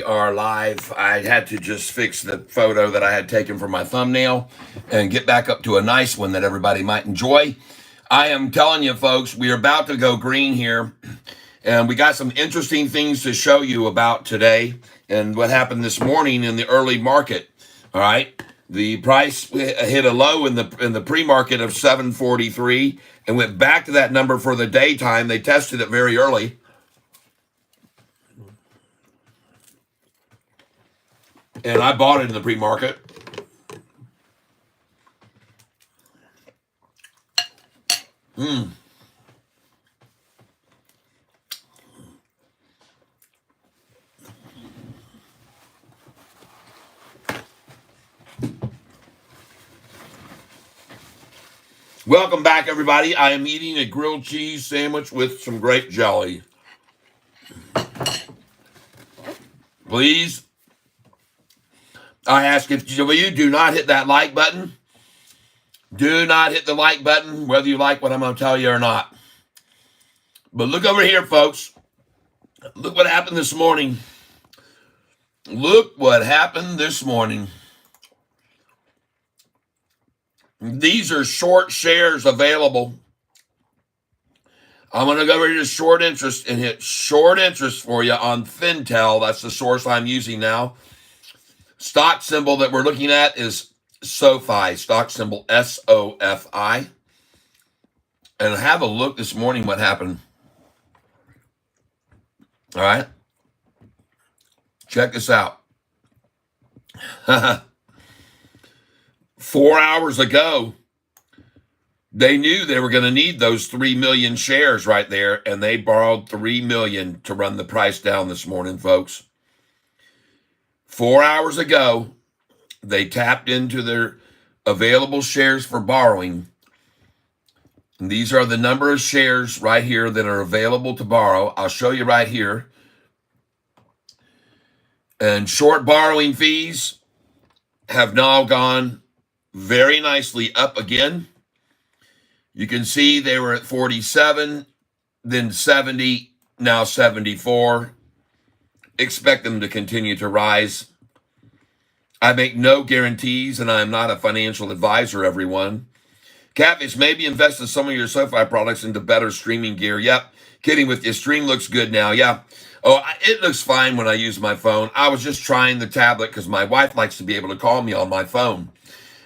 Are live. I had to just fix the photo that I had taken for my thumbnail and get back up to a nice one that everybody might enjoy. I am telling you, folks, we are about to go green here, and we got some interesting things to show you about today and what happened this morning in the early market. All right, the price hit a low in the pre-market of 743 and went back to that number for the daytime. They tested it very early. And I bought it in the pre-market. Welcome back, everybody. I am eating a grilled cheese sandwich with some grape jelly. Please, I ask if you do not hit that like button. Do not hit the like button, whether you like what I'm going to tell you or not. But look over here, folks. Look what happened this morning. Look what happened this morning. These are short shares available. I'm going to go over here to short interest and hit short interest for you on Fintel. That's the source I'm using now. Stock symbol that we're looking at is Sofi, stock symbol SOFI. And have a look this morning what happened. All right. Check this out. 4 hours ago, they knew they were going to need those 3 million shares right there, and they borrowed 3 million to run the price down this morning, folks. 4 hours ago, they tapped into their available shares for borrowing. And these are the number of shares right here that are available to borrow. I'll show you right here. And short borrowing fees have now gone very nicely up again. You can see they were at 47, then 70, now 74. Expect them to continue to rise. I make no guarantees, and I am not a financial advisor, everyone. Catfish, maybe invest in some of your SoFi products into better streaming gear. Yep, kidding with you. Stream looks good now. Yeah. Oh, it looks fine when I use my phone. I was just trying the tablet because my wife likes to be able to call me on my phone.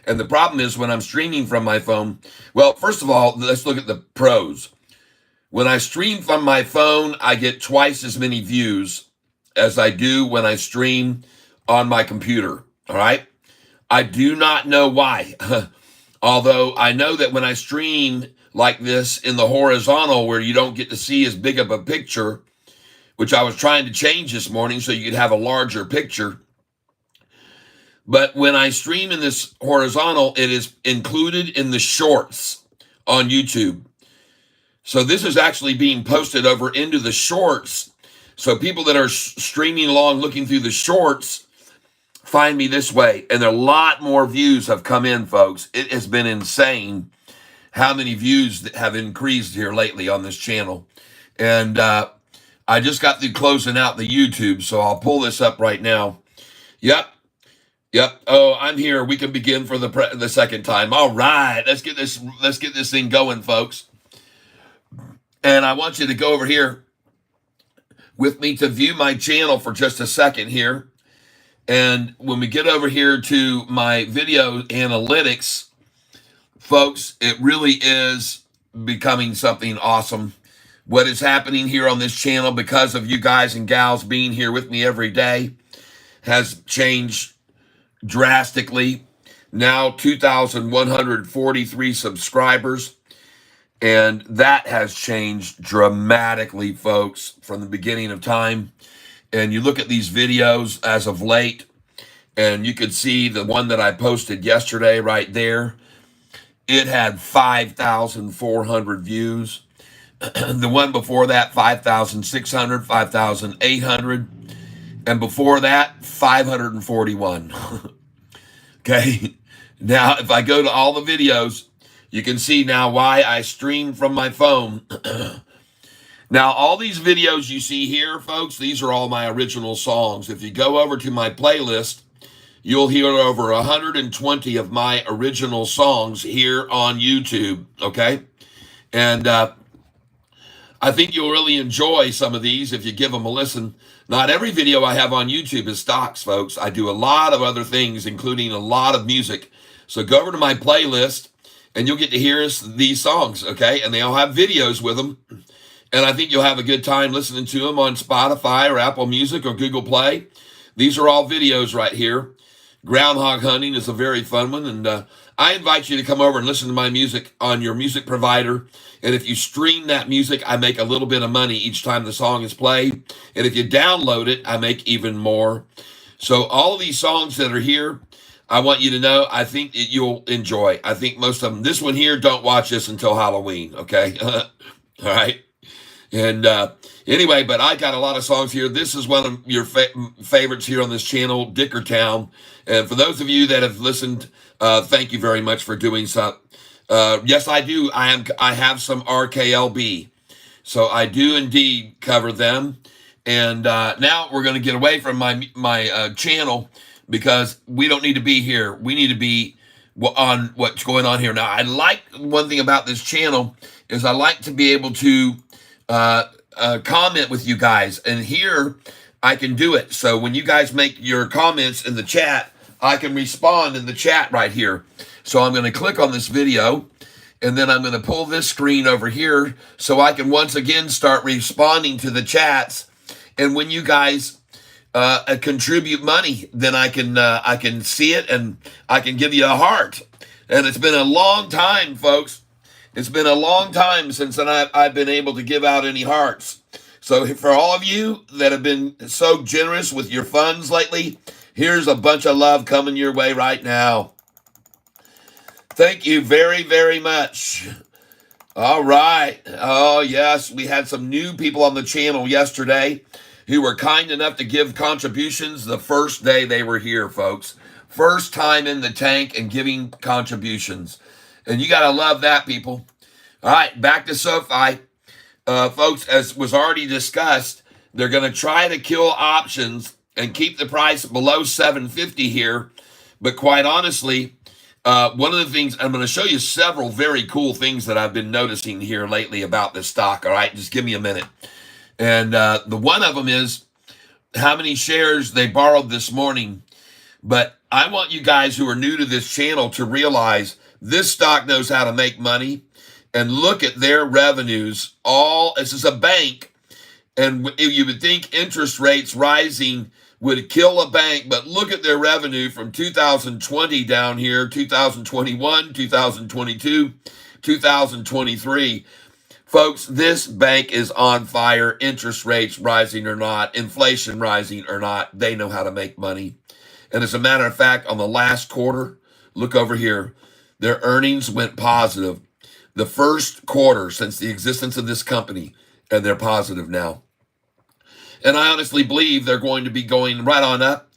And the problem is when I'm streaming from my phone, well, first of all, let's look at the pros. When I stream from my phone, I get twice as many views as I do when I stream on my computer. All right. I do not know why. Although I know that when I stream like this in the horizontal where you don't get to see as big of a picture, which I was trying to change this morning so you could have a larger picture. But when I stream in this horizontal, it is included in the shorts on YouTube. So this is actually being posted over into the shorts. So people that are streaming along looking through the shorts find me this way. And a lot more views have come in, folks. It has been insane how many views that have increased here lately on this channel. And I just got through closing out the YouTube, so I'll pull this up right now. Yep. Oh, I'm here. We can begin for the second time. All right, let's get this thing going, folks. And I want you to go over here with me to view my channel for just a second here. And when we get over here to my video analytics, folks, it really is becoming something awesome. What is happening here on this channel because of you guys and gals being here with me every day has changed drastically. Now 2,143 subscribers. And that has changed dramatically, folks, from the beginning of time. And you look at these videos as of late, and you could see the one that I posted yesterday right there. It had 5,400 views. The one before that, 5,600, 5,800. And before that, 541. Okay. Now, if I go to all the videos, you can see now why I stream from my phone. Now, all these videos you see here, folks, these are all my original songs. If you go over to my playlist, you'll hear over 120 of my original songs here on YouTube, okay? And I think you'll really enjoy some of these if you give them a listen. Not every video I have on YouTube is stocks, folks. I do a lot of other things, including a lot of music. So go over to my playlist, and you'll get to hear these songs, okay? And they all have videos with them. And I think you'll have a good time listening to them on Spotify or Apple Music or Google Play. These are all videos right here. Groundhog hunting is a very fun one. And I invite you to come over and listen to my music on your music provider. And if you stream that music, I make a little bit of money each time the song is played. And if you download it, I make even more. So all of these songs that are here, I want you to know, I think that you'll enjoy. I think most of them. This one here, don't watch this until Halloween, okay? All right? And anyway, but I got a lot of songs here. This is one of your favorites here on this channel, Dickertown. And for those of you that have listened, thank you very much for doing so. Yes, I do. I have some RKLB. So I do indeed cover them. And now we're going to get away from my channel because we don't need to be here. We need to be on what's going on here. Now, I like one thing about this channel is I like to be able to comment with you guys, and here I can do it. So when you guys make your comments in the chat, I can respond in the chat right here. So I'm going to click on this video, and then I'm going to pull this screen over here so I can once again start responding to the chats. And when you guys contribute money, then I can see it and I can give you a heart. And it's been a long time, folks. It's been a long time since I've been able to give out any hearts. So for all of you that have been so generous with your funds lately, here's a bunch of love coming your way right now. Thank you very, very much. All right. Oh, yes. We had some new people on the channel yesterday who were kind enough to give contributions the first day they were here, folks. First time in the tank and giving contributions. And you got to love that, people. All right, back to Sofi. Folks, as was already discussed, they're going to try to kill options and keep the price below 750 here. But quite honestly, one of the things, I'm going to show you several very cool things that I've been noticing here lately about this stock, all right? Just give me a minute. And the one of them is how many shares they borrowed this morning. But I want you guys who are new to this channel to realize this stock knows how to make money. And look at their revenues. This is a bank. And you would think interest rates rising would kill a bank, but look at their revenue from 2020 down here, 2021, 2022, 2023. Folks, this bank is on fire. Interest rates rising or not, inflation rising or not, they know how to make money. And as a matter of fact, on the last quarter, look over here, their earnings went positive. The first quarter since the existence of this company, and they're positive now. And I honestly believe they're going to be going right on up.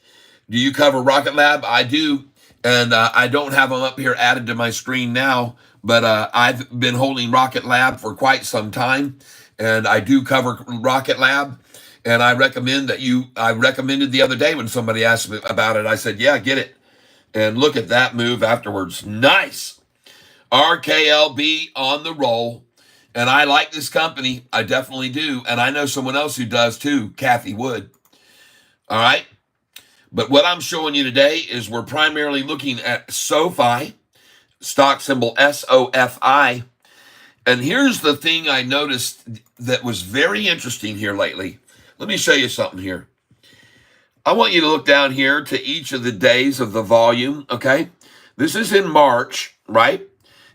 Do you cover Rocket Lab? I do. And I don't have them up here added to my screen now, but I've been holding Rocket Lab for quite some time. And I do cover Rocket Lab. And I recommend that I recommended the other day when somebody asked me about it. I said, yeah, get it. And look at that move afterwards. Nice. RKLB on the roll. And I like this company. I definitely do. And I know someone else who does too, Kathy Wood. All right. But what I'm showing you today is we're primarily looking at Sofi, stock symbol SOFI. And here's the thing I noticed that was very interesting here lately. Let me show you something here. I want you to look down here to each of the days of the volume, okay? This is in March, right?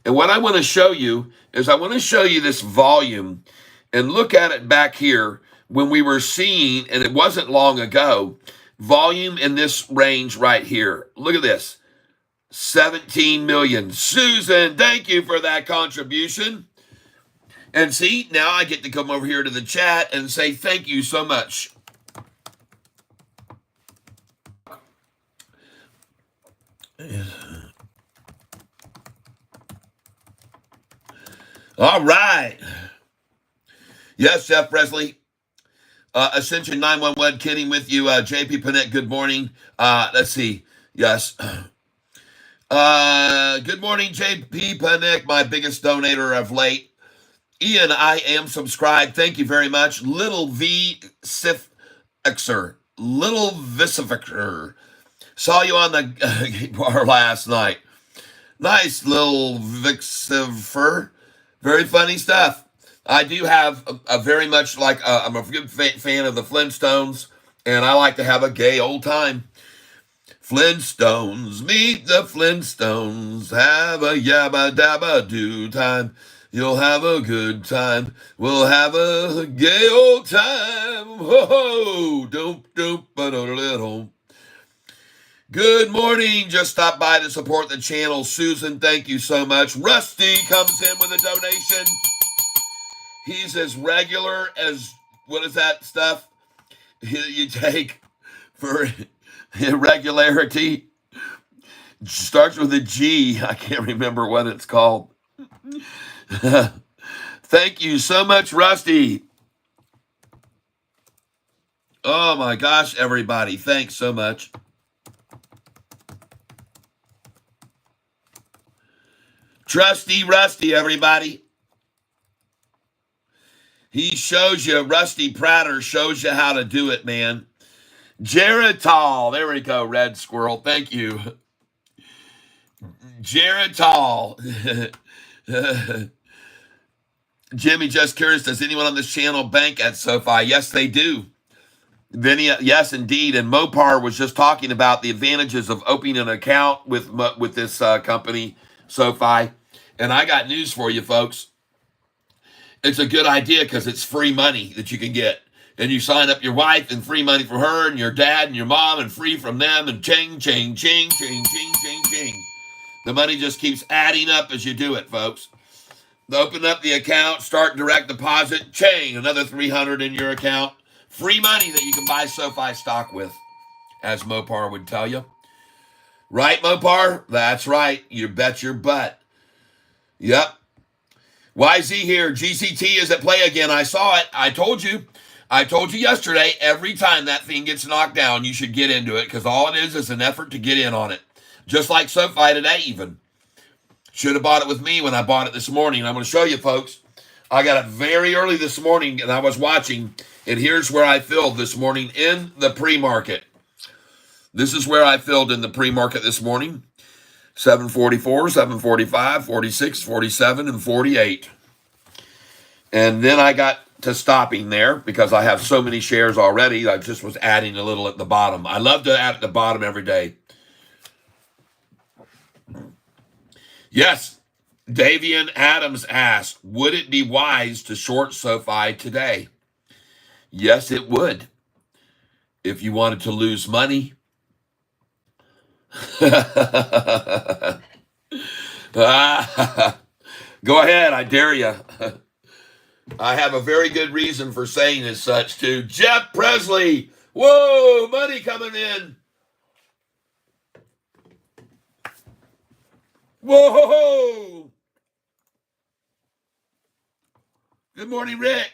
And what I want to show you is I want to show you this volume and look at it back here when we were seeing, and it wasn't long ago, volume in this range right here. Look at this, 17 million. Susan, thank you for that contribution. And see, now I get to come over here to the chat and say thank you so much. All right. Yes, Jeff Presley. Ascension 911, kidding with you. JP Panett, good morning. Let's see. Yes. Good morning, JP Panett, my biggest donator of late. Ian, I am subscribed. Thank you very much. Little V Sif Xer. Little Vicificer. Saw you on the bar last night. Nice little Vixifer. Very funny stuff. I do have a very much like, I'm a good fan of the Flintstones, and I like to have a gay old time. Flintstones, meet the Flintstones, have a yabba dabba do time. You'll have a good time. We'll have a gay old time. Ho ho, doop doop, but a little. Good morning. Just stopped by to support the channel. Susan, thank you so much. Rusty comes in with a donation. He's as regular as, what is that stuff you take for irregularity? Starts with a G. I can't remember what it's called. Thank you so much, Rusty. Oh my gosh, everybody. Thanks so much. Trusty Rusty, everybody. He shows you, Rusty Prater shows you how to do it, man. Geritol, there we go, Red Squirrel. Thank you. Geritol. Jimmy, just curious, does anyone on this channel bank at SoFi? Yes, they do. Vinny, yes, indeed. And Mopar was just talking about the advantages of opening an account with this company, SoFi. And I got news for you, folks. It's a good idea because it's free money that you can get. And you sign up your wife and free money for her and your dad and your mom and free from them and ching, ching, ching, ching, ching, ching, ching. The money just keeps adding up as you do it, folks. Open up the account, start direct deposit, ching, another $300 in your account. Free money that you can buy SoFi stock with, as Mopar would tell you. Right, Mopar? That's right. You bet your butt. Yep. YZ here. GCT is at play again. I saw it. I told you yesterday, every time that thing gets knocked down, you should get into it because all it is an effort to get in on it. Just like SoFi today, even. Should have bought it with me when I bought it this morning. I'm going to show you, folks. I got it very early this morning, and I was watching, and here's where I filled this morning in the pre-market. This is where I filled in the pre-market this morning. 744, 745, 46, 47, and 48. And then I got to stopping there because I have so many shares already. I just was adding a little at the bottom. I love to add at the bottom every day. Yes, Davian Adams asked, would it be wise to short SoFi today? Yes, it would. If you wanted to lose money. Go ahead, I dare you. I have a very good reason for saying as such too. Jeff Presley, whoa, money coming in. Whoa. Good morning, Rick.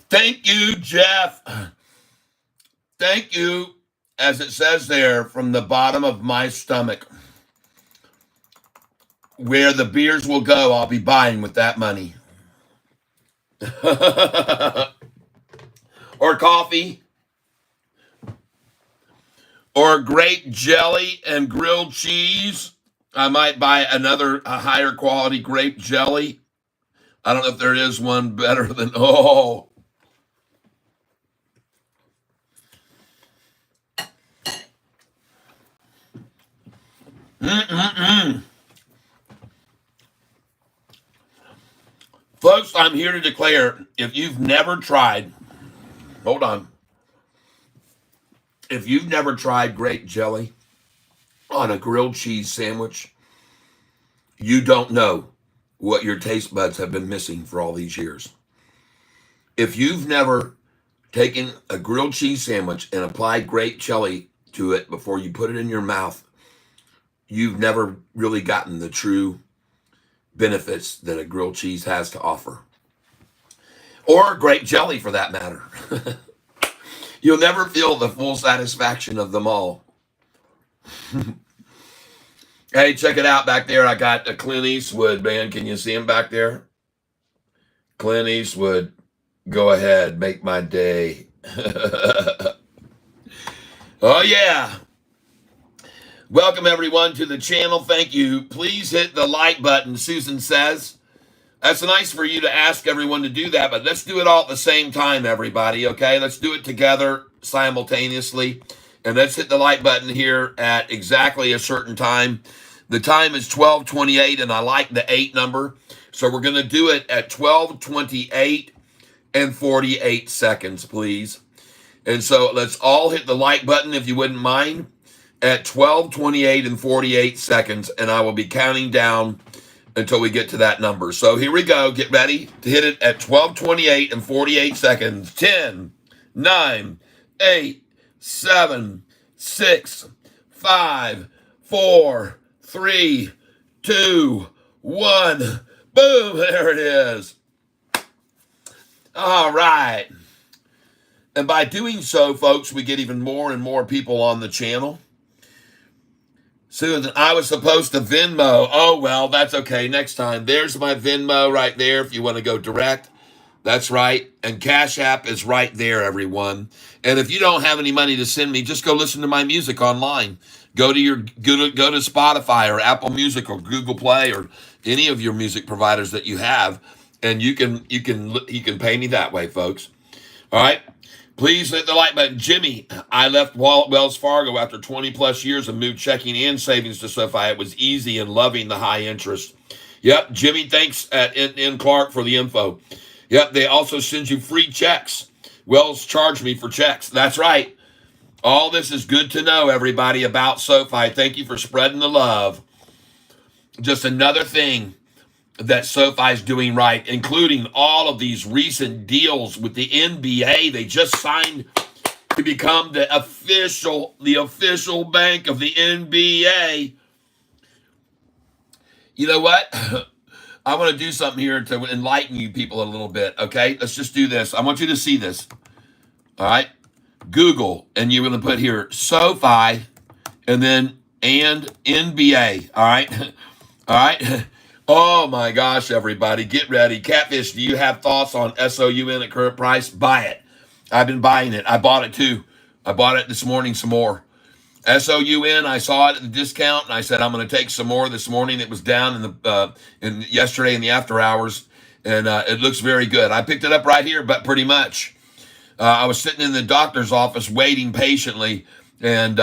Thank you, Jeff. Thank you, as it says there, from the bottom of my stomach. Where the beers will go, I'll be buying with that money. Or coffee. Or grape jelly and grilled cheese. I might buy a higher quality grape jelly. I don't know if there is one better than, oh. Folks, I'm here to declare, if you've never tried, hold on. If you've never tried grape jelly on a grilled cheese sandwich, you don't know what your taste buds have been missing for all these years. If you've never taken a grilled cheese sandwich and applied grape jelly to it before you put it in your mouth, you've never really gotten the true benefits that a grilled cheese has to offer. Or grape jelly for that matter. You'll never feel the full satisfaction of them all. Hey, check it out back there. I got a Clint Eastwood, man. Can you see him back there? Clint Eastwood, go ahead, make my day. Oh, yeah. Welcome, everyone, to the channel. Thank you. Please hit the like button, Susan says. That's nice for you to ask everyone to do that, but let's do it all at the same time, everybody, okay? Let's do it together simultaneously. And let's hit the like button here at exactly a certain time. The time is 12:28, and I like the 8 number. So we're going to do it at 12:28 and 48 seconds, please. And so let's all hit the like button, if you wouldn't mind, at 12:28 and 48 seconds, and I will be counting down until we get to that number. So here we go. Get ready to hit it at 12:28 and 48 seconds. 10, 9, 8, 7, 6, 5, 4, 3, 2, 1. Boom, there it is. All right. And by doing so, folks, we get even more and more people on the channel. Susan, I was supposed to Venmo. Oh, well, that's okay. Next time. There's my Venmo right there if you want to go direct. That's right. And Cash App is right there, everyone. And if you don't have any money to send me, just go listen to my music online. Go to Spotify or Apple Music or Google Play or any of your music providers that you have, and you can pay me that way, folks. All right. Please hit the like button. Jimmy, I left Wells Fargo after 20 plus years and moved checking and savings to SoFi. It was easy and loving the high interest. Yep, Jimmy, thanks at N. Clark for the info. Yep, they also send you free checks. Wells charged me for checks. That's right. All this is good to know, everybody, about SoFi. Thank you for spreading the love. Just another thing that SoFi is doing right, including all of these recent deals with the NBA. They just signed to become the official bank of the NBA. You know what? I want to do something here to enlighten you people a little bit, okay? Let's just do this. I want you to see this, all right? Google, and you're going to put here SoFi and then NBA, all right? All right? Oh my gosh, everybody, get ready. Catfish, do you have thoughts on SOUN at current price? Buy it. I've been buying it. I bought it too. I bought it this morning some more. SOUN, I saw it at the discount, and I said I'm going to take some more this morning. It was down in yesterday in the after hours, and it looks very good. I picked it up right here, but pretty much. I was sitting in the doctor's office waiting patiently, and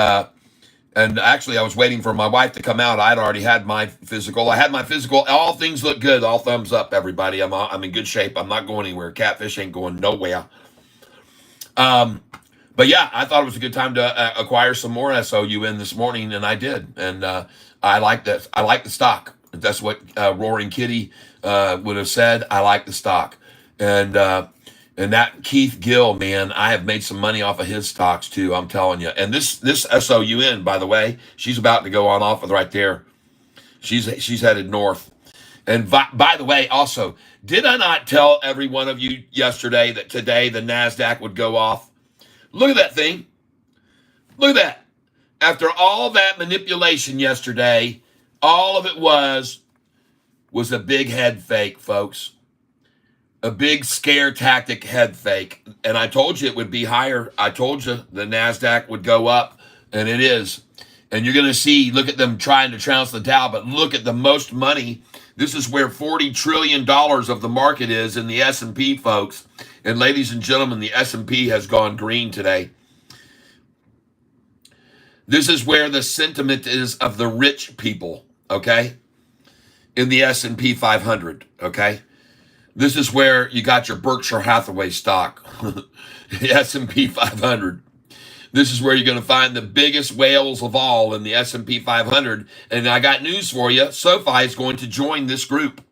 actually, I was waiting for my wife to come out. I'd already had my physical. I had my physical. All things look good. All thumbs up, everybody. I'm in good shape. I'm not going anywhere. Catfish ain't going nowhere. But yeah, I thought it was a good time to acquire some more SOUN this morning, and I did. And I like this. I like the stock. That's what Roaring Kitty would have said. I like the stock. And that Keith Gill, man, I have made some money off of his stocks too, I'm telling you. And this SOUN, by the way, she's about to go on off with right there. She's headed north. And by the way, also, did I not tell every one of you yesterday that today the NASDAQ would go off? Look at that thing. Look at that. After all that manipulation yesterday, all of it was a big head fake, folks. A big scare tactic head fake. And I told you it would be higher. I told you the NASDAQ would go up, and it is. And you're going to see, look at them trying to trounce the Dow, but look at the most money. This is where $40 trillion of the market is in the S&P, folks. And ladies and gentlemen, the S&P has gone green today. This is where the sentiment is of the rich people, okay? In the S&P 500, okay? This is where you got your Berkshire Hathaway stock, the S&P 500. This is where you're going to find the biggest whales of all in the S&P 500. And I got news for you. SoFi is going to join this group.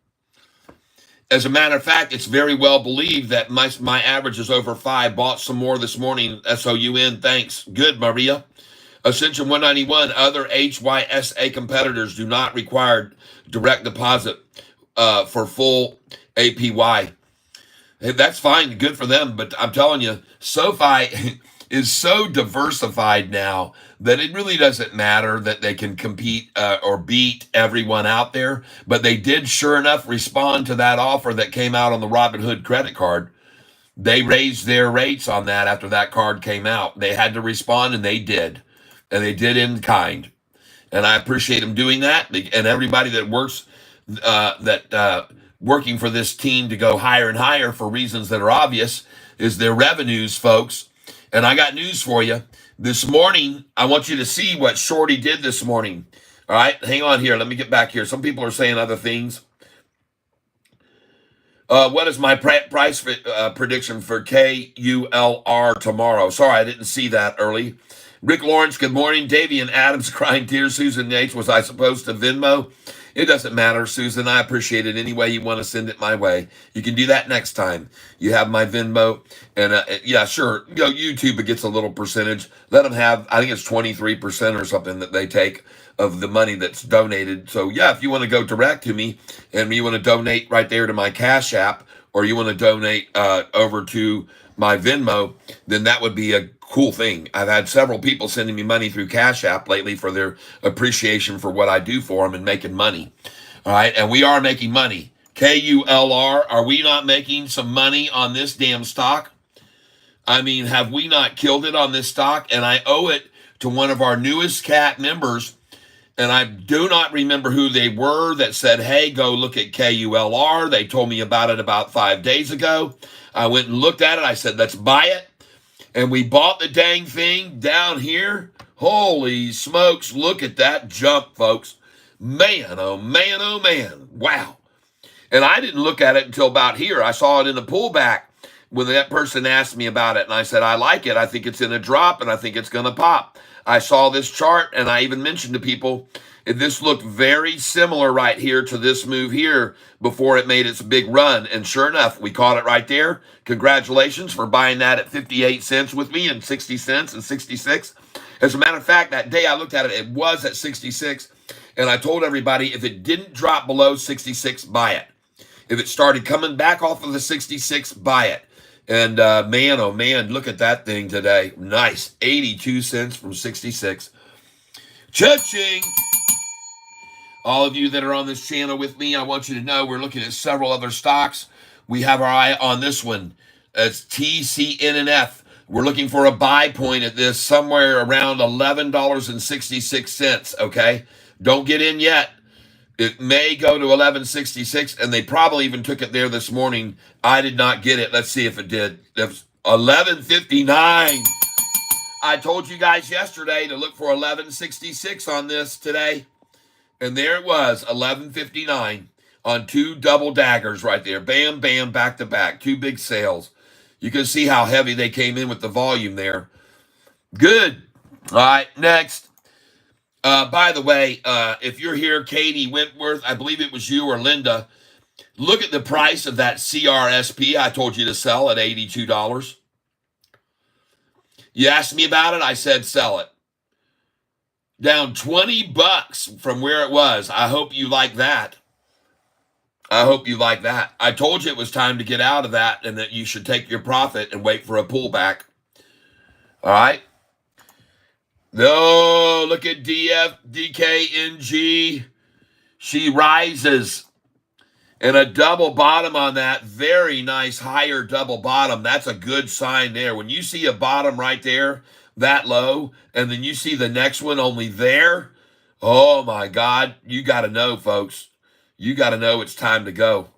As a matter of fact, it's very well believed that my average is over 5. Bought some more this morning. SOUN. Thanks. Good, Maria. Ascension 191. Other HYSA competitors do not require direct deposit for full APY. Hey, that's fine. Good for them. But I'm telling you, SoFi is so diversified now that it really doesn't matter that they can compete or beat everyone out there. But they did, sure enough, respond to that offer that came out on the Robinhood credit card. They raised their rates on that after that card came out. They had to respond, and they did. And they did in kind. And I appreciate them doing that. And everybody that works, working for this team to go higher and higher for reasons that are obvious, is their revenues, folks. And I got news for you. This morning, I want you to see what Shorty did this morning. All right, hang on here. Let me get back here. Some people are saying other things. What is my price prediction for KULR tomorrow? Sorry, I didn't see that early. Rick Lawrence, good morning. Davey and Adams crying tears. Susan Yates, was I supposed to Venmo? It doesn't matter, Susan. I appreciate it any way you want to send it my way. You can do that next time. You have my Venmo. And yeah, sure. You know, YouTube, it gets a little percentage. Let them have, I think it's 23% or something that they take of the money that's donated. So yeah, if you want to go direct to me and you want to donate right there to my Cash App, or you want to donate over to my Venmo, then that would be a cool thing. I've had several people sending me money through Cash App lately for their appreciation for what I do for them and making money. All right, and we are making money. KULR, are we not making some money on this damn stock? I mean, have we not killed it on this stock? And I owe it to one of our newest CAT members, and I do not remember who they were, that said, hey, go look at KULR. They told me about it about 5 days ago. I went and looked at it. I said, let's buy it. And we bought the dang thing down here. Holy smokes, look at that jump, folks. Man, oh man, oh man. Wow. And I didn't look at it until about here. I saw it in the pullback when that person asked me about it. And I said, I like it. I think it's in a drop, and I think it's going to pop. I saw this chart, and I even mentioned to people, this looked very similar right here to this move here before it made its big run. And sure enough, we caught it right there. Congratulations for buying that at 58 cents with me, and 60 cents and 66. As a matter of fact, that day I looked at it, it was at 66. And I told everybody, if it didn't drop below 66, buy it. If it started coming back off of the 66, buy it. And man, oh man, look at that thing today. Nice. 82 cents from 66. Cha-ching. All of you that are on this channel with me, I want you to know we're looking at several other stocks. We have our eye on this one. It's TCNNF. We're looking for a buy point at this somewhere around $11.66, okay? Don't get in yet. It may go to 11.66, and they probably even took it there this morning. I did not get it. Let's see if it did. It was 11.59. I told you guys yesterday to look for 11.66 on this today. And there it was, 11.59 on two double daggers right there. Bam, bam, back to back. Two big sales. You can see how heavy they came in with the volume there. Good. All right, next. By the way, if you're here, Katie Wentworth, I believe it was you or Linda, look at the price of that CRSP I told you to sell at $82. You asked me about it, I said sell it. Down $20 from where it was. I hope you like that. I hope you like that. I told you it was time to get out of that and that you should take your profit and wait for a pullback. All right? Oh, look at DKNG. She rises. And a double bottom on that. Very nice higher double bottom. That's a good sign there. When you see a bottom right there, that low, and then you see the next one only there, oh my God, you got to know, folks. You got to know it's time to go.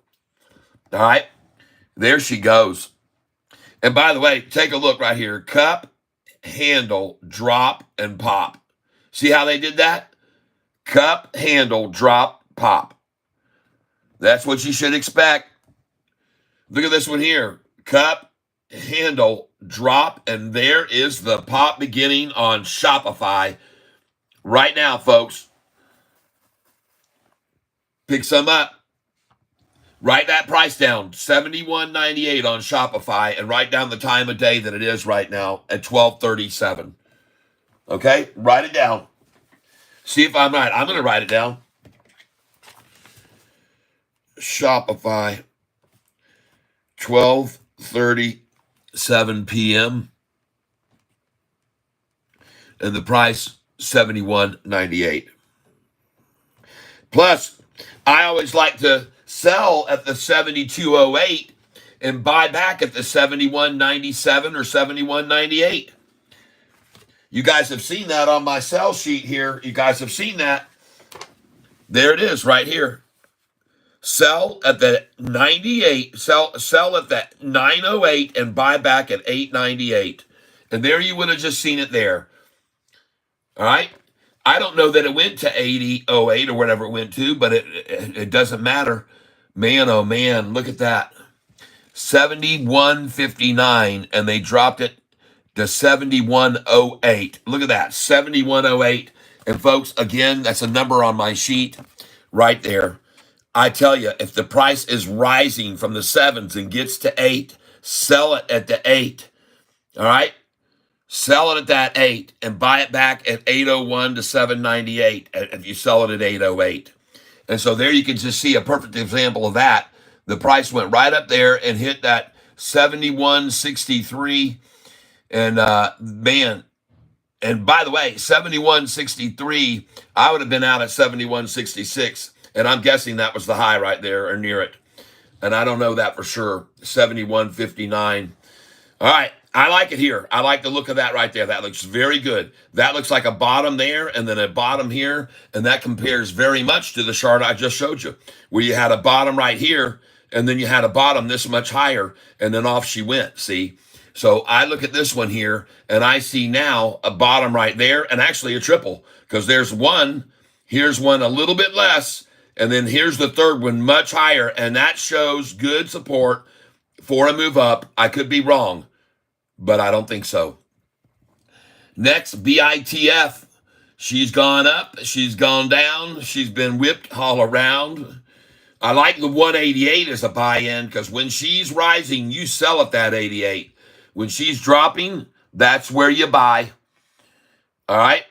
All right? There she goes. And by the way, take a look right here. Cup, handle, drop, and pop. See how they did that? Cup, handle, drop, pop. That's what you should expect. Look at this one here. Cup, handle, drop, and there is the pop beginning on Shopify right now, folks. Pick some up. Write that price down, $71.98 on Shopify, and write down the time of day that it is right now at 12:37. Okay? Write it down. See if I'm right. I'm going to write it down. Shopify, 12:37 p.m. and the price $71.98. Plus, I always like to sell at the 72.08 and buy back at the 71.97 or 71.98. You guys have seen that on my sell sheet here. You guys have seen that. There it is right here. Sell at the 98, sell at the 908 and buy back at 898. And there you would have just seen it there. All right. I don't know that it went to 80.08 or whatever it went to, but it doesn't matter. Man, oh man, look at that. 71.59, and they dropped it to 71.08. Look at that, 71.08. And folks, again, that's a number on my sheet right there. I tell you, if the price is rising from the 7s and gets to 8, sell it at the 8. All right? Sell it at that 8 and buy it back at 801 to 798 if you sell it at 808. And so there you can just see a perfect example of that. The price went right up there and hit that 71.63. And man, and by the way, 71.63, I would have been out at 71.66. And I'm guessing that was the high right there or near it. And I don't know that for sure. 71.59. All right. I like it here. I like the look of that right there. That looks very good. That looks like a bottom there and then a bottom here. And that compares very much to the chart I just showed you, where you had a bottom right here and then you had a bottom this much higher and then off she went, see? So I look at this one here and I see now a bottom right there and actually a triple, because there's one, here's one a little bit less, and then here's the third one much higher, and that shows good support for a move up. I could be wrong, but I don't think so. Next, BITF. She's gone up. She's gone down. She's been whipped all around. I like the 188 as a buy-in, because when she's rising, you sell at that 88. When she's dropping, that's where you buy. All right?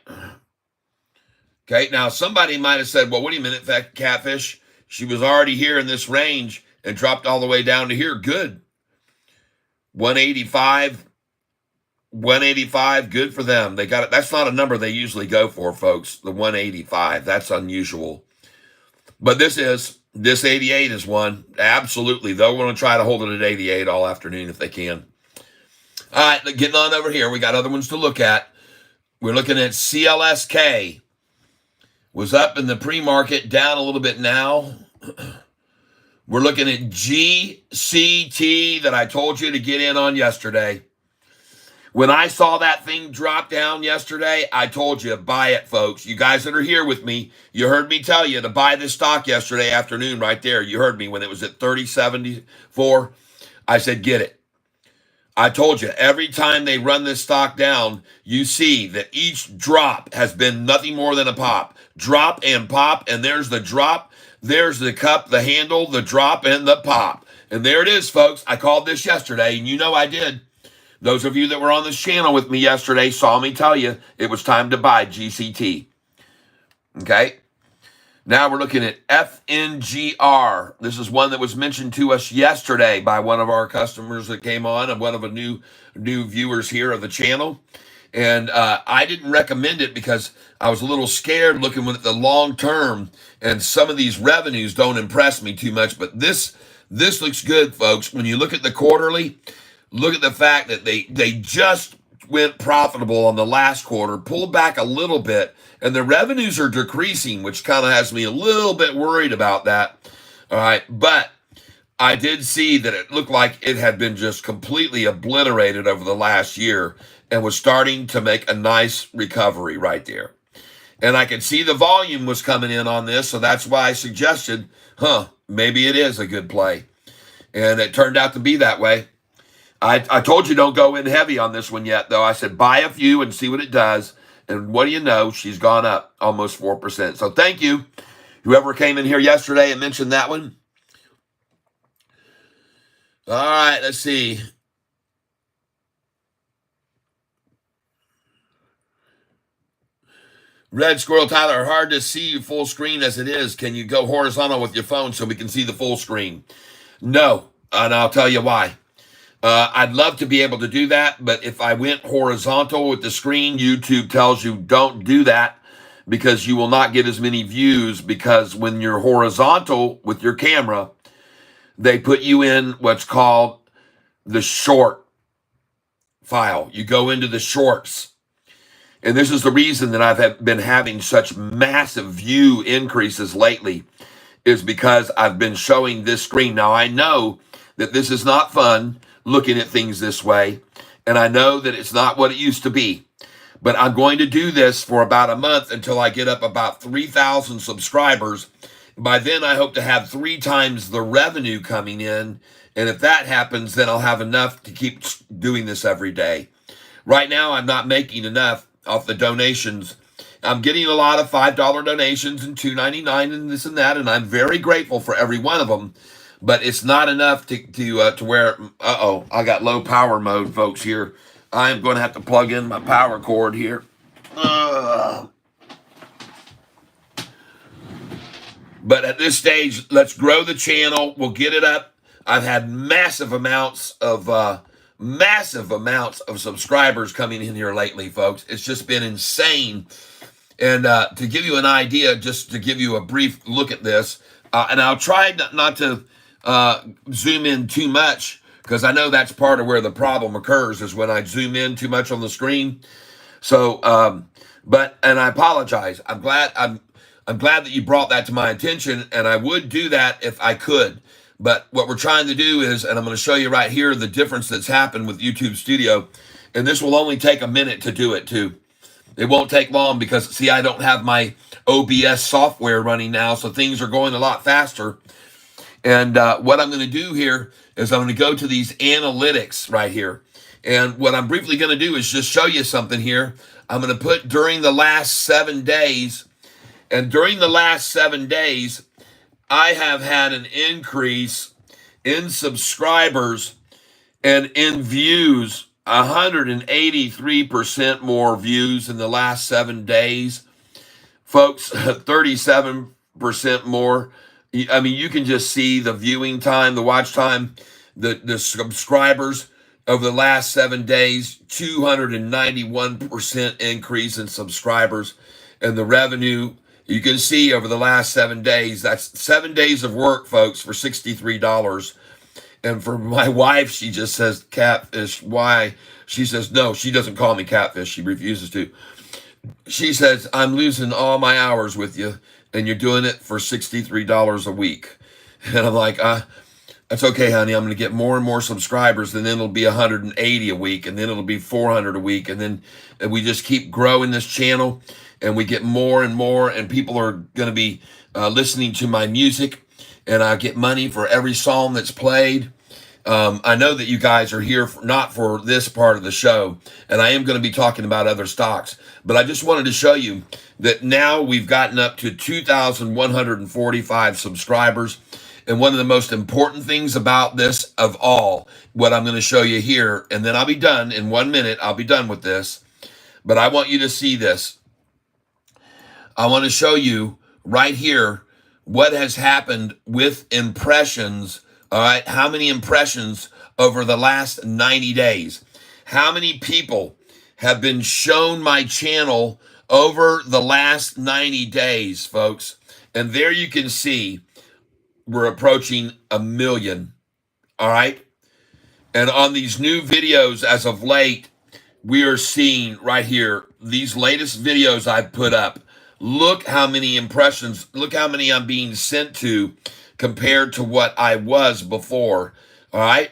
Okay, now somebody might have said, well, wait a minute, Catfish. She was already here in this range and dropped all the way down to here. Good. 185, good for them. They got it. That's not a number they usually go for, folks. The 185, that's unusual. But this 88 is one. Absolutely. They'll want to try to hold it at 88 all afternoon if they can. All right, getting on over here. We got other ones to look at. We're looking at CLSK. Was up in the pre-market, down a little bit now. We're looking at GCT that I told you to get in on yesterday. When I saw that thing drop down yesterday, I told you, buy it, folks. You guys that are here with me, you heard me tell you to buy this stock yesterday afternoon right there. You heard me when it was at 30.74. I said, get it. I told you, every time they run this stock down, you see that each drop has been nothing more than a pop. Drop and pop, and there's the drop. There's the cup, the handle, the drop, and the pop. And there it is, folks. I called this yesterday, and you know I did. Those of you that were on this channel with me yesterday saw me tell you it was time to buy GCT. Okay? Now we're looking at FNGR. This is one that was mentioned to us yesterday by one of our customers that came on, and one of the new viewers here of the channel. And I didn't recommend it because I was a little scared looking at the long term, and some of these revenues don't impress me too much. But this looks good, folks. When you look at the quarterly, look at the fact that they just went profitable on the last quarter, pulled back a little bit, and the revenues are decreasing, which kind of has me a little bit worried about that. All right, but I did see that it looked like it had been just completely obliterated over the last year and was starting to make a nice recovery right there. And I could see the volume was coming in on this, so that's why I suggested, maybe it is a good play. And it turned out to be that way. I told you don't go in heavy on this one yet, though. I said buy a few and see what it does. And what do you know? She's gone up almost 4%. So thank you, whoever came in here yesterday and mentioned that one. All right, let's see. Red Squirrel Tyler, hard to see you full screen as it is. Can you go horizontal with your phone so we can see the full screen? No, and I'll tell you why. I'd love to be able to do that, but if I went horizontal with the screen, YouTube tells you don't do that because you will not get as many views, because when you're horizontal with your camera, they put you in what's called the short file. You go into the shorts. And this is the reason that I've been having such massive view increases lately, is because I've been showing this screen. Now, I know that this is not fun looking at things this way, and I know that it's not what it used to be. But I'm going to do this for about a month until I get up about 3,000 subscribers. By then, I hope to have 3 times the revenue coming in. And if that happens, then I'll have enough to keep doing this every day. Right now, I'm not making enough off the donations. I'm getting a lot of $5 donations and $2.99 and this and that, and I'm very grateful for every one of them. But it's not enough to where, I got low power mode, folks, here. I am going to have to plug in my power cord here. But at this stage, let's grow the channel. We'll get it up. I've had massive amounts of subscribers coming in here lately, folks. It's just been insane. And to give you an idea, just to give you a brief look at this, and I'll try not to zoom in too much, because I know that's part of where the problem occurs, is when I zoom in too much on the screen. So, and I apologize. I'm glad that you brought that to my attention, and I would do that if I could. But what we're trying to do is, and I'm going to show you right here the difference that's happened with YouTube Studio, and this will only take a minute to do it too. It won't take long because, see, I don't have my OBS software running now, so things are going a lot faster. And what I'm going to do here is I'm going to go to these analytics right here. And what I'm briefly going to do is just show you something here. I'm going to put during the last 7 days, and during the last 7 days, I have had an increase in subscribers and in views, 183% more views in the last 7 days. Folks, 37% more. I mean, you can just see the viewing time, the watch time, the subscribers over the last 7 days, 291% increase in subscribers, and the revenue. You can see over the last 7 days, that's 7 days of work, folks, for $63. And for my wife, she just says, Catfish, why? She says, no, she doesn't call me Catfish. She refuses to. She says, I'm losing all my hours with you, and you're doing it for $63 a week. And I'm like, that's okay, honey. I'm going to get more and more subscribers, and then it'll be 180 a week, and then it'll be 400 a week. And we just keep growing this channel, and we get more and more, and people are going to be listening to my music, and I get money for every song that's played. I know that you guys are here not for this part of the show, and I am going to be talking about other stocks, but I just wanted to show you that now we've gotten up to 2,145 subscribers. And one of the most important things about this of all, what I'm going to show you here, and then I'll be done in 1 minute. I'll be done with this, but I want you to see this. I want to show you right here what has happened with impressions. All right, how many impressions over the last 90 days? How many people have been shown my channel over the last 90 days, folks? And there you can see we're approaching 1 million. All right. And on these new videos as of late, we are seeing right here, these latest videos I've put up. Look how many impressions, look how many I'm being sent to compared to what I was before. All right.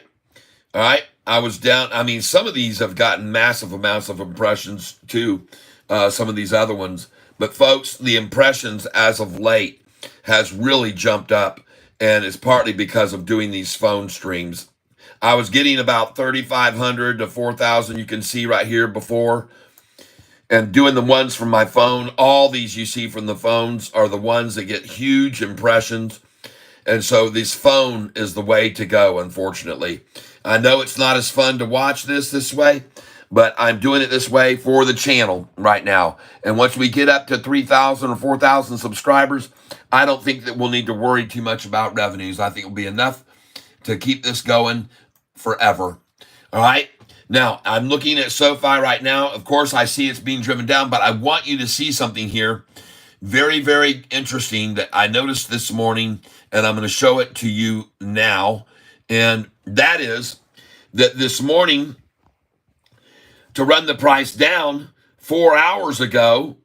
All right. I was down. I mean, some of these have gotten massive amounts of impressions too. Some of these other ones. But folks, the impressions as of late has really jumped up. And it's partly because of doing these phone streams. I was getting about 3,500 to 4,000, you can see right here before. And doing the ones from my phone, all these you see from the phones are the ones that get huge impressions. And so this phone is the way to go, unfortunately. I know it's not as fun to watch this way, but I'm doing it this way for the channel right now. And once we get up to 3,000 or 4,000 subscribers, I don't think that we'll need to worry too much about revenues. I think it'll be enough to keep this going forever. All right. Now, I'm looking at Sofi right now. Of course, I see it's being driven down, but I want you to see something here. Very, very interesting that I noticed this morning, and I'm going to show it to you now. And that is that this morning, to run the price down 4 hours ago,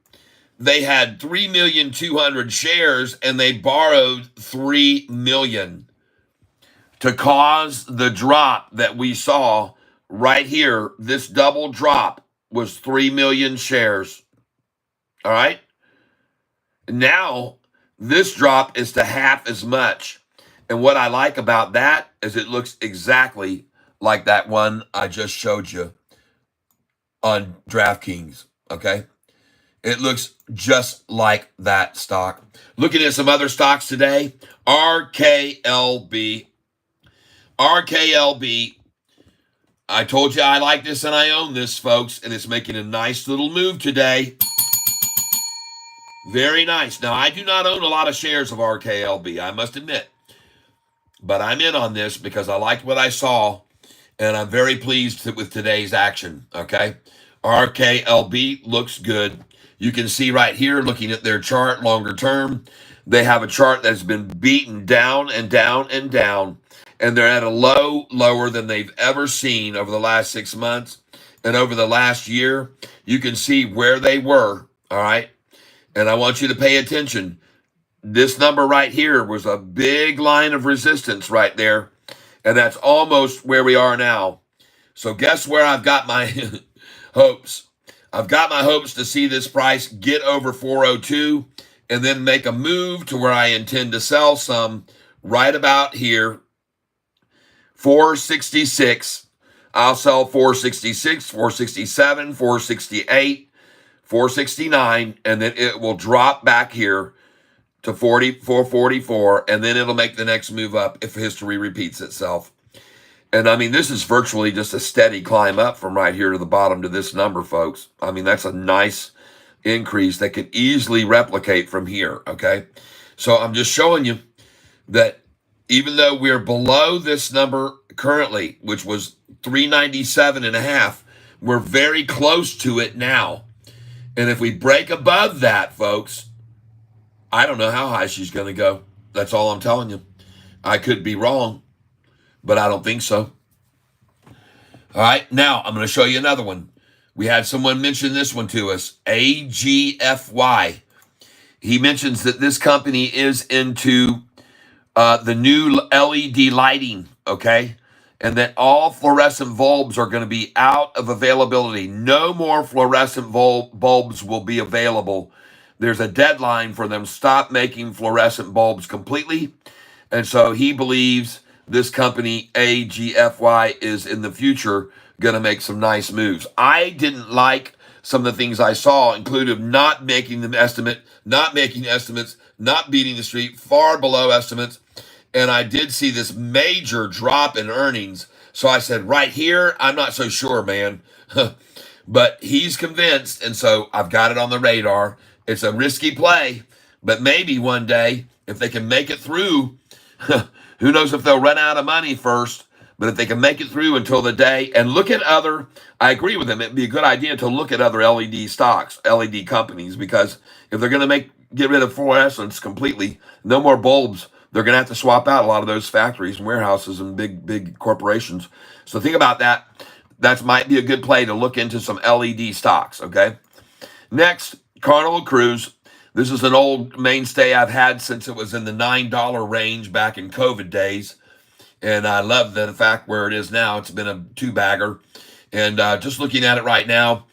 they had 3,200,000 shares, and they borrowed 3 million to cause the drop that we saw right here. This double drop was 3 million shares. All right. Now, this drop is to half as much. And what I like about that is it looks exactly like that one I just showed you on DraftKings, okay? It looks just like that stock. Looking at some other stocks today, RKLB. RKLB, I told you I like this and I own this, folks, and it's making a nice little move today. Very nice. Now, I do not own a lot of shares of RKLB, I must admit. But I'm in on this because I liked what I saw, and I'm very pleased with today's action, okay? RKLB looks good. You can see right here, looking at their chart longer term, they have a chart that's been beaten down and down and down, and they're at a low lower than they've ever seen over the last 6 months. And over the last year, you can see where they were, all right? And I want you to pay attention. This number right here was a big line of resistance right there, and that's almost where we are now. So guess where I've got my hopes? I've got my hopes to see this price get over 402 and then make a move to where I intend to sell some right about here, 466. I'll sell 466, 467, 468. 469, and then it will drop back here to 444, and then it'll make the next move up if history repeats itself. And I mean, this is virtually just a steady climb up from right here to the bottom to this number, folks. I mean, that's a nice increase that could easily replicate from here, okay? So I'm just showing you that even though we're below this number currently, which was 397.5, we're very close to it now. And if we break above that, folks, I don't know how high she's going to go. That's all I'm telling you. I could be wrong, but I don't think so. All right, now I'm going to show you another one. We had someone mention this one to us, AGFY. He mentions that this company is into the new LED lighting, okay? And that all fluorescent bulbs are going to be out of availability. No more fluorescent bulbs will be available. There's a deadline for them to stop making fluorescent bulbs completely. And so he believes this company, AGFY, is in the future going to make some nice moves. I didn't like some of the things I saw, including not making the estimate, not making estimates, not beating the street, far below estimates. And I did see this major drop in earnings. So I said, right here, I'm not so sure, man. But he's convinced, and so I've got it on the radar. It's a risky play, but maybe one day, if they can make it through, who knows if they'll run out of money first, but if they can make it through until the day, and look at other, I agree with him, it'd be a good idea to look at other LED stocks, LED companies, because if they're going to get rid of fluorescence completely, no more bulbs, they're going to have to swap out a lot of those factories and warehouses and big corporations. So think about that. That might be a good play to look into some LED stocks, okay? Next, Carnival Cruise. This is an old mainstay I've had since it was in the $9 range back in COVID days. And I love the fact where it is now. It's been a two-bagger. And just looking at it right now,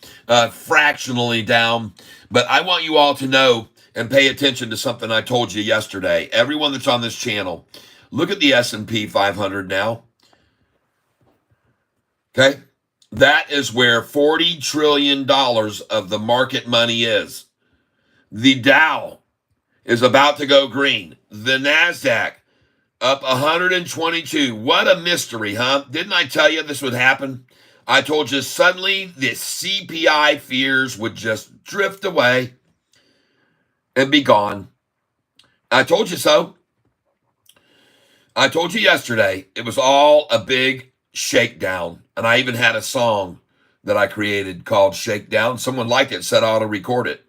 fractionally down. But I want you all to know and pay attention to something I told you yesterday. Everyone that's on this channel, look at the S&P 500 now. Okay? That is where $40 trillion of the market money is. The Dow is about to go green. The NASDAQ Up 122. What a mystery, huh? Didn't I tell you this would happen? I told you suddenly the CPI fears would just drift away and be gone. I told you so. I told you yesterday it was all a big shakedown. And I even had a song that I created called Shakedown. Someone liked it, said I ought to record it.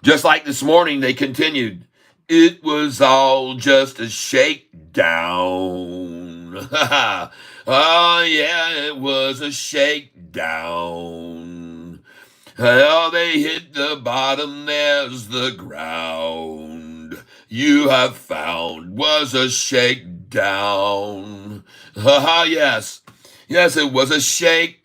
Just like this morning, they continued. It was all just a shakedown. Oh, yeah, it was a shakedown. Well, they hit the bottom, there's the ground. You have found was a shakedown. Yes. Yes, it was a shakedown.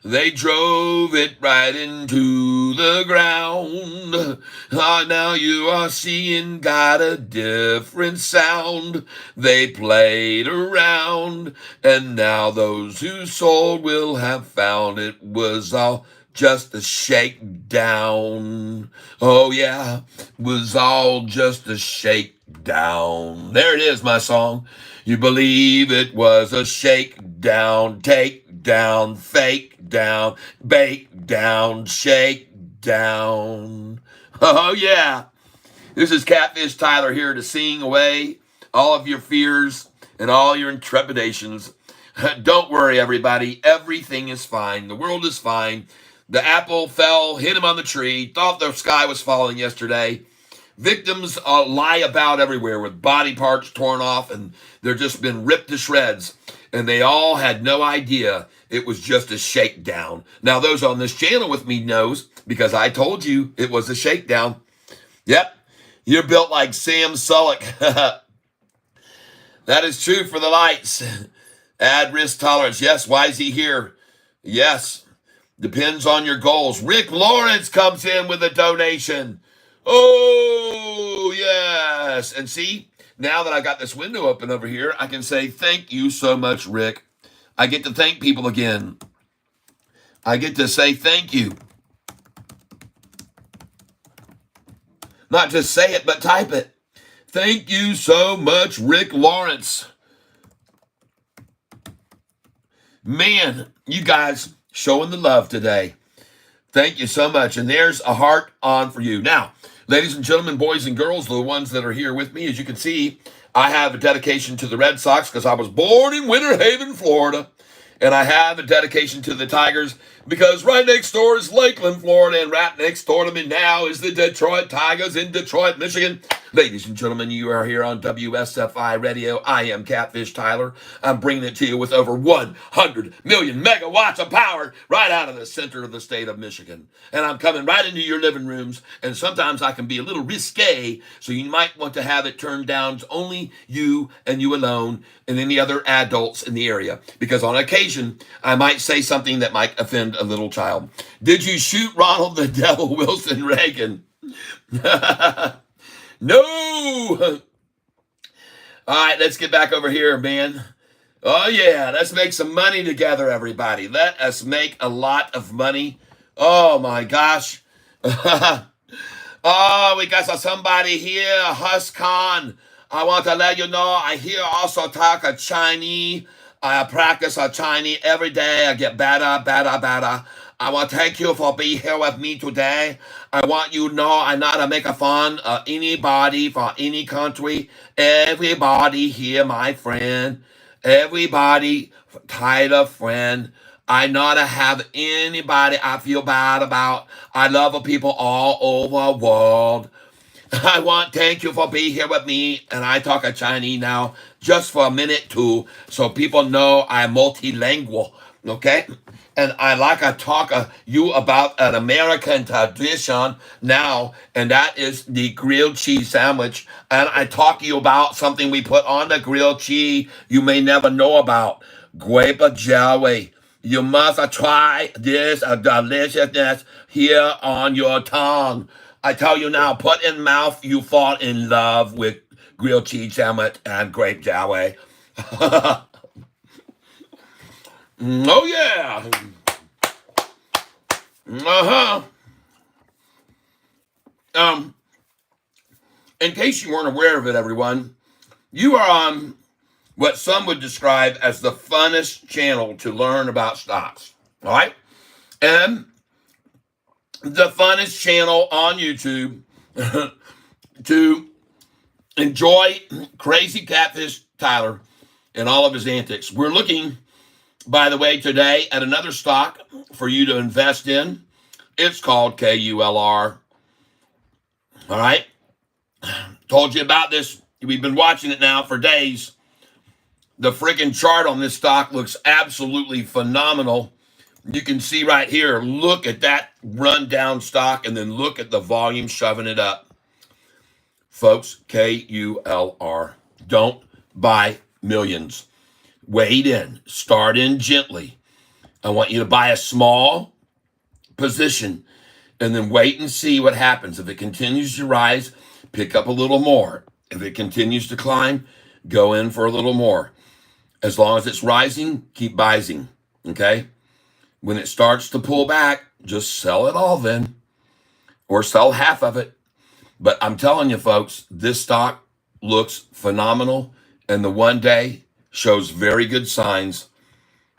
They drove it right into the ground. Now you are seeing got a different sound. They played around, and now those who sold will have found it was all just a shakedown. Oh yeah, was all just a shakedown. There it is, my song. You believe it was a shakedown, take down, fake down, bake down, shake down. Oh yeah. This is Catfish Tyler here to sing away all of your fears and all your intrepidations. Don't worry, everybody. Everything is fine. The world is fine. The apple fell, hit him on the tree, thought the sky was falling yesterday. Victims lie about everywhere with body parts torn off, and they're just been ripped to shreds. And they all had no idea it was just a shakedown. Now, those on this channel with me knows, because I told you it was a shakedown. Yep, you're built like Sam Sulek. That is true for the lights. Add risk tolerance. Yes, why is he here? Yes, depends on your goals. Rick Lawrence comes in with a donation. Oh, yes. And see, now that I got this window open over here, I can say thank you so much, Rick. I get to thank people again. I get to say thank you. Not just say it, but type it. Thank you so much, Rick Lawrence. Man, you guys showing the love today. Thank you so much. And there's a heart on for you. Now, ladies and gentlemen, boys and girls, the ones that are here with me, as you can see, I have a dedication to the Red Sox because I was born in Winter Haven, Florida. And I have a dedication to the Tigers because right next door is Lakeland, Florida, and right next door to me now is the Detroit Tigers in Detroit, Michigan. Ladies and gentlemen, you are here on WSFI Radio. I am Catfish Tyler. I'm bringing it to you with over 100 million megawatts of power right out of the center of the state of Michigan. And I'm coming right into your living rooms, and sometimes I can be a little risque, so you might want to have it turned down to only you and you alone and any other adults in the area, because on occasion, I might say something that might offend a little child. Did you shoot Ronald the Devil Wilson Reagan? No! All right, let's get back over here, man. Oh, yeah, let's make some money together, everybody. Let us make a lot of money. Oh, my gosh. Oh, we got somebody here, Huscon. I want to let you know I hear also talk a Chinese. I practice a Chinese every day. I get better, better, better. I want to thank you for being here with me today. I want you to know I not to make a fun of anybody from any country. Everybody here, my friend. Everybody, Tyler friend. I not to have anybody I feel bad about. I love people all over the world. I want thank you for being here with me, and I talk a Chinese now just for a minute too, so people know I'm multilingual, okay? And I like to talk you about an American tradition now, and that is the grilled cheese sandwich. And I talk to you about something we put on the grilled cheese you may never know about, grape jelly. You must try this deliciousness here on your tongue. I tell you now, put in mouth, you fall in love with grilled cheese sandwich and grape jelly. Oh yeah. Uh-huh. in case you weren't aware of it, everyone, you are on what some would describe as the funnest channel to learn about stocks. All right. And the funnest channel on YouTube to enjoy crazy catfish Tyler and all of his antics. We're looking, by the way, today at another stock for you to invest in. It's called KULR. All right. Told you about this. We've been watching it now for days. The freaking chart on this stock looks absolutely phenomenal. You can see right here, look at that rundown stock and then look at the volume shoving it up. Folks, KULR. Don't buy millions. Wade in. Start in gently. I want you to buy a small position and then wait and see what happens. If it continues to rise, pick up a little more. If it continues to climb, go in for a little more. As long as it's rising, keep buying, okay? When it starts to pull back, just sell it all then, or sell half of it. But I'm telling you, folks, this stock looks phenomenal, and the one day shows very good signs.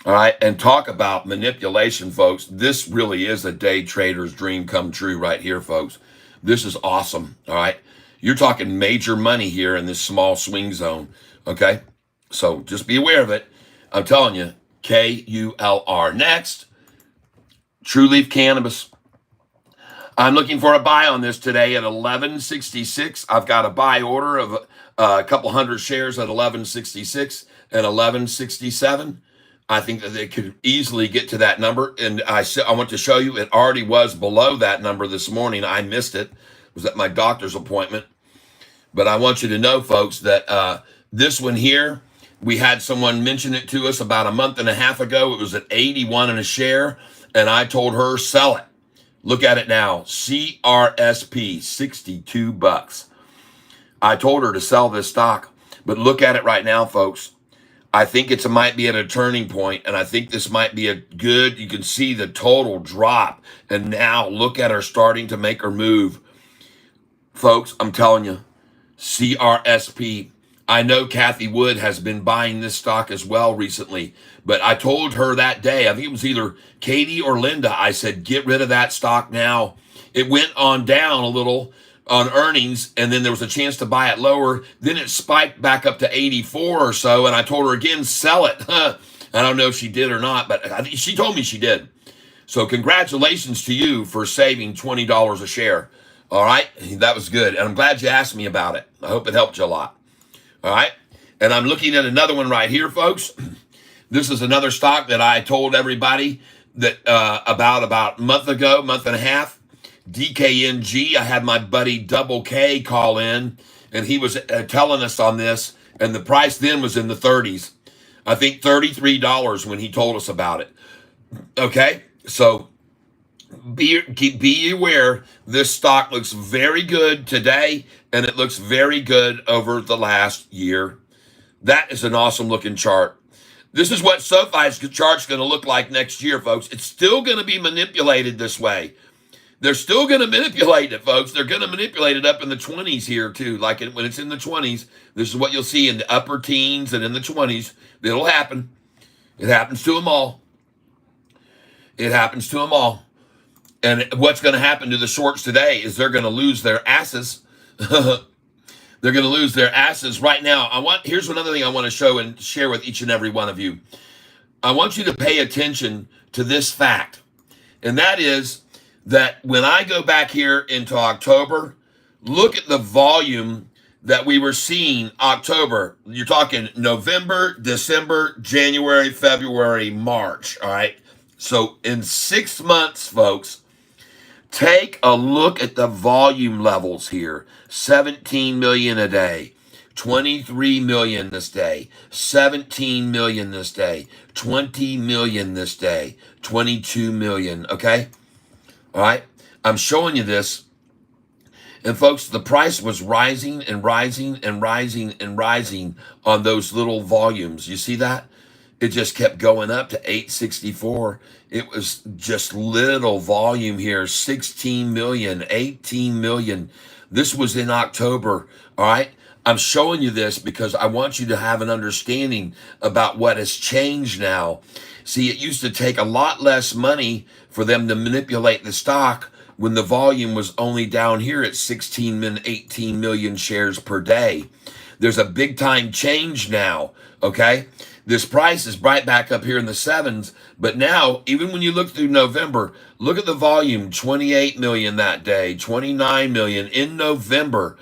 All right, and talk about manipulation, folks. This really is a day trader's dream come true right here, folks. This is awesome, all right? You're talking major money here in this small swing zone, okay? So just be aware of it. I'm telling you, KULR. Next, True Leaf Cannabis. I'm looking for a buy on this today at 1166. I've got a buy order of a couple hundred shares at 1166 and 1167. I think that they could easily get to that number. And I want to show you, it already was below that number this morning. I missed it. It was at my doctor's appointment. But I want you to know, folks, that this one here, we had someone mention it to us about a month and a half ago. It was at 81 and a share. And I told her, sell it. Look at it now. CRSP, 62 bucks. I told her to sell this stock. But look at it right now, folks. I think it might be at a turning point, and I think this might be a good, you can see the total drop. And now look at her starting to make her move. Folks, I'm telling you, CRSP. I know Kathy Wood has been buying this stock as well recently, but I told her that day, I think it was either Katie or Linda, I said, get rid of that stock now. It went on down a little on earnings, and then there was a chance to buy it lower. Then it spiked back up to 84 or so, and I told her again, sell it. I don't know if she did or not, but I think she told me she did. So congratulations to you for saving $20 a share. All right, that was good, and I'm glad you asked me about it. I hope it helped you a lot. All right, and I'm looking at another one right here, folks. This is another stock that I told everybody that about a month ago, month and a half. DKNG. I had my buddy Double K call in, and he was telling us on this, and the price then was in the 30s. I think $33 when he told us about it. Okay, so be aware. This stock looks very good today, and it looks very good over the last year. That is an awesome looking chart. This is what Sofi's chart's going to look like next year, folks. It's still going to be manipulated this way. They're still going to manipulate it, folks. They're going to manipulate it up in the 20s here, too. Like when it's in the 20s, this is what you'll see in the upper teens and in the 20s. It'll happen. It happens to them all. It happens to them all. And what's going to happen to the shorts today is they're going to lose their asses. They're going to lose their asses right now. Here's another thing I want to show and share with each and every one of you. I want you to pay attention to this fact. And that is that when I go back here into October, look at the volume that we were seeing October. You're talking November, December, January, February, March. All right. So in 6 months, folks, take a look at the volume levels here. 17 million a day, 23 million this day, 17 million this day, 20 million this day, 22 million. Okay. All right, I'm showing you this. And folks, the price was rising and rising and rising and rising on those little volumes. You see that? It just kept going up to 864. It was just little volume here, 16 million, 18 million. This was in October. All right. I'm showing you this because I want you to have an understanding about what has changed now. See, it used to take a lot less money for them to manipulate the stock when the volume was only down here at 18 million shares per day. There's a big time change now, okay? This price is right back up here in the sevens, but now, even when you look through November, look at the volume, 28 million that day, 29 million in November.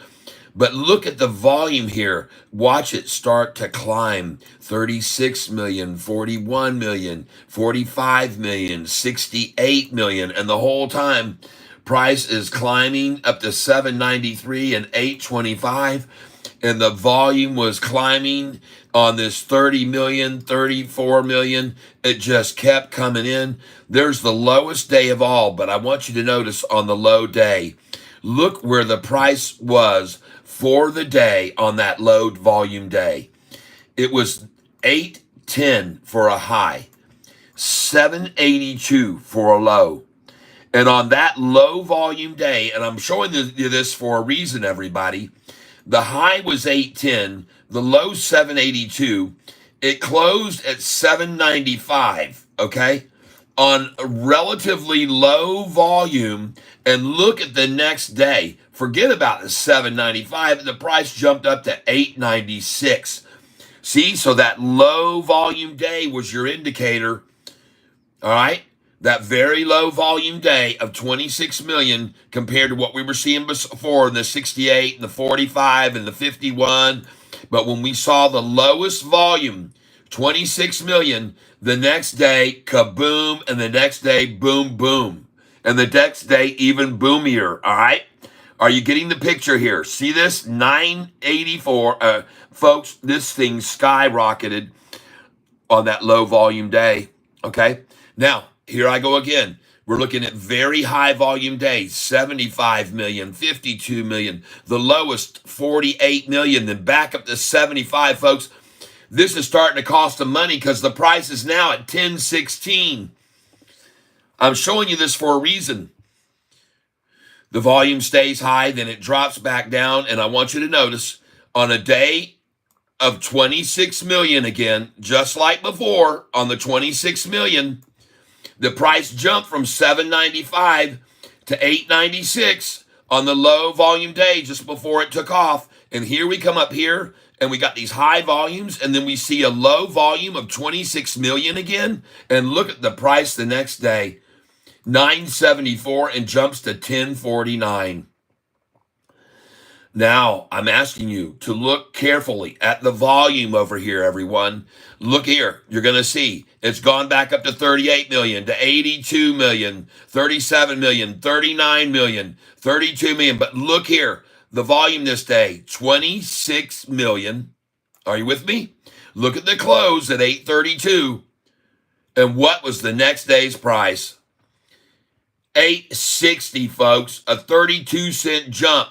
But look at the volume here. Watch it start to climb. 36 million, 41 million, 45 million, 68 million. And the whole time, price is climbing up to 793 and 825. And the volume was climbing on this 30 million, 34 million. It just kept coming in. There's the lowest day of all, but I want you to notice on the low day, look where the price was for the day on that low volume day. It was 810 for a high, 782 for a low. And on that low volume day, and I'm showing you this for a reason, everybody, the high was 810, the low 782. It closed at 795, okay? On a relatively low volume. And look at the next day. Forget about the 795. The price jumped up to 896. See, so that low volume day was your indicator. All right? That very low volume day of 26 million compared to what we were seeing before in the 68 and the 45 and the 51. But when we saw the lowest volume, 26 million, the next day, kaboom, and the next day, boom, boom. And the next day, even boomier, all right? Are you getting the picture here? See this? 984. Folks, this thing skyrocketed on that low volume day, okay? Now, here I go again. We're looking at very high volume days, 75 million, 52 million, the lowest 48 million, then back up to 75, folks. This is starting to cost them money because the price is now at 1016. I'm showing you this for a reason. The volume stays high, then it drops back down, and I want you to notice on a day of 26 million again, just like before, on the 26 million, the price jumped from 795 to 896 on the low volume day just before it took off. And here we come up here and we got these high volumes, and then we see a low volume of 26 million again. And look at the price the next day, 974, and jumps to 1049. Now, I'm asking you to look carefully at the volume over here, everyone. Look here. You're going to see it's gone back up to 38 million, to 82 million, 37 million, 39 million, 32 million. But look here. The volume this day, 26 million. Are you with me? Look at the close at 832. And what was the next day's price? 860, folks. A 32-cent jump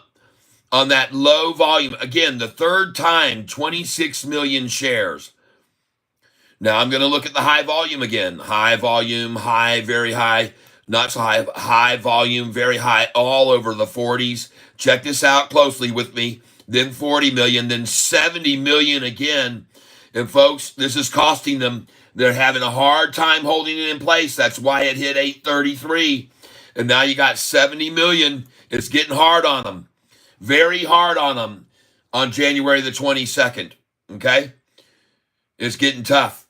on that low volume. Again, the third time, 26 million shares. Now I'm going to look at the high volume again. High volume, high, very high, not so high, high volume, very high, all over the 40s. Check this out closely with me. Then 40 million, then 70 million again. And folks, this is costing them. They're having a hard time holding it in place. That's why it hit 833. And now you got 70 million. It's getting hard on them. Very hard on them on January the 22nd, okay? It's getting tough.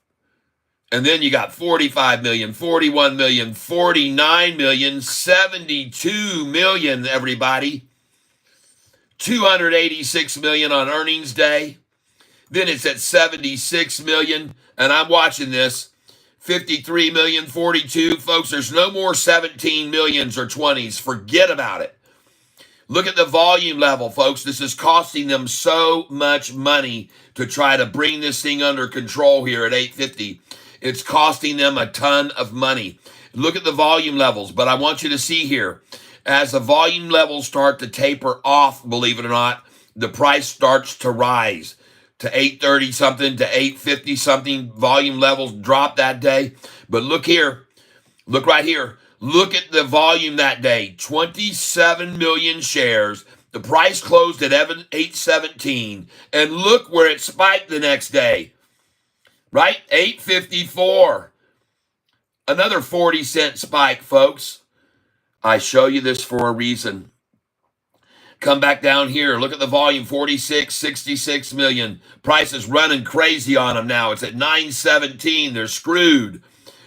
And then you got 45 million, 41 million, 49 million, 72 million, everybody. 286 million on earnings day. Then it's at 76 million, and I'm watching this. 53 million, 42. Folks, there's no more 17 millions or 20s. Forget about it. Look at the volume level, folks. This is costing them so much money to try to bring this thing under control here at 850. It's costing them a ton of money. Look at the volume levels, but I want you to see here, as the volume levels start to taper off, believe it or not, the price starts to rise to 830 something, to 850 something. Volume levels drop that day. But look here, look right here. Look at the volume that day, 27 million shares, The price closed at 817, and look where it spiked the next day, right? 854. Another 40-cent spike, folks. I show you this for a reason. Come back down here. Look at the volume, 46, 66 million. Price is running crazy on them now. It's at 917. They're screwed.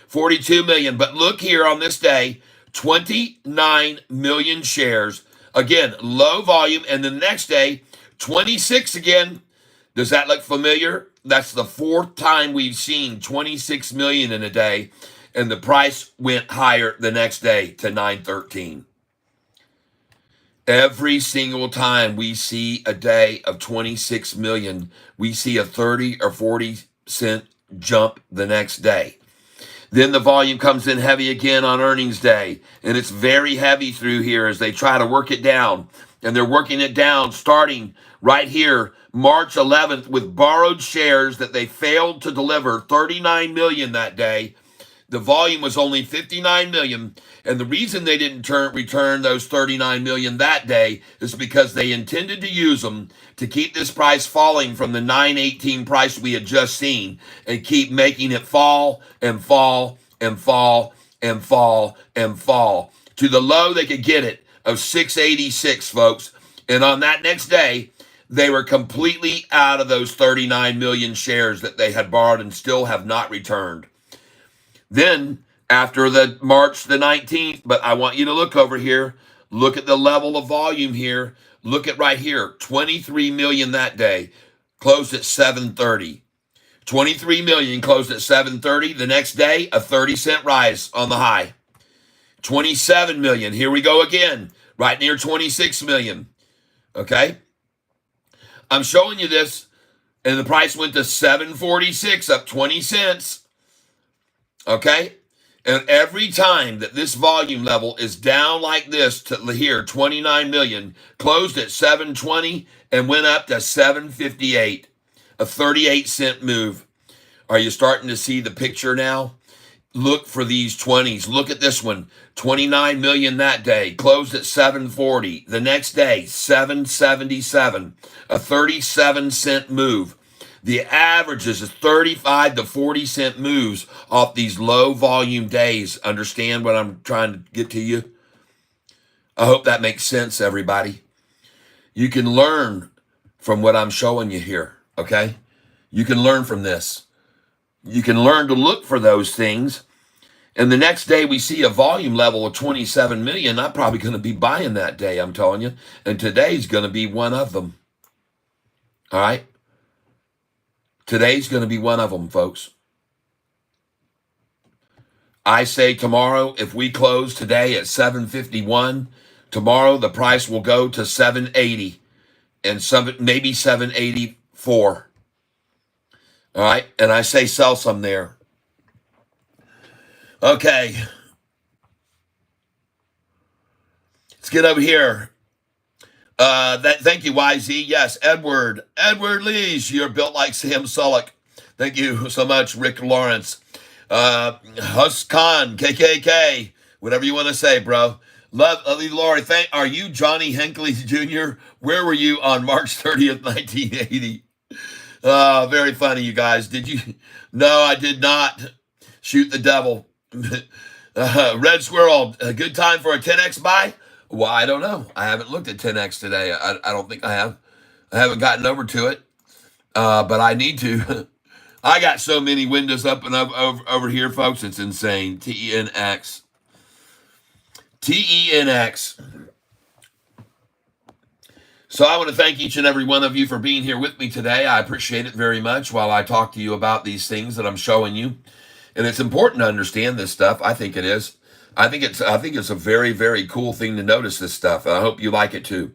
42 million. But look here on this day, 29 million shares. Again, low volume. And the next day, 26 again. Does that look familiar? That's the fourth time we've seen 26 million in a day. And the price went higher the next day to 913. Every single time we see a day of 26 million, we see a 30 or 40 cent jump the next day. Then the volume comes in heavy again on earnings day, and it's very heavy through here as they try to work it down. And they're working it down starting right here, March 11th, with borrowed shares that they failed to deliver, 39 million that day. The volume was only 59 million, and the reason they didn't return those 39 million that day is because they intended to use them to keep this price falling from the 918 price we had just seen and keep making it fall and fall and fall and fall and fall to the low they could get it of 686, folks. And on that next day, they were completely out of those 39 million shares that they had borrowed and still have not returned. Then, after the March the 19th, but I want you to look over here. Look at the level of volume here. Look at right here, 23 million that day, closed at 730. 23 million closed at 730. The next day, a 30-cent rise on the high. 27 million, here we go again, right near 26 million. Okay? I'm showing you this, and the price went to 746, up 20 cents. Okay? And every time that this volume level is down like this to here, 29 million, closed at 720 and went up to 758, a 38-cent move. Are you starting to see the picture now? Look for these 20s. Look at this one, 29 million that day, closed at 740. The next day, 777, a 37-cent move. The average is 35 to 40 cent moves off these low volume days. Understand what I'm trying to get to you? I hope that makes sense, everybody. You can learn from what I'm showing you here, okay? You can learn from this. You can learn to look for those things. And the next day we see a volume level of 27 million. I'm probably going to be buying that day, I'm telling you. And today's going to be one of them. All right? Today's going to be one of them, folks. I say tomorrow, if we close today at 751, tomorrow the price will go to 780 and maybe 784. All right, and I say sell some there. Okay. Let's get over here. Thank you, YZ. Yes, Edward Lees, you're built like Sam Sulek. Thank you so much, Rick Lawrence. Hus Khan, KKK, whatever you want to say, bro. Lovely Lori, are you Johnny Hinckley Jr.? Where were you on March 30th, 1980? Very funny, you guys. Did you? No, I did not shoot the devil. Red Squirrel, a good time for a 10X buy? Well, I don't know. I haven't looked at 10X today. I don't think I have. I haven't gotten over to it, but I need to. I got so many windows up and over here, folks. It's insane. TENX. So I want to thank each and every one of you for being here with me today. I appreciate it very much while I talk to you about these things that I'm showing you. And it's important to understand this stuff. I think it is. I think it's a very, very cool thing to notice this stuff. I hope you like it too.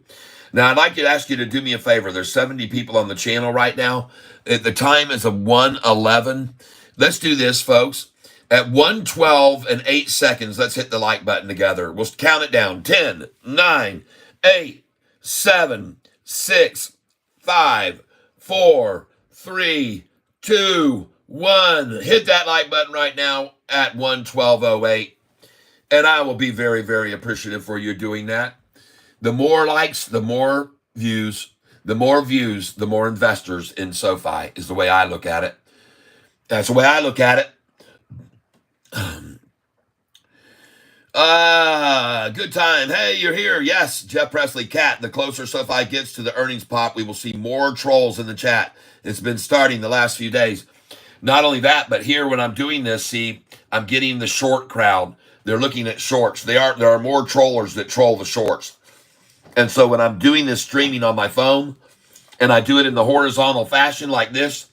Now, I'd like to ask you to do me a favor. There's 70 people on the channel right now. The time is a 1:11. Let's do this, folks. At 1:12 and 8 seconds, let's hit the like button together. We'll count it down. 10, 9, 8, 7, 6, 5, 4, 3, 2, 1. Hit that like button right now at 1:12:08. And I will be very, very appreciative for you doing that. The more likes, the more views. The more views, the more investors in SoFi is the way I look at it. That's the way I look at it. Good time. Hey, you're here. Yes, Jeff Presley, Cat. The closer SoFi gets to the earnings pop, we will see more trolls in the chat. It's been starting the last few days. Not only that, but here when I'm doing this, see, I'm getting the short crowd. They're looking at shorts. There are more trollers that troll the shorts. And so when I'm doing this streaming on my phone, and I do it in the horizontal fashion like this,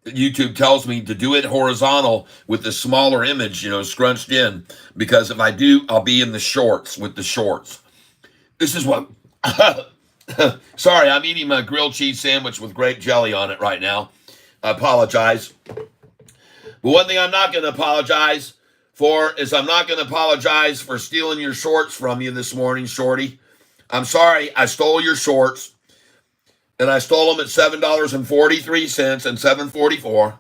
YouTube tells me to do it horizontal with the smaller image, scrunched in, because if I do, I'll be in the shorts with the shorts. This is what, sorry, I'm eating my grilled cheese sandwich with grape jelly on it right now. I apologize. But one thing I'm not going to apologize for is I'm not going to apologize for stealing your shorts from you this morning, Shorty. I'm sorry, I stole your shorts. And I stole them at $7.43 and $7.44.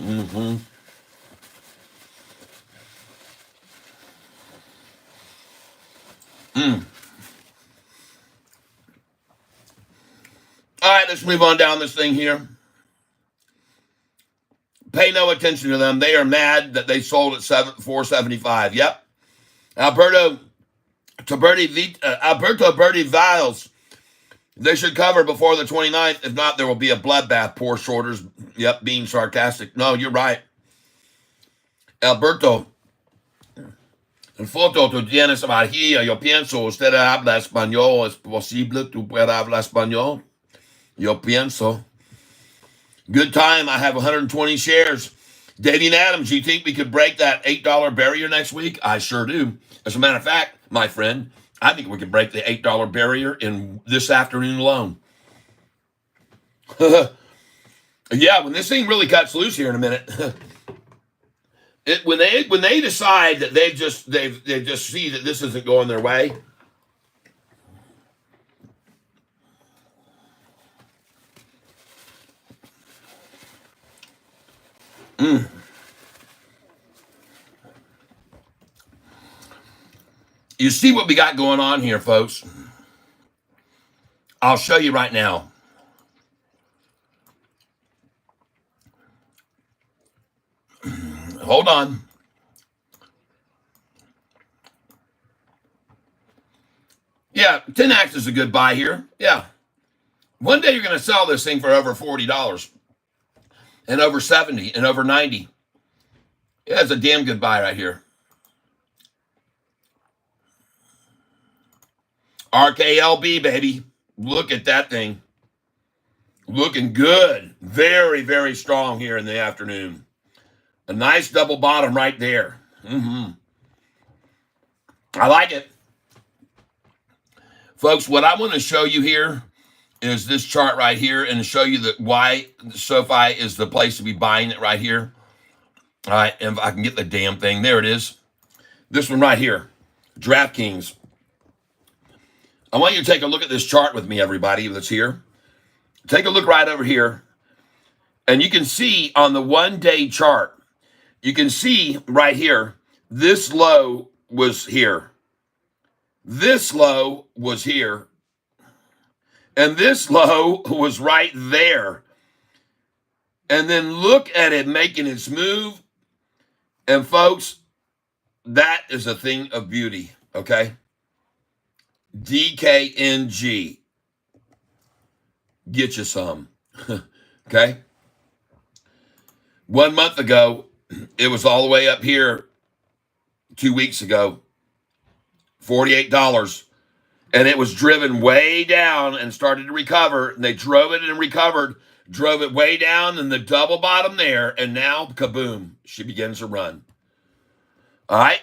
Mm-hmm. All right, let's move on down this thing here. Pay no attention to them. They are mad that they sold at $4.75. Yep. Alberto Berti Viles. They should cover before the 29th. If not, there will be a bloodbath. Poor shorters. Yep, being sarcastic. No, you're right. Alberto. En foto, tú tienes energía. Yo pienso, usted habla español. ¿Es posible tú puedas hablar español? Yo pienso. Good time. I have 120 shares. Dating Adams, you think we could break that $8 barrier next week? I sure do. As a matter of fact, my friend, I think we could break the $8 barrier in this afternoon alone. Yeah, when this thing really cuts loose here in a minute, when they decide that they just see that this isn't going their way. You see what we got going on here, folks. I'll show you right now. Hold on. Yeah, 10X is a good buy here. Yeah. One day you're going to sell this thing for over $40 and over 70 and over 90. Yeah, it's a damn good buy right here. RKLB, baby. Look at that thing. Looking good. Very, very strong here in the afternoon. A nice double bottom right there. I like it. Folks, what I want to show you here is this chart right here and show you why SoFi is the place to be buying it right here. All right, and if I can get the damn thing. There it is. This one right here. DraftKings. I want you to take a look at this chart with me, everybody that's here. Take a look right over here. And you can see on the one-day chart, you can see right here, this low was here. This low was here. And this low was right there. And then look at it making its move. And folks, that is a thing of beauty, okay? DKNG. Get you some. Okay? 1 month ago, it was all the way up here 2 weeks ago, $48. And it was driven way down and started to recover. And they drove it and recovered, drove it way down in the double bottom there. And now, kaboom, she begins to run. All right?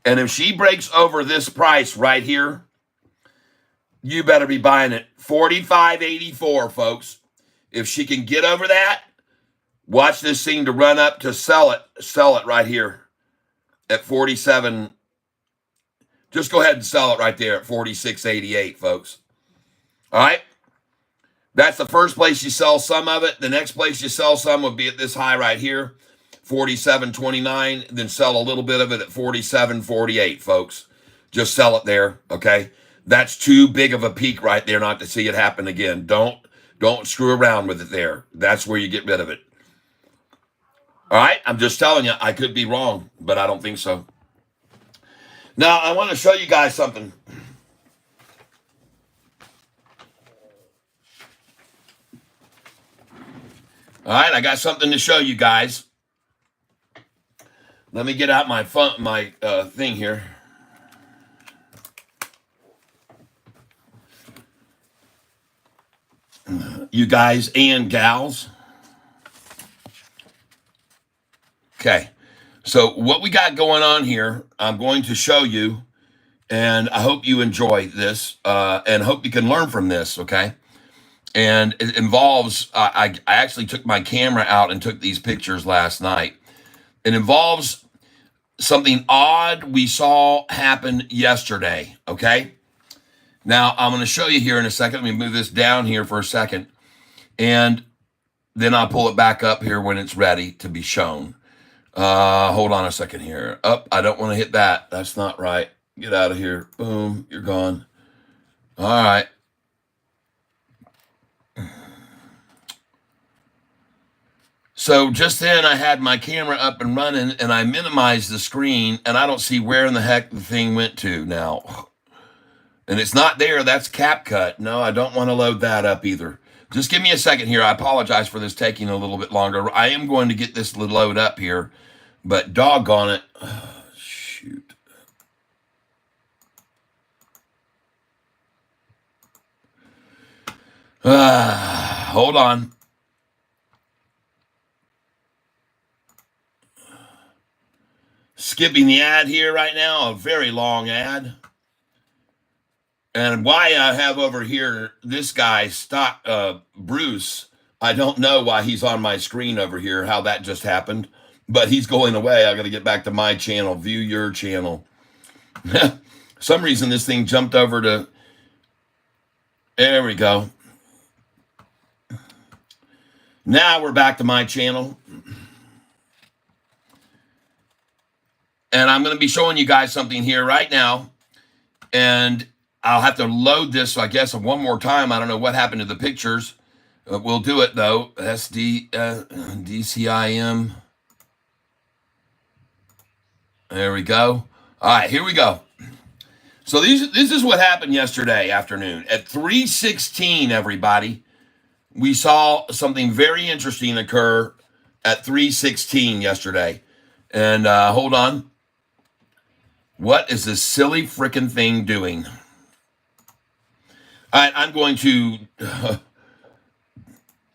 And if she breaks over this price right here, you better be buying it. $45.84, folks. If she can get over that, watch this thing to run up to sell it right here at 47. Just go ahead and sell it right there at 46.88, folks. All right? That's the first place you sell some of it. The next place you sell some would be at this high right here, 47.29. Then sell a little bit of it at 47.48, folks. Just sell it there, okay? That's too big of a peak right there not to see it happen again. Don't screw around with it there. That's where you get rid of it. All right, I'm just telling you, I could be wrong, but I don't think so. Now, I want to show you guys something. All right, I got something to show you guys. Let me get out my thing here. You guys and gals. Okay, so what we got going on here, I'm going to show you, and I hope you enjoy this, and hope you can learn from this, okay? And it involves, I actually took my camera out and took these pictures last night. It involves something odd we saw happen yesterday, okay? Now, I'm going to show you here in a second. Let me move this down here for a second, and then I'll pull it back up here when it's ready to be shown. Hold on a second here. I don't want to hit that. That's not right. Get out of here. Boom, you're gone. All right. So just then I had my camera up and running, and I minimized the screen, and I don't see where in the heck the thing went to now. And it's not there. That's CapCut. No, I don't want to load that up either. Just give me a second here. I apologize for this taking a little bit longer. I am going to get this load up here, but doggone it. Oh, shoot. Hold on. Skipping the ad here right now, a very long ad. And why I have over here this guy, Bruce, I don't know why he's on my screen over here, how that just happened, but he's going away. I got to get back to my channel, view your channel. Some reason this thing jumped over to, there we go. Now we're back to my channel. And I'm going to be showing you guys something here right now. And I'll have to load this, I guess, one more time. I don't know what happened to the pictures. We'll do it, though. DCIM. There we go. All right, here we go. So this is what happened yesterday afternoon. At 3:16, everybody, we saw something very interesting occur at 3:16 yesterday. And hold on. What is this silly freaking thing doing? All right, I'm going to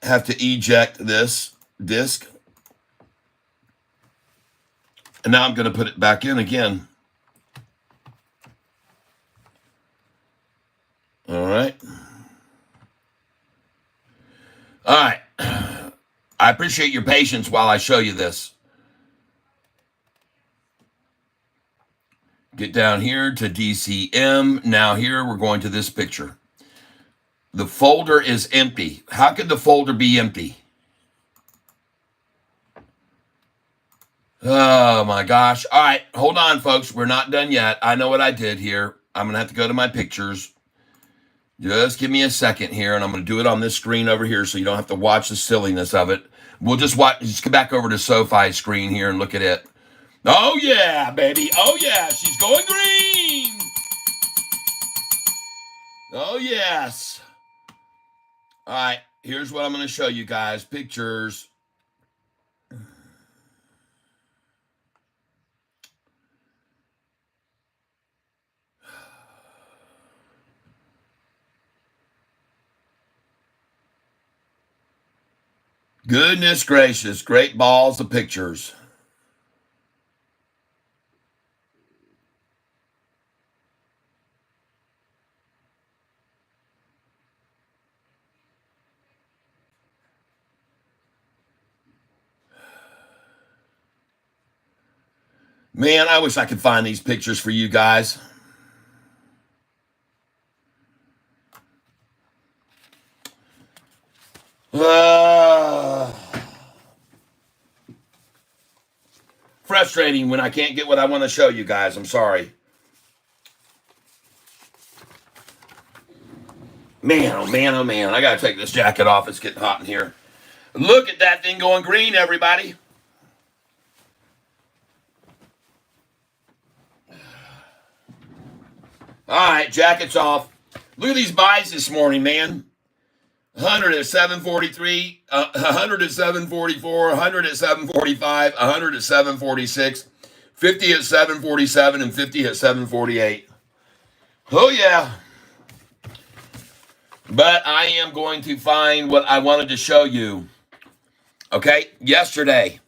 have to eject this disk. And now I'm going to put it back in again. All right. All right. I appreciate your patience while I show you this. Get down here to DCM. Now here we're going to this picture. The folder is empty. How could the folder be empty? Oh my gosh. All right, hold on, folks. We're not done yet. I know what I did here. I'm going to have to go to my pictures. Just give me a second here, and I'm going to do it on this screen over here so you don't have to watch the silliness of it. We'll just get back over to Sofi's screen here and look at it. Oh, yeah, baby. Oh, yeah. She's going green. Oh, yes. All right. Here's what I'm going to show you guys. Pictures. Goodness gracious. Great balls of pictures. Man, I wish I could find these pictures for you guys. Uh, frustrating when I can't get what I want to show you guys. I'm sorry. Man, oh man, oh man. I got to take this jacket off. It's getting hot in here. Look at that thing going green, everybody. All right, jacket's off. Look at these buys this morning, man. 100 at 743, 100 at 744, 100 at 745, 100 at 746, 50 at 747, and 50 at 748. Oh, yeah. But I am going to find what I wanted to show you. Okay, yesterday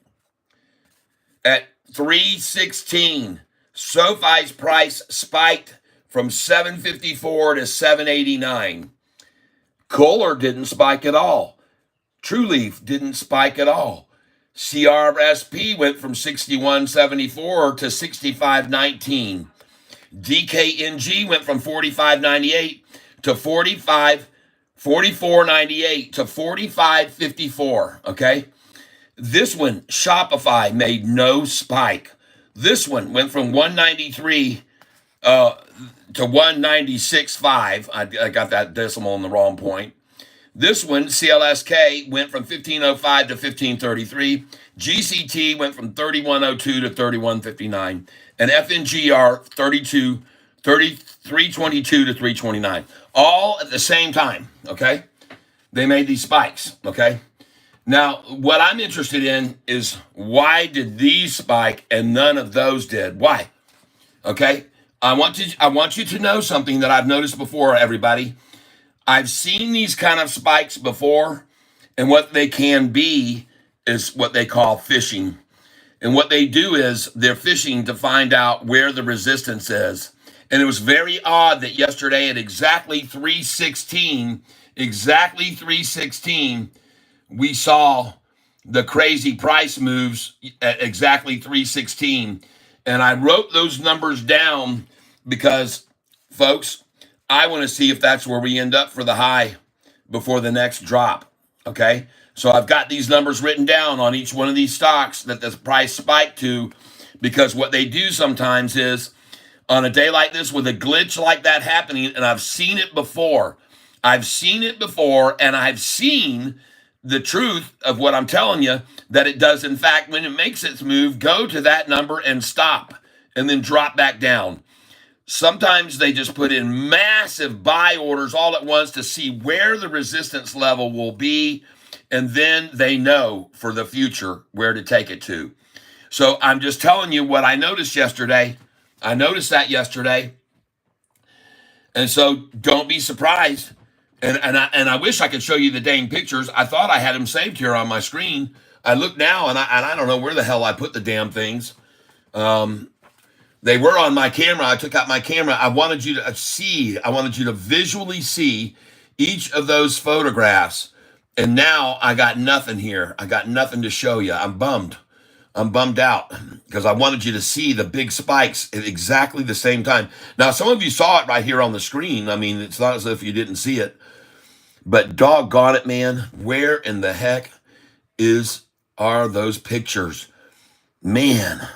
at 316, Sofi's price spiked from 754 to 789. Kohler didn't spike at all. True Leaf didn't spike at all. CRSP went from 61.74 to 65.19. DKNG went from 45.98 to 44.98 to 45.54. Okay. This one, Shopify, made no spike. This one went from 193 to 196.5. I got that decimal in the wrong point. This one, CLSK, went from 1505 to 1533. GCT went from 3102 to 3159. And FNGR 322 to 329. All at the same time, okay? They made these spikes, okay? Now, what I'm interested in is why did these spike and none of those did? Why? Okay? I want you to know something that I've noticed before, everybody. I've seen these kind of spikes before, and what they can be is what they call fishing. And what they do is they're fishing to find out where the resistance is. And it was very odd that yesterday at exactly 316, we saw the crazy price moves at exactly 316. And I wrote those numbers down because, folks, I want to see if that's where we end up for the high before the next drop, okay? So I've got these numbers written down on each one of these stocks that the price spiked to, because what they do sometimes is on a day like this with a glitch like that happening, and I've seen it before. I've seen the truth of what I'm telling you, that it does, in fact, when it makes its move, go to that number and stop and then drop back down. Sometimes they just put in massive buy orders all at once to see where the resistance level will be, and then they know for the future where to take it to. So I'm just telling you what I noticed yesterday. I noticed that yesterday. And so don't be surprised. And I wish I could show you the dang pictures. I thought I had them saved here on my screen. I look now, and I don't know where the hell I put the damn things. They were on my camera. I took out my camera. I wanted you to visually see each of those photographs. And now I got nothing here. I got nothing to show you. I'm bummed out because I wanted you to see the big spikes at exactly the same time. Now, some of you saw it right here on the screen. I mean, it's not as if you didn't see it. But doggone it, man, where in the heck are those pictures? Man.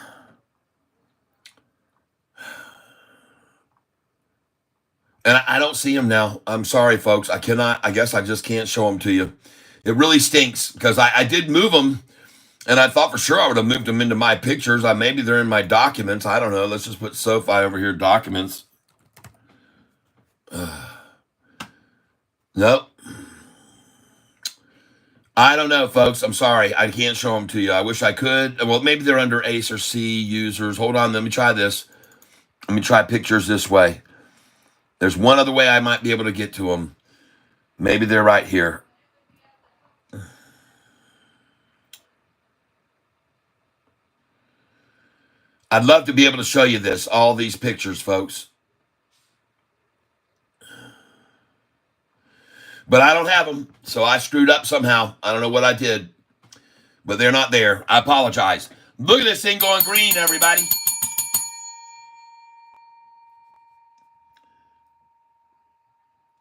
And I don't see them now. I'm sorry, folks. I guess I just can't show them to you. It really stinks because I did move them, and I thought for sure I would have moved them into my pictures. Maybe they're in my documents. I don't know. Let's just put Sofi over here, documents. Nope. I don't know, folks. I'm sorry. I can't show them to you. I wish I could. Well, maybe they're under Ace or C users. Hold on. Let me try this. Let me try pictures this way. There's one other way I might be able to get to them. Maybe they're right here. I'd love to be able to show you this, all these pictures, folks. But I don't have them, so I screwed up somehow. I don't know what I did, but they're not there. I apologize. Look at this thing going green, everybody.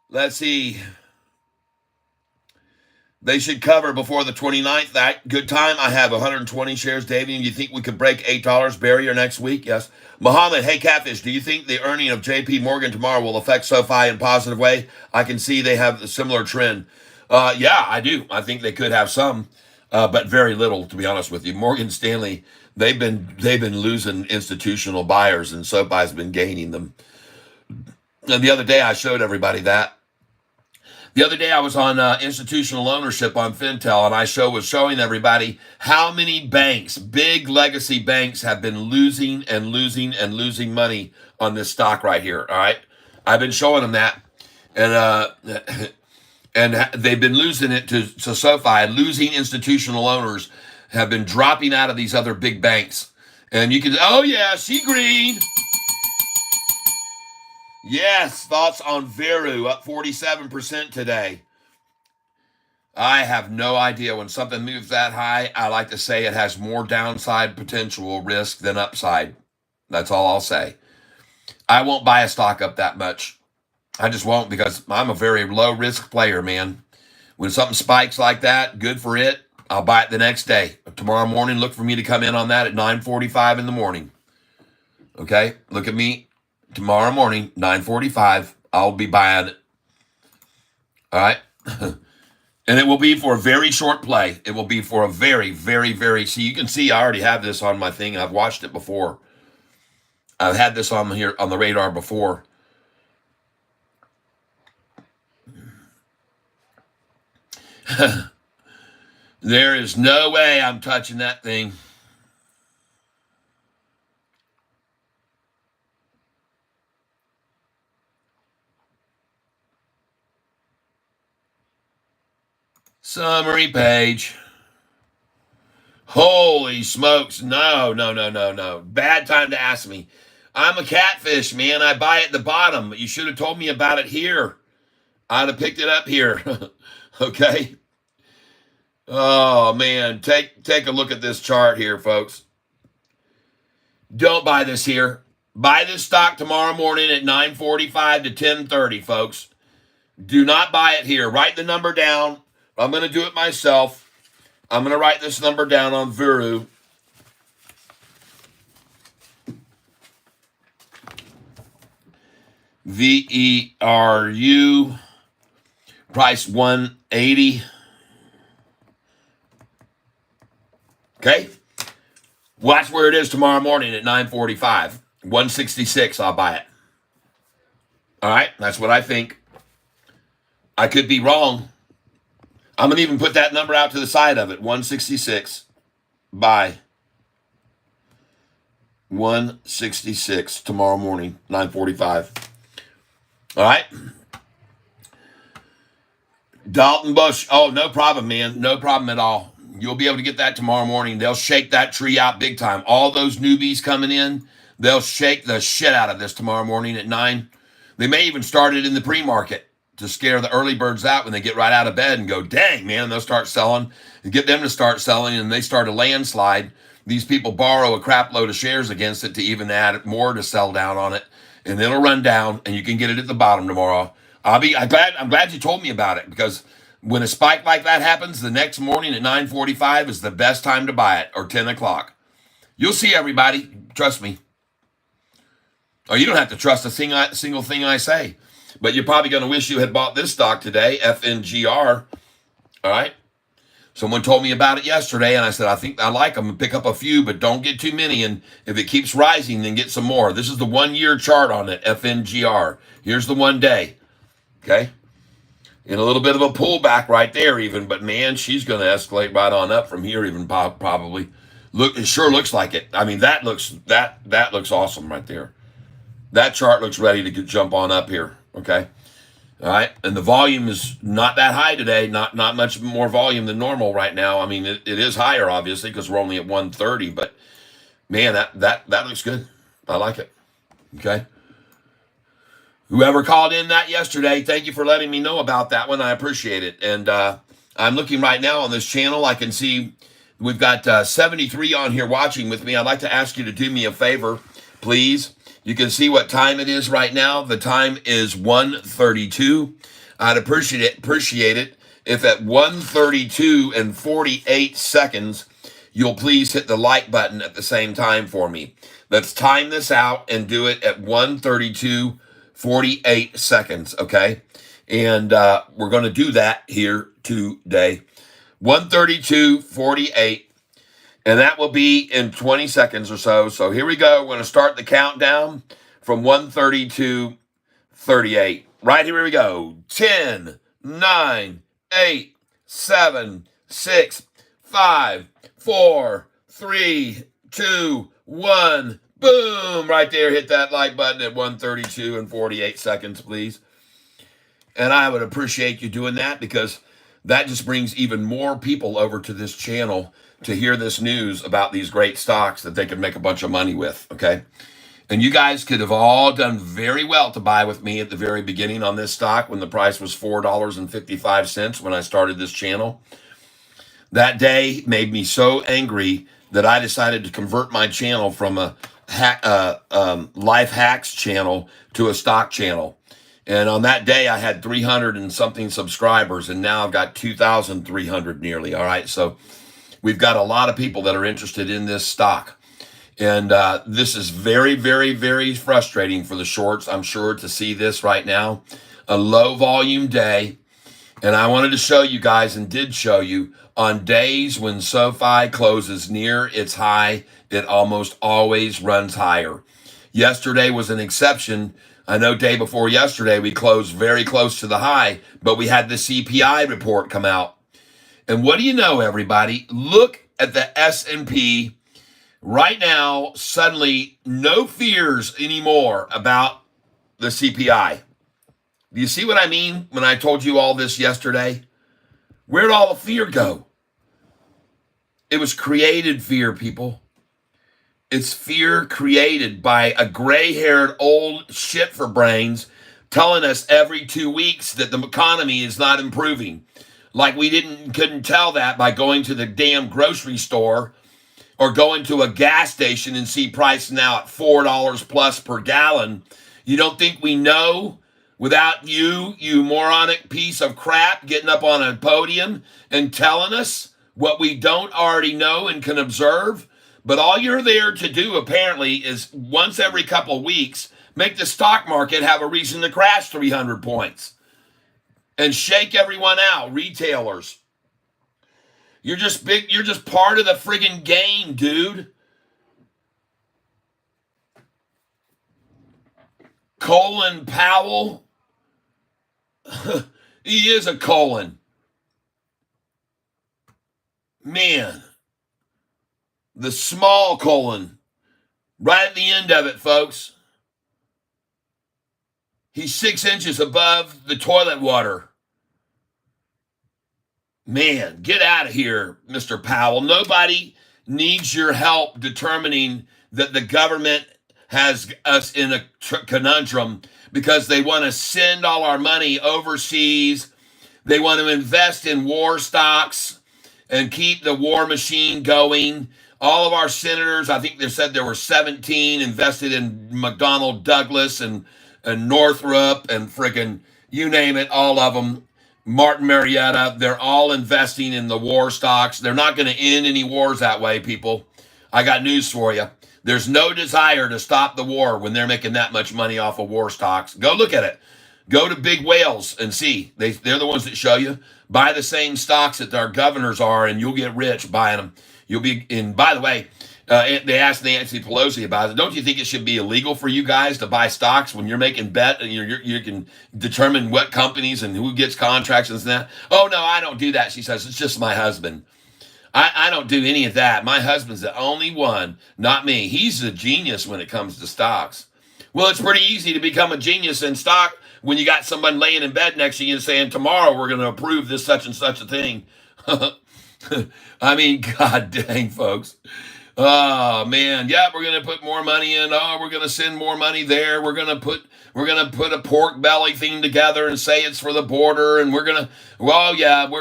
Let's see. They should cover before the 29th. That good time. I have 120 shares, Davian. You think we could break $8 barrier next week? Yes. Muhammad, hey, Catfish, do you think the earning of JP Morgan tomorrow will affect SoFi in a positive way? I can see they have a similar trend. Yeah, I do. I think they could have some, but very little, to be honest with you. Morgan Stanley, they've been losing institutional buyers, and SoFi's been gaining them. And the other day I showed everybody that. The other day I was on institutional ownership on Fintel, and I was showing everybody how many banks, big legacy banks, have been losing and losing and losing money on this stock right here. All right, I've been showing them that, and they've been losing it to SoFi. Losing institutional owners have been dropping out of these other big banks, and you can. Oh yeah, she green. Yes, thoughts on Veru, up 47% today. I have no idea. When something moves that high, I like to say it has more downside potential risk than upside. That's all I'll say. I won't buy a stock up that much. I just won't, because I'm a very low risk player, man. When something spikes like that, good for it. I'll buy it the next day. Tomorrow morning, look for me to come in on that at 9:45 in the morning. Okay? Look at me. Tomorrow morning, 9:45, I'll be buying it. All right? And it will be for a very short play. It will be for a very, very, very... See, you can see I already have this on my thing. I've watched it before. I've had this on here on the radar before. There is no way I'm touching that thing. Summary page. Holy smokes. No. Bad time to ask me. I'm a catfish, man. I buy at the bottom. You should have told me about it here. I'd have picked it up here. Okay. Oh, man. Take a look at this chart here, folks. Don't buy this here. Buy this stock tomorrow morning at 9:45 to 10:30, folks. Do not buy it here. Write the number down. I'm going to do it myself. I'm going to write this number down on Veru. VERU. Price 180. Okay? Watch where it is tomorrow morning at 9:45. 166, I'll buy it. All right? That's what I think. I could be wrong. I'm going to even put that number out to the side of it. 166. Buy. 166 tomorrow morning, 9:45. All right? Dalton Bush. Oh, no problem, man. No problem at all. You'll be able to get that tomorrow morning. They'll shake that tree out big time. All those newbies coming in, they'll shake the shit out of this tomorrow morning at 9. They may even start it in the pre-market to scare the early birds out when they get right out of bed and go, dang, man, and they'll start selling and get them to start selling, and they start a landslide. These people borrow a crap load of shares against it to even add more to sell down on it, and it'll run down, and you can get it at the bottom tomorrow. I'm glad you told me about it, because when a spike like that happens, the next morning at 9:45 is the best time to buy it, or 10 o'clock. You'll see, everybody. Trust me. Or you don't have to trust a single thing I say. But you're probably going to wish you had bought this stock today, FNGR. All right? Someone told me about it yesterday, and I said, I think I like them, and pick up a few, but don't get too many. And if it keeps rising, then get some more. This is the 1-year chart on it, FNGR. Here's the 1 day. Okay? In a little bit of a pullback right there even, but man, she's going to escalate right on up from here even probably. Look, it sure looks like it. I mean, that looks awesome right there. That chart looks ready to jump on up here. Okay. All right. And the volume is not that high today. Not much more volume than normal right now. I mean, it is higher, obviously, because we're only at 130, but man, that looks good. I like it. Okay. Whoever called in that yesterday, thank you for letting me know about that one. I appreciate it. And I'm looking right now on this channel. I can see we've got 73 on here watching with me. I'd like to ask you to do me a favor, please. You can see what time it is right now. The time is 1:32. I'd appreciate it if at 1:32 and 48 seconds, you'll please hit the like button at the same time for me. Let's time this out and do it at 1:32, 48 seconds, okay? And we're going to do that here today. 1:32, 48. And that will be in 20 seconds or so. So here we go. We're going to start the countdown from 1:32, 38. Right here we go. 10, 9, 8, 7, 6, 5, 4, 3, 2, 1. Boom. Right there. Hit that like button at 1:32 and 48 seconds, please. And I would appreciate you doing that, because that just brings even more people over to this channel to hear this news about these great stocks that they can make a bunch of money with, okay? And you guys could have all done very well to buy with me at the very beginning on this stock when the price was $4.55 when I started this channel. That day made me so angry that I decided to convert my channel from a life hacks channel to a stock channel. And on that day, I had 300 and something subscribers, and now I've got 2,300 nearly, all right? So we've got a lot of people that are interested in this stock. And this is very, very, very frustrating for the shorts, I'm sure, to see this right now. A low volume day. And I wanted to show you guys, and did show you, on days when Sofi closes near its high, it almost always runs higher. Yesterday was an exception. I know day before yesterday we closed very close to the high, but we had the CPI report come out. And what do you know, everybody? Look at the S&P right now. Suddenly, no fears anymore about the CPI. Do you see what I mean when I told you all this yesterday? Where'd all the fear go? It was created fear, people. It's fear created by a gray-haired old shit for brains telling us every 2 weeks that the economy is not improving. Like we couldn't tell that by going to the damn grocery store or going to a gas station and see price now at $4 plus per gallon. You don't think we know without you moronic piece of crap, getting up on a podium and telling us what we don't already know and can observe? But all you're there to do, apparently, is once every couple of weeks, make the stock market have a reason to crash 300 points and shake everyone out, retailers. You're just part of the friggin' game, dude. Colin Powell. He is a colon. Man. The small colon, right at the end of it, folks. He's 6 inches above the toilet water. Man, get out of here, Mr. Powell. Nobody needs your help determining that the government has us in a conundrum, because they want to send all our money overseas. They want to invest in war stocks and keep the war machine going. All of our senators, I think they said there were 17 invested in McDonnell Douglas and Northrop and friggin' you name it, all of them. Martin Marietta, they're all investing in the war stocks. They're not going to end any wars that way, people. I got news for you. There's no desire to stop the war when they're making that much money off of war stocks. Go look at it. Go to big whales and see. They're the ones that show you. Buy the same stocks that our governors are, and you'll get rich buying them. You'll be in. By the way, they asked Nancy Pelosi about it. Don't you think it should be illegal for you guys to buy stocks when you're making bet and you can determine what companies and who gets contracts and that? Oh no, I don't do that. She says it's just my husband. I don't do any of that. My husband's the only one, not me. He's a genius when it comes to stocks. Well, it's pretty easy to become a genius in stock when you got somebody laying in bed next to you and saying, tomorrow we're going to approve this such and such a thing. I mean, god dang, folks. Oh man, yeah, we're gonna put more money in. Oh, we're gonna send more money there. We're gonna put a pork belly thing together and say it's for the border, and we're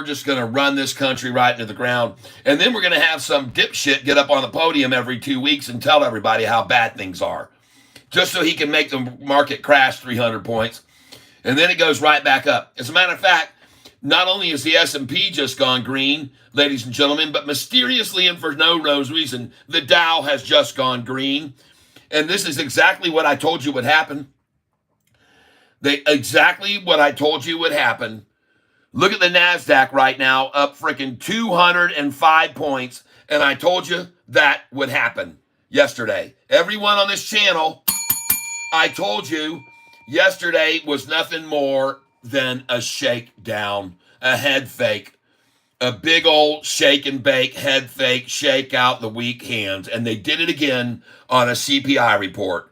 just gonna run this country right into the ground. And then we're gonna have some dipshit get up on the podium every 2 weeks and tell everybody how bad things are, just so he can make the market crash 300 points, and then it goes right back up. As a matter of fact, Not only has the S&P just gone green, ladies and gentlemen, but mysteriously and for no reason, the Dow has just gone green. And this is exactly what I told you would happen. Exactly what I told you would happen. Look at the NASDAQ right now, up freaking 205 points. And I told you that would happen yesterday. Everyone on this channel, I told you yesterday was nothing more than a shakedown, a head fake, a big old shake and bake, head fake, shake out the weak hands. And they did it again on a CPI report.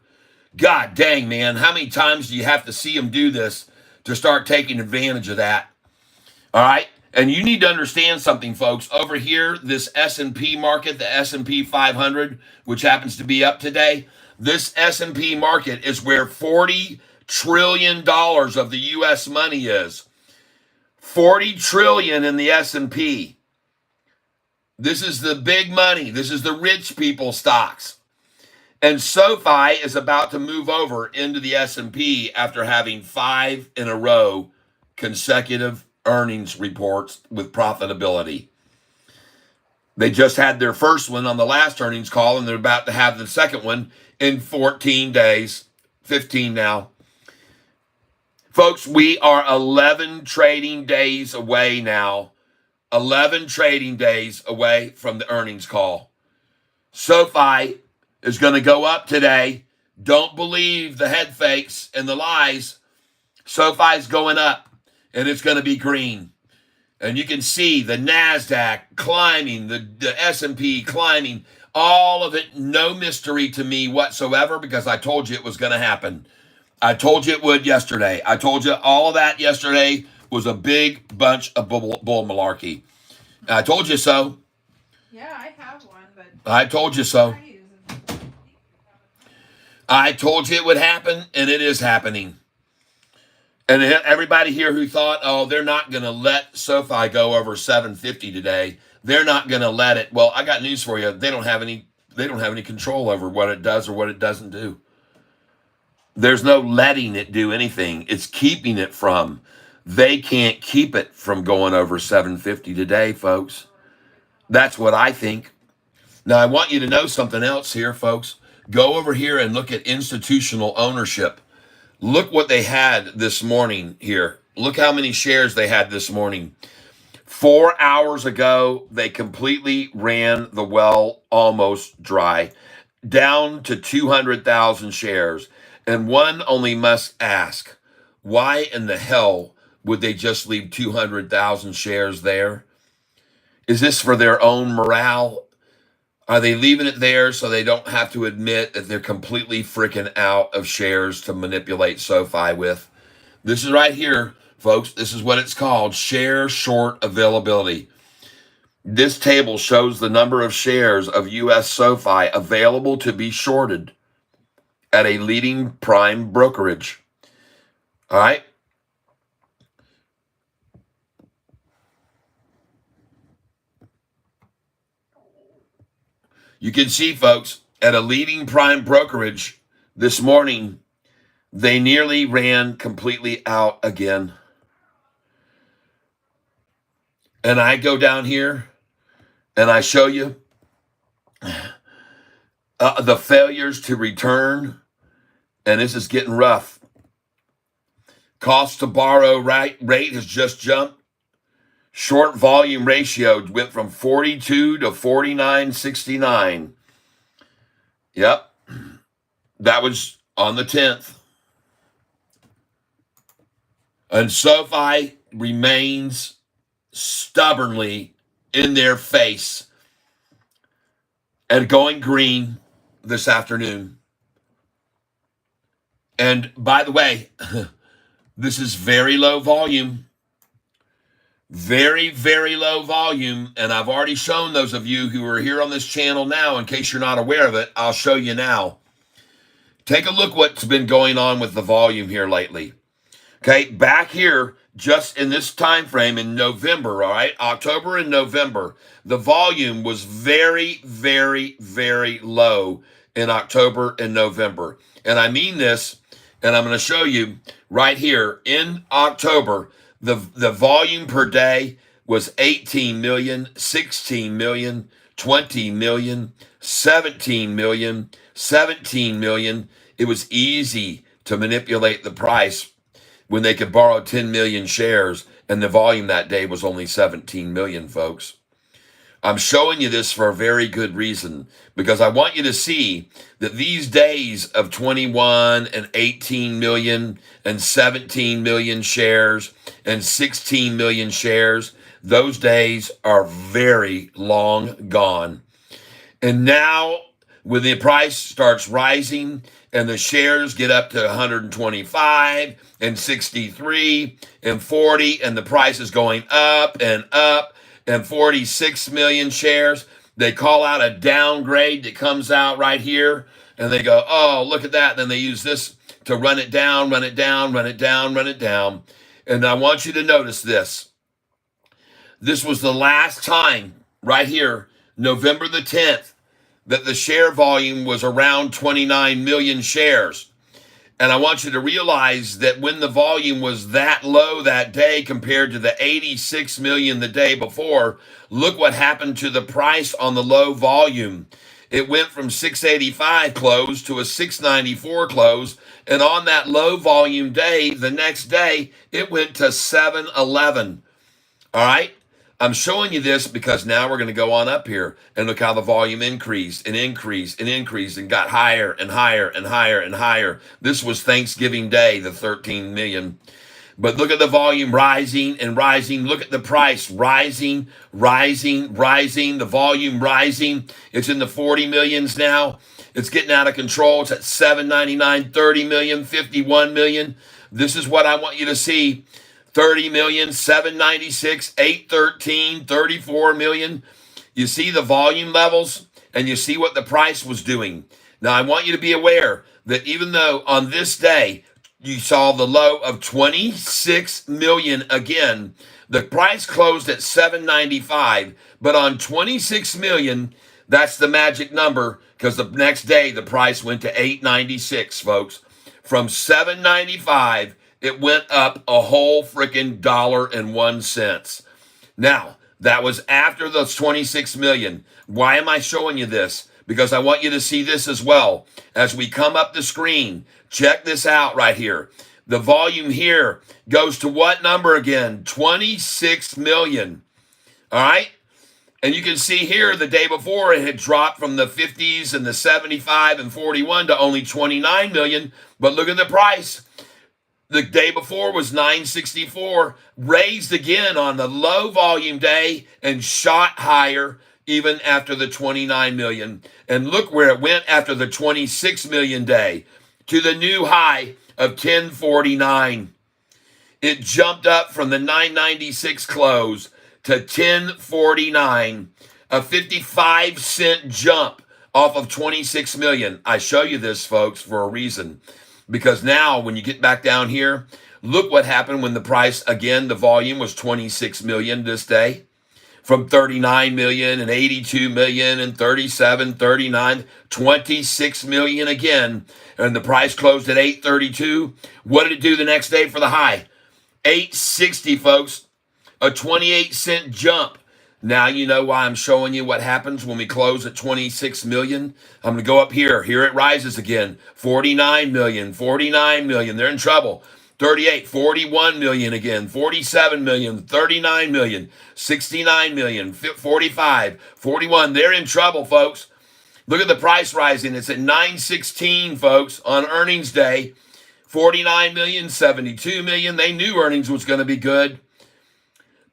God dang, man, how many times do you have to see them do this to start taking advantage of that? All right? And you need to understand something, folks. Over here, this S&P market, the S&P 500, which happens to be up today, this S&P market is where $40 trillion of the U.S. money is. 40 trillion in the S&P. This is the big money. This is the rich people stocks. And Sofi is about to move over into the S&P after having 5 in a row consecutive earnings reports with profitability. They just had their first one on the last earnings call, and they're about to have the second one in 14 days, 15 now. Folks, we are 11 trading days away now. 11 trading days away from the earnings call. Sofi is going to go up today. Don't believe the head fakes and the lies. SoFi's going up, and it's going to be green. And you can see the NASDAQ climbing, the S&P climbing, all of it, no mystery to me whatsoever, because I told you it was going to happen. I told you it would yesterday. I told you all of that yesterday was a big bunch of bull malarkey. I told you so. Yeah, I have one, but I told you so. I told you it would happen, and it is happening. And everybody here who thought, oh, they're not going to let SoFi go over 750 today. They're not going to let it. Well, I got news for you. They don't have any control over what it does or what it doesn't do. There's no letting it do anything. It's keeping it from. They can't keep it from going over 750 today, folks. That's what I think. Now, I want you to know something else here, folks. Go over here and look at institutional ownership. Look what they had this morning here. Look how many shares they had this morning. 4 hours ago, they completely ran the well almost dry, down to 200,000 shares. And one only must ask, why in the hell would they just leave 200,000 shares there? Is this for their own morale? Are they leaving it there so they don't have to admit that they're completely freaking out of shares to manipulate SoFi with? This is right here, folks. This is what it's called, share short availability. This table shows the number of shares of U.S. SoFi available to be shorted at a leading prime brokerage. All right? You can see, folks, at a leading prime brokerage this morning, they nearly ran completely out again. And I go down here and I show you the failures to return, and this is getting rough. Cost to borrow rate has just jumped. Short volume ratio went from 42 to 49.69. Yep. That was on the 10th. And SoFi remains stubbornly in their face and going green this afternoon. And by the way, this is very low volume. Very, very low volume, and I've already shown those of you who are here on this channel now. In case you're not aware of it, I'll show you now. Take a look what's been going on with the volume here lately. Okay, back here, just in this time frame in November, all right, October and November, the volume was very, very, very low in October and November. And I mean this, and I'm going to show you right here in October, The volume per day was 18 million, 16 million, 20 million, 17 million, 17 million. It was easy to manipulate the price when they could borrow 10 million shares and the volume that day was only 17 million, folks. I'm showing you this for a very good reason because I want you to see that these days of 21 and 18 million and 17 million shares and 16 million shares, those days are very long gone. And now, when the price starts rising and the shares get up to 125 and 63 and 40, and the price is going up and 46 million shares, they call out a downgrade that comes out right here, and they go, oh, look at that. And then they use this to run it down, run it down, run it down, run it down. And I want you to notice this. This was the last time, right here, November the 10th, that the share volume was around 29 million shares. And I want you to realize that when the volume was that low that day compared to the 86 million the day before, look what happened to the price on the low volume. It went from 685 close to a 694 close. And on that low volume day, the next day, it went to 711. All right? I'm showing you this because now we're going to go on up here and look how the volume increased and increased and increased and got higher and higher and higher and higher. This was Thanksgiving Day, the 13 million. But look at the volume rising and rising. Look at the price rising, rising, rising. The volume rising. It's in the 40 millions now. It's getting out of control. It's at 799, 30 million, 51 million. This is what I want you to see. 30 million, 796, 813, 34 million. You see the volume levels and you see what the price was doing. Now, I want you to be aware that even though on this day you saw the low of 26 million again, the price closed at 795, but on 26 million, that's the magic number because the next day the price went to 896, folks. From 795, it went up a whole freaking $1.01. Now, that was after those 26 million. Why am I showing you this? Because I want you to see this as well. As we come up the screen, check this out right here. The volume here goes to what number again? 26 million. All right? And you can see here the day before it had dropped from the 50s and the 75 and 41 to only 29 million. But look at the price. The day before was 964, raised again on the low volume day and shot higher even after the 29 million. And look where it went after the 26 million day to the new high of 1049. It jumped up from the 996 close to 1049, a 55-cent jump off of 26 million. I show you this, folks, for a reason. Because now when you get back down here, look what happened when the price, again, the volume was 26 million this day. From 39 million and 82 million and 37, 39, 26 million again. And the price closed at 832. What did it do the next day for the high? 860, folks. A 28-cent jump. Now you know why I'm showing you what happens when we close at 26 million. I'm going to go up here. Here it rises again. 49 million, 49 million. They're in trouble. 38, 41 million again. 47 million, 39 million, 69 million, 45, 41. They're in trouble, folks. Look at the price rising. It's at 916, folks, on earnings day. 49 million, 72 million. They knew earnings was going to be good.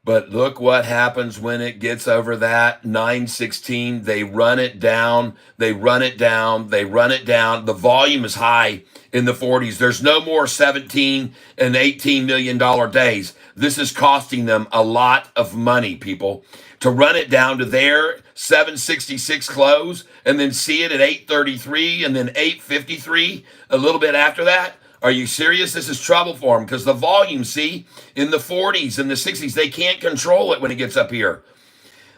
But look what happens when it gets over that 916. They run it down. They run it down. They run it down. The volume is high in the 40s. There's no more 17 and $18 million days. This is costing them a lot of money, people, to run it down to their 766 close and then see it at 833 and then 853 a little bit after that. Are you serious? This is trouble for them because the volume, see, in the 40s and the 60s, they can't control it when it gets up here.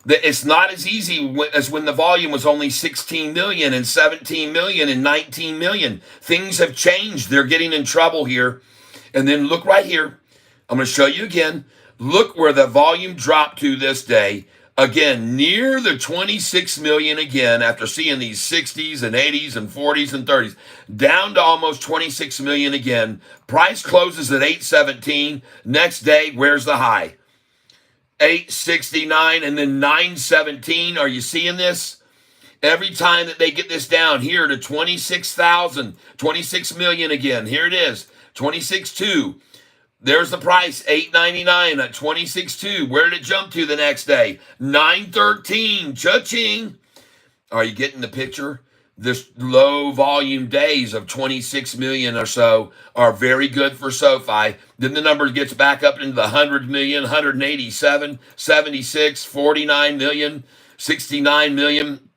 It's not as easy as when the volume was only 16 million and 17 million and 19 million. Things have changed. They're getting in trouble here. And then look right here. I'm going to show you again. Look where the volume dropped to this day. Again, near the 26 million again, after seeing these 60s and 80s and 40s and 30s, down to almost 26 million again. Price closes at 817. Next day, where's the high? 869 and then 917. Are you seeing this? Every time that they get this down here to 26,000, 26 million again, here it is, 26.2. There's the price, $8.99 at 26.2. Where did it jump to the next day? 9.13. Cha-ching. Are you getting the picture? This low volume days of 26 million or so are very good for SoFi. Then the number gets back up into the 100 million, 187, 76, 49 million, 69 million.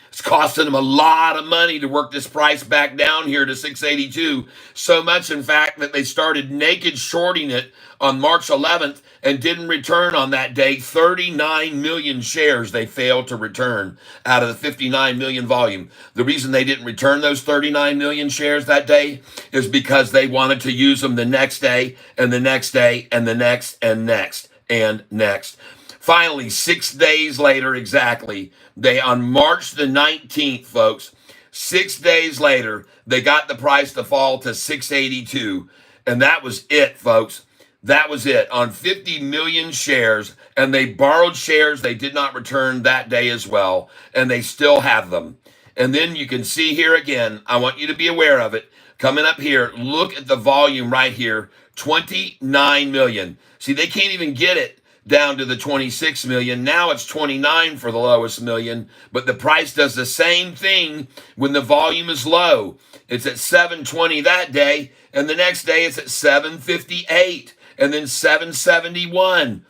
It's costing them a lot of money to work this price back down here to 682. So much, in fact, that they started naked shorting it on March 11th and didn't return on that day. 39 million shares they failed to return out of the 59 million volume. The reason they didn't return those 39 million shares that day is because they wanted to use them the next day and the next day and the next and next and next. Finally, 6 days later exactly, they on March the 19th, folks, 6 days later, they got the price to fall to 682. And that was it, folks. That was it on 50 million shares. And they borrowed shares they did not return that day as well. And they still have them. And then you can see here again, I want you to be aware of it. Coming up here, look at the volume right here, 29 million. See, they can't even get it down to the 26 million. Now it's 29 for the lowest million, but the price does the same thing when the volume is low. It's at 720 that day, and the next day it's at 758, and then 771.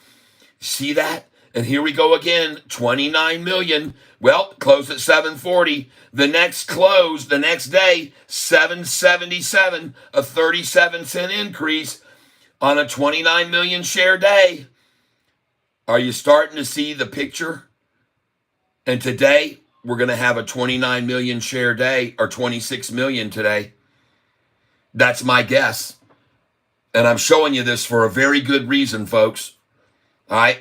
See that? And here we go again, 29 million. Well, close at 740. The next close, the next day, 777, a 37-cent increase on a 29 million share day. Are you starting to see the picture? And today, we're going to have a 29 million share day, or 26 million today. That's my guess. And I'm showing you this for a very good reason, folks. All right?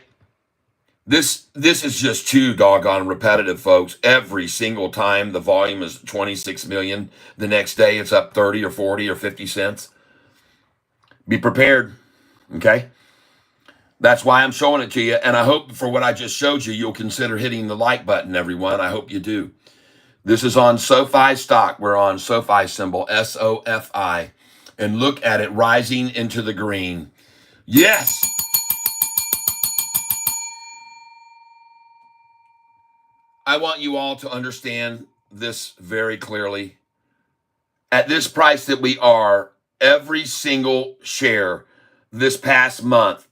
This is just too doggone repetitive, folks. Every single time the volume is 26 million, the next day it's up 30 or 40 or 50 cents. Be prepared, okay? That's why I'm showing it to you, and I hope for what I just showed you, you'll consider hitting the like button, everyone. I hope you do. This is on SoFi stock. We're on SoFi symbol, SOFI, and look at it rising into the green. Yes! I want you all to understand this very clearly. At this price that we are, every single share this past month,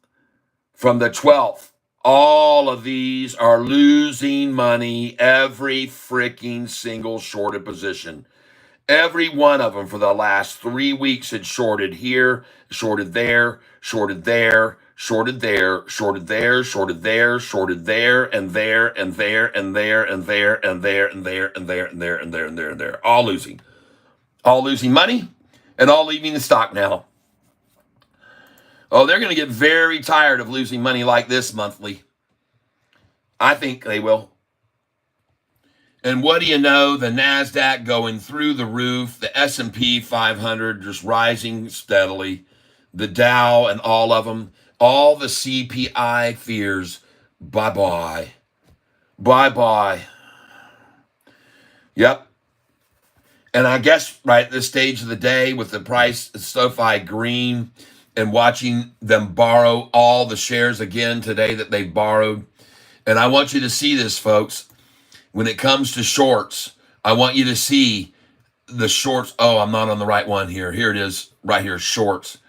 from the 12th, all of these are losing money, every freaking single shorted position. Every one of them for the last 3 weeks had shorted here, shorted there, shorted there, shorted there, shorted there, shorted there, shorted there, and there, and there, and there, and there, and there, and there, and there, and there, and there, and there, and there. All losing. All losing money, and all leaving the stock now. Oh, they're going to get very tired of losing money like this monthly. I think they will. And what do you know? The NASDAQ going through the roof, the S&P 500 just rising steadily, the Dow and all of them, all the CPI fears, bye-bye. Bye-bye. Yep. And I guess right at this stage of the day with the price of SoFi green, and watching them borrow all the shares again today that they borrowed. And I want you to see this, folks. When it comes to shorts, I want you to see the shorts. Oh, I'm not on the right one here. Here it is, right here, shorts.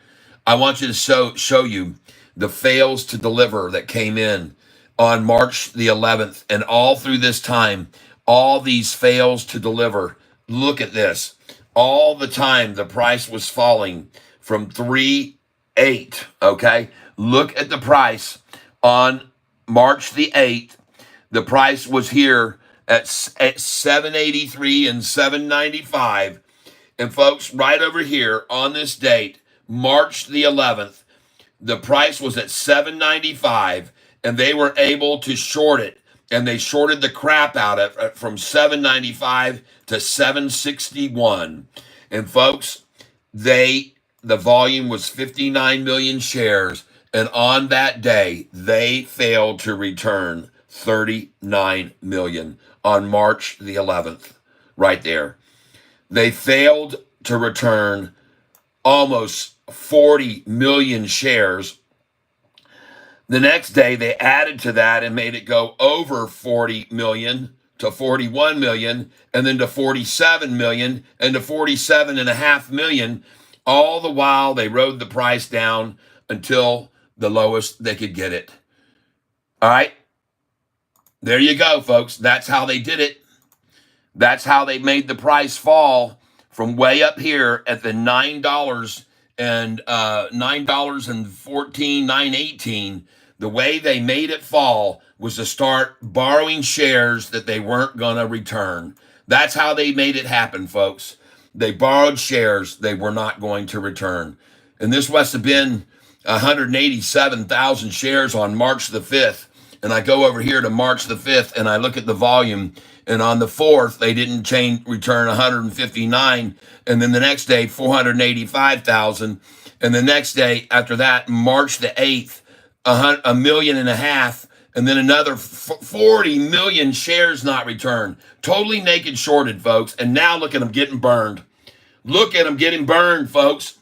I want you to show you the fails to deliver that came in on March the 11th. And all through this time, all these fails to deliver. Look at this. All the time, the price was falling from 3.8, okay? Look at the price on March the 8th. The price was here at 783 and 795. And folks, right over here on this date, March the 11th, The price was at 795, and they were able to short it. And they shorted the crap out of it from 795 to 761. And folks, the volume was 59 million shares. And on that day, they failed to return 39 million on March the 11th, right there. They failed to return almost 40 million shares. The next day, they added to that and made it go over 40 million to 41 million, and then to 47 million, and to 47.5 million. All the while, they rode the price down until the lowest they could get it. All right. There you go, folks. That's how they did it. That's how they made the price fall from way up here at the $9 and $9.14, $9.18. The way they made it fall was to start borrowing shares that they weren't going to return. That's how they made it happen, folks. They borrowed shares they were not going to return. And this must have been 187,000 shares on March the 5th. And I go over here to March the 5th and I look at the volume. And on the 4th, they didn't return 159. And then the next day, 485,000. And the next day after that, March the 8th, 1.5 million. And then another 40 million shares not returned. Totally naked shorted, folks. And now look at them getting burned. Look at them getting burned, folks.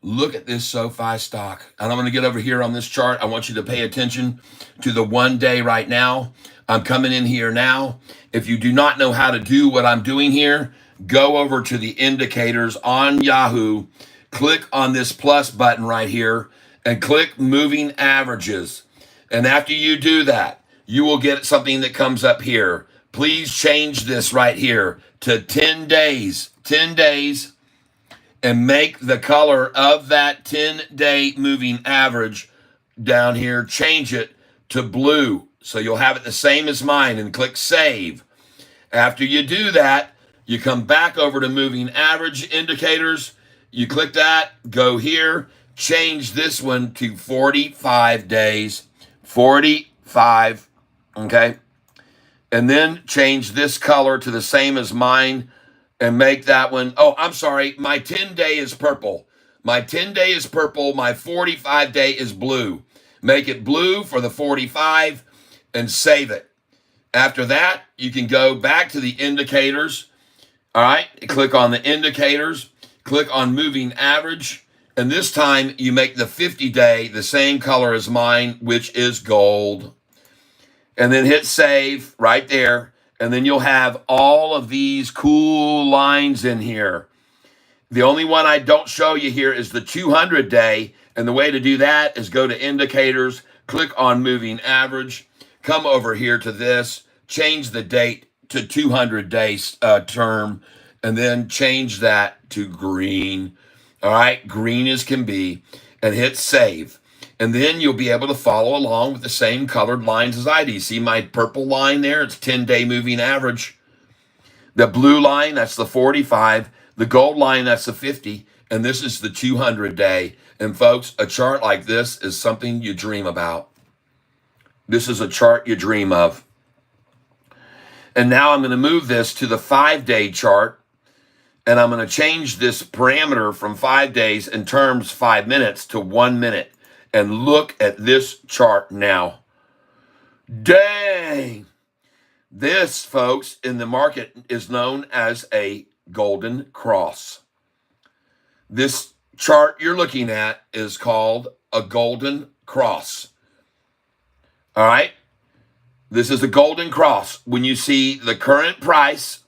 Look at this SoFi stock. And I'm going to get over here on this chart. I want you to pay attention to the 1 day right now. I'm coming in here now. If you do not know how to do what I'm doing here, go over to the indicators on Yahoo, click on this plus button right here, and click moving averages. And after you do that, you will get something that comes up here. Please change this right here to 10 days. 10 days. And make the color of that 10-day moving average down here, change it to blue. So you'll have it the same as mine, and click save. After you do that, you come back over to moving average indicators. You click that, go here, change this one to 45 days. 45, okay? And then change this color to the same as mine. And make that one, oh, I'm sorry, my 10-day is purple. My 10-day is purple, my 45-day is blue. Make it blue for the 45 and save it. After that, you can go back to the indicators. All right, click on the indicators, click on moving average, and this time you make the 50-day the same color as mine, which is gold. And then hit save right there. And then you'll have all of these cool lines in here. The only one I don't show you here is the 200-day. And the way to do that is go to indicators, click on moving average, come over here to this, change the date to 200-day term, and then change that to green. All right, green as can be, and hit save. And then you'll be able to follow along with the same colored lines as I do. You see my purple line there? It's 10-day moving average. The blue line, that's the 45. The gold line, that's the 50. And this is the 200-day. And folks, a chart like this is something you dream about. This is a chart you dream of. And now I'm going to move this to the 5-day chart. And I'm going to change this parameter from 5 days in terms 5 minutes to 1 minute. And look at this chart now. Dang! This, folks, in the market is known as a golden cross. This chart you're looking at is called a golden cross. All right? This is a golden cross. When you see the current price,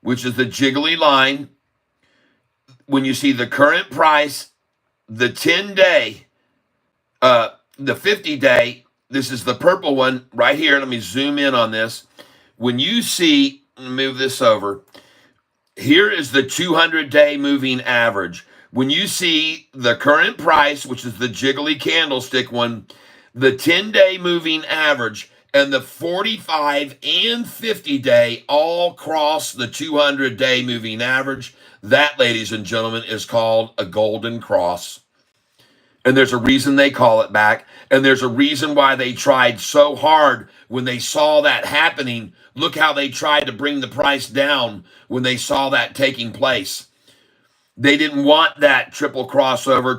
which is the jiggly line, when you see the current price, the 10-day, the 50-day, this is the purple one right here. Let me zoom in on this. When you see, move this over, here is the 200-day moving average. When you see the current price, which is the jiggly candlestick one, the 10-day moving average, and the 45 and 50-day all cross the 200-day moving average, that, ladies and gentlemen, is called a golden cross. And there's a reason they call it back. And there's a reason why they tried so hard when they saw that happening. Look how they tried to bring the price down when they saw that taking place. They didn't want that triple crossover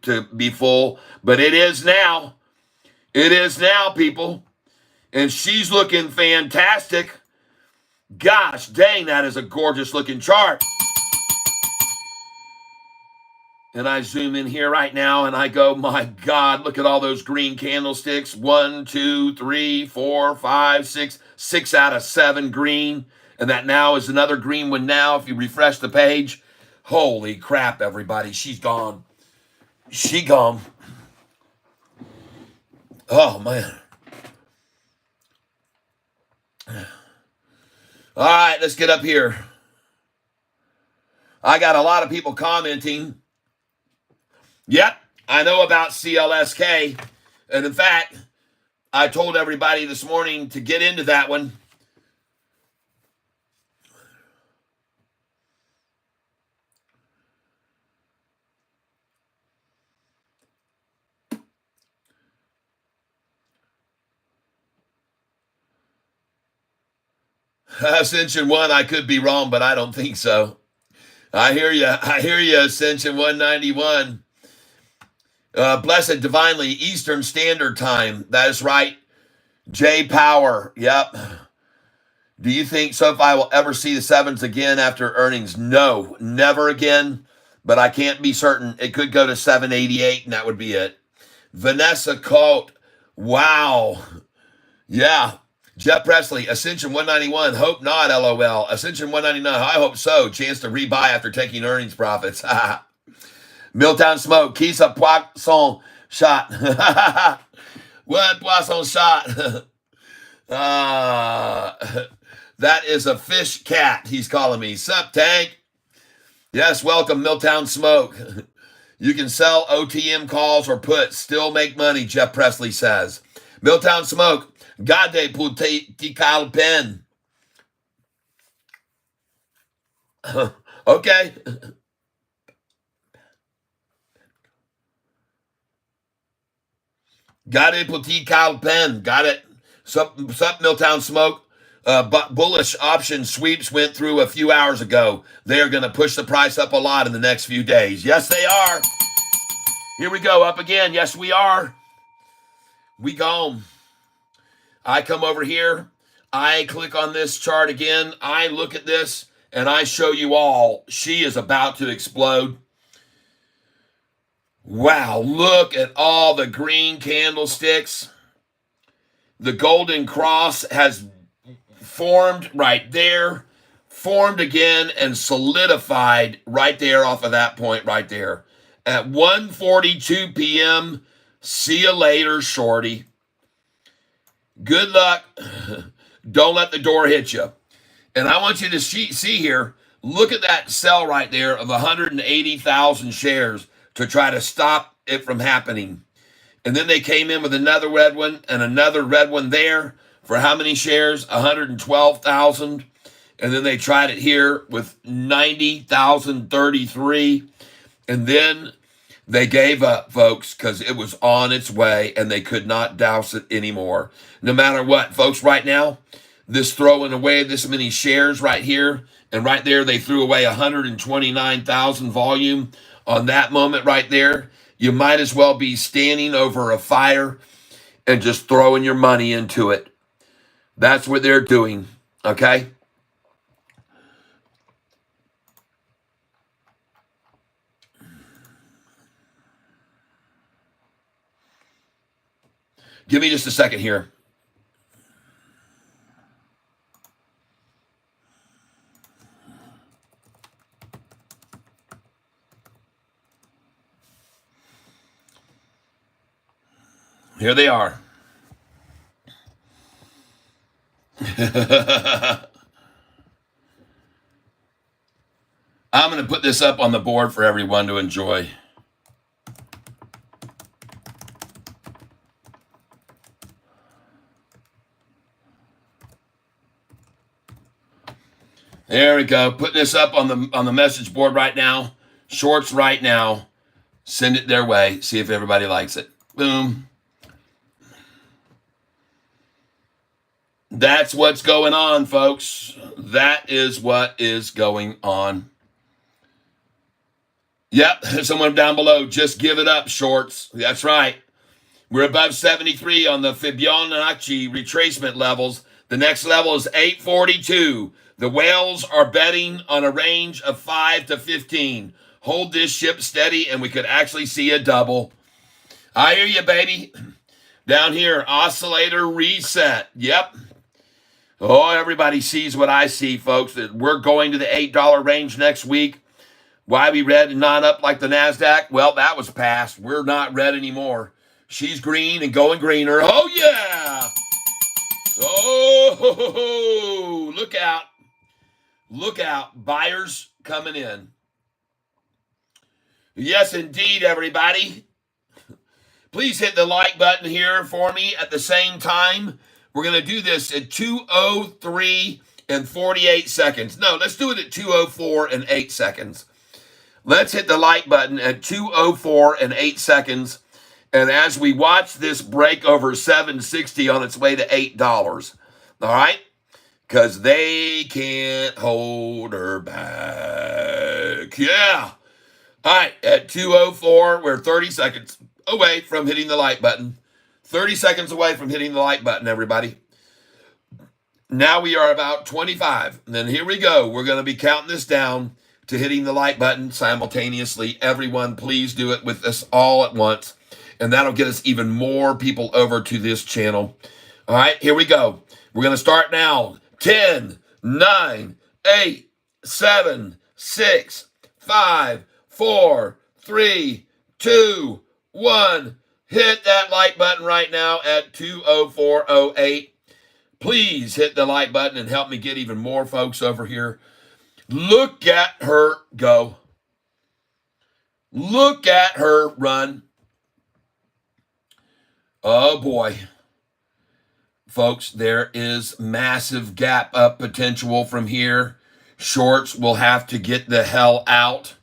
to be full, but it is now. It is now, people. And she's looking fantastic. Gosh dang, that is a gorgeous looking chart. And I zoom in here right now and I go, my God, look at all those green candlesticks. 1, 2, 3, 4, 5, 6. 6 out of 7 green. And that now is another green one now. If you refresh the page, holy crap, everybody. She's gone. She gone. Oh, man. All right, let's get up here. I got a lot of people commenting. Yep, I know about CLSK. And in fact, I told everybody this morning to get into that one. Ascension 1, I could be wrong, but I don't think so. I hear you. I hear you, Ascension 191. Blessed Divinely, Eastern Standard Time. That is right. J Power. Yep. Do you think Sofi will ever see the 7s again after earnings? No, never again. But I can't be certain. It could go to 788, and that would be it. Vanessa Colt. Wow. Yeah. Jeff Presley, Ascension 191, hope not, LOL. Ascension 199, I hope so. Chance to rebuy after taking earnings profits. Milltown Smoke, Keys of Poisson Shot. What Poisson Shot? That is a fish cat, he's calling me. Sup, Tank? Yes, welcome, Milltown Smoke. You can sell OTM calls or puts, still make money, Jeff Presley says. Milltown Smoke. Gade Putikal Pen. Okay. Gade Putikal Pen. Got it. Sup Milltown Smoke. Bullish option sweeps went through a few hours ago. They are going to push the price up a lot in the next few days. Yes, they are. Here we go. Up again. Yes, we are. We gone. I come over here, I click on this chart again, I look at this, and I show you all, she is about to explode. Wow, look at all the green candlesticks. The golden cross has formed right there, formed again, and solidified right there off of that point right there. At 1:42 p.m., see you later, shorty. Good luck. Don't let the door hit you. And I want you to see here, look at that sell right there of 180,000 shares to try to stop it from happening. And then they came in with another red one and another red one there for how many shares? 112,000. And then they tried it here with 90,033. And then they gave up, folks, because it was on its way and they could not douse it anymore. No matter what, folks, right now, this throwing away this many shares right here and right there, they threw away 129,000 volume on that moment right there. You might as well be standing over a fire and just throwing your money into it. That's what they're doing, okay? Give me just a second here. Here they are. I'm going to put this up on the board for everyone to enjoy. There we go. Putting this up on the message board right now. Shorts right now. Send it their way. See if everybody likes it. Boom. That's what's going on, folks. That is what is going on. Yep, someone down below, just give it up, shorts. That's right. We're above 73 on the Fibonacci retracement levels. The next level is 842. The whales are betting on a range of 5 to 15. Hold this ship steady and we could actually see a double. I hear you, baby. Down here, oscillator reset. Yep. Oh, everybody sees what I see, folks. That we're going to the $8 range next week. Why we red and not up like the NASDAQ? Well, that was past. We're not red anymore. She's green and going greener. Oh, yeah. Oh, look out. Look out. Buyers coming in. Yes, indeed, everybody. Please hit the like button here for me at the same time. We're going to do this at 2:03 and 48 seconds. No, let's do it at 2:04 and 8 seconds. Let's hit the like button at 2:04 and 8 seconds. And as we watch this break over 760 on its way to $8, all right? Because they can't hold her back. Yeah. All right, at 2:04, we're 30 seconds away from hitting the like button. 30 seconds away from hitting the like button, everybody. Now we are about 25. And then here we go. We're going to be counting this down to hitting the like button simultaneously. Everyone, please do it with us all at once. And that'll get us even more people over to this channel. All right, here we go. We're going to start now. 10, 9, 8, 7, 6, 5, 4, 3, 2, 1. Hit that like button right now at 2:04:08. Please hit the like button and help me get even more folks over here. Look at her go. Look at her run. Oh boy. Folks, there is massive gap up potential from here. Shorts will have to get the hell out.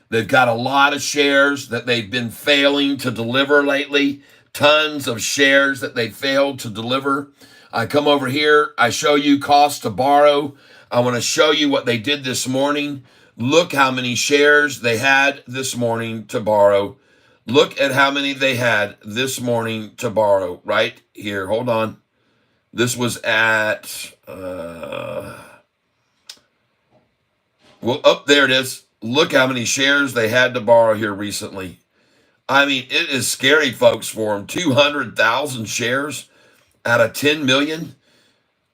They've got a lot of shares that they've been failing to deliver lately. Tons of shares that they failed to deliver. I come over here. I show you cost to borrow. I want to show you what they did this morning. Look how many shares they had this morning to borrow. Look at how many they had this morning to borrow right here. Hold on. This was at, well, there it is. Look how many shares they had to borrow here recently. I mean, it is scary, folks, for them. 200,000 shares out of 10 million.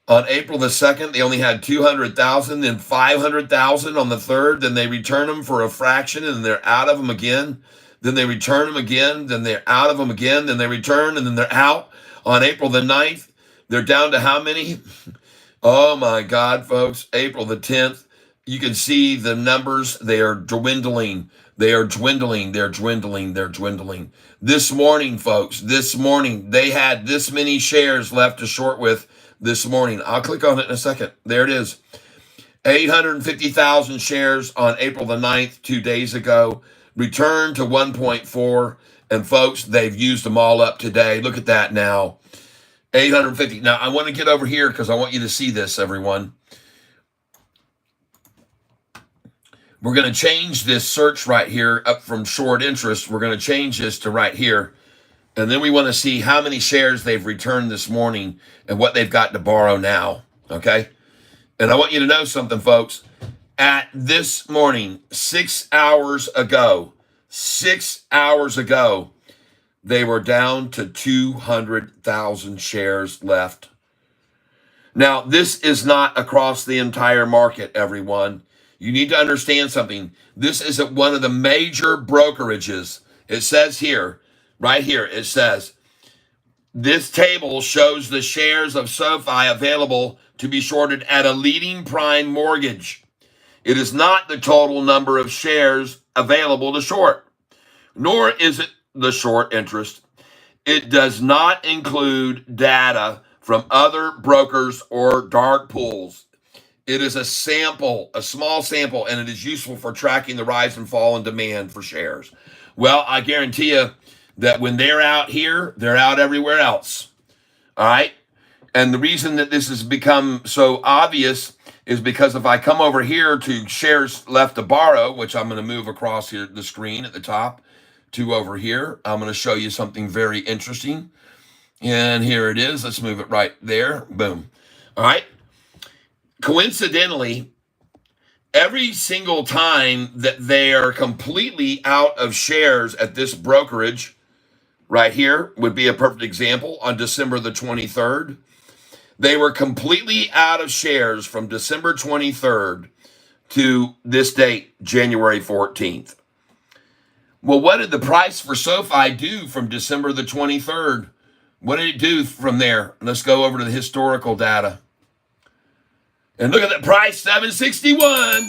On April the 2nd, they only had 200,000, then 500,000 on the 3rd. Then they return them for a fraction, and they're out of them again. Then they return them again. Then they're out of them again. Then they return, and then they're out. On April the 9th, they're down to how many? Oh, my God, folks. April the 10th. You can see the numbers. They are dwindling. They are dwindling. They're dwindling. They're dwindling. This morning, folks, this morning, they had this many shares left to short with this morning. I'll click on it in a second. There it is. 850,000 shares on April the 9th, 2 days ago. Returned to 1.4. And, folks, they've used them all up today. Look at that now. 850. Now, I want to get over here because I want you to see this, everyone. We're going to change this search right here up from short interest. We're going to change this to right here. And then we want to see how many shares they've returned this morning and what they've got to borrow now. Okay? And I want you to know something, folks. At this morning, 6 hours ago, they were down to 200,000 shares left. Now, this is not across the entire market, everyone. You need to understand something. This is at one of the major brokerages. It says here, right here, it says, this table shows the shares of Sofi available to be shorted at a leading prime mortgage. It is not the total number of shares available to short, nor is it the short interest. It does not include data from other brokers or dark pools. It is a sample, a small sample, and it is useful for tracking the rise and fall in demand for shares. Well, I guarantee you that when they're out here, they're out everywhere else. All right. And the reason that this has become so obvious is because if I come over here to shares left to borrow, which I'm going to move across here the screen at the top to over here, I'm going to show you something very interesting. And here it is. Let's move it right there. Boom. All right. Coincidentally, every single time that they are completely out of shares at this brokerage, right here would be a perfect example on December the 23rd. They were completely out of shares from December 23rd to this date, January 14th. Well, what did the price for SoFi do from December the 23rd? What did it do from there? Let's go over to the historical data. And look at that price, 761.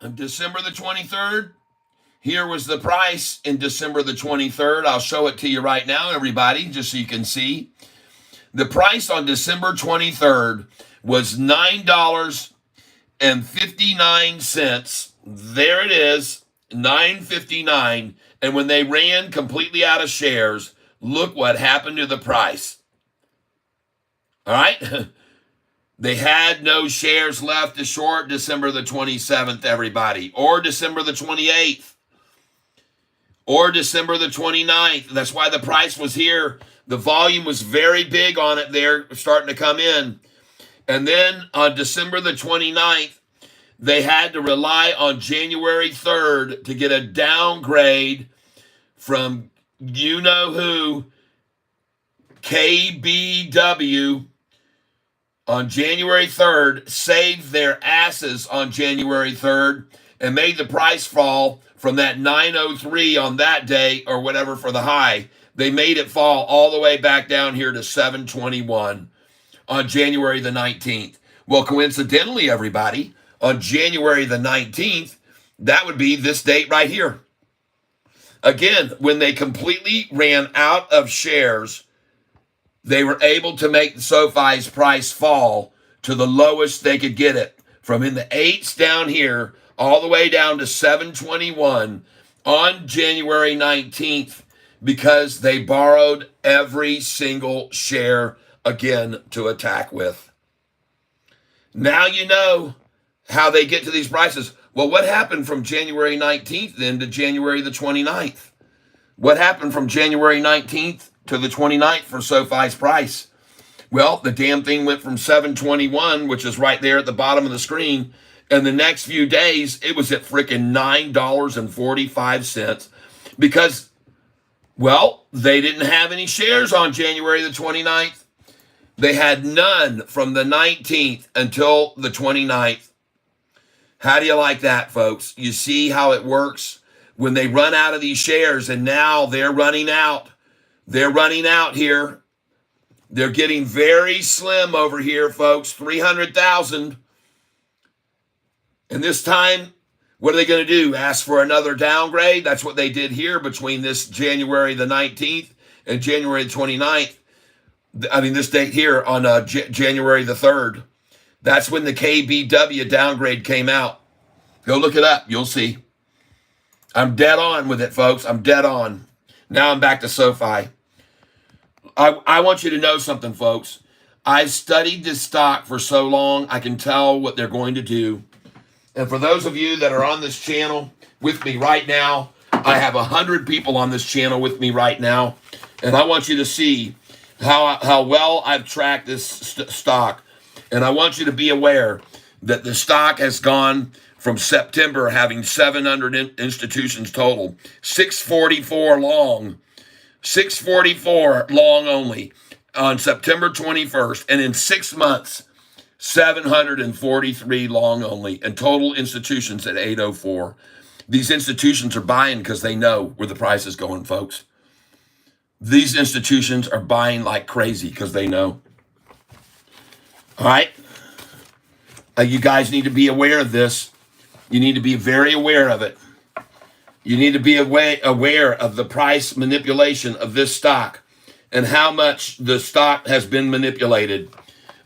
On December the 23rd, here was the price in December the 23rd. I'll show it to you right now, everybody, just so you can see. The price on December 23rd was $9.59. There it is, $9.59. And when they ran completely out of shares, look what happened to the price. All right? They had no shares left to short December the 27th, everybody, or December the 28th, or December the 29th. That's why the price was here. The volume was very big on it there, starting to come in. And then on December the 29th, they had to rely on January 3rd to get a downgrade from you-know-who, KBW, on January 3rd, saved their asses on January 3rd and made the price fall from that 903 on that day or whatever for the high. They made it fall all the way back down here to 721 on January the 19th. Well, coincidentally, everybody, on January the 19th, that would be this date right here. Again, when they completely ran out of shares, they were able to make the SoFi's price fall to the lowest they could get it, from in the 8s down here all the way down to 721 on January 19th, because they borrowed every single share again to attack with. Now you know how they get to these prices. Well, what happened from January 19th then to January the 29th? What happened from January 19th to the 29th for SoFi's price? Well, the damn thing went from 721, which is right there at the bottom of the screen, and the next few days, it was at freaking $9.45 because, well, they didn't have any shares on January the 29th. They had none from the 19th until the 29th. How do you like that, folks? You see how it works? When they run out of these shares, and now they're running out. They're running out here. They're getting very slim over here, folks. 300,000. And this time, what are they going to do? Ask for another downgrade? That's what they did here between this January the 19th and January the 29th. I mean, this date here on January the 3rd. That's when the KBW downgrade came out. Go look it up. You'll see. I'm dead on with it, folks. I'm dead on. Now I'm back to SoFi. I want you to know something, folks. I've studied this stock for so long, I can tell what they're going to do. And for those of you that are on this channel with me right now, I have 100 people on this channel with me right now. And I want you to see how well I've tracked this stock. And I want you to be aware that the stock has gone from September having 700 institutions total, 644 long, 644 long only on September 21st. And in 6 months, 743 long only, and total institutions at 804. These institutions are buying because they know where the price is going, folks. These institutions are buying like crazy because they know. All right? You guys need to be aware of this. You need to be very aware of it. You need to be aware of the price manipulation of this stock and how much the stock has been manipulated.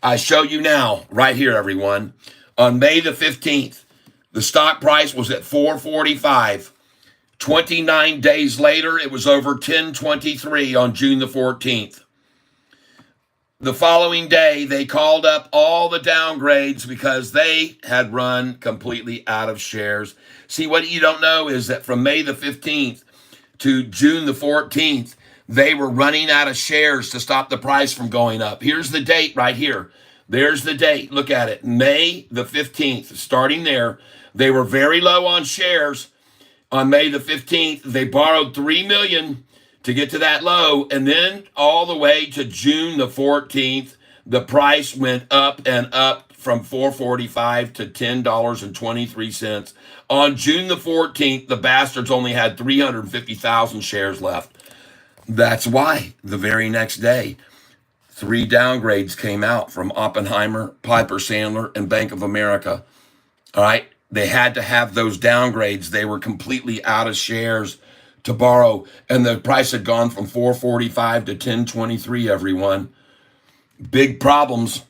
I show you now, right here, everyone. On May the 15th, The stock price was at 445. 29 days later, it was over 1023 on June the 14th. The following day, they called up all the downgrades because they had run completely out of shares. See, what you don't know is that from May the 15th to June the 14th, they were running out of shares to stop the price from going up. Here's the date right here. There's the date. Look at it. May the 15th, starting there. They were very low on shares on May the 15th. They borrowed $3 million to get to that low, and then all the way to June the 14th, the price went up and up from $4.45 to $10.23. On June the 14th, the bastards only had 350,000 shares left. That's why the very next day, 3 downgrades came out from Oppenheimer, Piper Sandler, and Bank of America. All right, they had to have those downgrades. They were completely out of shares to borrow, and the price had gone from 445 to 1023, everyone. Big problems.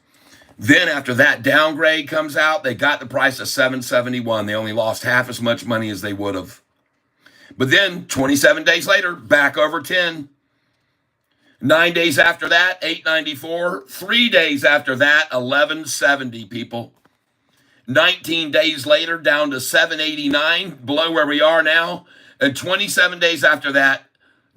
Then after that downgrade comes out, they got the price of 771. They only lost half as much money as they would have. But then 27 days later, back over 10. 9 days after that, 894. 3 days after that, 1170, people. 19 days later, down to 789, below where we are now. And 27 days after that,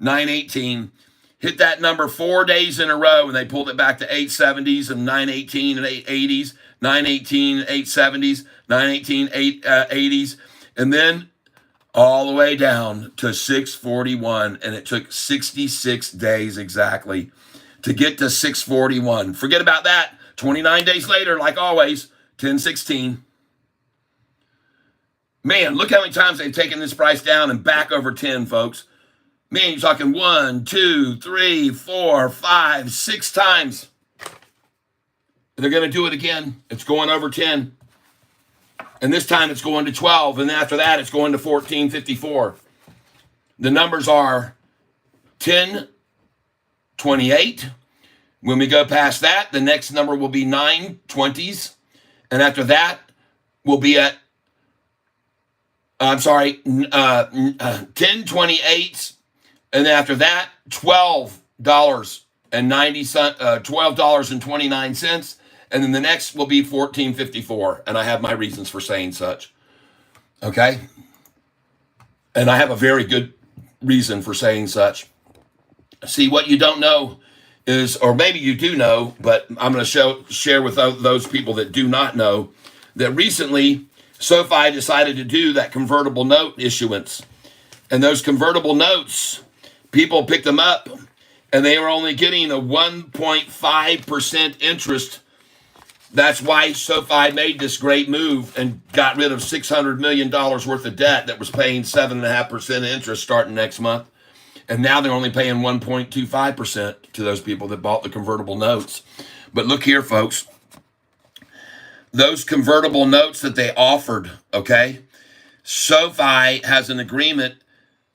918, hit that number 4 days in a row, and they pulled it back to 870s and 918 and 880s, 918 and 870s, 918, 880s, and then all the way down to 641, and it took 66 days exactly to get to 641. Forget about that. 29 days later, like always, 1016. Man, look how many times they've taken this price down and back over 10, folks. Man, you're talking 1, 2, 3, 4, 5, 6 times. They're going to do it again. It's going over 10. And this time it's going to 12. And after that, it's going to 1454. The numbers are 1028. When we go past that, the next number will be 920s. And after that, we'll be at 1028s, and then after that, $12.29, and then the next will be 1454. And I have my reasons for saying such. Okay, and I have a very good reason for saying such. See, what you don't know is, or maybe you do know, but I'm going to share with those people that do not know, that recently Sofi decided to do that convertible note issuance. And those convertible notes, people picked them up, and they were only getting a 1.5% interest. That's why Sofi made this great move and got rid of $600 million worth of debt that was paying 7.5% interest starting next month. And now they're only paying 1.25% to those people that bought the convertible notes. But look here, folks. Those convertible notes that they offered, okay, Sofi has an agreement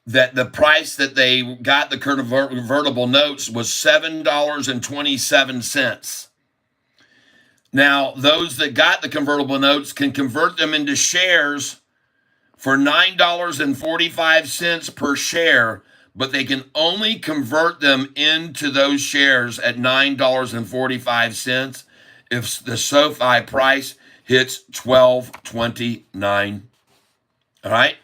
that the price that they got the convertible notes was $7.27. Now, those that got the convertible notes can convert them into shares for $9.45 per share, but they can only convert them into those shares at $9.45 if the Sofi price hits $12.29. All right?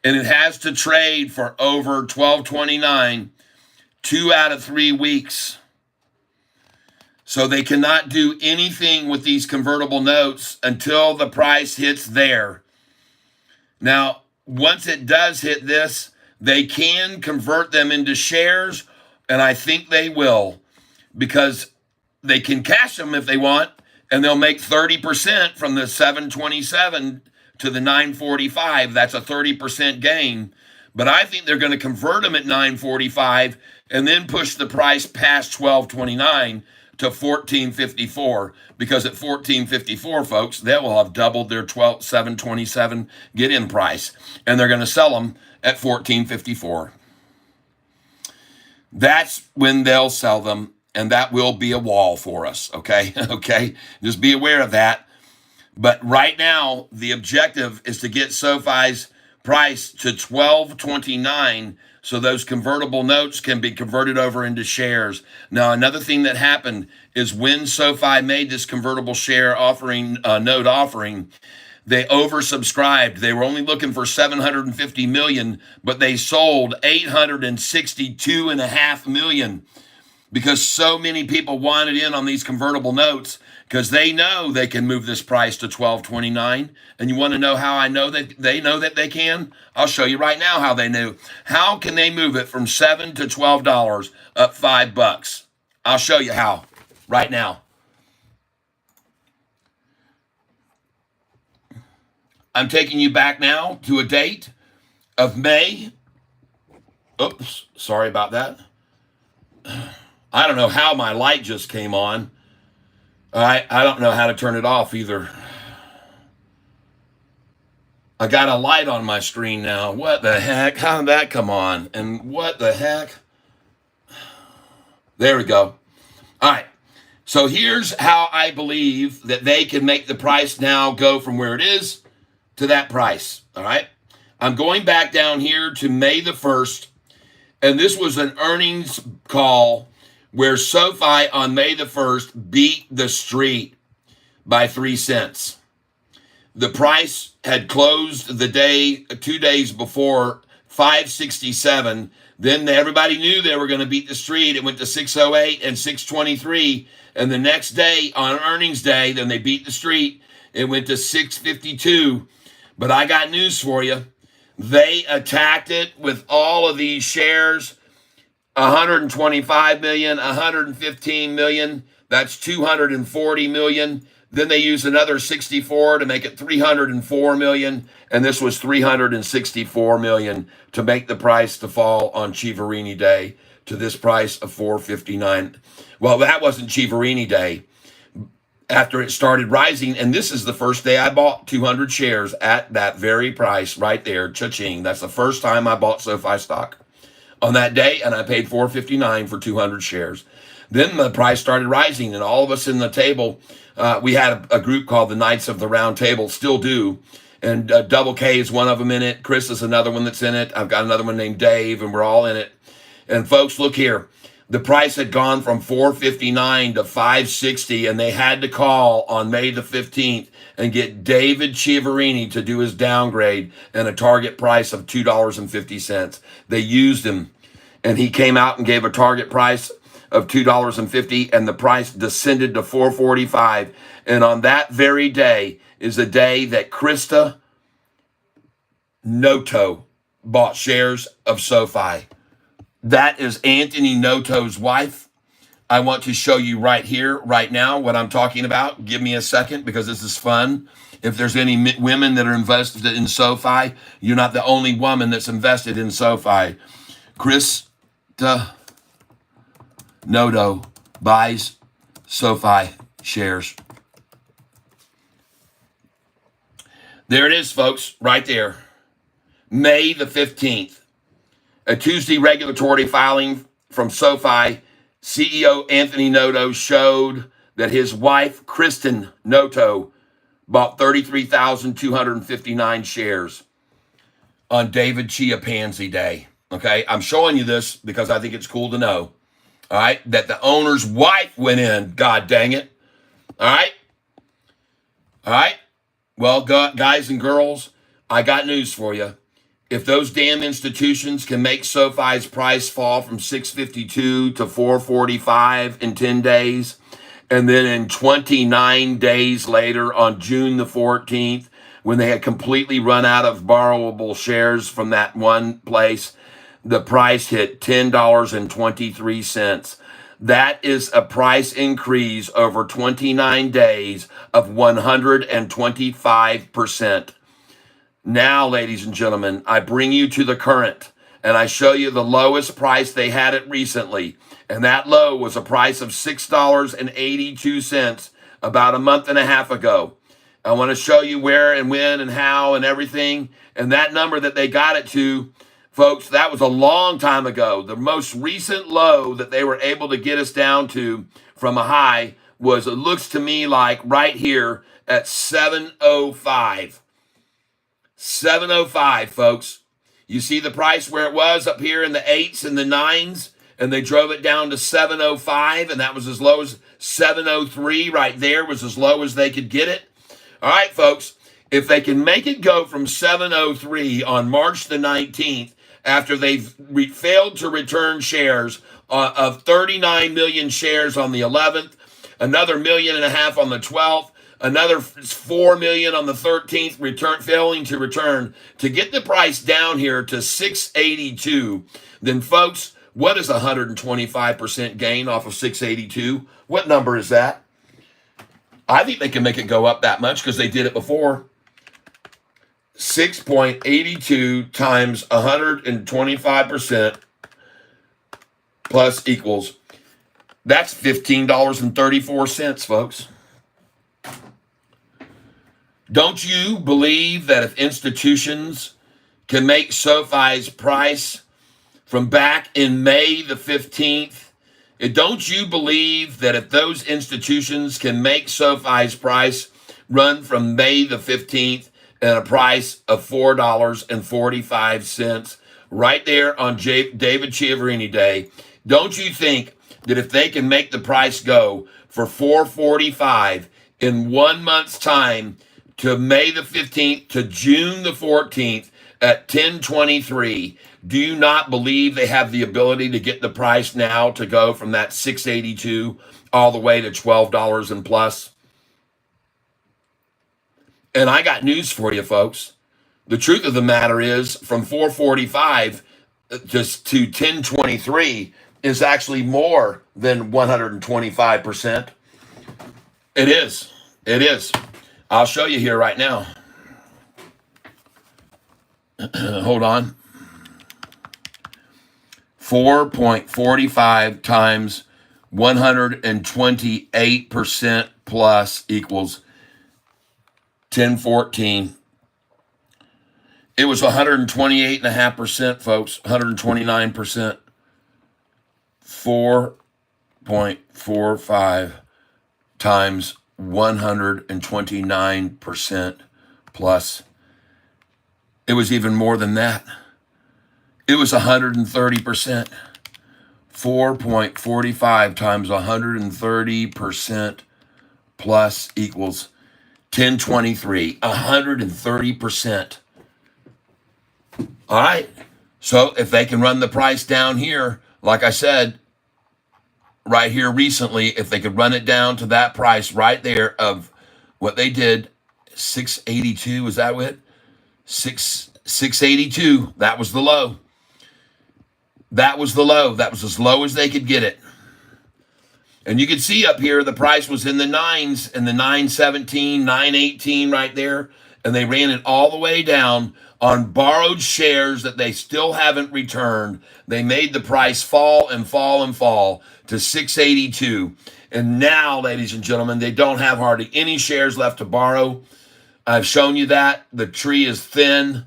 And it has to trade for over $12.29 2 out of 3 weeks. So they cannot do anything with these convertible notes until the price hits there. Now, once it does hit this, they can convert them into shares, and I think they will, because they can cash them if they want, and they'll make 30% from the 727 to the 945. That's a 30% gain. But I think they're going to convert them at 945 and then push the price past 1229 to 1454, because at 1454, folks, they will have doubled their 727 get-in price, and they're going to sell them at 1454. That's when they'll sell them, and that will be a wall for us, okay? Okay, just be aware of that. But right now, the objective is to get SoFi's price to 12.29 so those convertible notes can be converted over into shares. Now, another thing that happened is when SoFi made this convertible share offering, note offering, they oversubscribed. They were only looking for 750 million, but they sold 862.5 million because so many people wanted in on these convertible notes because they know they can move this price to 12.29. And you want to know how I know that they know that they can? I'll show you right now how they knew. How can they move it from $7 to $12 up $5? I'll show you how right now. I'm taking you back now to a date of May. Oops, sorry about that. I don't know how my light just came on. I don't know how to turn it off either. I got a light on my screen now. What the heck? How did that come on? And what the heck? There we go. All right. So here's how I believe that they can make the price now go from where it is to that price. All right. I'm going back down here to May the 1st. And this was an earnings call where SoFi on May the 1st beat the street by 3 cents. The price had closed the day 2 days before 567. Then everybody knew they were going to beat the street. It went to 608 and 623. And the next day on earnings day, then they beat the street. It went to 652. But I got news for you. They attacked it with all of these shares. 125 million, 115 million, that's 240 million. Then they used another 64 to make it 304 million, and this was 364 million to make the price to fall on Chiaverini Day to this price of 459. Well, that wasn't Chiaverini Day. After it started rising, and this is the first day I bought 200 shares at that very price right there, cha-ching. That's the first time I bought SoFi stock on that day, and I paid $4.59 for 200 shares. Then the price started rising, and all of us in the table, we had a group called the Knights of the Round Table, still do, and Double K is one of them in it. Chris is another one that's in it. I've got another one named Dave, and we're all in it. And folks, look here. The price had gone from $4.59 to $5.60, and they had to call on May the 15th and get David Chiaverini to do his downgrade and a target price of $2.50. They used him, and he came out and gave a target price of $2.50, and the price descended to $4.45. And on that very day is the day that Krista Noto bought shares of SoFi. That is Anthony Noto's wife. I want to show you right here, right now, what I'm talking about. Give me a second because this is fun. If there's any women that are invested in SoFi, you're not the only woman that's invested in SoFi. Krista Noto buys SoFi shares. There it is, folks, right there. May the 15th. A Tuesday regulatory filing from SoFi, CEO Anthony Noto showed that his wife, Kristen Noto, bought 33,259 shares on David Chiapansy Day. Okay, I'm showing you this because I think it's cool to know. All right, that the owner's wife went in. God dang it. All right. All right. Well, guys and girls, I got news for you. If those damn institutions can make SoFi's price fall from 652 to 445 in 10 days, and then in 29 days later on June the 14th, when they had completely run out of borrowable shares from that one place, the price hit $10.23. That is a price increase over 29 days of 125%. Now, ladies and gentlemen, I bring you to the current, and I show you the lowest price they had it recently. And that low was a price of $6.82 about a month and a half ago. I want to show you where and when and how and everything. And that number that they got it to, folks, that was a long time ago. The most recent low that they were able to get us down to from a high was, it looks to me like right here at 705. 705, folks. You see the price where it was up here in the 8s and the 9s, and they drove it down to 705, and that was as low as 703 right there, was as low as they could get it. All right, folks, if they can make it go from 703 on March the 19th, after they've failed to return shares of 39 million shares on the 11th, another 1.5 million on the 12th, another 4 million on the 13th, failing to return, to get the price down here to 682, then folks, what is 125% gain off of 682? What number is that? I think they can make it go up that much because they did it before. 6.82 times 125% plus equals, that's $15.34, folks. Don't you believe that if institutions can make SoFi's price from back in May the 15th, don't you believe that if those institutions can make SoFi's price run from May the 15th at a price of $4.45 right there on David Chiaverini Day, don't you think that if they can make the price go for $4.45 in 1 month's time, to May the 15th to June the 14th at 10:23, do you not believe they have the ability to get the price now to go from that 682 all the way to $12 and plus? And I got news for you, folks. The truth of the matter is, from 445 just to 1023 is actually more than 125%. It is. It is. I'll show you here right now. Hold on. 4.45 times 128% plus equals 1014. It was 128.5%, folks. 129%. 4.45 times 129% plus. It was even more than that. It was 130%. 4.45 times 130% plus equals 1023. 130%. All right. So if they can run the price down here, like I said, right here recently, if they could run it down to that price right there of what they did, 682, is that it? 682, that was the low. That was the low. That was as low as they could get it. And you can see up here, the price was in the 9s, in the 917, 918 right there. And they ran it all the way down on borrowed shares that they still haven't returned. They made the price fall and fall and fall to 682. And now, ladies and gentlemen, they don't have hardly any shares left to borrow. I've shown you that. The tree is thin,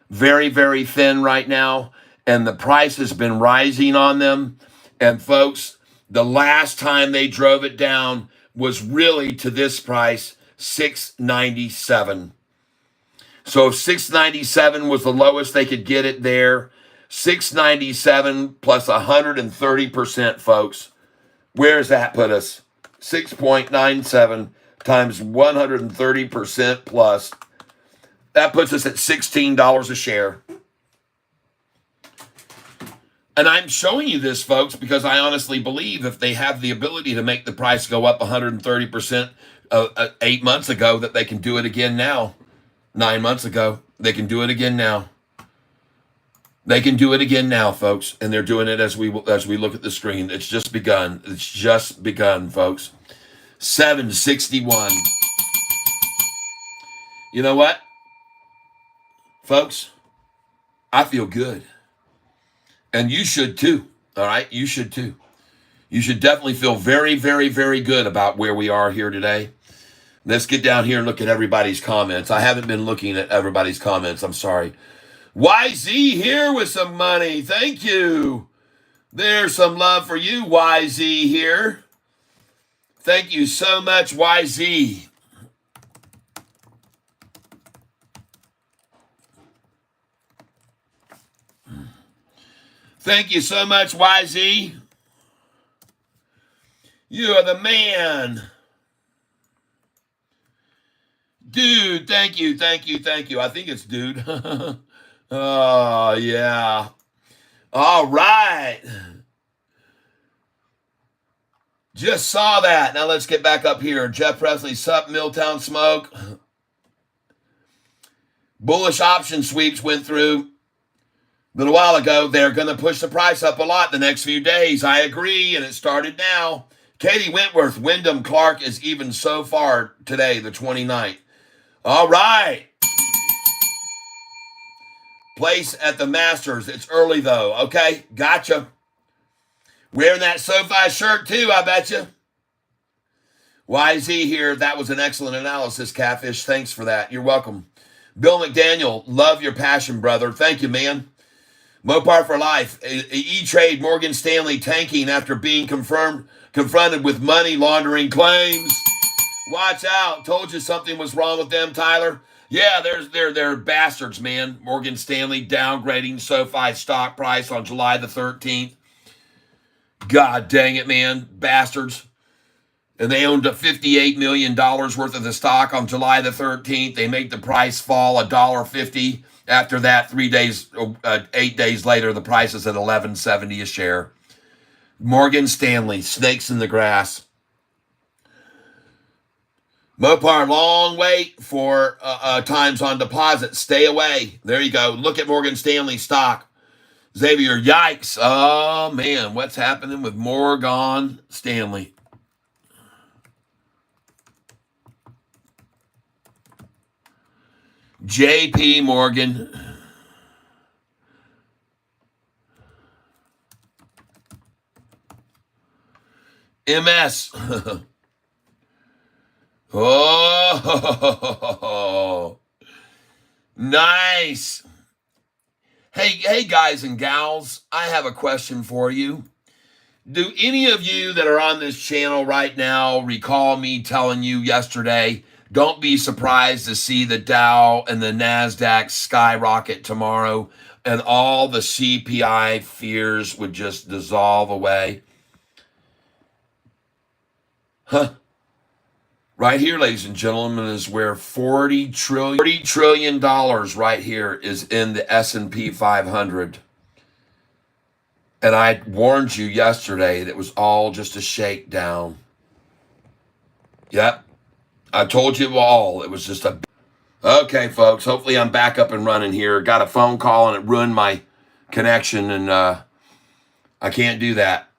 very, very thin right now. And the price has been rising on them. And folks, the last time they drove it down was really to this price, $6.97. So if $6.97 was the lowest they could get it there, $6.97 plus 130%, folks. Where does that put us? 6.97 times 130% plus. That puts us at $16 a share. And I'm showing you this, folks, because I honestly believe if they have the ability to make the price go up 130% 8 months ago, that they can do it again now. 9 months ago, they can do it again now. They can do it again now, folks, and they're doing it as we look at the screen. It's just begun. It's just begun, folks. 761. You know what, folks? I feel good. And you should too, all right? You should too. You should definitely feel very, very, very good about where we are here today. Let's get down here and look at everybody's comments. I haven't been looking at everybody's comments. I'm sorry. YZ here with some money. Thank you. There's some love for you, YZ here. Thank you so much, YZ. Thank you so much, YZ. You are the man. Dude, thank you, thank you, thank you. I think it's dude. Oh, yeah. All right. Just saw that. Now let's get back up here. Jeff Presley, Sup, Milltown Smoke. Bullish option sweeps went through a little while ago. They're going to push the price up a lot the next few days. I agree, and it started now. Katie Wentworth, Wyndham Clark is even so far today, the 29th. All right. Place at the Masters. It's early, though. Okay, gotcha. Wearing that Sofi shirt, too, I bet you. YZ here. That was an excellent analysis, Catfish. Thanks for that. You're welcome. Bill McDaniel, love your passion, brother. Thank you, man. Mopar for life. E-Trade, Morgan Stanley tanking after being confronted with money laundering claims. Watch out. Told you something was wrong with them, Tyler. Yeah, they're bastards, man. Morgan Stanley downgrading SoFi stock price on July the 13th. God dang it, man. Bastards. And they owned $58 million worth of the stock on July the 13th. They made the price fall $1.50. After that, 8 days later, the price is at $11.70 a share. Morgan Stanley, snakes in the grass. Mopar, long wait for times on deposit. Stay away. There you go. Look at Morgan Stanley stock. Xavier, yikes. Oh, man, what's happening with Morgan Stanley? JP Morgan. MS. Oh, nice. Hey, guys and gals, I have a question for you. Do any of you that are on this channel right now recall me telling you yesterday, don't be surprised to see the Dow and the NASDAQ skyrocket tomorrow and all the CPI fears would just dissolve away? Huh. Right here, ladies and gentlemen, is where $40 trillion right here is in the S&P 500. And I warned you yesterday that it was all just a shakedown. Yep. I told you all it was just a... Okay, folks, hopefully I'm back up and running here. Got a phone call and it ruined my connection, and I can't do that.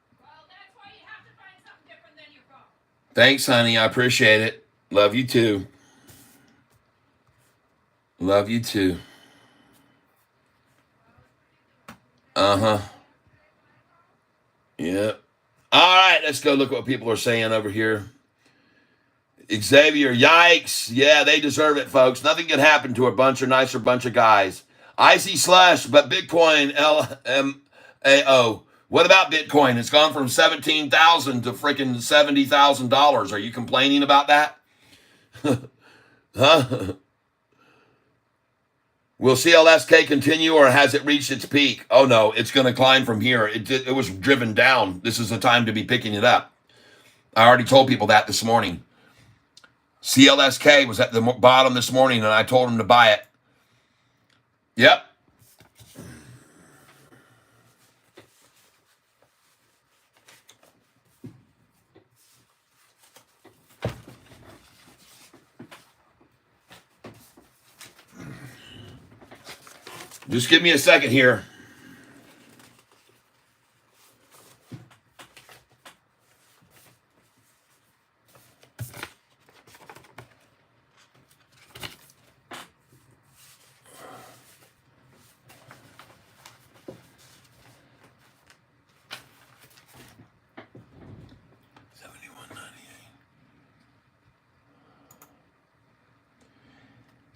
Thanks, honey. I appreciate it. Love you too. Love you too. Uh-huh. Yep. All right, let's go look what people are saying over here. Xavier, yikes. Yeah, they deserve it, folks. Nothing can happen to a nicer bunch of guys. Icy slush, but Bitcoin, LMAO. What about Bitcoin? It's gone from $17,000 to freaking $70,000. Are you complaining about that? Huh? Will CLSK continue, or has it reached its peak? Oh, no, it's going to climb from here. It was driven down. This is the time to be picking it up. I already told people that this morning. CLSK was at the bottom this morning, and I told them to buy it. Yep. Just give me a second here.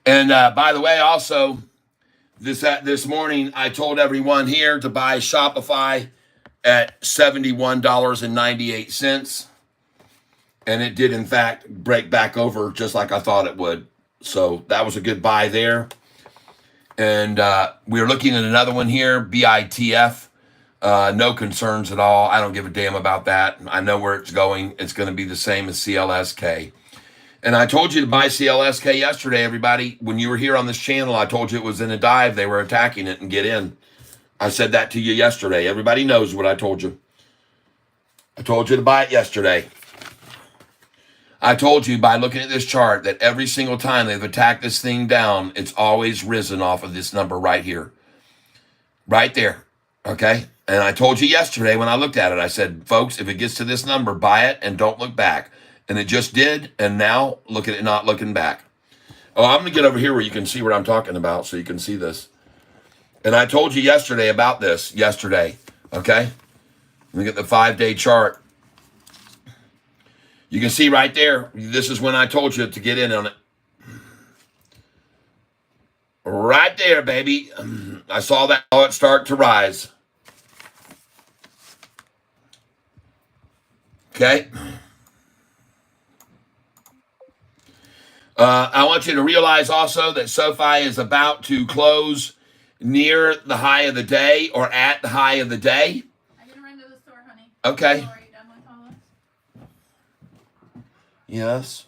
And by the way, also, this morning, I told everyone here to buy Shopify at $71.98. And it did, in fact, break back over just like I thought it would. So that was a good buy there. And we're looking at another one here, BITF. No concerns at all. I don't give a damn about that. I know where it's going. It's going to be the same as CLSK. And I told you to buy CLSK yesterday, everybody. When you were here on this channel, I told you it was in a dive. They were attacking it and get in. I said that to you yesterday. Everybody knows what I told you. I told you to buy it yesterday. I told you by looking at this chart that every single time they've attacked this thing down, it's always risen off of this number right here. Right there. Okay? And I told you yesterday when I looked at it, I said, folks, if it gets to this number, buy it and don't look back. And it just did. And now look at it not looking back. Oh, I'm going to get over here where you can see what I'm talking about so you can see this. And I told you yesterday about this yesterday. Okay? Let me get the 5-day chart. You can see right there, this is when I told you to get in on it. Right there, baby. I saw that it start to rise. Okay. I want you to realize also that Sofi is about to close near the high of the day or at the high of the day. I'm going to run to the store, honey. Okay. So are you done with all this? Yes.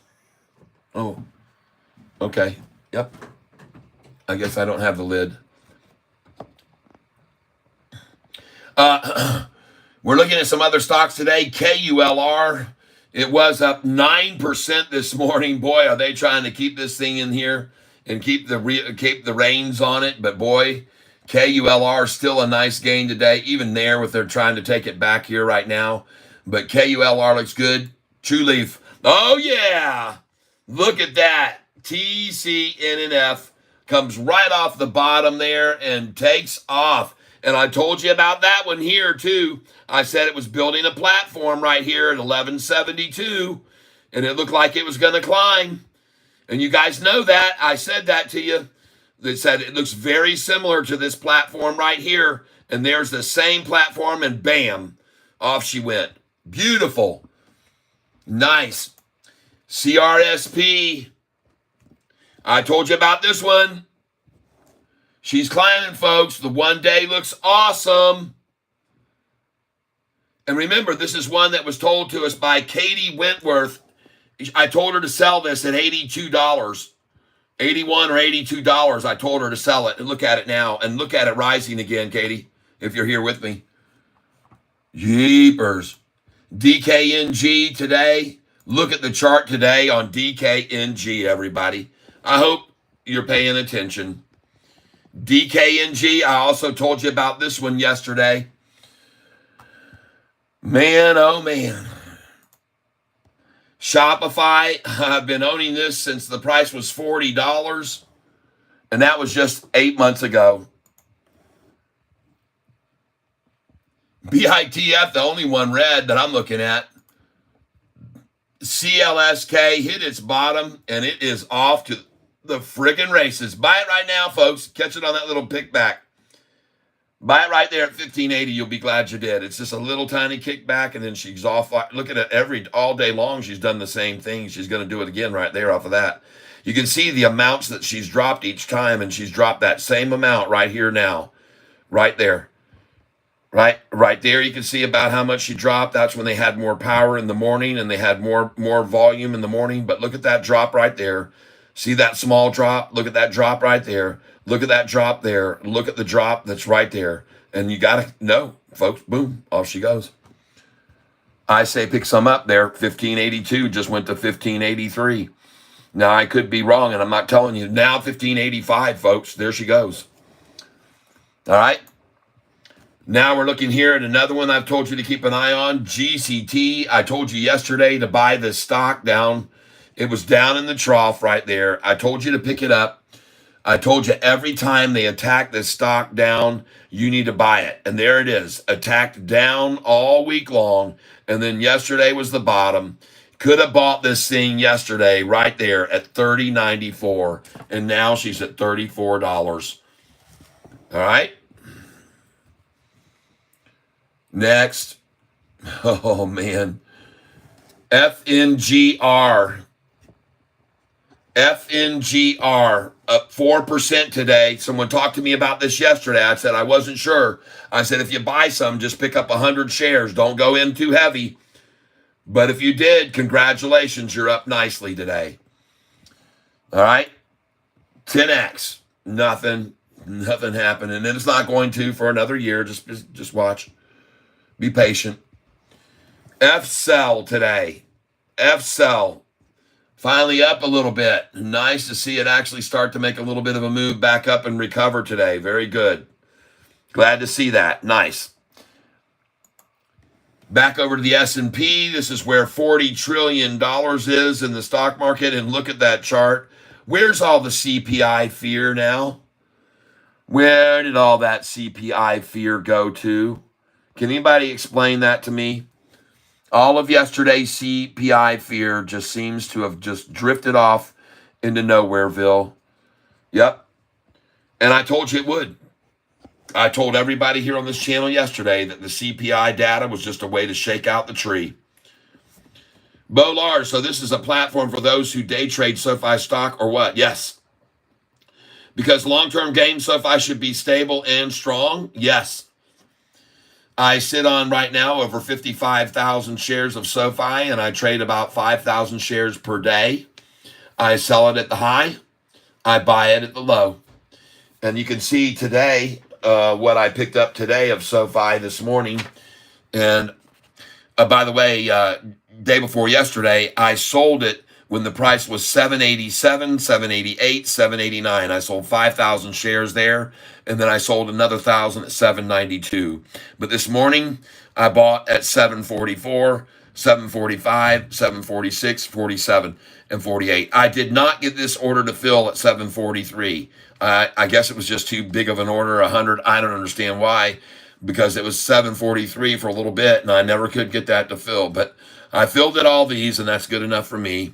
Oh. Okay. Yep. I guess I don't have the lid. We're looking at some other stocks today. KULR. It was up 9% this morning. Boy, are they trying to keep this thing in here and keep the reins on it. But boy, KULR still a nice gain today. Even there, with they're trying to take it back here right now. But KULR looks good. True Leaf. Oh, yeah. Look at that. TCNNF comes right off the bottom there and takes off. And I told you about that one here, too. I said it was building a platform right here at 1172, and it looked like it was going to climb. And you guys know that. I said that to you. They said it looks very similar to this platform right here. And there's the same platform, and bam, off she went. Beautiful. Nice. CRSP. I told you about this one. She's climbing, folks. The 1 day looks awesome. And remember, this is one that was told to us by Katie Wentworth. I told her to sell this at $82. $81 or $82. I told her to sell it. And look at it now. And look at it rising again, Katie, if you're here with me. Jeepers. DKNG today. Look at the chart today on DKNG, everybody. I hope you're paying attention. DKNG, I also told you about this one yesterday. Man, oh man. Shopify, I've been owning this since the price was $40, and that was just 8 months ago. BITF, the only one red that I'm looking at. CLSK hit its bottom, and it is off to the friggin' races. Buy it right now, folks. Catch it on that little kickback. Buy it right there at 1580. You'll be glad you did. It's just a little tiny kickback, and then she's off. Look at it all day long. She's done the same thing. She's going to do it again right there off of that. You can see the amounts that she's dropped each time, and she's dropped that same amount right here now. Right there. Right there. You can see about how much she dropped. That's when they had more power in the morning, and they had more volume in the morning. But look at that drop right there. See that small drop? Look at that drop right there. Look at that drop there. Look at the drop that's right there. And you got to know, folks, boom, off she goes. I say pick some up there. 1582 just went to 1583. Now, I could be wrong, and I'm not telling you. Now, 1585, folks. There she goes. All right. Now we're looking here at another one I've told you to keep an eye on. GCT. I told you yesterday to buy this stock down. It was down in the trough right there. I told you to pick it up. I told you every time they attack this stock down, you need to buy it. And there it is, attacked down all week long. And then yesterday was the bottom. Could have bought this thing yesterday right there at $30.94. And now she's at $34. All right. Next. Oh, man. FNGR. FNGR up 4% today. Someone talked to me about this yesterday. I said I wasn't sure. I said if you buy some, just pick up 100 shares. Don't go in too heavy. But if you did, congratulations. You're up nicely today. All right. 10X. Nothing happened. And it's not going to for another year. Just watch. Be patient. F-Cell today. F-Cell. Finally up a little bit. Nice to see it actually start to make a little bit of a move back up and recover today. Very good. Glad to see that. Nice. Back over to the S&P. This is where $40 trillion is in the stock market. And look at that chart. Where's all the CPI fear now? Where did all that CPI fear go to? Can anybody explain that to me? All of yesterday's CPI fear just seems to have just drifted off into Nowhereville. Yep. And I told you it would. I told everybody here on this channel yesterday that the CPI data was just a way to shake out the tree. Bo Lars, so this is a platform for those who day trade SoFi stock or what? Yes. Because long-term game SoFi should be stable and strong? Yes. I sit on right now over 55,000 shares of SoFi, and I trade about 5,000 shares per day. I sell it at the high. I buy it at the low. And you can see today what I picked up today of SoFi this morning. And by the way, day before yesterday, I sold it when the price was $787, $788, $789. I sold 5,000 shares there, and then I sold another 1,000 at $792. But this morning, I bought at $744, $745, $746, $47, and $48. I did not get this order to fill at $743. I guess it was just too big of an order, 100. I don't understand why, because it was $743 for a little bit, and I never could get that to fill. But I filled it all these, and that's good enough for me.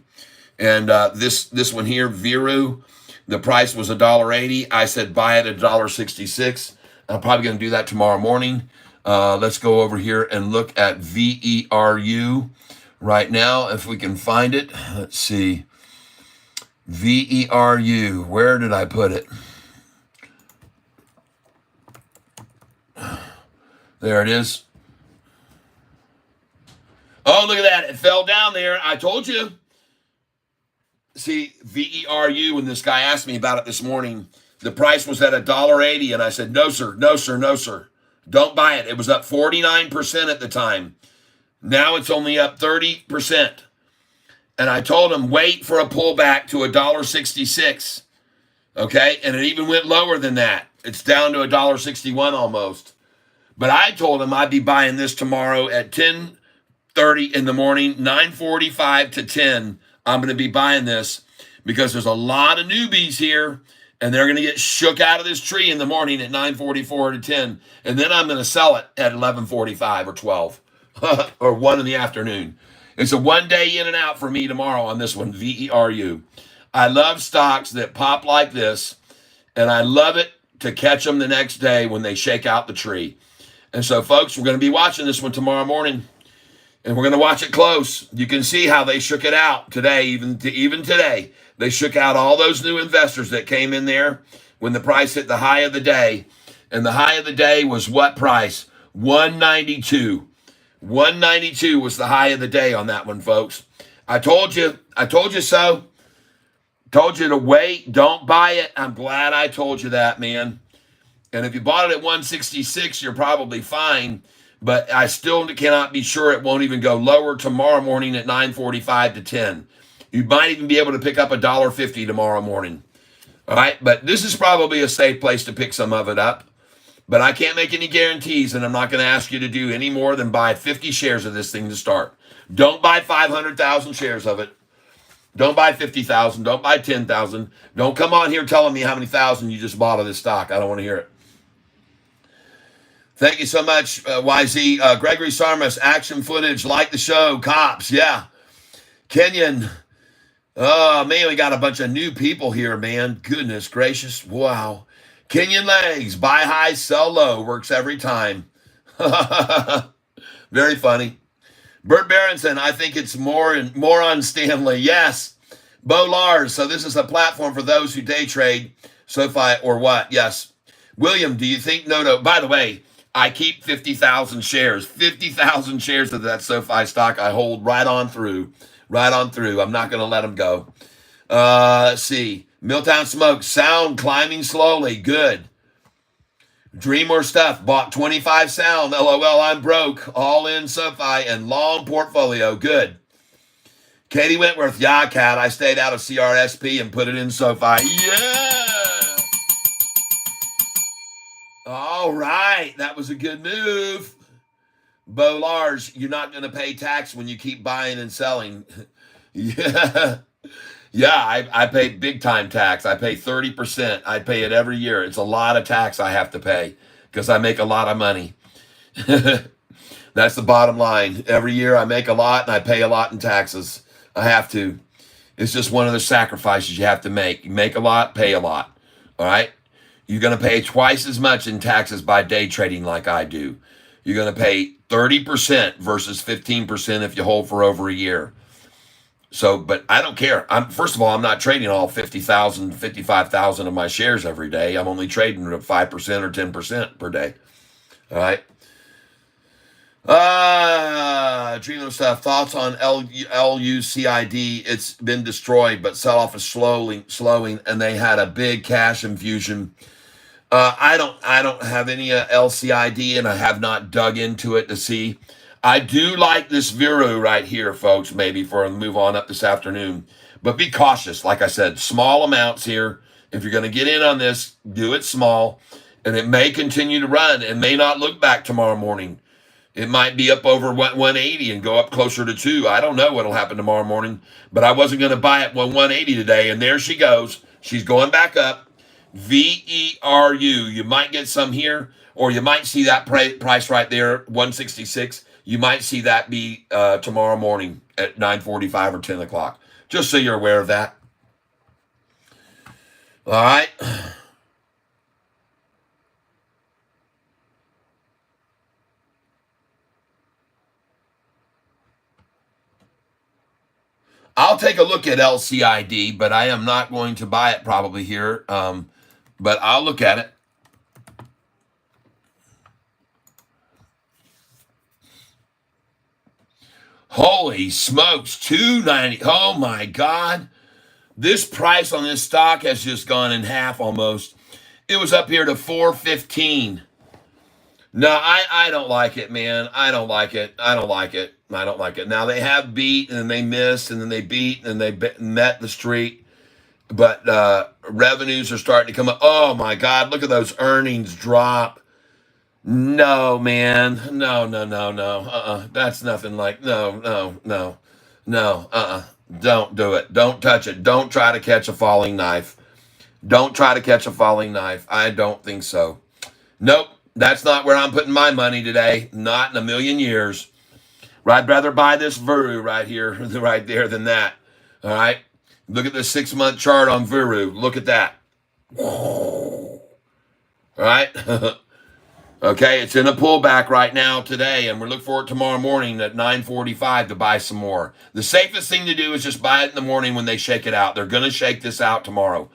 And this one here, Viru, the price was $1.80. I said buy it at $1.66. I'm probably going to do that tomorrow morning. Let's go over here and look at VERU right now, if we can find it. Let's see. VERU, where did I put it? There it is. Oh, look at that. It fell down there. I told you. See, VERU, when this guy asked me about it this morning, the price was at $1.80, and I said, no, sir, no, sir, no, sir. Don't buy it. It was up 49% at the time. Now it's only up 30%. And I told him, wait for a pullback to $1.66. Okay? And it even went lower than that. It's down to $1.61 almost. But I told him I'd be buying this tomorrow at 10:30 in the morning, 9:45 to 10. I'm going to be buying this because there's a lot of newbies here, and they're going to get shook out of this tree in the morning at 9:44 to 10. And then I'm going to sell it at 11:45 or 12 or 1 in the afternoon. It's a one day in and out for me tomorrow on this one, VERU. I love stocks that pop like this, and I love it to catch them the next day when they shake out the tree. And so, folks, we're going to be watching this one tomorrow morning, and we're going to watch it close. You can see how they shook it out today, even today. They shook out all those new investors that came in there when the price hit the high of the day. And the high of the day was what price? 192. 192 was the high of the day on that one, folks. I told you so. Told you to wait. Don't buy it. I'm glad I told you that, man. And if you bought it at 166, you're probably fine. But I still cannot be sure it won't even go lower tomorrow morning at 9:45 to 10. You might even be able to pick up $1.50 tomorrow morning. All right, but this is probably a safe place to pick some of it up. But I can't make any guarantees, and I'm not going to ask you to do any more than buy 50 shares of this thing to start. Don't buy 500,000 shares of it. Don't buy 50,000. Don't buy 10,000. Don't come on here telling me how many thousand you just bought of this stock. I don't want to hear it. Thank you so much, YZ. Gregory Sarmas, action footage, like the show, cops, yeah. Kenyon, oh, man, we got a bunch of new people here, man. Goodness gracious, wow. Kenyon Legs, buy high, sell low, works every time. Very funny. Bert Berenson, I think it's more and more on Stanley. Yes. Bo Lars, so this is a platform for those who day trade, SoFi or what? Yes. William, do you think, no. By the way, I keep 50,000 shares. 50,000 shares of that SoFi stock I hold right on through. Right on through. I'm not going to let them go. Let's see. Milltown Smoke, sound climbing slowly. Good. Dream or stuff. Bought 25 sound. LOL, I'm broke. All in SoFi and long portfolio. Good. Katie Wentworth, yeah, Cat. I stayed out of CRSP and put it in SoFi. Yeah. All right. That was a good move. Bo Lars, you're not going to pay tax when you keep buying and selling. Yeah. Yeah, I pay big time tax. I pay 30%. I pay it every year. It's a lot of tax I have to pay because I make a lot of money. That's the bottom line. Every year I make a lot and I pay a lot in taxes. I have to. It's just one of the sacrifices you have to make. You make a lot, pay a lot. All right? You're going to pay twice as much in taxes by day trading like I do. You're going to pay 30% versus 15% if you hold for over a year. So, but I don't care. First of all, I'm not trading all 50,000, 55,000 of my shares every day. I'm only trading 5% or 10% per day. All right. Trino stuff. Thoughts on LUCID? It's been destroyed, but sell-off is slowing, and they had a big cash infusion. I don't have any LCID, and I have not dug into it to see. I do like this Viru right here, folks, maybe for a move on up this afternoon. But be cautious. Like I said, small amounts here. If you're going to get in on this, do it small. And it may continue to run. It may not look back tomorrow morning. It might be up over 180 and go up closer to 2. I don't know what'll happen tomorrow morning. But I wasn't going to buy it 180 today. And there she goes. She's going back up. VERU. You might get some here. Or you might see that price right there, 166. You might see that be tomorrow morning at 9:45 or 10 o'clock. Just so you're aware of that. All right. I'll take a look at LCID, but I am not going to buy it probably here. But I'll look at it. Holy smokes, 290. Oh my God. This price on this stock has just gone in half almost. It was up here to 415. No, I don't like it, man. I don't like it. I don't like it. I don't like it. Now they have beat and then they missed and then they beat and they met the street. But revenues are starting to come up. Oh my God, look at those earnings drop. No, man. No. That's nothing like, no. Don't do it. Don't touch it. Don't try to catch a falling knife. Don't try to catch a falling knife. I don't think so. Nope. That's not where I'm putting my money today. Not in a million years. I'd rather buy this Viru right here, right there than that. All right. Look at the 6-month chart on Viru. Look at that. All right. Okay, it's in a pullback right now today, and we're looking for it tomorrow morning at 9:45 to buy some more. The safest thing to do is just buy it in the morning when they shake it out. They're going to shake this out tomorrow.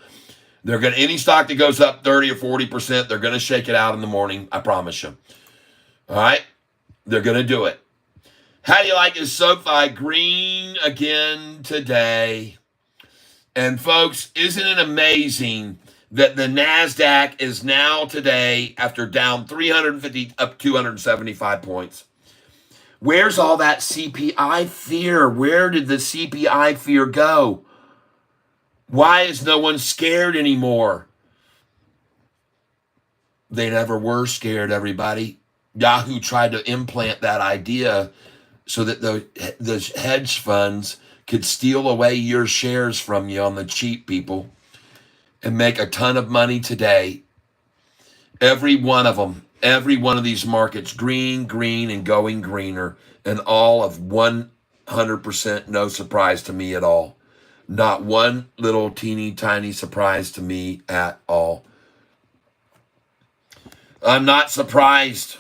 They're going to, any stock that goes up 30 or 40%, they're going to shake it out in the morning. I promise you. All right, they're going to do it. How do you like this SoFi green again today? And folks, isn't it amazing that the NASDAQ is now today, after down 350, up 275 points? Where's all that CPI fear? Where did the CPI fear go? Why is no one scared anymore? They never were scared, everybody. Yahoo tried to implant that idea so that the hedge funds could steal away your shares from you on the cheap, people, and make a ton of money today. Every one of them, every one of these markets, green, and going greener, and all of 100% no surprise to me at all. Not one little teeny tiny surprise to me at all. I'm not surprised.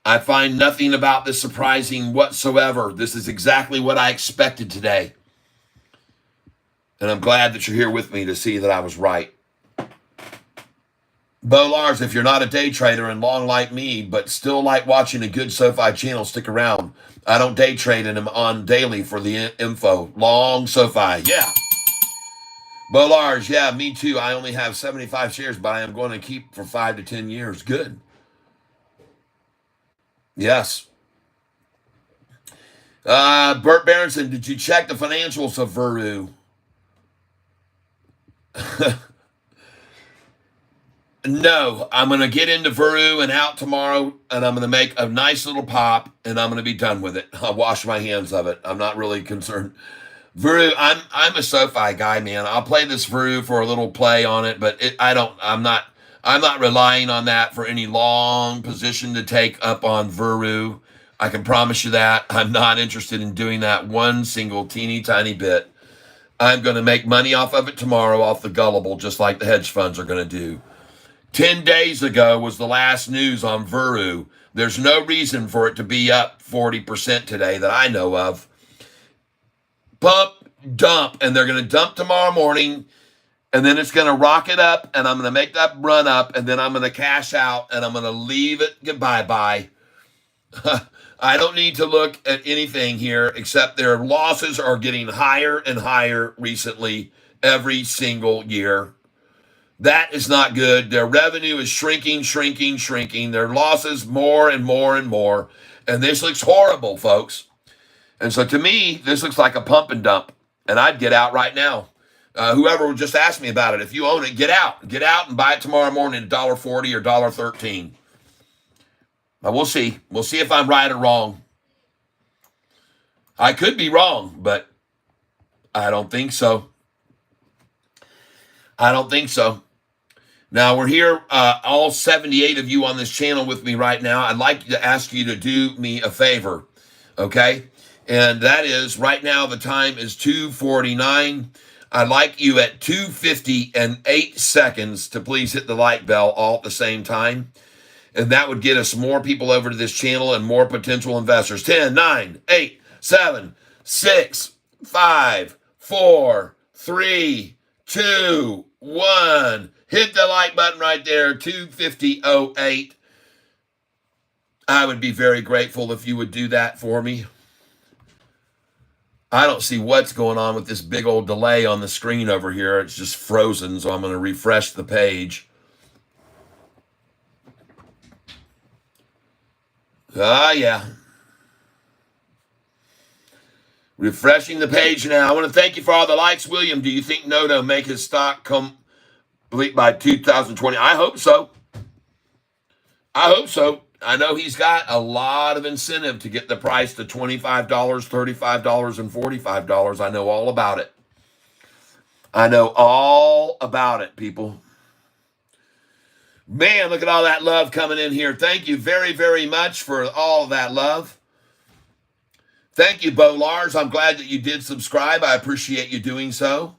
I find nothing about this surprising whatsoever. This is exactly what I expected today. And I'm glad that you're here with me to see that I was right. Bo Lars, if you're not a day trader and long like me, but still like watching a good SoFi channel, stick around. I don't day trade and I'm on daily for the info. Long SoFi, yeah. Bo Lars, yeah, me too. I only have 75 shares, but I am going to keep for 5 to 10 years. Good. Yes. Bert Berenson, did you check the financials of Vuru? No, I'm going to get into Vuru and out tomorrow, and I'm going to make a nice little pop, and I'm going to be done with it. I'll wash my hands of it. I'm not really concerned. Vuru, I'm a SoFi guy, man. I'll play this Vuru for a little play on it, but I'm not relying on that for any long position to take up on Vuru. I can promise you that. I'm not interested in doing that one single teeny tiny bit. I'm going to make money off of it tomorrow, off the gullible, just like the hedge funds are going to do. 10 days ago was the last news on Vuru. There's no reason for it to be up 40% today that I know of. Pump, dump, and they're going to dump tomorrow morning, and then it's going to rocket up, and I'm going to make that run up, and then I'm going to cash out, and I'm going to leave it goodbye-bye. I don't need to look at anything here except their losses are getting higher and higher recently every single year. That is not good. Their revenue is shrinking. Their losses more and more and more. And this looks horrible, folks. And so to me, this looks like a pump and dump. And I'd get out right now. Whoever would just ask me about it, if you own it, get out. Get out and buy it tomorrow morning at $1.40 or $1.13. But we'll see. We'll see if I'm right or wrong. I could be wrong, but I don't think so. I don't think so. Now, we're here, all 78 of you on this channel with me right now. I'd like to ask you to do me a favor, okay? And that is, right now, the time is 2:49. I'd like you at 2:50 and 8 seconds to please hit the like bell all at the same time. And that would get us more people over to this channel and more potential investors. 10, 9, 8, 7, 6, 5, 4, 3, 2, 1. Hit the like button right there, 2:50:08. I would be very grateful if you would do that for me. I don't see what's going on with this big old delay on the screen over here. It's just frozen, so I'm going to refresh the page. Yeah. Refreshing the page now. I want to thank you for all the likes. William, do you think Noto make his stock complete by 2020? I hope so. I know he's got a lot of incentive to get the price to $25, $35, and $45. I know all about it. People. Man, look at all that love coming in here. Thank you very, very much for all of that love. Thank you, Bo Lars. I'm glad that you did subscribe. I appreciate you doing so.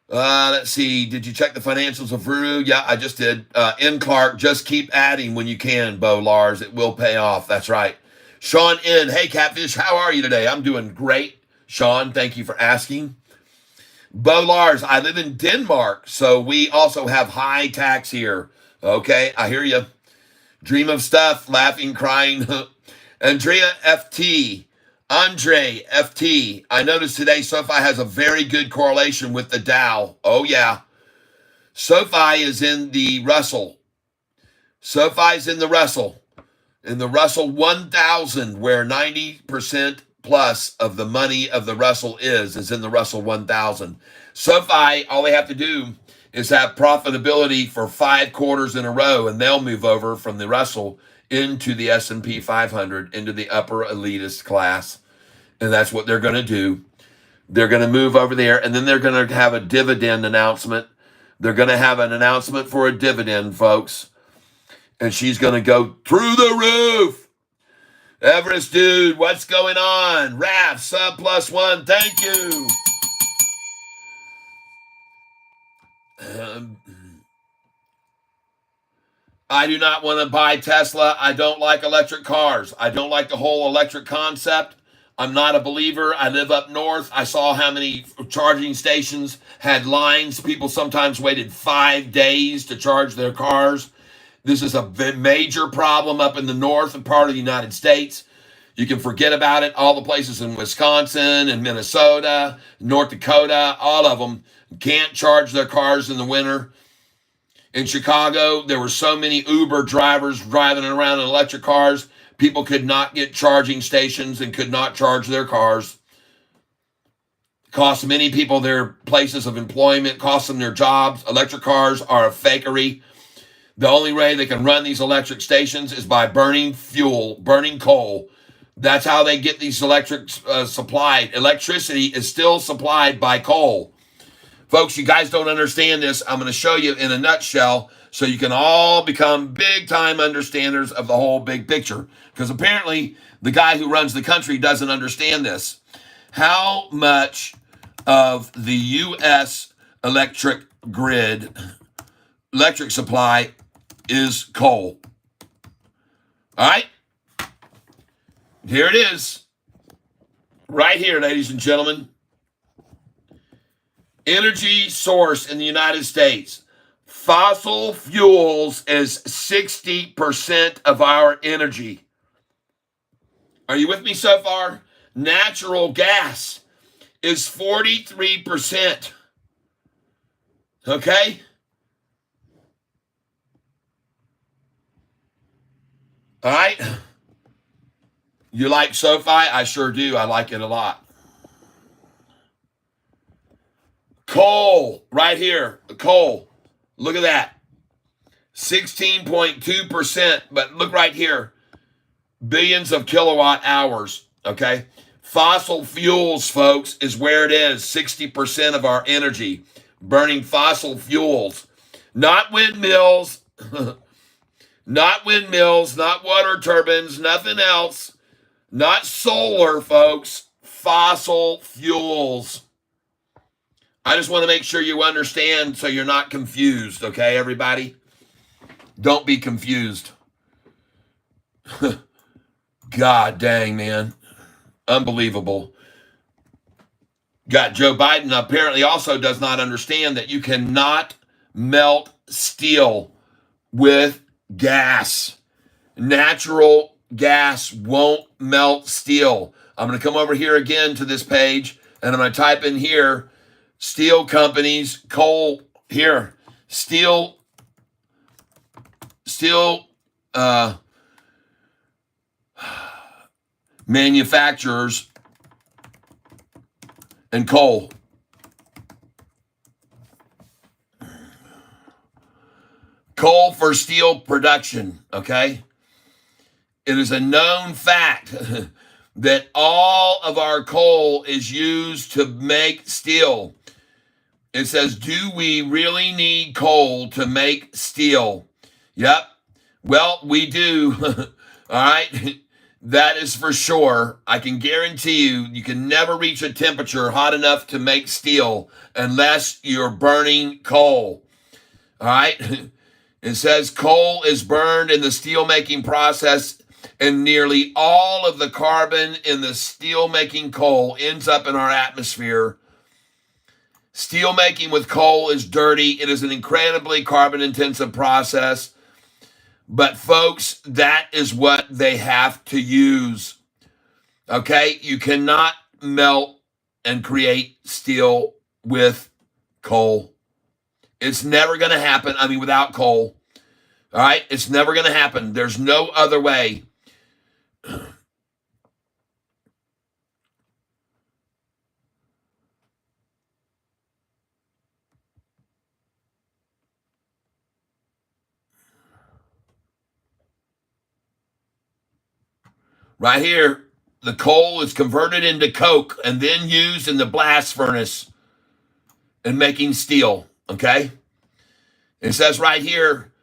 Let's see. Did you check the financials of Vuru? Yeah, I just did. N. Clark, just keep adding when you can, Bo Lars. It will pay off. That's right. Sean N. Hey, Catfish, how are you today? I'm doing great. Sean, thank you for asking. Bo Lars, I live in Denmark, so we also have high tax here. Okay, I hear you. Dream of stuff, laughing, crying. Andrea FT. Andre FT. I noticed today SoFi has a very good correlation with the Dow. Oh, yeah. SoFi is in the Russell. SoFi's in the Russell. In the Russell 1000, where 90% plus of the money of the Russell is in the Russell 1000. SoFi, all they have to do is have profitability for 5 quarters in a row, and they'll move over from the Russell into the S&P 500, into the upper elitist class. And that's what they're going to do. They're going to move over there, and then they're going to have a dividend announcement. They're going to have an announcement for a dividend, folks. And she's going to go through the roof. Everest dude, what's going on? Raph, sub +1, thank you. I do not want to buy Tesla. I don't like electric cars. I don't like the whole electric concept. I'm not a believer. I live up north. I saw how many charging stations had lines. People sometimes waited 5 days to charge their cars. This is a major problem up in the north part of the United States. You can forget about it. All the places in Wisconsin and Minnesota, North Dakota, all of them can't charge their cars in the winter. In Chicago, there were so many Uber drivers driving around in electric cars. People could not get charging stations and could not charge their cars. Cost many people their places of employment, cost them their jobs. Electric cars are a fakery. The only way they can run these electric stations is by burning fuel, burning coal. That's how they get these electric supplied. Electricity is still supplied by coal. Folks, you guys don't understand this. I'm going to show you in a nutshell so you can all become big-time understanders of the whole big picture. Because apparently the guy who runs the country doesn't understand this. How much of the U.S. electric grid, electric supply, is coal? All right? Here it is. Right here, ladies and gentlemen. Energy source in the United States. Fossil fuels is 60% of our energy. Are you with me so far? Natural gas is 43%. Okay? All right? You like Sofi? I sure do. I like it a lot. Coal, right here, coal. Look at that. 16.2%, but look right here. Billions of kilowatt hours, okay? Fossil fuels, folks, is where it is. 60% of our energy. Burning fossil fuels. Not windmills. Not windmills, not water turbines, nothing else. Not solar, folks. Fossil fuels. I just want to make sure you understand so you're not confused, okay, everybody? Don't be confused. God dang, man. Unbelievable. Got Joe Biden apparently also does not understand that you cannot melt steel with gas. Natural gas won't melt steel. I'm going to come over here again to this page, and I'm going to type in here, steel companies, coal, here, steel manufacturers and coal. Coal for steel production, okay? It is a known fact that all of our coal is used to make steel. It says, do we really need coal to make steel? Yep. Well, we do. All right. That is for sure. I can guarantee you, you can never reach a temperature hot enough to make steel unless you're burning coal. All right. It says coal is burned in the steel-making process, and nearly all of the carbon in the steel-making coal ends up in our atmosphere. Steel making with coal is dirty. It is an incredibly carbon-intensive process. But folks, that is what they have to use. Okay? You cannot melt and create steel with coal. It's never going to happen. I mean, without coal. All right? It's never going to happen. There's no other way. Right here, the coal is converted into coke and then used in the blast furnace in making steel, okay? It says right here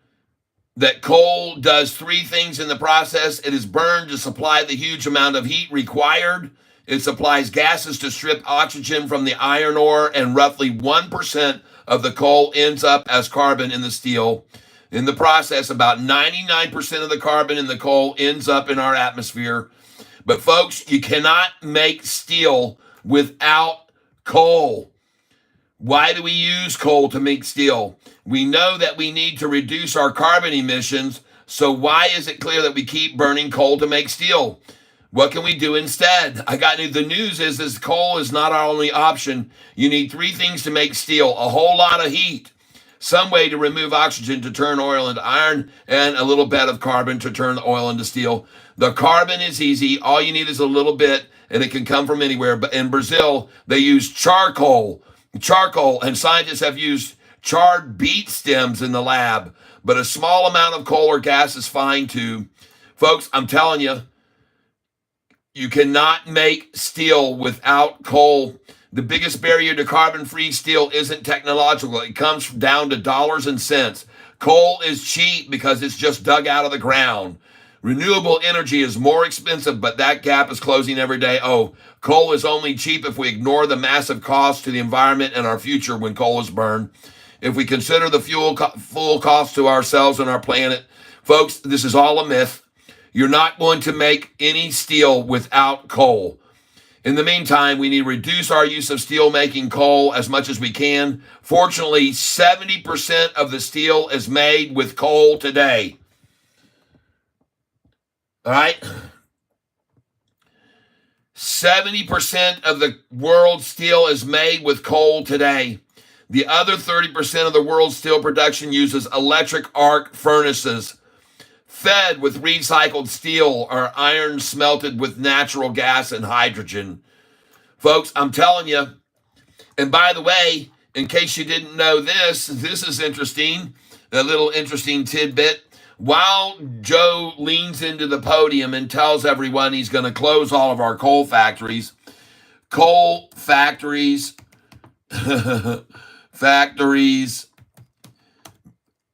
that coal does three things in the process. It is burned to supply the huge amount of heat required. It supplies gases to strip oxygen from the iron ore, and roughly 1% of the coal ends up as carbon in the steel. In the process, about 99% of the carbon in the coal ends up in our atmosphere. But folks, you cannot make steel without coal. Why do we use coal to make steel? We know that we need to reduce our carbon emissions. So why is it clear that we keep burning coal to make steel? What can we do instead? The news is coal is not our only option. You need three things to make steel: a whole lot of heat, some way to remove oxygen to turn oil into iron, and a little bit of carbon to turn the oil into steel. The carbon is easy. All you need is a little bit, and it can come from anywhere. But in Brazil, they use charcoal, and scientists have used charred beet stems in the lab. But a small amount of coal or gas is fine too. Folks, I'm telling you, you cannot make steel without coal. The biggest barrier to carbon-free steel isn't technological. It comes down to dollars and cents. Coal is cheap because it's just dug out of the ground. Renewable energy is more expensive, but that gap is closing every day. Oh, coal is only cheap if we ignore the massive cost to the environment and our future when coal is burned. If we consider the full cost to ourselves and our planet, folks, this is all a myth. You're not going to make any steel without coal. In the meantime, we need to reduce our use of steel-making coal as much as we can. Fortunately, 70% of the steel is made with coal today. All right? 70% of the world's steel is made with coal today. The other 30% of the world's steel production uses electric arc furnaces, fed with recycled steel or iron smelted with natural gas and hydrogen. Folks, I'm telling you, and by the way, in case you didn't know this is interesting, a little interesting tidbit. While Joe leans into the podium and tells everyone he's going to close all of our coal factories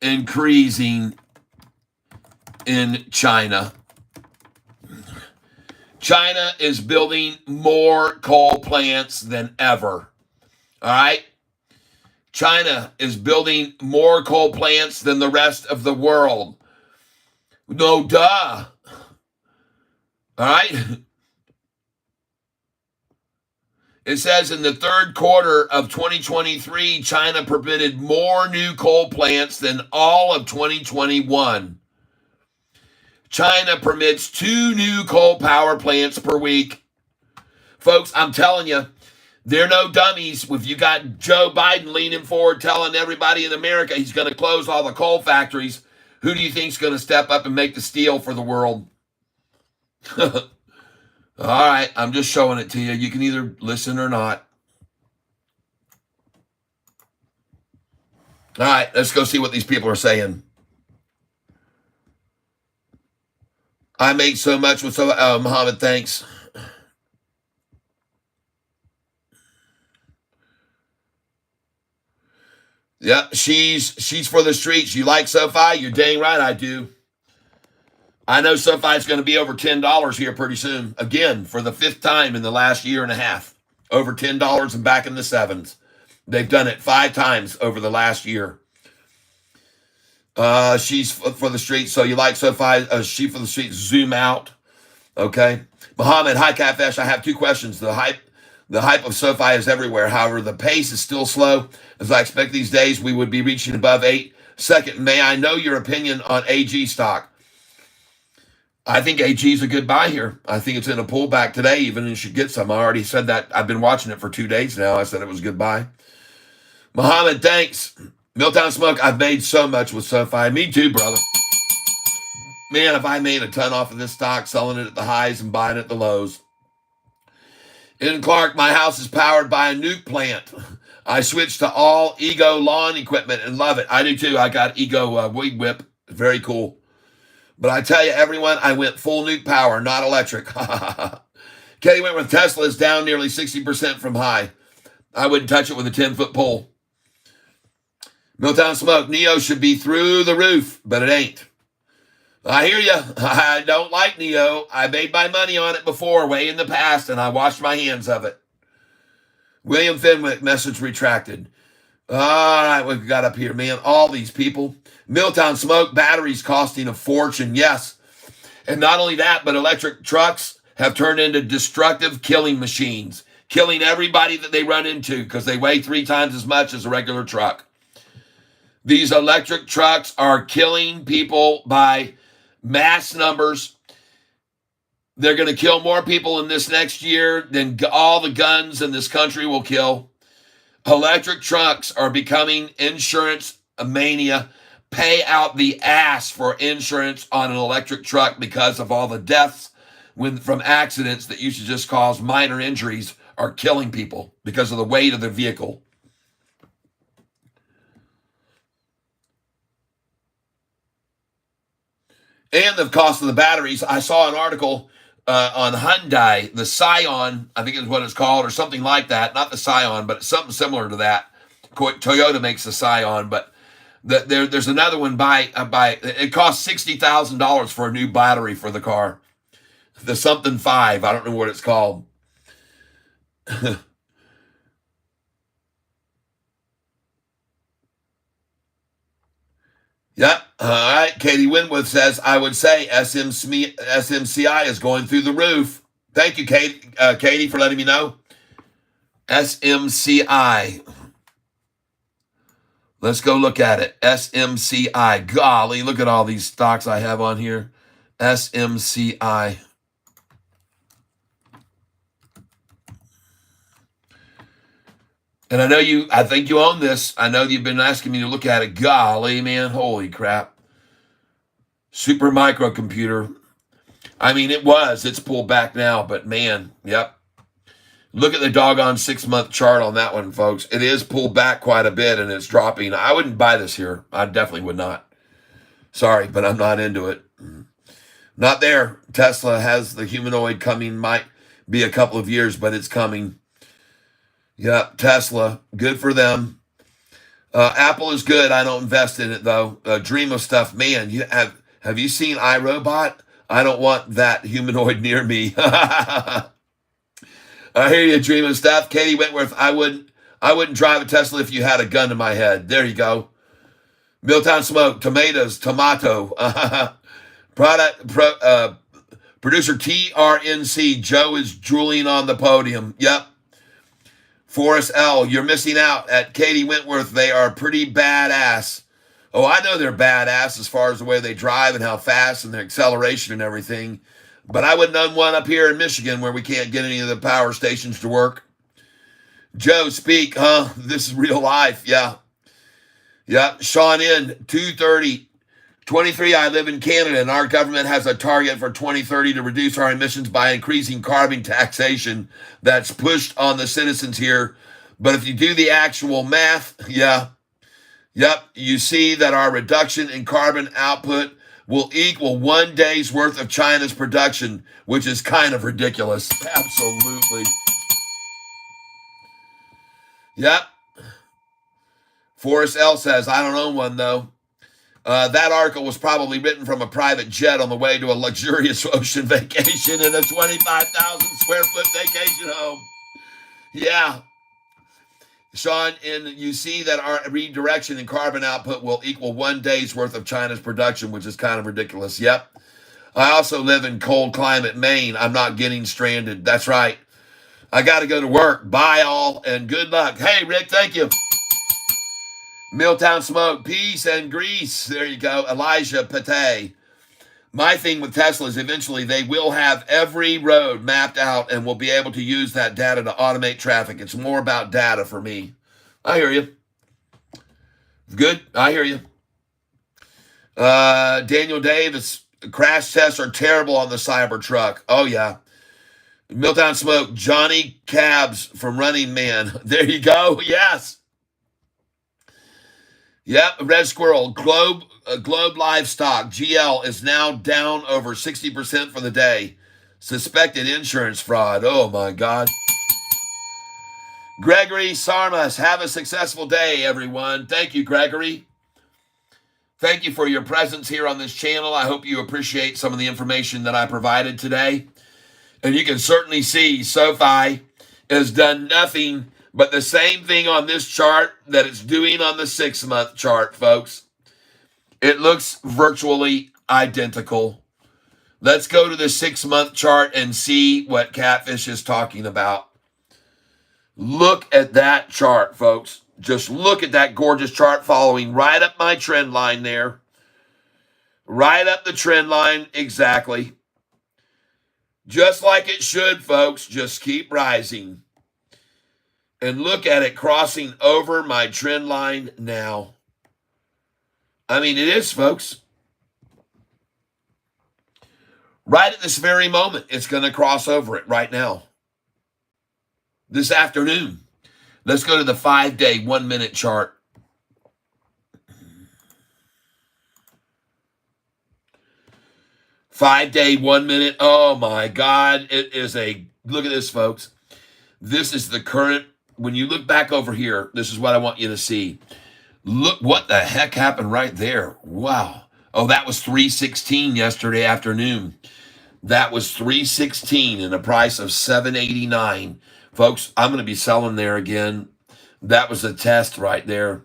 increasing in China. China is building more coal plants than ever. All right? China is building more coal plants than the rest of the world. No duh. All right? It says in the third quarter of 2023, China permitted more new coal plants than all of 2021. China permits 2 new coal power plants per week. Folks, I'm telling you, they're no dummies. If you got Joe Biden leaning forward telling everybody in America he's going to close all the coal factories, who do you think is going to step up and make the steel for the world? All right, I'm just showing it to you. You can either listen or not. All right, let's go see what these people are saying. I make so much with Muhammad, thanks. Yeah, she's for the streets. You like Sofi? You're dang right I do. I know Sofi's going to be over $10 here pretty soon. Again, for the 5th time in the last year and a half. Over $10 and back in the 7s. They've done it 5 times over the last year. She's for the streets. So you like Sofi? She for the streets. Zoom out. Okay. Muhammad, hi Catfish. I have 2 questions. The hype of Sofi is everywhere. However, the pace is still slow. As I expect these days, we would be reaching above 8. Second, may I know your opinion on AG stock? I think AG is a good buy here. I think it's in a pullback today, even, and should get some. I already said that. I've been watching it for 2 days now. I said it was a good buy. Muhammad, thanks. Milltown Smoke, I've made so much with Sofi. Me too, brother. Man, if I made a ton off of this stock, selling it at the highs and buying it at the lows. In Clark, my house is powered by a nuke plant. I switched to all Ego lawn equipment and love it. I do too. I got Ego weed whip. Very cool. But I tell you, everyone, I went full nuke power, not electric. Katie went with Tesla is down nearly 60% from high. I wouldn't touch it with a 10-foot pole. Milltown Smoke, Neo should be through the roof, but it ain't. I hear you. I don't like Neo. I made my money on it before, way in the past, and I washed my hands of it. William Fenwick, message retracted. All right, we've got up here, man. All these people. Milltown smoke, batteries costing a fortune. Yes. And not only that, but electric trucks have turned into destructive killing machines, killing everybody that they run into because they weigh 3 times as much as a regular truck. These electric trucks are killing people by mass numbers. They're going to kill more people in this next year than all the guns in this country will kill. Electric trucks are becoming insurance mania. Pay out the ass for insurance on an electric truck because of all the deaths from accidents that used to just cause minor injuries are killing people because of the weight of the vehicle. And the cost of the batteries. I saw an article on Hyundai, the Scion, I think is what it's called, or something like that. Not the Scion, but something similar to that. Toyota makes the Scion, but there's another one by it costs $60,000 for a new battery for the car. The something 5, I don't know what it's called. Yep. All right. Katie Winworth says, I would say SMCI is going through the roof. Thank you, Katie, for letting me know. SMCI. Let's go look at it. SMCI. Golly, look at all these stocks I have on here. SMCI. And I think you own this. I know you've been asking me to look at it. Golly, man, holy crap. Super microcomputer. I mean, it's pulled back now, but man, yep. Look at the doggone 6-month chart on that one, folks. It is pulled back quite a bit and it's dropping. I wouldn't buy this here. I definitely would not. Sorry, but I'm not into it. Not there. Tesla has the humanoid coming. Might be a couple of years, but it's coming. Yep, Tesla. Good for them. Apple is good. I don't invest in it, though. Dream of stuff. Man, have you seen iRobot? I don't want that humanoid near me. I hear you, Dream of stuff. Katie Wentworth, I wouldn't drive a Tesla if you had a gun to my head. There you go. Milltown Smoke, tomatoes, tomato. Producer TRNC, Joe is drooling on the podium. Yep. Forrest L, you're missing out. At Katie Wentworth, they are pretty badass. Oh, I know they're badass as far as the way they drive and how fast and their acceleration and everything. But I wouldn't own one up here in Michigan where we can't get any of the power stations to work. Joe, speak, huh? This is real life. Yeah. Yeah. Sean in, 230. 23, I live in Canada, and our government has a target for 2030 to reduce our emissions by increasing carbon taxation that's pushed on the citizens here. But if you do the actual math, you see that our reduction in carbon output will equal 1 day's worth of China's production, which is kind of ridiculous. Absolutely. Yep. Forrest L says, I don't own one, though. That article was probably written from a private jet on the way to a luxurious ocean vacation in a 25,000 square foot vacation home. Yeah. Sean, and you see that our redirection in carbon output will equal 1 day's worth of China's production, which is kind of ridiculous. Yep. I also live in cold climate Maine. I'm not getting stranded. That's right. I got to go to work. Bye all and good luck. Hey, Rick, thank you. Milltown Smoke, peace and grease. There you go. Elijah Pate. My thing with Tesla is eventually they will have every road mapped out and will be able to use that data to automate traffic. It's more about data for me. I hear you. Good. I hear you. Daniel Davis, crash tests are terrible on the Cybertruck. Oh, yeah. Milltown Smoke, Johnny Cabs from Running Man. There you go. Yes. Yep, Red Squirrel, Globe Livestock, GL, is now down over 60% for the day. Suspected insurance fraud. Oh, my God. Gregory Sarmas, have a successful day, everyone. Thank you, Gregory. Thank you for your presence here on this channel. I hope you appreciate some of the information that I provided today. And you can certainly see Sofi has done nothing But the same thing on this chart that it's doing on the 6-month chart, folks. It looks virtually identical. Let's go to the 6-month chart and see what Catfish is talking about. Look at that chart, folks. Just look at that gorgeous chart following right up my trend line there. Right up the trend line, exactly. Just like it should, folks. Just keep rising. And look at it crossing over my trend line now. I mean, it is, folks. Right at this very moment, it's going to cross over it right now. This afternoon. Let's go to the 5-day, 1-minute chart. Five-day, 1 minute. Oh my God. It is look at this, folks. This is the current, when you look back over here, this is what I want you to see. Look what the heck happened right there. Wow. Oh, that was 316 yesterday afternoon. That was 316 and a price of 789. Folks, I'm going to be selling there again. That was a test right there.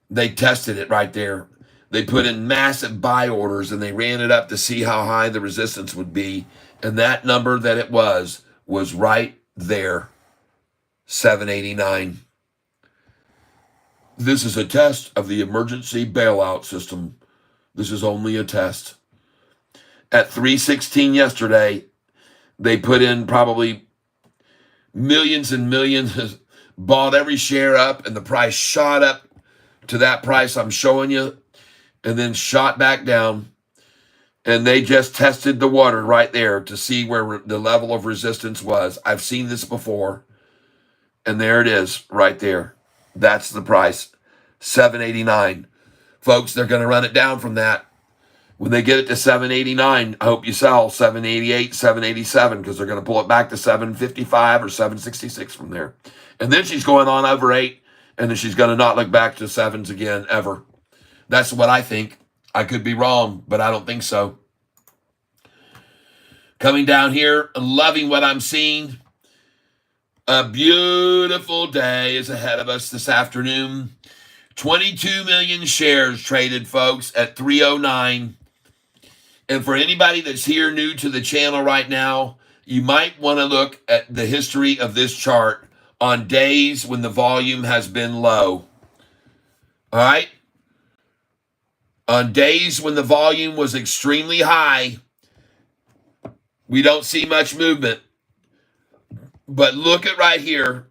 They tested it right there. They put in massive buy orders and they ran it up to see how high the resistance would be. And that number that it was right there, 789. This is a test of the emergency bailout system. This is only a test. At 316 yesterday, they put in probably millions and millions, bought every share up, and the price shot up to that price I'm showing you, and then shot back down. And they just tested the water right there to see where the level of resistance was. I've seen this before. And there it is right there. That's the price, $7.89. Folks, they're going to run it down from that. When they get it to $7.89, I hope you sell $7.88, $7.87, because they're going to pull it back to $7.55 or $7.66 from there. And then she's going on over 8, and then she's going to not look back to 7s again ever. That's what I think. I could be wrong, but I don't think so. Coming down here, loving what I'm seeing. A beautiful day is ahead of us this afternoon. 22 million shares traded, folks, at 309. And for anybody that's here new to the channel right now, you might want to look at the history of this chart on days when the volume has been low. All right? On days when the volume was extremely high, we don't see much movement. But look at right here.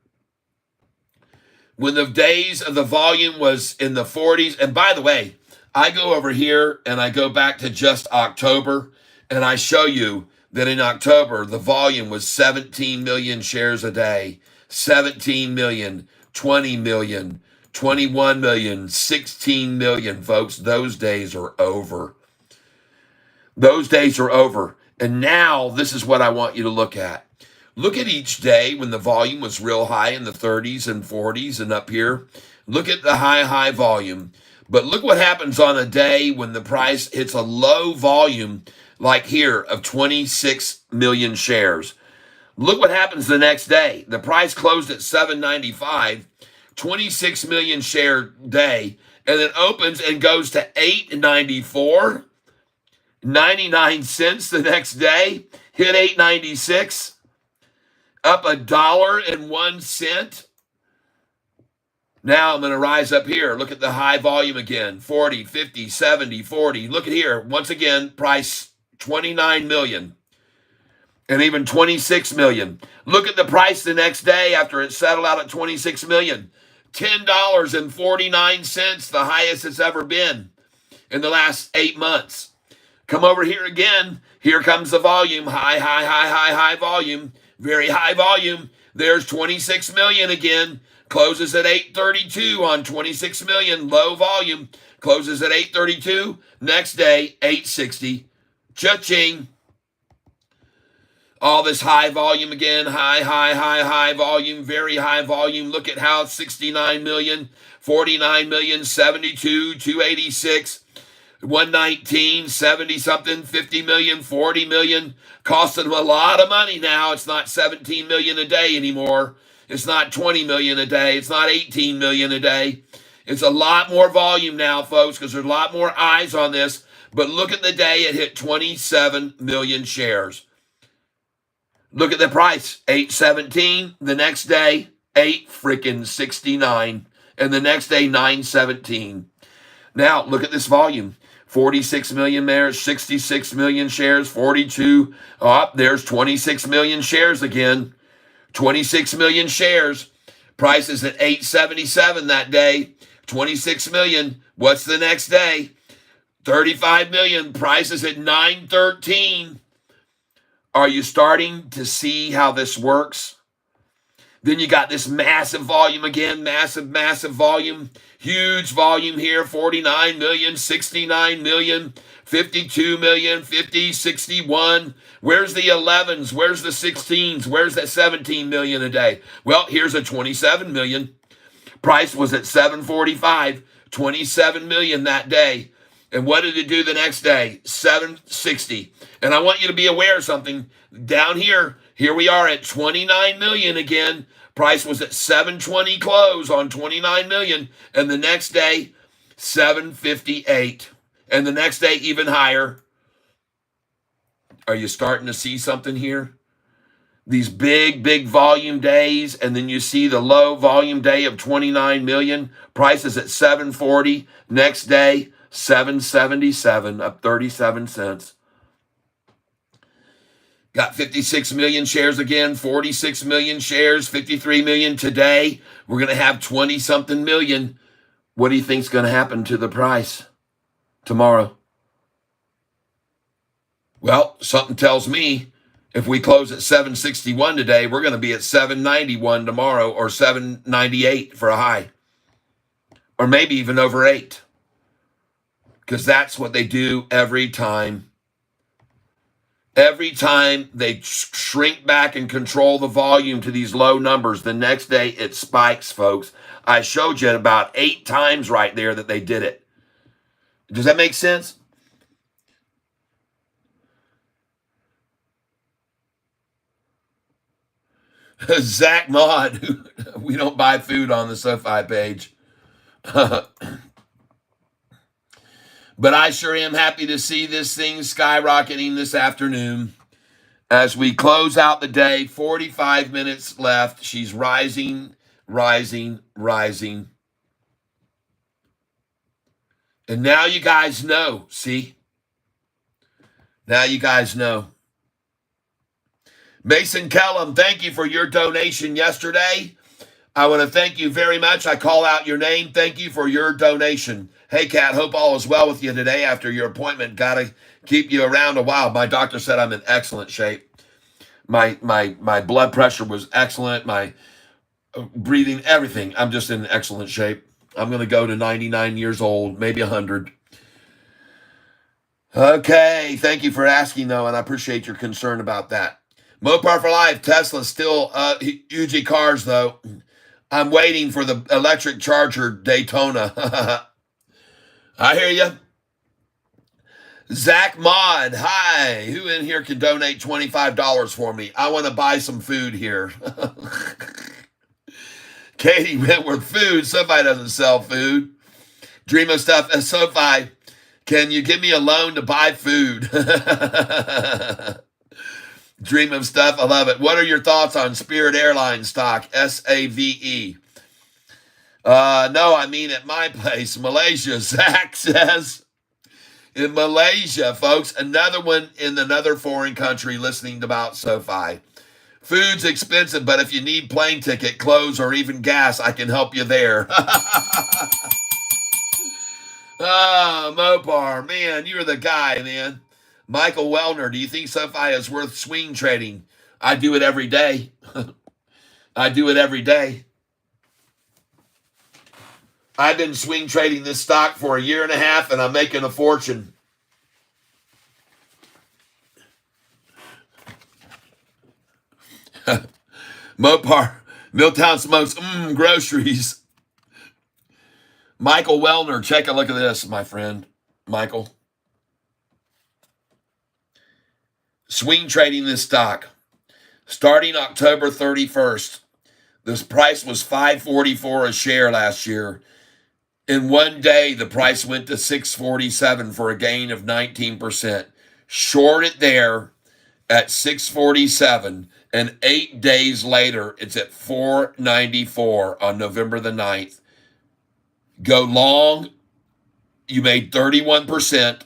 When the days of the volume was in the 40s, and by the way, I go over here and I go back to just October, and I show you that in October, the volume was 17 million shares a day, 17 million, 20 million, 21 million, 16 million, folks. Those days are over. Those days are over. And now this is what I want you to look at. Look at each day when the volume was real high in the 30s and 40s and up here. Look at the high volume. But look what happens on a day when the price hits a low volume like here of 26 million shares. Look what happens the next day. The price closed at 795, 26 million share day, and it opens and goes to 894, 99 cents the next day, hit 896. Up $1.01. Now I'm going to rise up here. Look at the high volume again. 40, 50, 70, 40. Look at here. Once again, price 29 million. And even 26 million. Look at the price the next day after it settled out at 26 million. $10.49, the highest it's ever been in the last 8 months. Come over here again. Here comes the volume. High volume. Very high volume. There's 26 million again. Closes at 832 on 26 million. Low volume. Closes at 832. Next day, 860. Cha-ching. All this high volume again. High volume. Very high volume. Look at how 69 million, 49 million, 72, 286. 119, 70 something, 50 million, 40 million, costing them a lot of money now. It's not 17 million a day anymore. It's not 20 million a day. It's not 18 million a day. It's a lot more volume now, folks, because there's a lot more eyes on this. But look at the day it hit 27 million shares. Look at the price, 817. The next day, 8 69, and the next day 917. Now look at this volume. 46 million shares, 66 million shares, 42. Oh, there's 26 million shares again. 26 million shares. Price is at 877 that day. 26 million. What's the next day? 35 million. Price is at 913. Are you starting to see how this works? Then you got this massive volume again, massive volume, huge volume here, 49 million, 69 million, 52 million, 50, 61. Where's the 11s? Where's the 16s? Where's that 17 million a day? Well, here's a 27 million. Price was at 745, 27 million that day. And what did it do the next day? 760. And I want you to be aware of something. Down here we are at 29 million again. Price was at 720 close on 29 million. And the next day, 758. And the next day, even higher. Are you starting to see something here? These big volume days, and then you see the low volume day of 29 million. Price is at 740. Next day, 777, up 37 cents. Got 56 million shares again, 46 million shares, 53 million today. We're going to have 20-something million. What do you think's going to happen to the price tomorrow? Well, something tells me if we close at 761 today, we're going to be at 791 tomorrow, or 798 for a high, or maybe even over 8. Because that's what they do every time. Every time they shrink back and control the volume to these low numbers, the next day it spikes, folks. I showed you about 8 times right there that they did it. Does that make sense? Zach Maud, we don't buy food on the Sofi page. But I sure am happy to see this thing skyrocketing this afternoon. As we close out the day, 45 minutes left. She's rising. And now you guys know, see? Now you guys know. Mason Kellum, thank you for your donation yesterday. I want to thank you very much. I call out your name. Thank you for your donation. Hey, Kat, hope all is well with you today after your appointment. Got to keep you around a while. My doctor said I'm in excellent shape. My blood pressure was excellent. My breathing, everything. I'm just in excellent shape. I'm going to go to 99 years old, maybe 100. Okay, thank you for asking, though, and I appreciate your concern about that. Mopar for Life, Tesla still UG cars, though. I'm waiting for the electric charger Daytona. I hear you. Zach Mod, hi. Who in here can donate $25 for me? I want to buy some food here. Katie Wentworth, food. Sofi doesn't sell food. Dream of Stuff. Sofi, can you give me a loan to buy food? Dream of Stuff. I love it. What are your thoughts on Spirit Airlines stock? SAVE. No, I mean at my place, Malaysia. Zach says in Malaysia, folks, another one in another foreign country listening about SoFi. Food's expensive, but if you need plane ticket, clothes, or even gas, I can help you there. Oh, Mopar, man, you're the guy, man. Michael Wellner, do you think SoFi is worth swing trading? I do it every day. I do it every day. I've been swing trading this stock for 1.5 years, and I'm making a fortune. Mopar, Milltown Smokes, groceries. Michael Wellner, check a look at this, my friend. Michael. Swing trading this stock. Starting October 31st. This price was $5.44 a share last year. In one day, the price went to $6.47 for a gain of 19%. Short it there at $6.47, and 8 days later, it's at $4.94 on November the 9th. Go long, you made 31%.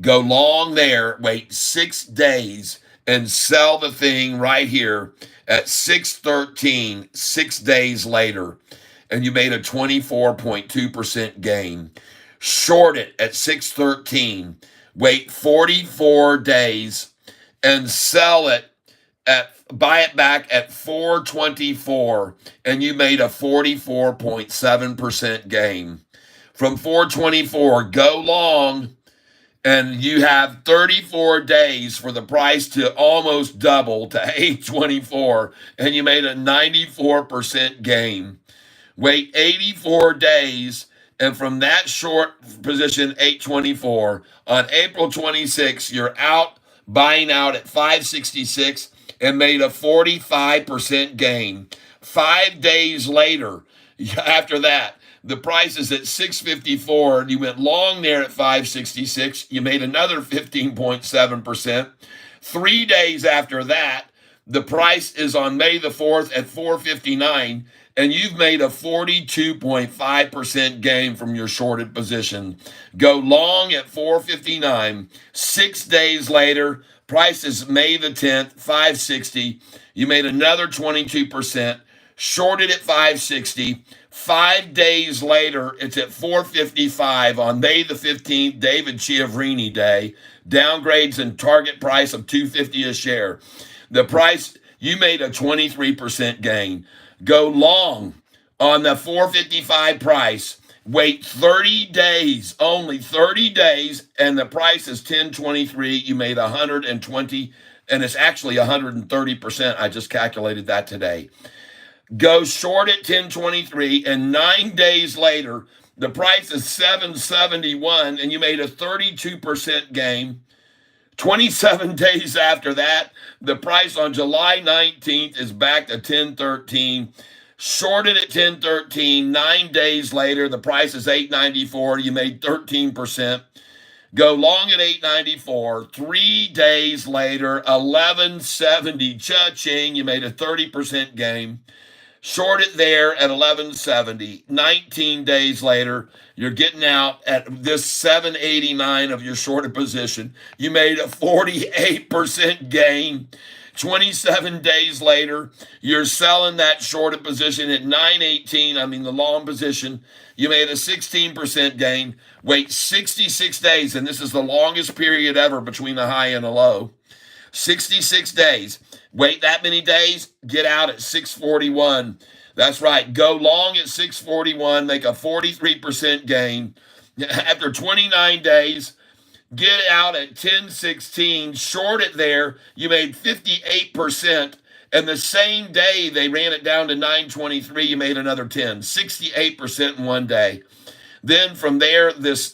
Go long there, wait 6 days, and sell the thing right here at $6.13, 6 days later, and you made a 24.2% gain. Short it at $6.13, wait 44 days, and sell it buy it back at $4.24, and you made a 44.7% gain. From $4.24, go long, and you have 34 days for the price to almost double to $8.24, and you made a 94% gain. Wait 84 days, and from that short position, $8.24, on April 26th, you're out, buying out at $5.66, and made a 45% gain. 5 days later, after that, the price is at $6.54, and you went long there at $5.66. You made another 15.7%. 3 days after that, the price is on May the 4th at $4.59, and you've made a 42.5% gain from your shorted position. Go long at $4.59. 6 days later, price is May the 10th, $5.60. You made another 22%. Shorted at $5.60. 5 days later, it's at $4.55 on May the 15th, David Chiavrini Day. Downgrades and target price of $2.50 a share. The price, you made a 23% gain. Go long on the $4.55 price. Wait 30 days, only 30 days, and the price is $10.23. You made 120, and it's actually 130%. I just calculated that today. Go short at $10.23, and 9 days later, the price is $7.71, and you made a 32% gain. 27 days after that, the price on July 19th is back to $10.13. Shorted at $10.13. 9 days later, the price is $8.94. You made 13%. Go long at $8.94. 3 days later, $11.70. Cha-ching, you made a 30% gain. Short it there at $11.70. 19 days later, you're getting out at this $7.89 of your shorted position. You made a 48% gain. 27 days later, you're selling that shorted position at $9.18. The long position. You made a 16% gain. Wait 66 days, and this is the longest period ever between a high and a low. 66 days. Wait that many days, get out at $6.41. That's right. Go long at $6.41, make a 43% gain. After 29 days, get out at $10.16, short it there. You made 58%. And the same day they ran it down to $9.23, you made another 68% in one day. Then from there, this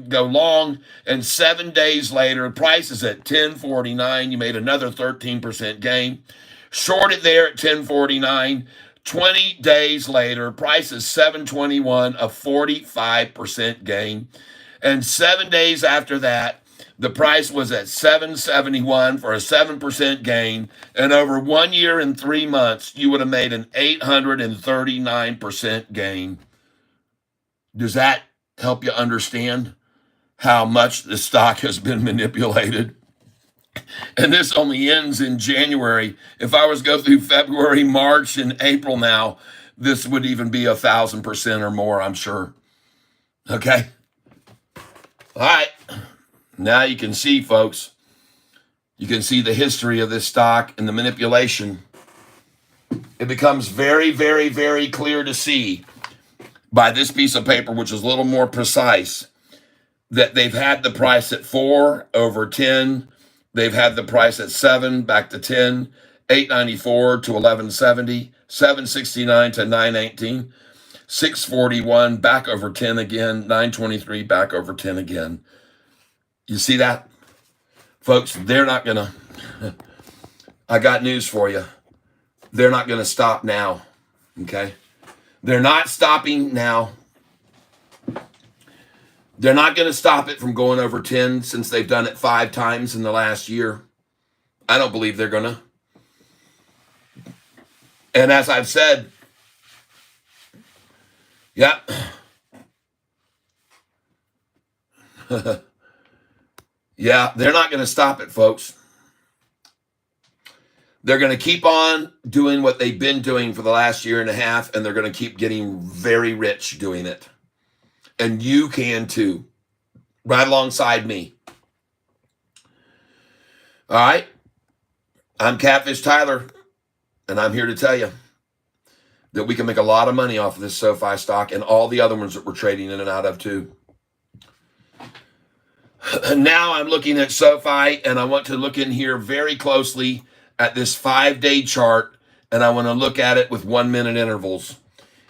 go long, and 7 days later, price is at $10.49. You made another 13% gain. Short it there at $10.49. 20 days later, price is $7.21, a 45% gain. And 7 days after that, the price was at $7.71 for a 7% gain. And over 1 year and 3 months, you would have made an 839% gain. Does that help you understand how much the stock has been manipulated? And this only ends in January. If I was to go through February, March, and April now, this would even be 1,000% or more, I'm sure. Okay? All right. Now you can see, folks. You can see the history of this stock and the manipulation. It becomes very, very, very clear to see by this piece of paper, which is a little more precise, that they've had the price at 4 over 10. They've had the price at 7 back to 10, 8.94 to 11.70, 7.69 to 9.18, 6.41 back over 10 again, 9.23 back over 10 again. You see that? Folks, they're not going to, I got news for you. They're not going to stop now. Okay? They're not stopping now. They're not going to stop it from going over 10 since they've done it 5 times in the last year. I don't believe they're going to. And as I've said, yeah. Yeah, they're not going to stop it, folks. They're going to keep on doing what they've been doing for the last year and a half, and they're going to keep getting very rich doing it. And you can too, right alongside me. All right? I'm Catfish Tyler, and I'm here to tell you that we can make a lot of money off of this SoFi stock and all the other ones that we're trading in and out of too. Now I'm looking at SoFi, and I want to look in here very closely at this 5-day chart, and I want to look at it with 1-minute intervals.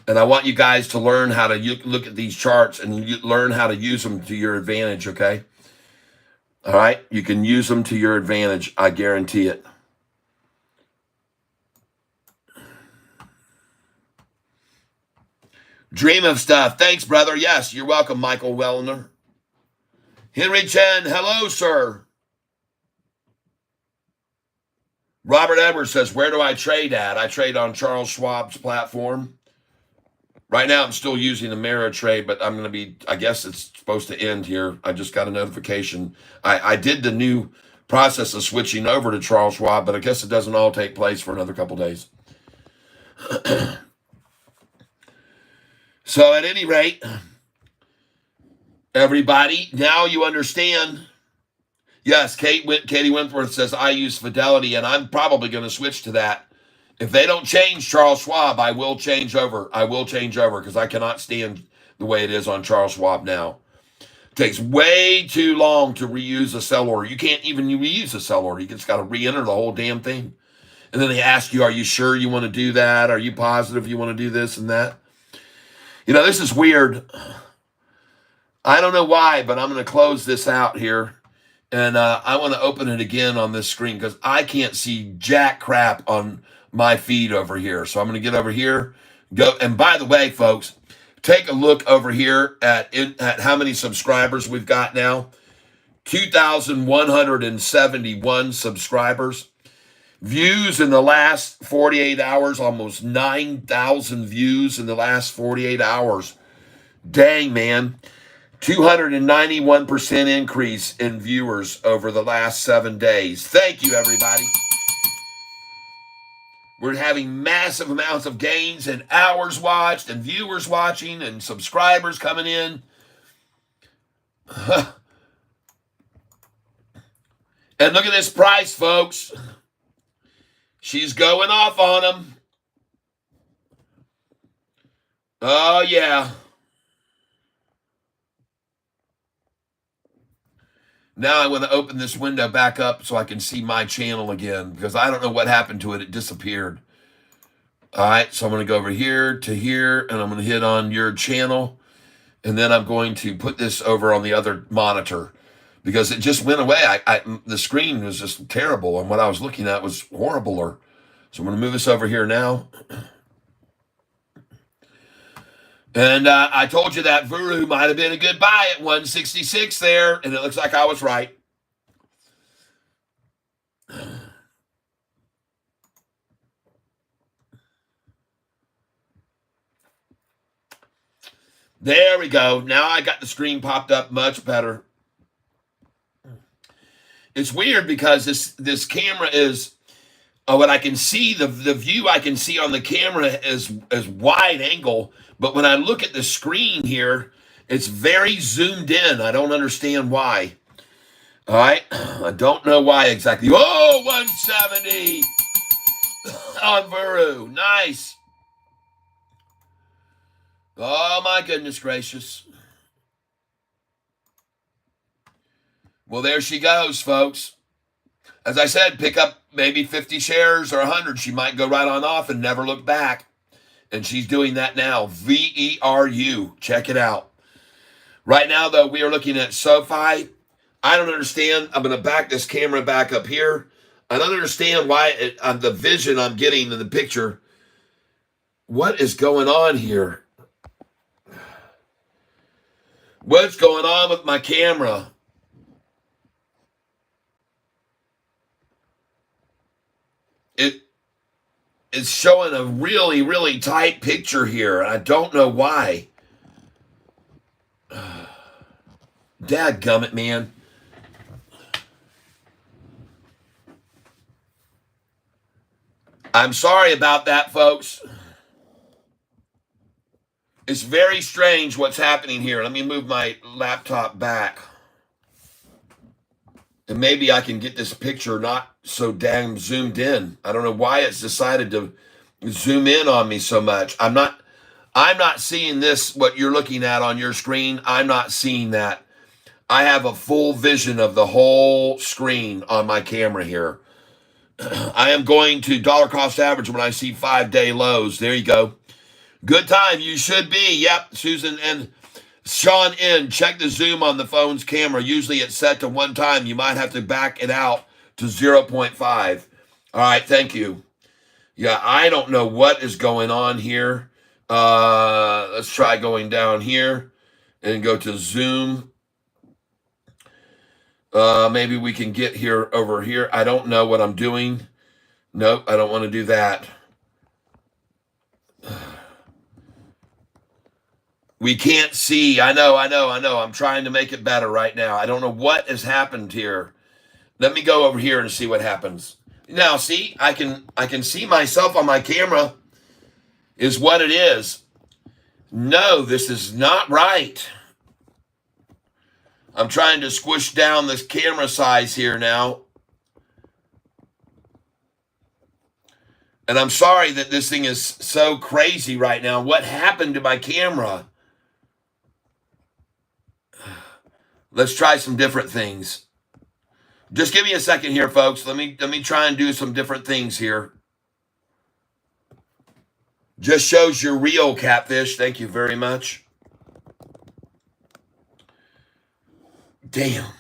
And I want you guys to learn how to look at these charts and learn how to use them to your advantage, okay? All right? You can use them to your advantage. I guarantee it. Dream of stuff. Thanks, brother. Yes, you're welcome, Michael Wellner. Henry Chen, hello, sir. Robert Edwards says, where do I trade at? I trade on Charles Schwab's platform. Right now, I'm still using Ameritrade, but I'm going to be, I guess it's supposed to end here. I just got a notification. I did the new process of switching over to Charles Schwab, but I guess it doesn't all take place for another couple days. So at any rate, everybody, now you understand. Yes, Katie Wentworth says, I use Fidelity, and I'm probably going to switch to that. If they don't change Charles Schwab, I will change over. I will change over because I cannot stand the way it is on Charles Schwab now. It takes way too long to reuse a sell order. You can't even reuse a sell order. You just got to re-enter the whole damn thing. And then they ask you, are you sure you want to do that? Are you positive you want to do this and that? You know, this is weird. I don't know why, but I'm going to close this out here. And I want to open it again on this screen because I can't see jack crap on my feed over here. So I'm going to get over here. Go. And by the way, folks, take a look over here at how many subscribers we've got now. 2,171 subscribers. Views in the last 48 hours, almost 9,000 views in the last 48 hours. Dang, man. 291% increase in viewers over the last 7 days. Thank you, everybody. We're having massive amounts of gains in hours watched and viewers watching and subscribers coming in. And look at this price, folks. She's going off on them. Oh, yeah. Now I want to open this window back up so I can see my channel again because I don't know what happened to it. It disappeared. All right, so I'm going to go over here to here, and I'm going to hit on your channel, and then I'm going to put this over on the other monitor because it just went away. The screen was just terrible, and what I was looking at was horrible. So I'm going to move this over here now. And I told you that Vuru might have been a good buy at 166 there, and it looks like I was right. There we go. Now I got the screen popped up much better. It's weird because this camera is, what I can see, the view I can see on the camera is wide angle, but when I look at the screen here, it's very zoomed in. I don't understand why. All right. I don't know why exactly. Oh, 170 on Vuru. Nice. Oh, my goodness gracious. Well, there she goes, folks. As I said, pick up maybe 50 shares or 100. She might go right on off and never look back. And she's doing that now. VERU. Check it out. Right now, though, we are looking at SoFi. I don't understand. I'm going to back this camera back up here. I don't understand why the vision I'm getting in the picture What is going on here? What's going on with my camera? It's showing a really, really tight picture here. I don't know why. Dadgummit, man. I'm sorry about that, folks. It's very strange what's happening here. Let me move my laptop back. And maybe I can get this picture not so damn zoomed in. I don't know why it's decided to zoom in on me so much. I'm not seeing this, what you're looking at on your screen. I'm not seeing that. I have a full vision of the whole screen on my camera here. I am going to dollar cost average when I see 5-day lows. There you go. Good time. You should be. Yep. Susan and Sean in. Check the zoom on the phone's camera. Usually it's set to 1 time. You might have to back it out to 0.5. All right. Thank you. Yeah. I don't know what is going on here. Let's try going down here and go to zoom. Maybe we can get here over here. I don't know what I'm doing. Nope, I don't want to do that. We can't see. I know. I'm trying to make it better right now. I don't know what has happened here. Let me go over here and see what happens. Now, see, I can see myself on my camera is what it is. No, this is not right. I'm trying to squish down this camera size here now. And I'm sorry that this thing is so crazy right now. What happened to my camera? Let's try some different things. Just give me a second here, folks. Let me try and do some different things here. Just shows you're real, Catfish. Thank you very much. Damn.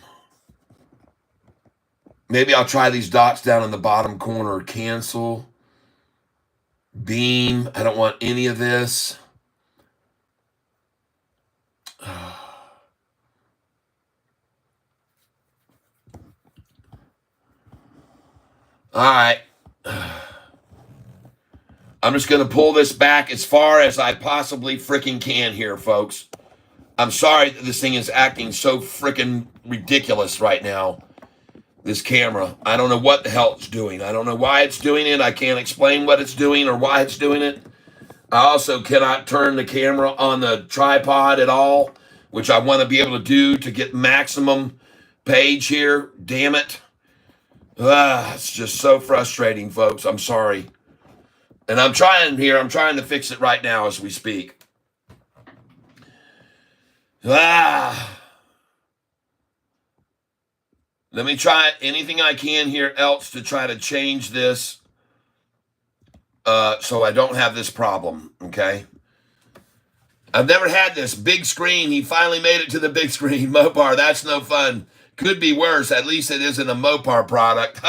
Maybe I'll try these dots down in the bottom corner. Cancel. Beam. I don't want any of this. All right. I'm just going to pull this back as far as I possibly freaking can here, folks. I'm sorry that this thing is acting so freaking ridiculous right now. This camera. I don't know what the hell it's doing. I don't know why it's doing it. I can't explain what it's doing or why it's doing it. I also cannot turn the camera on the tripod at all, which I want to be able to do to get maximum page here. Damn it. It's just so frustrating, folks. I'm sorry. And I'm trying to fix it right now as we speak. Let me try anything I can here else to try to change this so I don't have this problem, okay? I've never had this big screen. He finally made it to the big screen. Mopar, that's no fun. Could be worse. At least it isn't a Mopar product.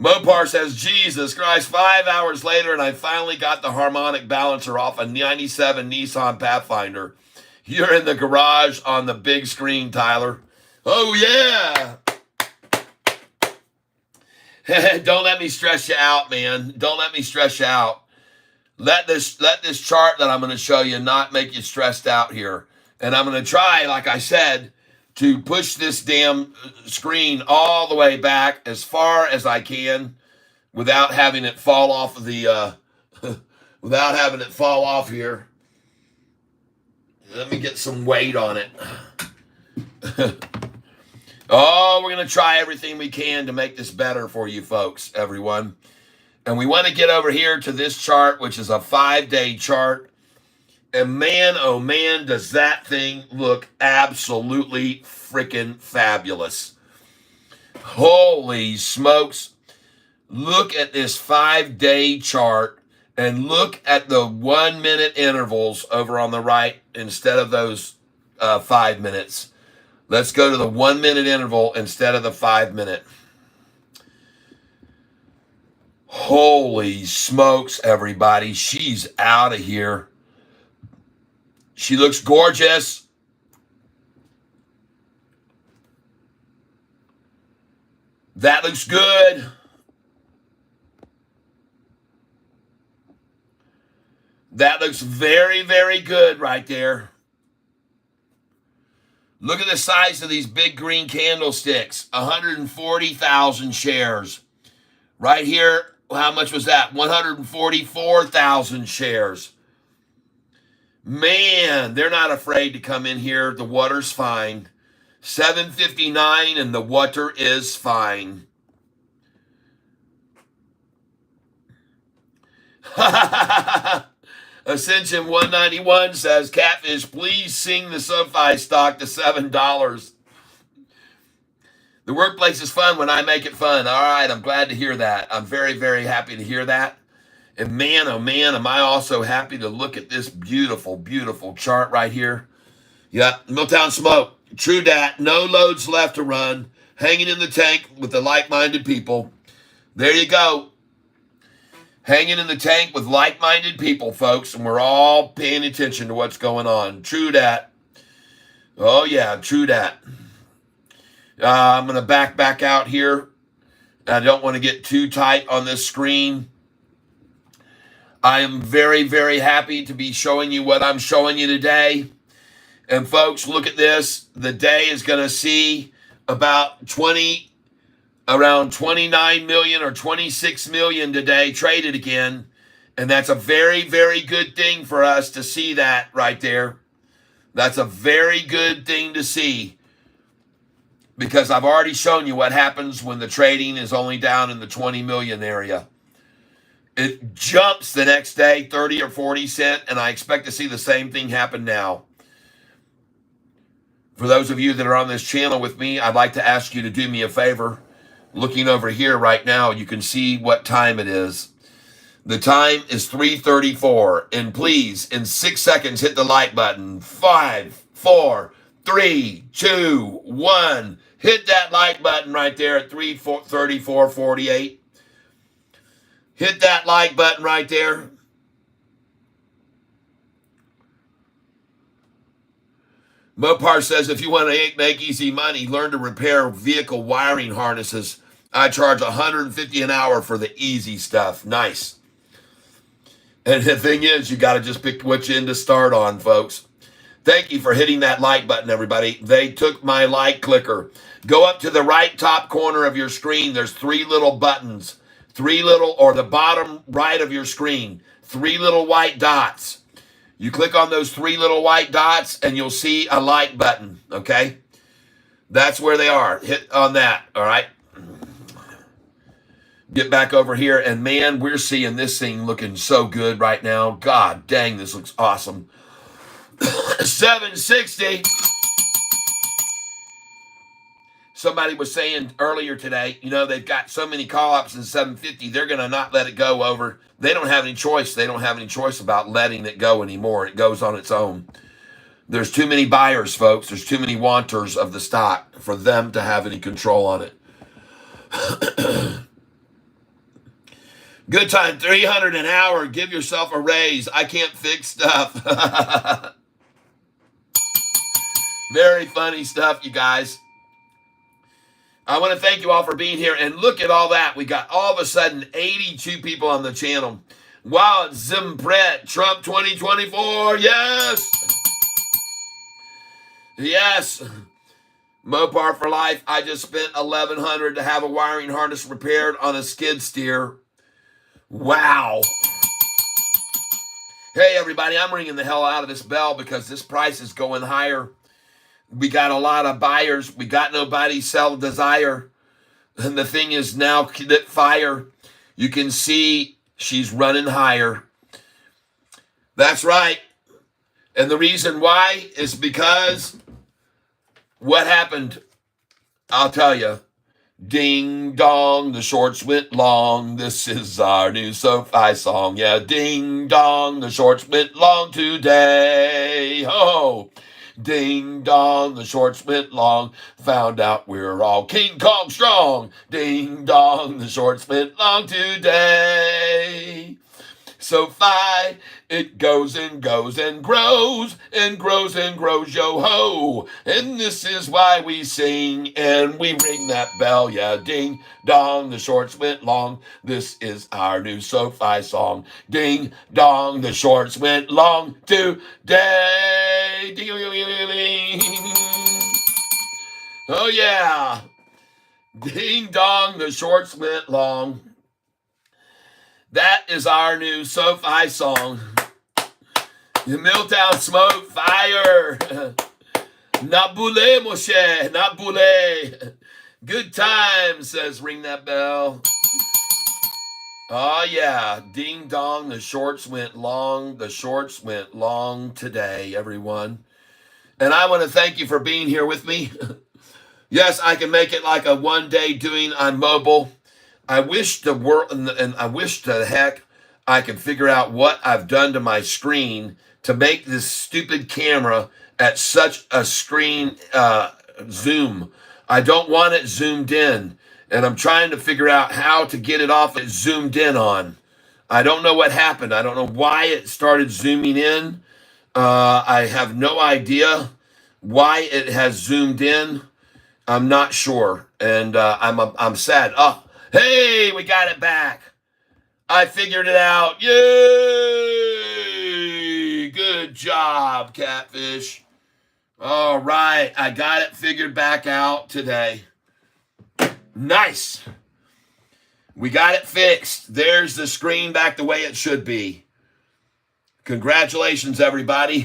Mopar says, Jesus Christ, 5 hours later, and I finally got the harmonic balancer off a 97 Nissan Pathfinder. You're in the garage on the big screen, Tyler. Oh, yeah. Don't let me stress you out, man. Don't let me stress you out. Let this chart that I'm going to show you not make you stressed out here. And I'm going to try, like I said, to push this damn screen all the way back as far as I can without having it fall off of the without having it fall off here. Let me get some weight on it. Oh, we're going to try everything we can to make this better for you folks, everyone. And we want to get over here to this chart, which is a 5-day chart. And man, oh man, does that thing look absolutely freaking fabulous. Holy smokes. Look at this 5-day chart and look at the 1-minute intervals over on the right instead of those 5 minutes. Let's go to the 1-minute interval instead of the 5-minute. Holy smokes, everybody. She's out of here. She looks gorgeous. That looks good. That looks very, very good right there. Look at the size of these big green candlesticks. 140,000 shares. Right here, how much was that? 144,000 shares. Man, they're not afraid to come in here. The water's fine. 759 and the water is fine. Ascension 191 says, Catfish, please sing the Sofi stock to $7. The workplace is fun when I make it fun. All right, I'm glad to hear that. I'm very, very happy to hear that. And man, oh man, am I also happy to look at this beautiful, beautiful chart right here. Yeah, Milltown Smoke. True dat. No loads left to run. Hanging in the tank with the like-minded people. There you go. Hanging in the tank with like-minded people, folks, and we're all paying attention to what's going on. True dat. Oh, yeah, true dat. I'm going to back out here. I don't want to get too tight on this screen. I am very, very happy to be showing you what I'm showing you today. And folks, look at this. The day is going to see about around 29 million or 26 million today traded again. And that's a very, very good thing for us to see that right there. That's a very good thing to see. Because I've already shown you what happens when the trading is only down in the 20 million area. It jumps the next day, 30 or 40 cents, and I expect to see the same thing happen now. For those of you that are on this channel with me, I'd like to ask you to do me a favor. Looking over here right now, you can see what time it is. The time is 3:34, and please, in 6 seconds, hit the like button. 5, 4, 3, 2, 1. Hit that like button right there at 3:34:48. Hit that like button right there. Mopar says, if you want to make easy money, learn to repair vehicle wiring harnesses. I charge $150 an hour for the easy stuff. Nice. And the thing is, you got to just pick which end to start on, folks. Thank you for hitting that like button, everybody. They took my like clicker. Go up to the right top corner of your screen. There's 3 little buttons. 3 little, or the bottom right of your screen. 3 little white dots. You click on those 3 little white dots and you'll see a like button, okay? That's where they are. Hit on that, all right? Get back over here, and man, we're seeing this thing looking so good right now. God dang, this looks awesome. 760. Somebody was saying earlier today, they've got so many call-ups in 750, they're going to not let it go over. They don't have any choice. They don't have any choice about letting it go anymore. It goes on its own. There's too many buyers, folks. There's too many wanters of the stock for them to have any control on it. Good time, 300 an hour. Give yourself a raise. I can't fix stuff. Very funny stuff, you guys. I want to thank you all for being here. And look at all that. We got all of a sudden 82 people on the channel. Wow, it's Zimpret, Trump 2024. Yes. Yes. Mopar for life. I just spent $1,100 to have a wiring harness repaired on a skid steer. Wow. Hey, everybody, I'm ringing the hell out of this bell because this price is going higher. We got a lot of buyers. We got nobody sell desire. And the thing is now lit fire. You can see she's running higher. That's right. And the reason why is because what happened, I'll tell you. Ding dong, the shorts went long. This is our new Sofi song. Yeah, ding dong, the shorts went long today. Oh, Ding dong, the shorts went long. Found out we're all King Kong strong. Ding dong, the shorts went long today. Sofi, it goes and goes and grows and grows and grows, yo ho. And this is why we sing and we ring that bell, yeah. Ding dong, the shorts went long. This is our new Sofi song. Ding dong, the shorts went long today. Ding, ding, ding, ding. Oh yeah. Ding dong, the shorts went long. That is our new Sofi song. The Milltown Smoke Fire. Nabule, Moshe, Nabule. Good time, says Ring That Bell. Oh, yeah. Ding dong, the shorts went long. The shorts went long today, everyone. And I want to thank you for being here with me. Yes, I can make it like a one-day doing on mobile. I wish the world, and I wish to heck I could figure out what I've done to my screen to make this stupid camera at such a screen zoom. I don't want it zoomed in, and I'm trying to figure out how to get it off it zoomed in on. I don't know what happened. I don't know why it started zooming in. I have no idea why it has zoomed in. I'm not sure, and I'm sad. Oh. Hey, we got it back. I figured it out. Yay! Good job, Catfish. All right, I got it figured back out today. Nice. We got it fixed. There's the screen back the way it should be. Congratulations, everybody.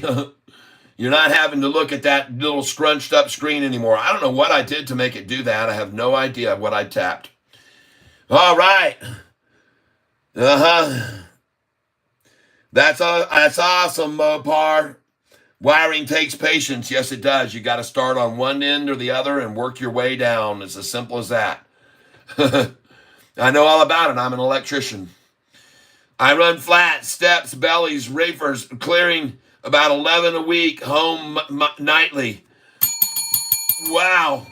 You're not having to look at that little scrunched up screen anymore. I don't know what I did to make it do that. I have no idea what I tapped. All right. That's awesome, Mopar. Wiring takes patience. Yes, it does. You got to start on one end or the other and work your way down. It's as simple as that. I know all about it. I'm an electrician. I run flats, steps, bellies, reefers, clearing about 11 a week, home nightly. Wow.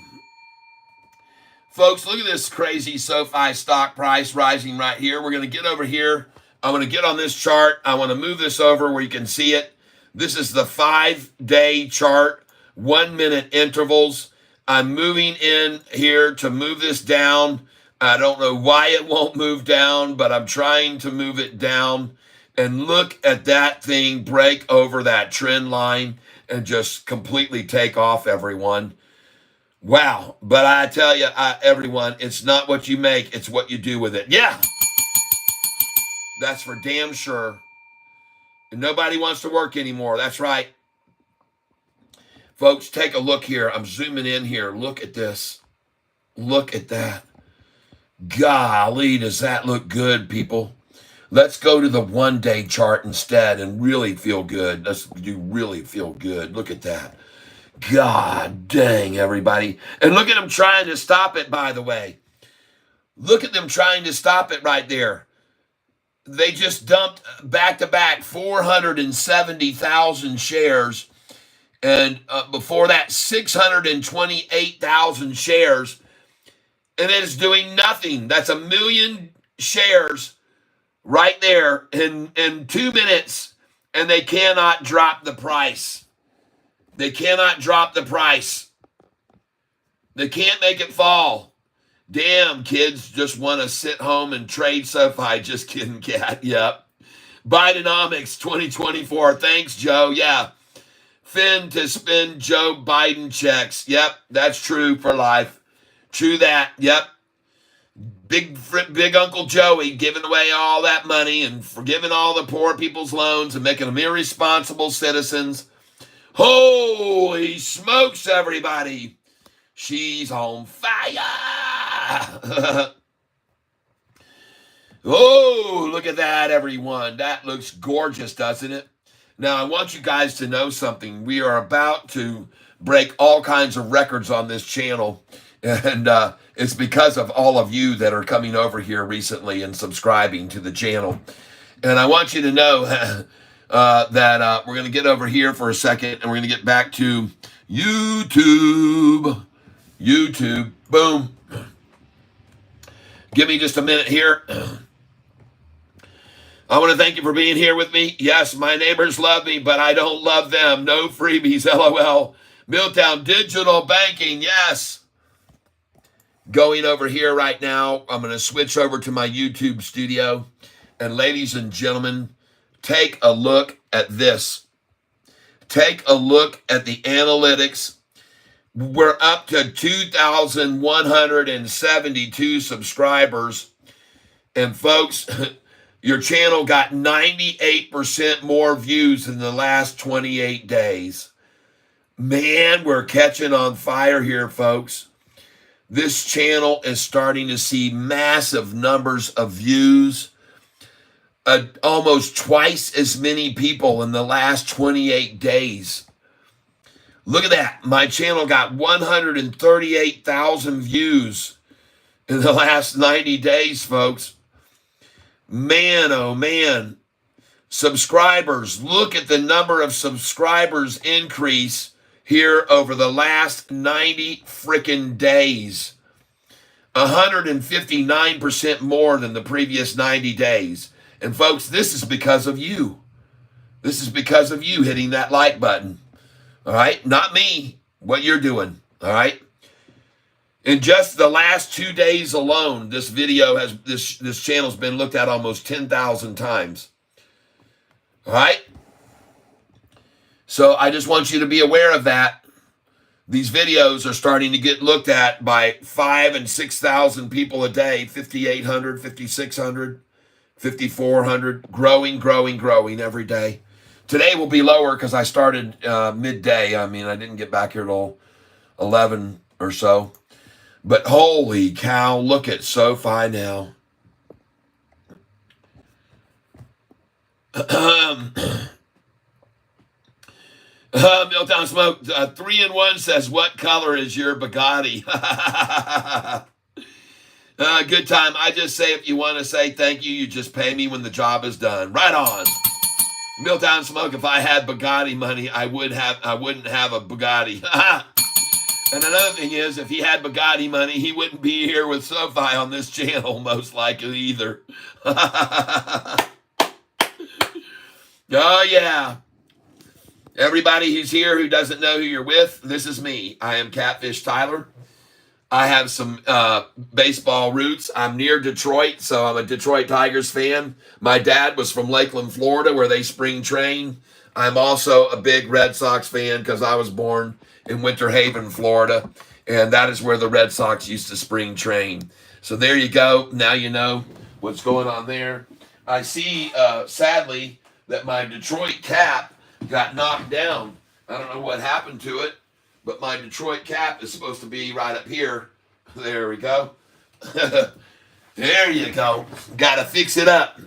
Folks, look at this crazy Sofi stock price rising right here. We're going to get over here. I'm going to get on this chart. I want to move this over where you can see it. This is the 5-day chart, 1-minute intervals. I'm moving in here to move this down. I don't know why it won't move down, but I'm trying to move it down. And look at that thing break over that trend line and just completely take off, everyone. Wow. But I tell you, everyone, it's not what you make, it's what you do with it. Yeah. That's for damn sure. And nobody wants to work anymore. That's right. Folks, take a look here. I'm zooming in here. Look at this. Look at that. Golly, does that look good, people? Let's go to the 1-day chart instead and really feel good. Let's do really feel good. Look at that. God dang, everybody. And look at them trying to stop it, by the way. Look at them trying to stop it right there. They just dumped back-to-back 470,000 shares. And before that, 628,000 shares. And it is doing nothing. That's 1 million shares right there in 2 minutes. And they cannot drop the price. They cannot drop the price. They can't make it fall. Damn, kids just want to sit home and trade Sofi. Just kidding, Cat. Yep. Bidenomics 2024. Thanks, Joe. Yeah. Finn to spend Joe Biden checks. Yep, that's true for life. True that. Yep. Big Uncle Joey giving away all that money and forgiving all the poor people's loans and making them irresponsible citizens. Holy smokes, everybody. She's on fire. Oh, look at that, everyone. That looks gorgeous, doesn't it? Now, I want you guys to know something. We are about to break all kinds of records on this channel. And it's because of all of you that are coming over here recently and subscribing to the channel. And I want you to know that we're going to get over here for a second, and we're going to get back to YouTube. YouTube. Boom. Give me just a minute here. I want to thank you for being here with me. Yes, my neighbors love me, but I don't love them. No freebies, LOL. Milltown Digital Banking, yes. Going over here right now, I'm going to switch over to my YouTube studio. And ladies and gentlemen, take a look at this. Take a look at the analytics. We're up to 2,172 subscribers. And folks, your channel got 98% more views in the last 28 days. Man, we're catching on fire here, folks. This channel is starting to see massive numbers of views. Almost twice as many people in the last 28 days. Look at that. My channel got 138,000 views in the last 90 days, folks. Man, oh man. Subscribers. Look at the number of subscribers increase here over the last 90 freaking days. 159% more than the previous 90 days. And folks, this is because of you. This is because of you hitting that like button. All right? Not me. What you're doing. All right? In just the last 2 days alone, this channel's been looked at almost 10,000 times. All right? So I just want you to be aware of that. These videos are starting to get looked at by 5,000 and 6,000 people a day, 5,800, 5,600, 5,400, growing every day. Today will be lower because I started midday. I mean, I didn't get back here till 11 or so. But holy cow, look at Sofi now. Milltown Smoke 3-in-1 says, "What color is your Bugatti?" Good time. I just say if you want to say thank you, you just pay me when the job is done. Right on. Milltown Smoke, if I had Bugatti money, I wouldn't have a Bugatti. And another thing is, if he had Bugatti money, he wouldn't be here with Sofi on this channel, most likely either. Oh, yeah. Everybody who's here who doesn't know who you're with, this is me. I am Catfish Tyler. I have some baseball roots. I'm near Detroit, so I'm a Detroit Tigers fan. My dad was from Lakeland, Florida, where they spring train. I'm also a big Red Sox fan because I was born in Winter Haven, Florida, and that is where the Red Sox used to spring train. So there you go. Now you know what's going on there. I see, sadly, that my Detroit cap got knocked down. I don't know what happened to it, but my Detroit cap is supposed to be right up here. There we go. There you go. Got to fix it up.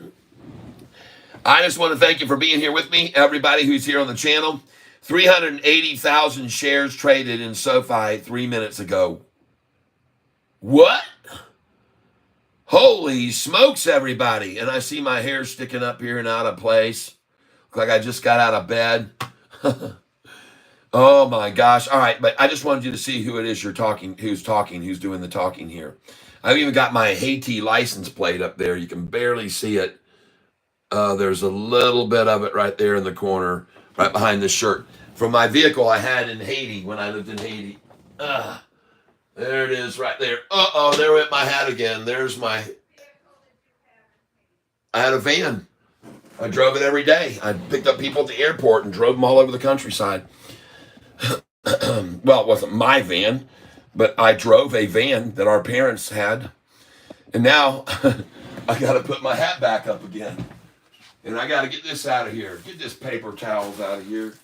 I just want to thank you for being here with me, everybody who's here on the channel. 380,000 shares traded in Sofi 3 minutes ago. What? Holy smokes, everybody. And I see my hair sticking up here and out of place. Look like I just got out of bed. Oh my gosh. All right, but I just wanted you to see who it is who's doing the talking here. I've even got my Haiti license plate up there. You can barely see it. There's a little bit of it right there in the corner, right behind this shirt. From my vehicle I had in Haiti when I lived in Haiti. There it is right there. Uh-oh, there went my hat again. There's my... I had a van. I drove it every day. I picked up people at the airport and drove them all over the countryside. Well, it wasn't my van, but I drove a van that our parents had. And now I got to put my hat back up again. And I got to get this out of here. Get this paper towels out of here.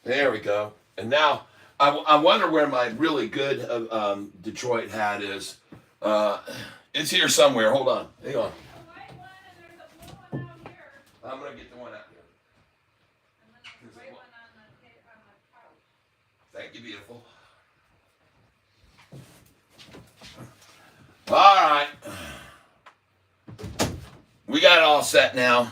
There we go. And now I wonder where my really good Detroit hat is. It's here somewhere. Hold on. Hang on. I'm going to get the one out here. Thank you, beautiful. All right. We got it all set now.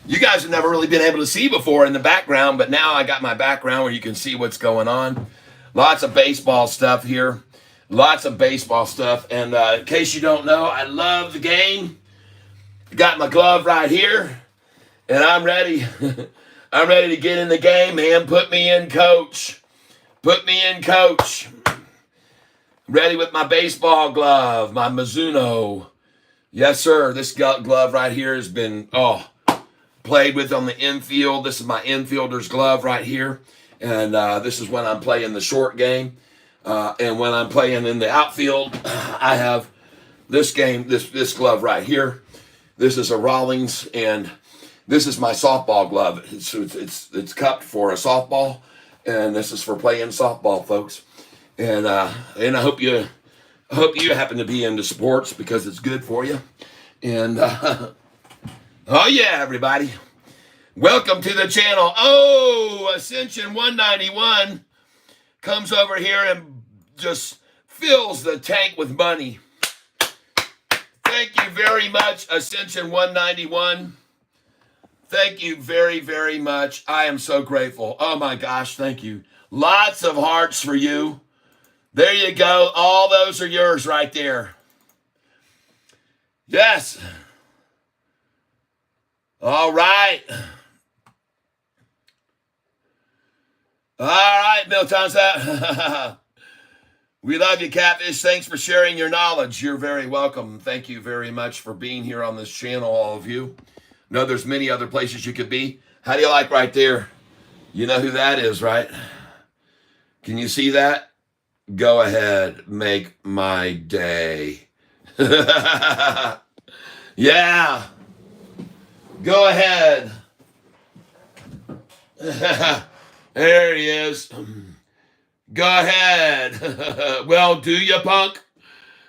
you guys have never really been able to see before in the background, but now I got my background where you can see what's going on. Lots of baseball stuff here. Lots of baseball stuff. And in case you don't know, I love the game. Got my glove right here, and I'm ready. I'm ready to get in the game, man. Put me in, coach. Put me in, coach. Ready with my baseball glove, my Mizuno. Yes, sir. This glove right here has been, played with on the infield. This is my infielder's glove right here. And this is when I'm playing the short game. And when I'm playing in the outfield, I have this glove right here. This is a Rawlings, and this is my softball glove. It's cupped for a softball, and this is for playing softball, folks. And I hope you happen to be into sports because it's good for you. And oh yeah, everybody, welcome to the channel. Oh, Ascension 191 comes over here and just fills the tank with money. Thank you very much, Ascension 191. Thank you very, very much. I am so grateful. Oh my gosh, thank you. Lots of hearts for you. There you go. All those are yours right there. Yes. All right. All right, Milltown's that. We love you, Catfish. Thanks for sharing your knowledge. You're very welcome. Thank you very much for being here on this channel, all of you. No, there's many other places you could be. How do you like right there? You know who that is, right? Can you see that? Go ahead. Make my day. Yeah. Go ahead. There he is. Go ahead. Well, do you, punk?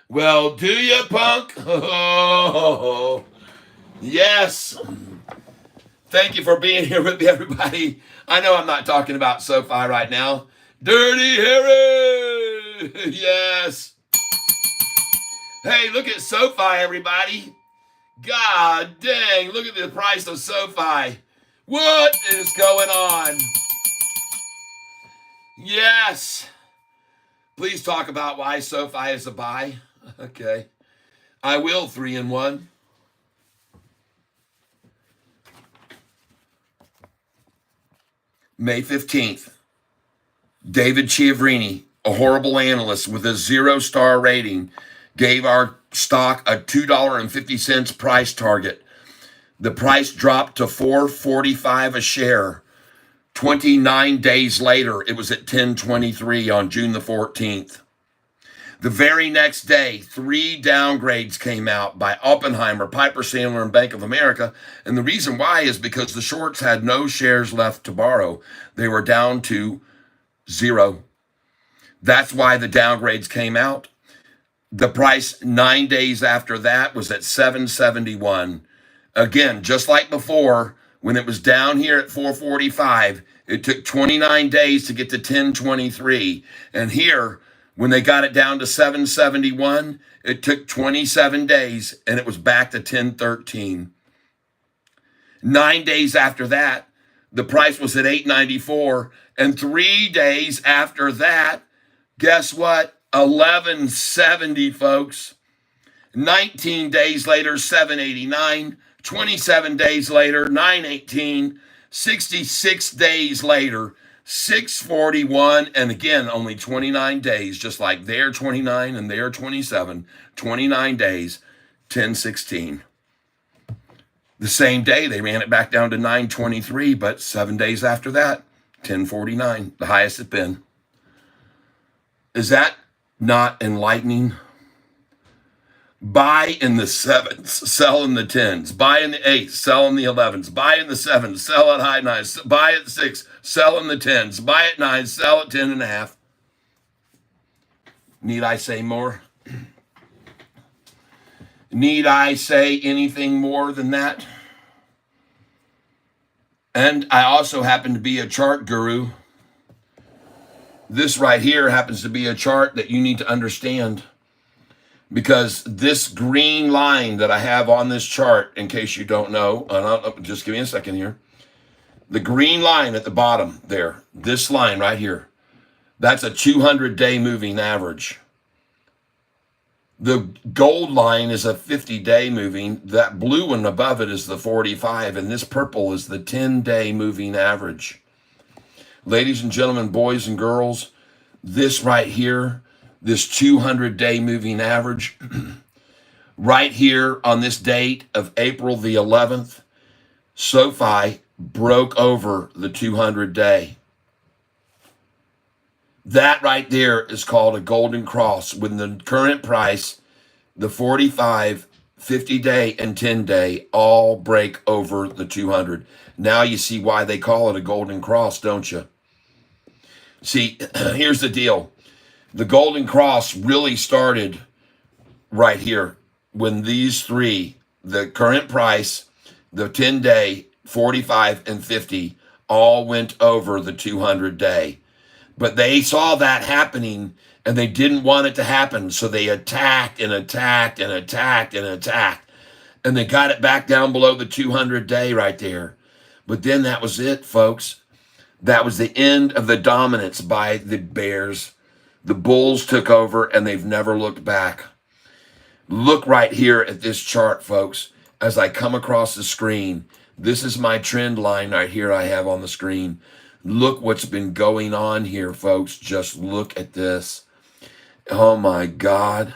Well, do you, punk? Oh, yes. Thank you for being here with me, everybody. I know I'm not talking about Sofi right now. Dirty Harry! Yes. Hey, look at Sofi, everybody. God dang, look at the price of Sofi. What is going on? Yes. Please talk about why Sofi is a buy. Okay. I will, 3-in-1. May 15th. David Chiavrini, a horrible analyst with a 0-star rating, gave our stock a $2.50 price target. The price dropped to $4.45 a share. 29 days later, it was at $10.23 on June the 14th. The very next day, 3 downgrades came out by Oppenheimer, Piper Sandler, and Bank of America. And the reason why is because the shorts had no shares left to borrow. They were down to 0. That's why the downgrades came out. The price 9 days after that was at $7.71. Again, just like before, when it was down here at $4.45, it took 29 days to get to $10.23. And here, when they got it down to $7.71, it took 27 days and it was back to $10.13. 9 days after that, the price was at $8.94. And 3 days after that, guess what? $11.70, folks. 19 days later, $7.89. 27 days later, $9.18. 66 days later, $6.41. And again, only 29 days, just like they're 29 and they're 27. 29 days, $10.16. The same day, they ran it back down to $9.23, but 7 days after that, $10.49, the highest it's been. Is that not enlightening? Buy in the 7s, sell in the 10s. Buy in the 8s, sell in the 11s. Buy in the 7s, sell at high 9s. Buy at 6, sell in the 10s. Buy at 9, sell at 10.5. Need I say more? Need I say anything more than that? And I also happen to be a chart guru. This right here happens to be a chart that you need to understand. because this green line that I have on this chart, in case you don't know, just give me a second here. The green line at the bottom there, this line right here, that's a 200-day moving average. The gold line is a 50-day moving. That blue one above it is the 45, and this purple is the 10-day moving average. Ladies and gentlemen, boys and girls, this right here, this 200-day moving average, right here on this date of April the 11th, Sofi broke over the 200-day. That right there is called a golden cross. When the current price, the 45, 50-day, and 10-day all break over the 200. Now you see why they call it a golden cross, don't you? See, here's the deal. The golden cross really started right here when these three, the current price, the 10-day, 45, and 50, all went over the 200-day. But they saw that happening and they didn't want it to happen. So they attacked and attacked and attacked and attacked. And they got it back down below the 200-day right there. But then that was it, folks. That was the end of the dominance by the bears. The bulls took over and they've never looked back. Look right here at this chart, folks. As I come across the screen, this is my trend line right here I have on the screen. Look what's been going on here, folks. Just look at this. Oh, my God.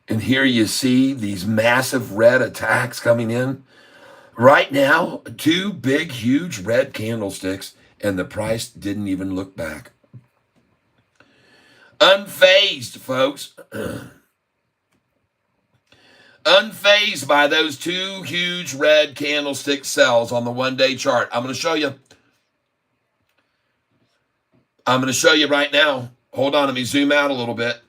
And here you see these massive red attacks coming in. Right now, two big, huge red candlesticks, and the price didn't even look back. Unfazed, folks. Unfazed by those two huge red candlestick sells on the one-day chart. I'm going to show you. I'm going to show you right now. Hold on, let me zoom out a little bit.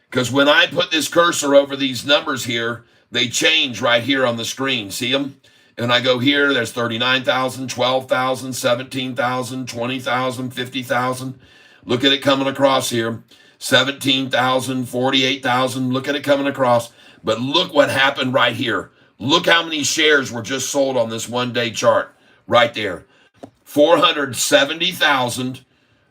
Because when I put this cursor over these numbers here, they change right here on the screen. See them? And I go here, there's 39,000, 12,000, 17,000, 20,000, 50,000. Look at it coming across here. 17,000, 48,000. Look at it coming across. But look what happened right here. Look how many shares were just sold on this one-day chart. Right there. 470,000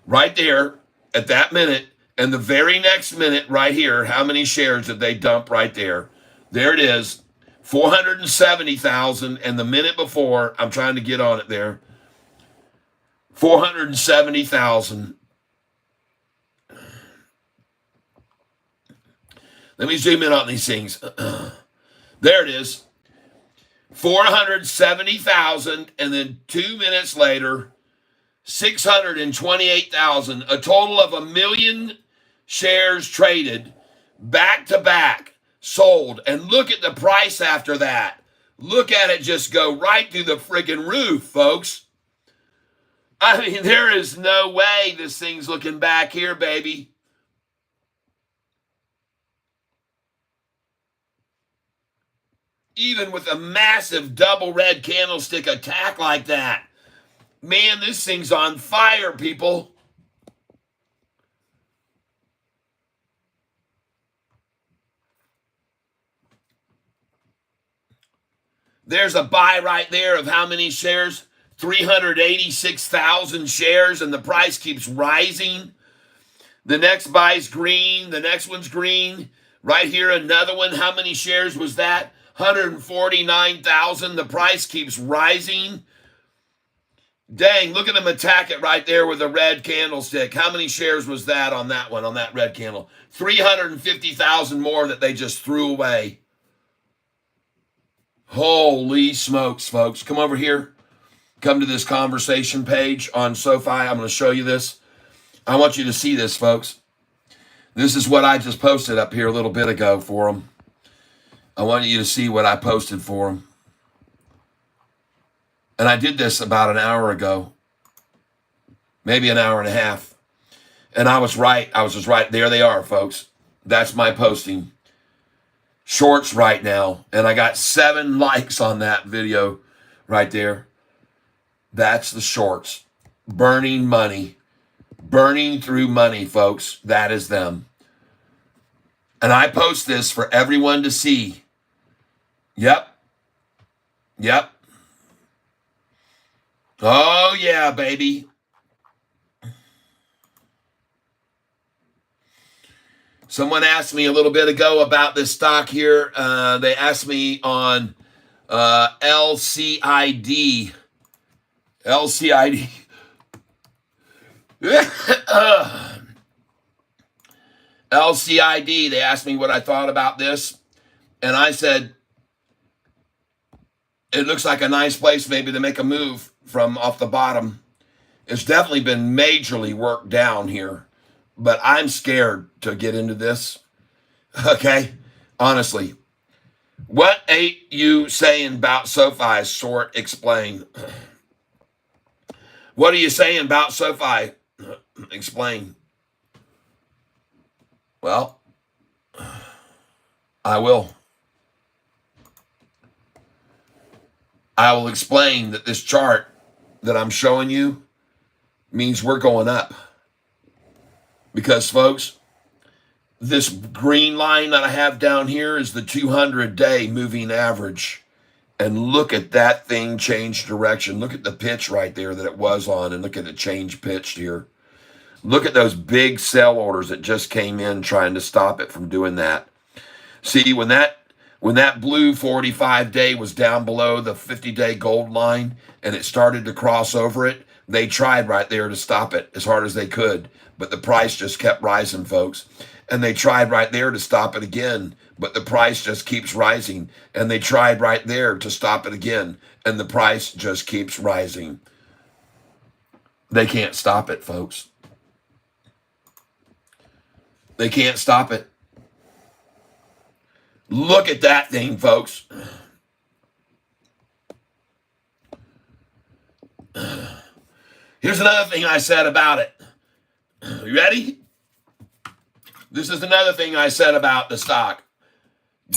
right there at that minute. And the very next minute right here, how many shares did they dump right there? There it is. 470,000. And the minute before, I'm trying to get on it there. 470,000. Let me zoom in on these things. There it is. 470,000. And then 2 minutes later, 628,000. A total of 1 million shares traded back to back, sold. And look at the price after that. Look at it just go right through the friggin' roof, folks. I mean, there is no way this thing's looking back here, baby. Even with a massive double red candlestick attack like that. Man, this thing's on fire, people. There's a buy right there of how many shares? 386,000 shares, and the price keeps rising. The next buy's green. The next one's green. Right here, another one. How many shares was that? 149,000. The price keeps rising. Dang, look at them attack it right there with a red candlestick. How many shares was that on that one, on that red candle? 350,000 more that they just threw away. Holy smokes, folks. Come over here. Come to this conversation page on Sofi. I'm going to show you this. I want you to see this, folks. This is what I just posted up here a little bit ago for them. I want you to see what I posted for them. And I did this about an hour ago, maybe an hour and a half. And I was right. I was just right. There they are, folks. That's my posting. Shorts right now. And I got 7 likes on that video right there. That's the shorts. Burning money. Burning through money, folks. That is them. And I post this for everyone to see. Yep. Yep. Oh, yeah, baby. Someone asked me a little bit ago about this stock here. They asked me on LCID. LCID. LCID. They asked me what I thought about this. And I said, it looks like a nice place maybe to make a move from off the bottom. It's definitely been majorly worked down here, but I'm scared to get into this. Okay? Honestly. What ain't you saying about SoFi? Sort explain. What are you saying about SoFi? Explain. Well, I will. I will explain that this chart that I'm showing you means we're going up. Because, folks, this green line that I have down here is the 200-day moving average. And look at that thing change direction. Look at the pitch right there that it was on, and look at it change pitched here. Look at those big sell orders that just came in trying to stop it from doing that. See, when that blue 45-day was down below the 50-day gold line and it started to cross over it, they tried right there to stop it as hard as they could, but the price just kept rising, folks. And they tried right there to stop it again, but the price just keeps rising. And they tried right there to stop it again, and the price just keeps rising. They can't stop it, folks. They can't stop it. Look at that thing, folks. Here's another thing I said about it. You ready? This is another thing I said about the stock.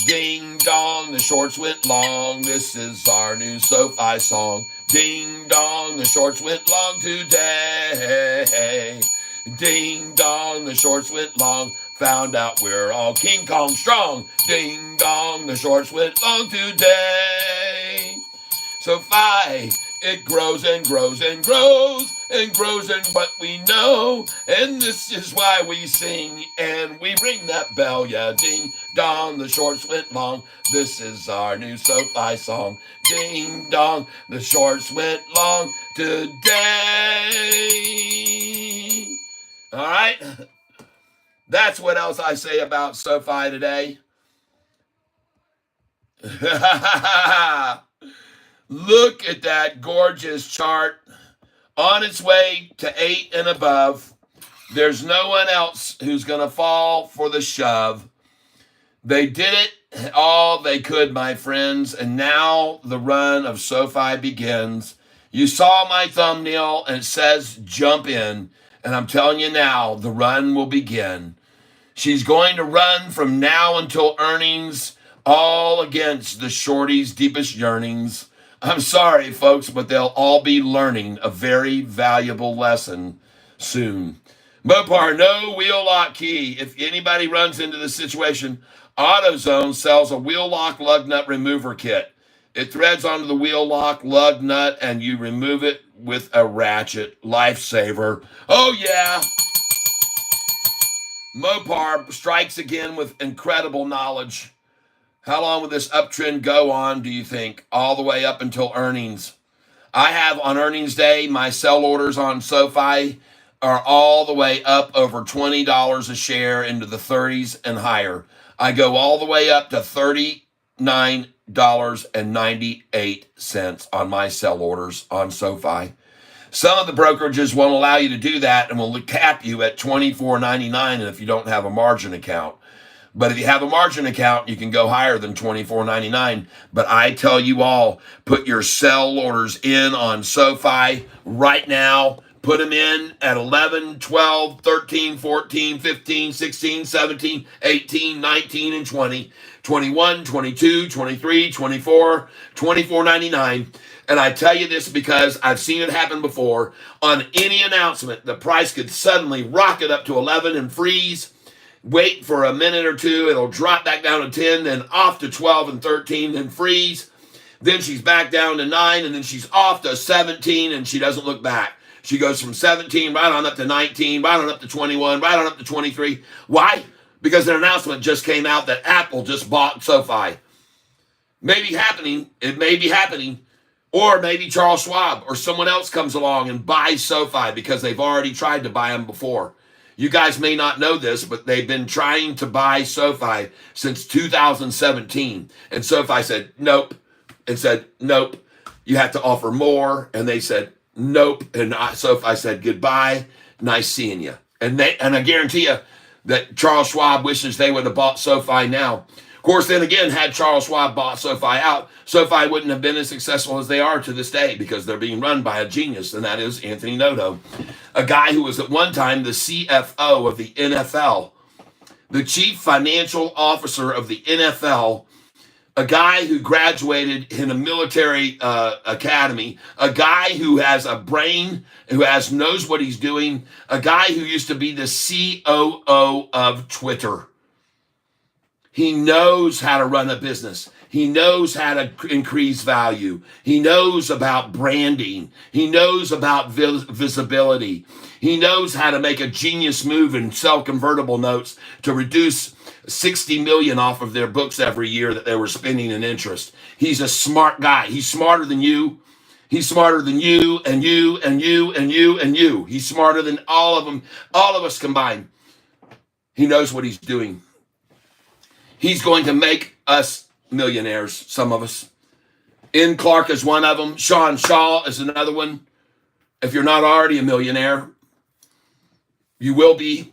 Ding dong, the shorts went long. This is our new SoFi song. Ding dong, the shorts went long today. Ding dong, the shorts went long. Found out we're all King Kong strong. Ding dong, the shorts went long today. SoFi, it grows and grows and grows and grows in what we know. And this is why we sing and we ring that bell. Yeah, ding dong, the shorts went long. This is our new SoFi song. Ding dong, the shorts went long today. All right? That's what else I say about SoFi today. Look at that gorgeous chart on its way to 8 and above. There's no one else who's going to fall for the shove. They did it all they could, my friends, and now the run of SoFi begins. You saw my thumbnail, and it says jump in, and I'm telling you now, the run will begin. She's going to run from now until earnings, all against the shorty's deepest yearnings. I'm sorry, folks, but they'll all be learning a very valuable lesson soon. Mopar, no wheel lock key. If anybody runs into this situation, AutoZone sells a wheel lock lug nut remover kit. It threads onto the wheel lock lug nut, and you remove it with a ratchet. Lifesaver. Oh, yeah. Mopar strikes again with incredible knowledge. How long will this uptrend go on, do you think? All the way up until earnings. I have on earnings day, my sell orders on SoFi are all the way up over $20 a share into the 30s and higher. I go all the way up to $39.98 on my sell orders on SoFi. Some of the brokerages won't allow you to do that and will cap you at $24.99 if you don't have a margin account. But if you have a margin account, you can go higher than $24.99. But I tell you all, put your sell orders in on SoFi right now. Put them in at 11, 12, 13, 14, 15, 16, 17, 18, 19, and 20, 21, 22, 23, 24, $24.99. And I tell you this because I've seen it happen before. On any announcement, the price could suddenly rocket up to 11 and freeze. wait for a minute or two, it'll drop back down to 10, then off to 12 and 13, then freeze. Then she's back down to 9, and then she's off to 17, and she doesn't look back. She goes from 17 right on up to 19, right on up to 21, right on up to 23. Why? Because an announcement just came out that Apple just bought SoFi. Maybe happening. It may be happening. Or maybe Charles Schwab or someone else comes along and buys SoFi because they've already tried to buy them before. You guys may not know this, but they've been trying to buy SoFi since 2017. And SoFi said, nope. And said, nope, you have to offer more. And they said, nope. And SoFi said, goodbye. Nice seeing you. And I guarantee you that Charles Schwab wishes they would have bought SoFi now. Of course, then again, had Charles Schwab bought SoFi out, SoFi wouldn't have been as successful as they are to this day because they're being run by a genius, and that is Anthony Noto, a guy who was at one time the CFO of the NFL, the chief financial officer of the NFL, a guy who graduated in a military academy, a guy who has a brain, who knows what he's doing, a guy who used to be the COO of Twitter. He knows how to run a business. He knows how to increase value. He knows about branding. He knows about visibility. He knows how to make a genius move and sell convertible notes to reduce 60 million off of their books every year that they were spending in interest. He's a smart guy. He's smarter than you. He's smarter than you and you and you and you and you. He's smarter than all of them, all of us combined. He knows what he's doing. He's going to make us millionaires, some of us. Ian Clark is one of them. Sean Shaw is another one. If you're not already a millionaire, you will be.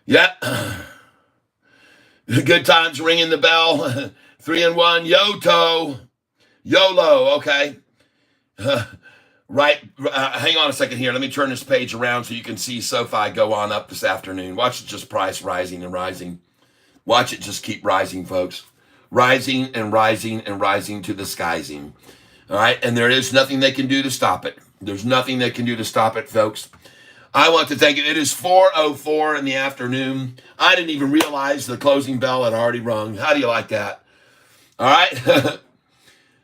Yeah. Good times ringing the bell. 3 and 1. Yoto. YOLO, okay. Right. Hang on a second here. Let me turn this page around so you can see SoFi go on up this afternoon. Watch it just price rising and rising. Watch it just keep rising, folks. Rising and rising and rising to the skiesing. All right. And there is nothing they can do to stop it. There's nothing they can do to stop it, folks. I want to thank you. It is 4:04 in the afternoon. I didn't even realize the closing bell had already rung. How do you like that? All right.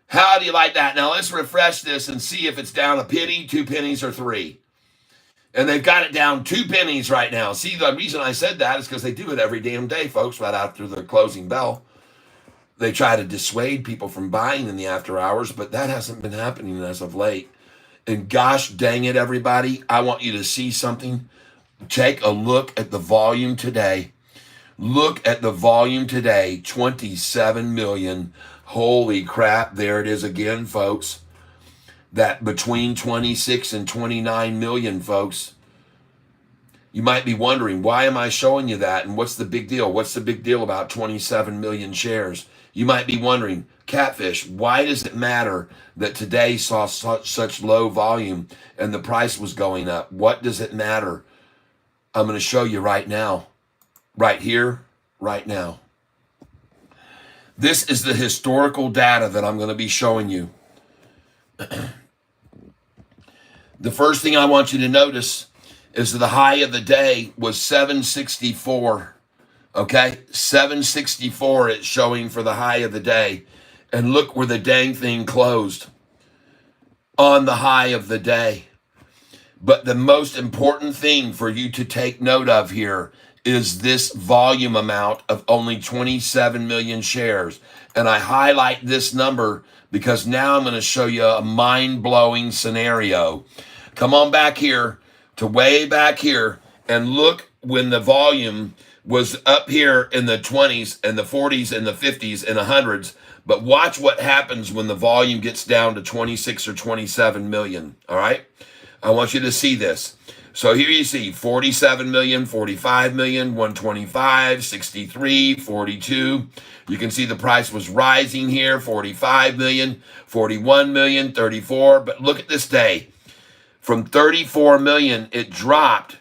How do you like that? Now let's refresh this and see if it's down a penny, 2 pennies, or 3. And they've got it down 2 pennies right now. See, the reason I said that is because they do it every damn day, folks, right after the closing bell. They try to dissuade people from buying in the after hours, but that hasn't been happening as of late. And gosh dang it, everybody, I want you to see something. Take a look at the volume today. Look at the volume today, 27 million. Holy crap, there it is again, folks. That between 26 and 29 million, folks. You might be wondering, why am I showing you that? And what's the big deal? What's the big deal about 27 million shares? You might be wondering, Catfish, why does it matter that today saw such low volume and the price was going up? What does it matter? I'm going to show you right now. Right here, right now. This is the historical data that I'm going to be showing you. The first thing I want you to notice is that the high of the day was 764. Okay, 764 it's showing for the high of the day. And look where the dang thing closed on the high of the day. But the most important thing for you to take note of here is this volume amount of only 27 million shares. And I highlight this number because now I'm going to show you a mind-blowing scenario. Come on back here to way back here and look when the volume was up here in the 20s and the 40s and the 50s and the hundreds. But watch what happens when the volume gets down to 26 or 27 million. All right. I want you to see this. So here you see 47 million, 45 million, 125, 63, 42. You can see the price was rising here, 45 million, 41 million, 34. But look at this day. From 34 million, it dropped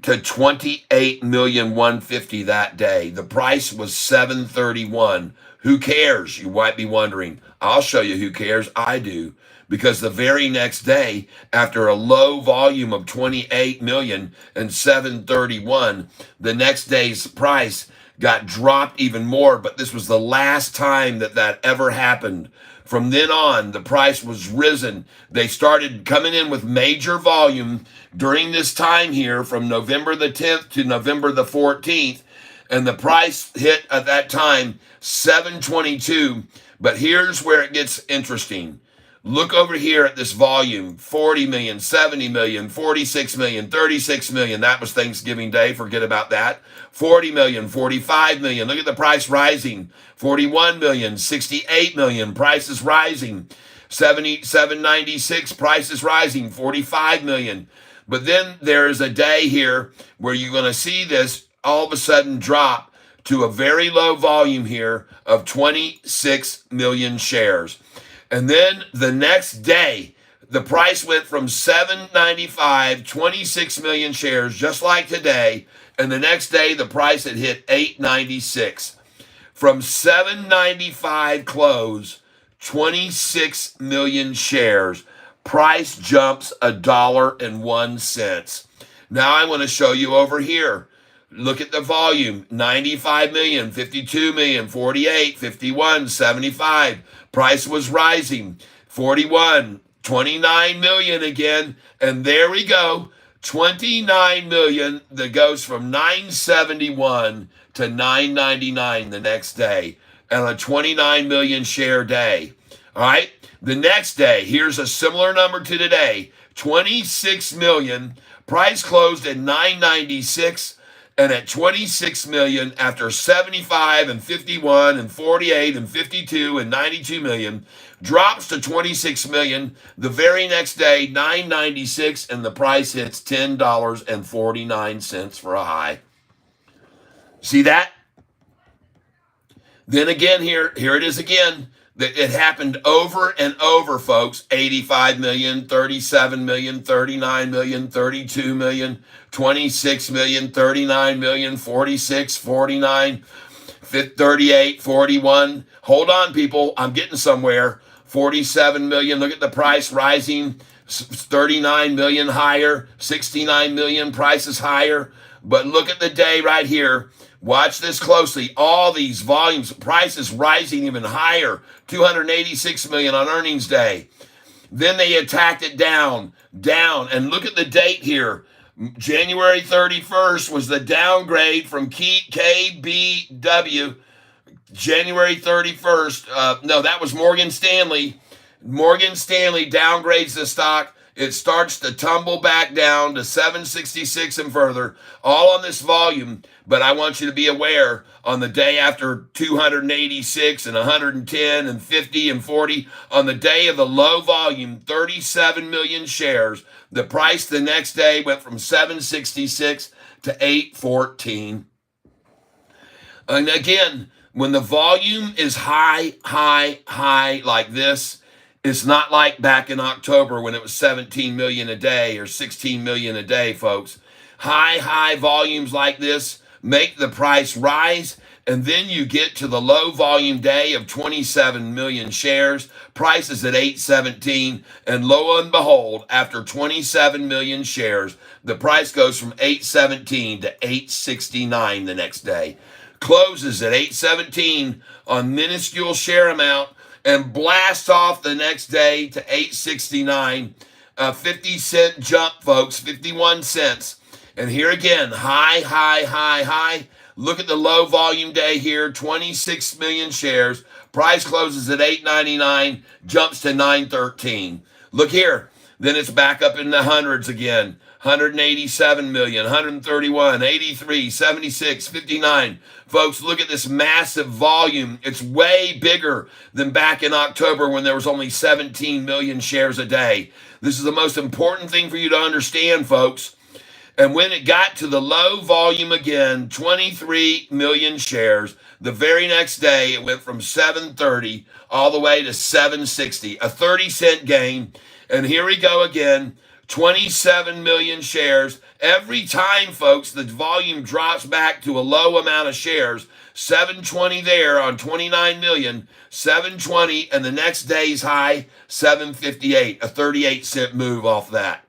to 28,150,000 that day. The price was 731. Who cares? You might be wondering. I'll show you who cares. I do. Because the very next day, after a low volume of 28 million and 731, the next day's price got dropped even more. But this was the last time that that ever happened. From then on, the price was risen. They started coming in with major volume during this time here from November the 10th to November the 14th. And the price hit at that time 722. But here's where it gets interesting. Look over here at this volume, 40 million, 70 million, 46 million, 36 million. That was Thanksgiving Day. Forget about that. 40 million, 45 million. Look at the price rising. 41 million, 68 million. Price is rising. 796, price is rising. 45 million. But then there is a day here where you're going to see this all of a sudden drop to a very low volume here of 26 million shares. And then the next day, the price went from 795, 26 million shares, just like today. And the next day, the price had hit 896. From 795 close, 26 million shares. Price jumps $1.01. Now I want to show you over here. Look at the volume, 95 million, 52 million, 48, 51, 75. Price was rising, 41, 29 million again. And there we go, 29 million that goes from 971 to 999 the next day. And a 29 million share day. All right, the next day, here's a similar number to today, 26 million. Price closed at 996. And at 26 million, after 75 and 51 and 48 and 52 and 92 million, drops to 26 million. The very next day, 996, and the price hits $10.49 for a high. See that? Then again, here it is again. It happened over and over, folks. 85 million, 37 million, 39 million, 32 million, 26 million, 39 million, 46, 49, 38, 41. Hold on, people. I'm getting somewhere. 47 million. Look at the price rising. 39 million higher. 69 million. Price is higher. But look at the day right here. Watch this closely. All these volumes, prices rising even higher. 286 million on earnings day. Then they attacked it down. And look at the date here. January 31st was the downgrade from KBW. January 31st. No, that was Morgan Stanley. Morgan Stanley downgrades the stock. It starts to tumble back down to 766 and further, all on this volume. But I want you to be aware, on the day after 286 and 110 and 50 and 40, on the day of the low volume, 37 million shares, the price the next day went from 766 to 814. And again, when the volume is high like this, it's not like back in October when it was 17 million a day or 16 million a day, folks. High volumes like this make the price rise, and then you get to the low volume day of 27 million shares. Price is at 817, and lo and behold, after 27 million shares, the price goes from 817 to 869 the next day. Closes at 817 on minuscule share amount, and blasts off the next day to 869. 50-cent jump, folks, 51 cents. And here again, high. Look at the low volume day here, 26 million shares. Price closes at 899, jumps to 913. Look here. Then it's back up in the hundreds again. 187 million, 131, 83, 76, 59. Folks, look at this massive volume. It's way bigger than back in October when there was only 17 million shares a day. This is the most important thing for you to understand, folks. And when it got to the low volume again, 23 million shares, the very next day it went from 730 all the way to 760, a 30-cent gain. And here we go again. 27 million shares. Every time, folks, the volume drops back to a low amount of shares, 720 there on 29 million, 720, and the next day's high, 758, a 38-cent move off that.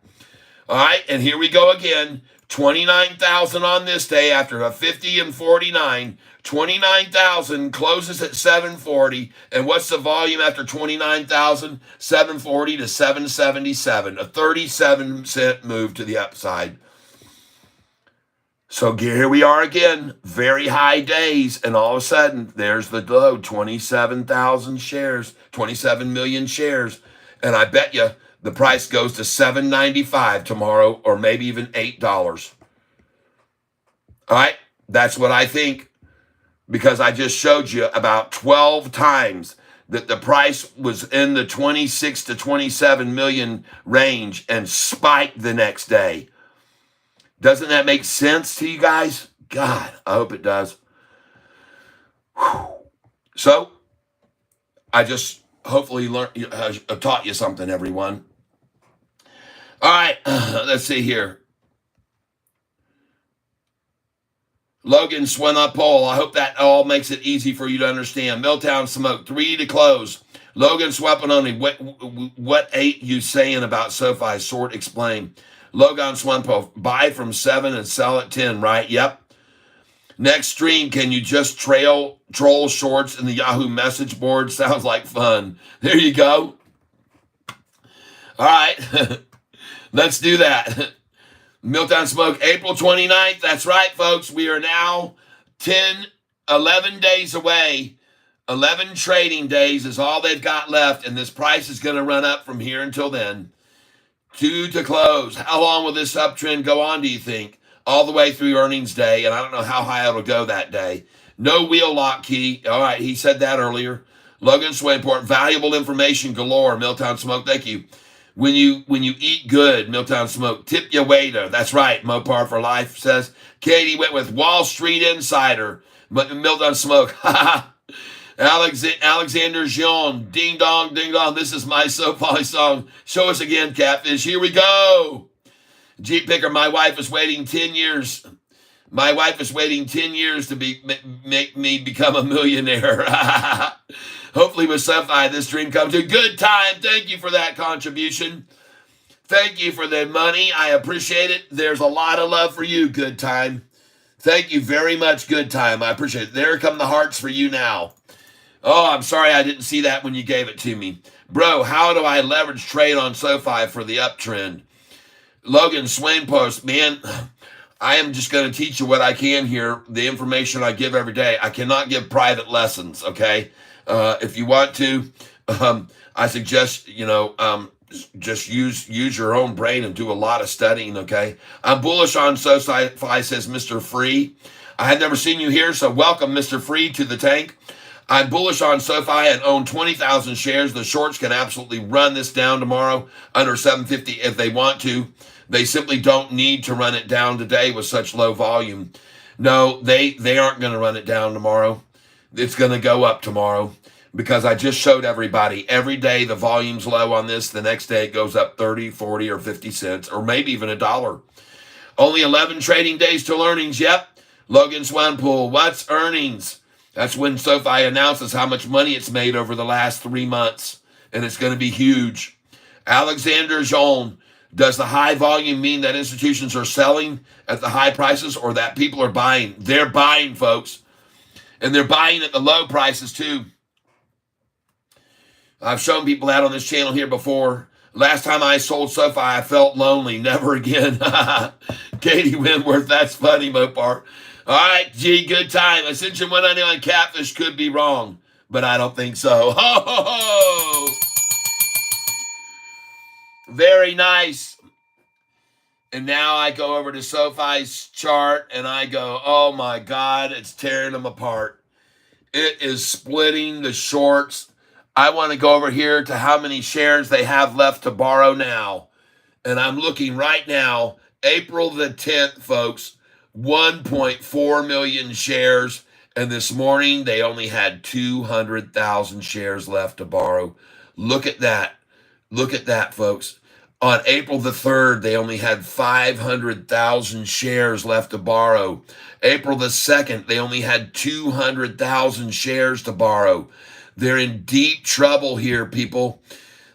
All right, and here we go again. 29,000 on this day after a 50 and 49. 29,000 closes at 740. And what's the volume after 29,000? 740 to 777. A 37-cent move to the upside. So here we are again. Very high days. And all of a sudden, there's the low. 27,000 shares. 27 million shares. And I bet you the price goes to $7.95 tomorrow, or maybe even $8. All right, that's what I think, because I just showed you about 12 times that the price was in the 26 to 27 million range and spiked the next day. Doesn't that make sense to you guys? God, I hope it does. Whew. So, I just hopefully taught you something, everyone. All right, let's see here. Logan Swanepoel, I hope that all makes it easy for you to understand. Milltown Smoke, 3 to close. Logan Swanepoel, what ain't you saying about SoFi? Short explain. Logan Swanepoel, buy from 7 and sell at 10, right? Yep. Next stream, can you just troll shorts in the Yahoo message board? Sounds like fun. There you go. All right. Let's do that. Milltown Smoke, April 29th. That's right, folks. We are now 11 days away. 11 trading days is all they've got left, and this price is going to run up from here until then. 2 to close. How long will this uptrend go on, do you think? All the way through earnings day, and I don't know how high it'll go that day. No wheel lock key. All right, he said that earlier. Logan Swainport, valuable information galore. Milltown Smoke, thank you. When you eat good, Milltown Smoke, tip your waiter. That's right, Mopar for life says. Katie went with Wall Street Insider. Milltown Smoke, Alexander Jean, ding dong, ding dong. This is my SoFi song. Show us again, Catfish. Here we go. Jeep Picker, my wife is waiting 10 years. My wife is waiting 10 years to make me become a millionaire. Hopefully with SoFi, this dream comes to good time. Thank you for that contribution. Thank you for the money. I appreciate it. There's a lot of love for you, good time. Thank you very much, good time. I appreciate it. There come the hearts for you now. Oh, I'm sorry I didn't see that when you gave it to me. Bro, how do I leverage trade on SoFi for the uptrend? Logan Swain Post, man, I am just going to teach you what I can here, the information I give every day. I cannot give private lessons, okay? If you want to, I suggest, just use your own brain and do a lot of studying, okay? I'm bullish on SoFi, says Mr. Free. I had never seen you here, so welcome, Mr. Free, to the tank. I'm bullish on SoFi and own 20,000 shares. The shorts can absolutely run this down tomorrow under 750 if they want to. They simply don't need to run it down today with such low volume. No, they aren't going to run it down tomorrow. It's going to go up tomorrow because I just showed everybody every day the volume's low on this. The next day it goes up 30, 40, or 50 cents, or maybe even $1. Only 11 trading days till earnings. Yep. Logan Swanpool, what's earnings? That's when SoFi announces how much money it's made over the last 3 months, and it's going to be huge. Alexander Jean, does the high volume mean that institutions are selling at the high prices or that people are buying? They're buying, folks. And they're buying at the low prices, too. I've shown people that on this channel here before. Last time I sold SoFi, I felt lonely. Never again. Katie Winworth, that's funny, Mopar. All right, G, good time. Ascension 199 Catfish could be wrong, but I don't think so. Ho, ho, ho! Very nice. And now I go over to SoFi's chart and I go, oh my God, it's tearing them apart. It is splitting the shorts. I want to go over here to how many shares they have left to borrow now. And I'm looking right now, April the 10th, folks, 1.4 million shares. And this morning, they only had 200,000 shares left to borrow. Look at that. Look at that, folks. On April the 3rd, they only had 500,000 shares left to borrow. April the 2nd, they only had 200,000 shares to borrow. They're in deep trouble here, people.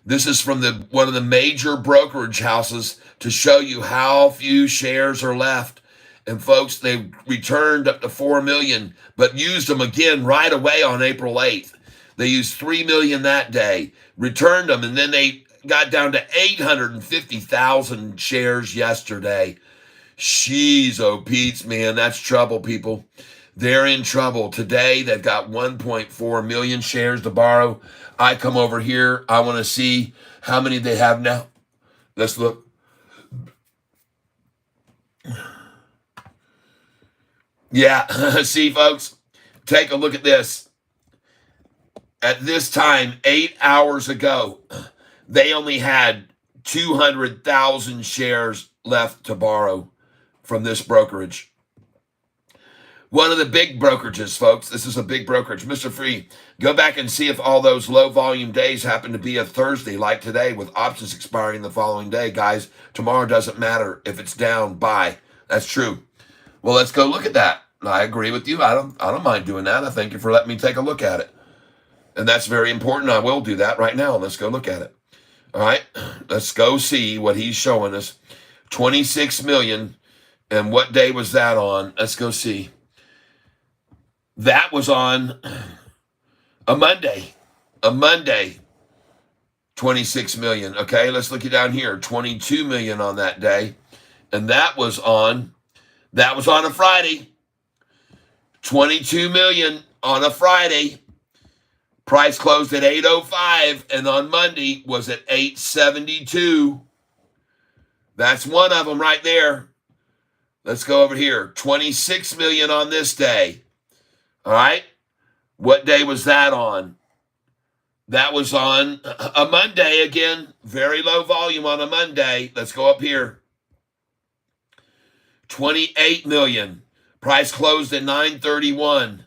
This is from one of the major brokerage houses to show you how few shares are left. And folks, they returned up to 4 million, but used them again right away on April 8th. They used 3 million that day, returned them, and then they got down to 850,000 shares yesterday. She's oh Pete's, man, that's trouble, people. They're in trouble. Today, they've got 1.4 million shares to borrow. I come over here. I want to see how many they have now. Let's look. Yeah, see, folks, take a look at this. At this time, 8 hours ago, they only had 200,000 shares left to borrow from this brokerage. One of the big brokerages, folks. This is a big brokerage. Mr. Free, go back and see if all those low volume days happen to be a Thursday like today with options expiring the following day. Guys, tomorrow doesn't matter. If it's down, buy. That's true. Well, let's go look at that. I agree with you. I don't mind doing that. I thank you for letting me take a look at it. And that's very important. I will do that right now. Let's go look at it. All right. Let's go see what he's showing us. 26 million. And what day was that on? Let's go see. That was on a Monday. A Monday. 26 million. Okay, let's look it down here. 22 million on that day. And that was on a Friday. 22 million on a Friday. Price closed at 805 and on Monday was at 872. That's one of them right there. Let's go over here. 26 million on this day. All right. What day was that on? That was on a Monday again. Very low volume on a Monday. Let's go up here. 28 million. Price closed at 931.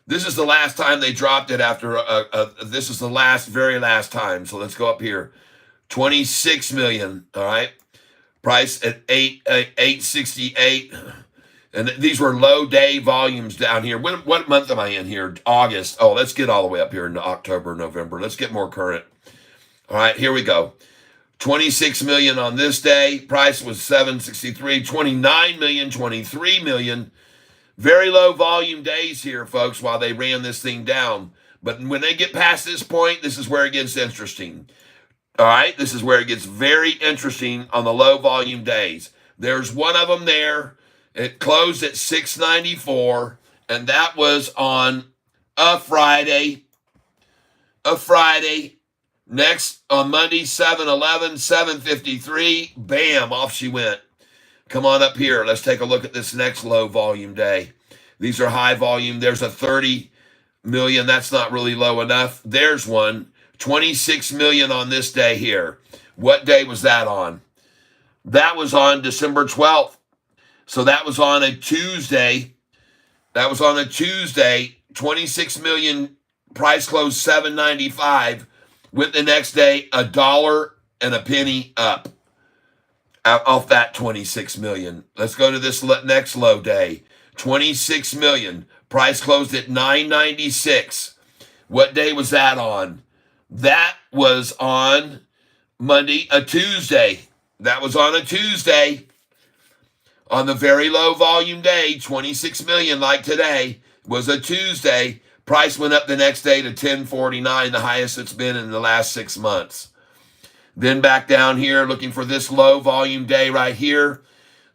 This is the last time they dropped it after, this is the very last time. So let's go up here. 26 million, all right? Price at 868. And these were low day volumes down here. What month am I in here? August. Oh, let's get all the way up here into October, November. Let's get more current. All right, here we go. 26 million on this day. Price was 763. 29 million, 23 million. Very low volume days here, folks, while they ran this thing down. But when they get past this point, this is where it gets interesting. All right, this is where it gets very interesting on the low volume days. There's one of them there. It closed at 694, and that was on a Friday. Next, on Monday, 711, 753, bam, off she went. Come on up here. Let's take a look at this next low volume day. These are high volume. There's a 30 million. That's not really low enough. There's one. 26 million on this day here. What day was that on? That was on December 12th. So that was on a Tuesday. 26 million, price closed 795. With the next day, $1 and a penny up off that 26 million. Let's go to this next low day. 26 million. Price closed at 996. What day was that on? That was on Monday, a Tuesday. That was on a Tuesday. On the very low volume day, 26 million like today, was a Tuesday. Price went up the next day to 1049, the highest it's been in the last 6 months. Then back down here, looking for this low volume day right here.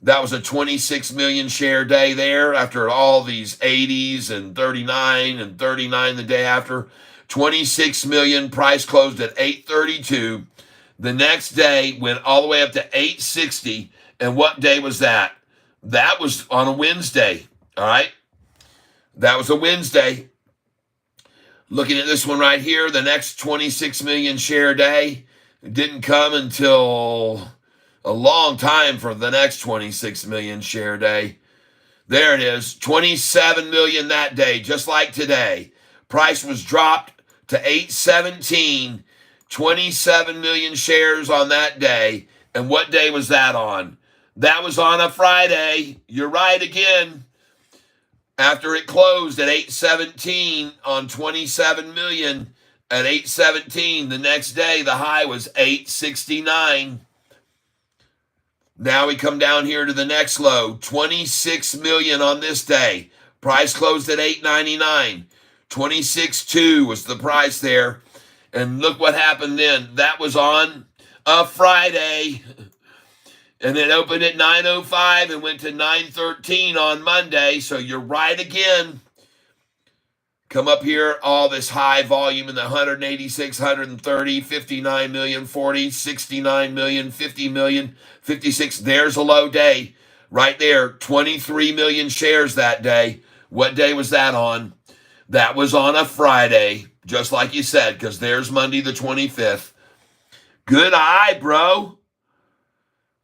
That was a 26 million share day there after all these 80s and 39 and 39 the day after. 26 million, price closed at 832. The next day went all the way up to 860. And what day was that? That was on a Wednesday, all right? That was a Wednesday. Looking at this one right here, the next 26 million share day didn't come until a long time for the next 26 million share day. There it is, 27 million that day, just like today. Price was dropped to 817, 27 million shares on that day, And what day was that on? That was on a Friday. You're right again. After it closed at 817 on 27 million at 817, the next day the high was 869. Now we come down here to the next low, 26 million on this day. Price closed at 899. 26.2 was the price there. And look what happened then. That was on a Friday. And it opened at 9:05 and went to 9:13 on Monday. So you're right again. Come up here, all this high volume in the 186, 130, 59 million, 40, 69 million, 50 million, 56. There's a low day right there. 23 million shares that day. What day was that on? That was on a Friday, just like you said, because there's Monday the 25th. Good eye, bro.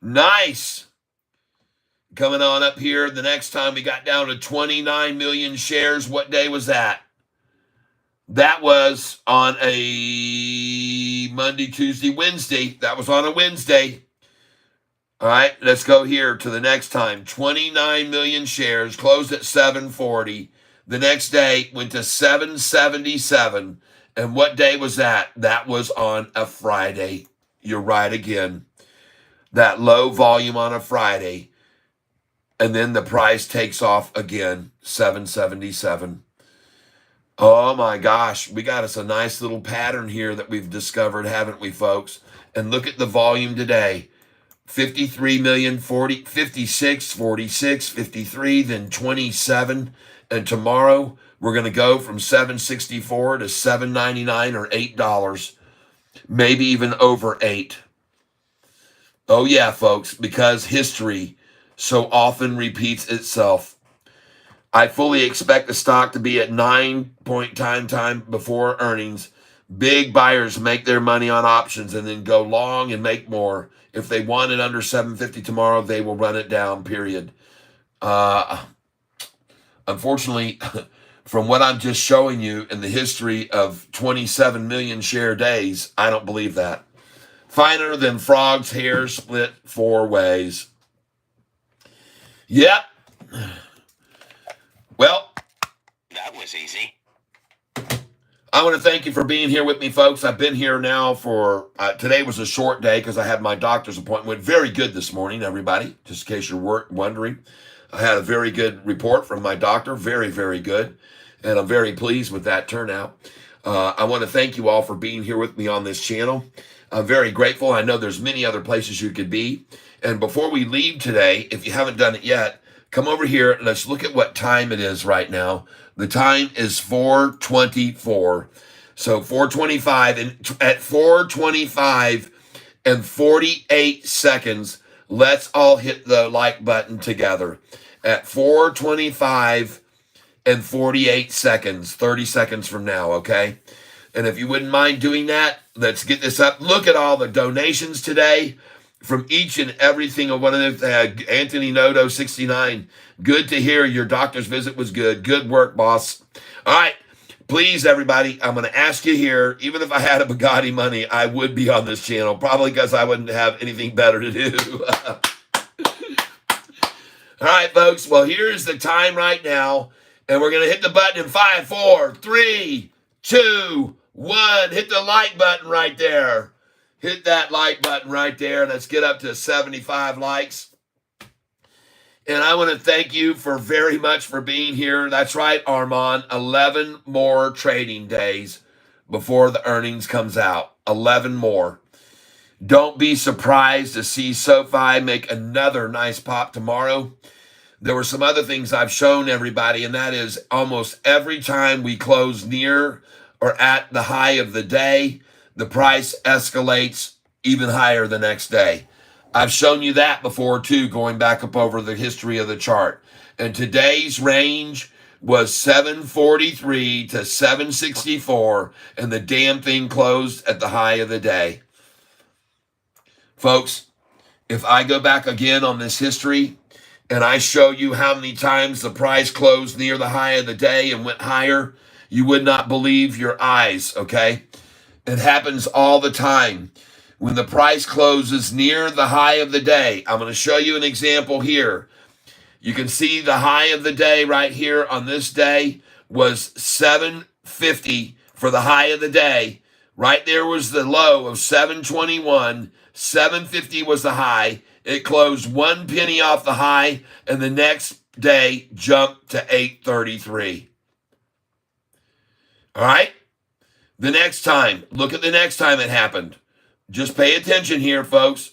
Nice. Coming on up here, the next time we got down to 29 million shares. What day was that? That was on a Monday, Tuesday, Wednesday. That was on a Wednesday. All right, let's go here to the next time. 29 million shares, closed at 740. The next day went to 777. And what day was that? That was on a Friday. You're right again. That low volume on a Friday. And then the price takes off again, 777. Oh my gosh, we got us a nice little pattern here that we've discovered, haven't we, folks? And look at the volume today. 53 million, 40, 56, 46, 53, then 27. And tomorrow we're going to go from 764 to 799 or $8. Maybe even over 8. Oh yeah, folks, because history so often repeats itself. I fully expect the stock to be at 9 point time before earnings. Big buyers make their money on options and then go long and make more. If they want it under 750 tomorrow, they will run it down, period. Unfortunately, from what I'm just showing you in the history of 27 million share days, I don't believe that. Finer than frog's hair split 4 ways. Yep. Well, that was easy. I want to thank you for being here with me, folks. I've been here now for, today was a short day because I had my doctor's appointment. Went very good this morning, everybody, just in case you're wondering. I had a very good report from my doctor, very, very good, and I'm very pleased with that turnout. I want to thank you all for being here with me on this channel. I'm very grateful. I know there's many other places you could be. And before we leave today, if you haven't done it yet, come over here and let's look at what time it is right now. The time is 4:24. So 4:25, and at 4:25 and 48 seconds, let's all hit the like button together. At 4:25 and 48 seconds, 30 seconds from now, okay? And if you wouldn't mind doing that, let's get this up. Look at all the donations today from each and every single one of them. Anthony Noto, 69. Good to hear your doctor's visit was good. Good work, boss. All right. Please, everybody, I'm going to ask you here, even if I had a Bugatti money, I would be on this channel, probably because I wouldn't have anything better to do. All right, folks. Well, here's the time right now, and we're going to hit the button in 5, 4, 3, 2, 1. Hit the like button right there. Hit that like button right there. Let's get up to 75 likes. And I want to thank you for very much for being here. That's right, Armand. 11 more trading days before the earnings comes out. 11 more. Don't be surprised to see Sofi make another nice pop tomorrow. There were some other things I've shown everybody, and that is almost every time we close near or at the high of the day, the price escalates even higher the next day. I've shown you that before too, going back up over the history of the chart. And today's range was 743 to 764, and the damn thing closed at the high of the day. Folks, if I go back again on this history and I show you how many times the price closed near the high of the day and went higher, you would not believe your eyes, okay? It happens all the time. when the price closes near the high of the day. I'm going to show you an example here. You can see the high of the day right here on this day was 750 for the high of the day. Right there was the low of 721. 750 was the high. It closed 1 penny off the high, and the next day jumped to 833. All right? The next time, look at the next time it happened. Just pay attention here, folks.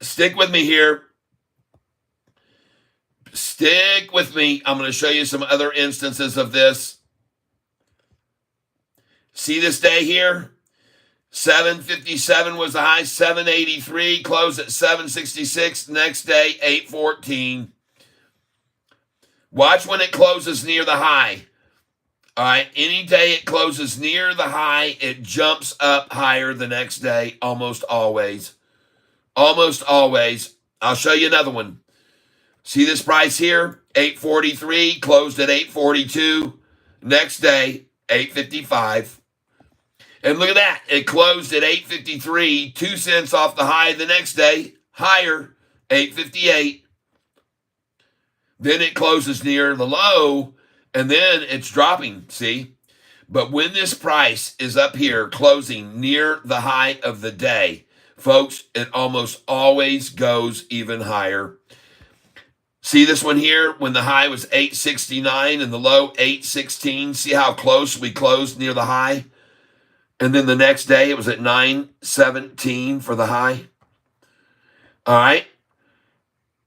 Stick with me here. Stick with me. I'm going to show you some other instances of this. See this day here? 757 was the high, 783, closed at 766. Next day, 814. Watch when it closes near the high. All right, any day it closes near the high, it jumps up higher the next day, almost always. Almost always. I'll show you another one. See this price here? 843, closed at 842. Next day, 855. And look at that. It closed at 853, 2 cents off the high the next day, higher, 858. Then it closes near the low, and then it's dropping, see? But when this price is up here closing near the high of the day, folks, it almost always goes even higher. See this one here? When the high was 869 and the low 816, see how close we closed near the high? And then the next day it was at 917 for the high. All right?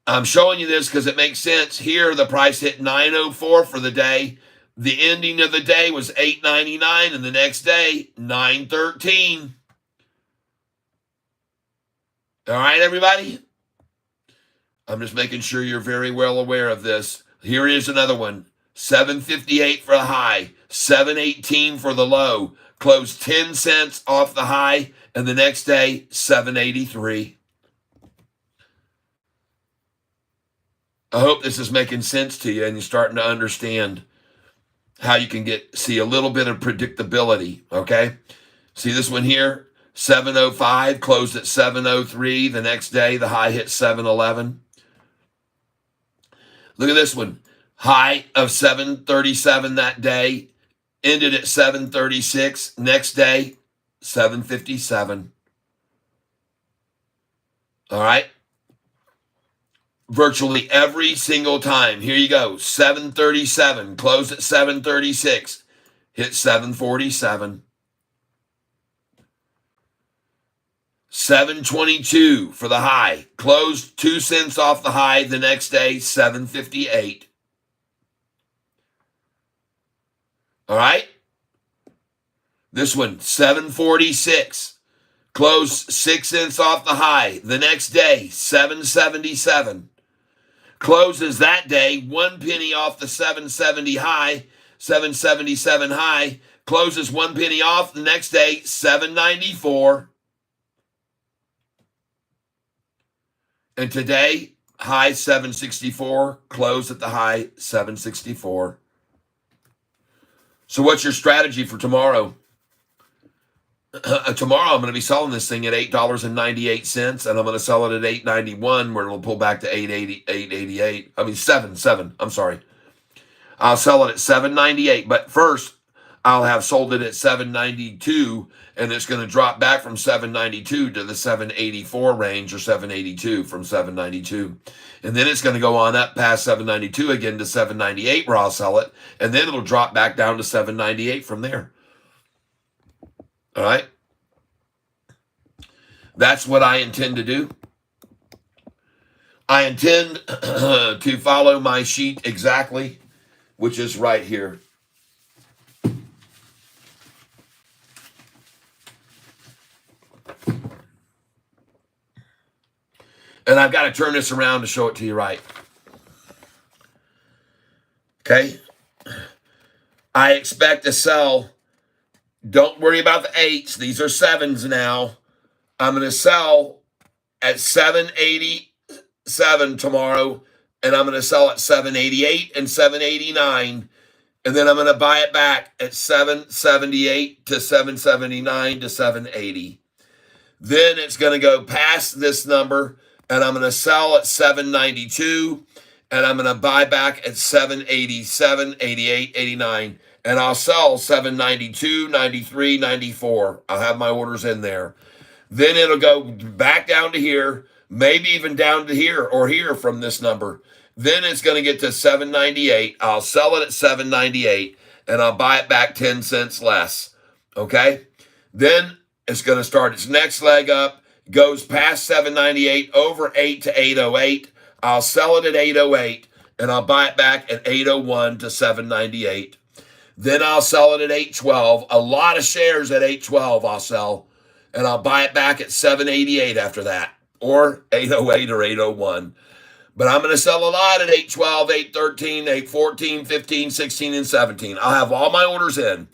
I'm showing you this because it makes sense. Here, the price hit 904 for the day. The ending of the day was 899, and the next day, 913. All right, everybody? I'm just making sure you're very well aware of this. Here is another one. 758 for the high, 718 for the low. Closed 10 cents off the high, and the next day, 783. I hope this is making sense to you and you're starting to understand how you can see a little bit of predictability, okay? See this one here? 705, closed at 703. The next day, the high hit 711. Look at this one. High of 737 that day, ended at 736. Next day, 757. All right? Virtually every single time. Here you go. 737, closed at 736, hit 747. 722 for the high, closed 2 cents off the high. The next day, 758. All right? This one, 746, closed 6 cents off the high. The next day, 777. Closes that day 1 penny off the 770 high, 777 high. Closes 1 penny off the next day, 794. And today, high 764, close at the high 764. So what's your strategy for tomorrow? Tomorrow I'm going to be selling this thing at $8.98, and I'm going to sell it at $8.91, where it'll pull back to $8.88. I mean $7. I'm sorry. I'll sell it at $7.98, but first I'll have sold it at $7.92, and it's going to drop back from $7.92 to the $7.84 range, or $7.82 from $7.92, and then it's going to go on up past $7.92 again to $7.98, where I'll sell it, and then it'll drop back down to $7.98 from there. All right? That's what I intend to do. I intend to follow my sheet exactly, which is right here. And I've got to turn this around to show it to you right. Okay? I expect to sell. Don't worry about the 8s. These are 7s now. I'm going to sell at 787 tomorrow, and I'm going to sell at 788 and 789, and then I'm going to buy it back at 778 to 779 to 780. Then it's going to go past this number, and I'm going to sell at 792, and I'm going to buy back at 787, 88, 89, and I'll sell 792, 93, 94. I'll have my orders in there. Then it'll go back down to here, maybe even down to here or here from this number. Then it's going to get to 798. I'll sell it at 798, and I'll buy it back 10 cents less. Okay? Then it's going to start its next leg up, goes past 798, over 8 to 808. I'll sell it at 808, and I'll buy it back at 801 to 798. Then I'll sell it at 812. A lot of shares at 812 I'll sell, and I'll buy it back at 788 after that, or 808 or 801. But I'm going to sell a lot at 812, 813, 814, 15, 16, and 17. I'll have all my orders in.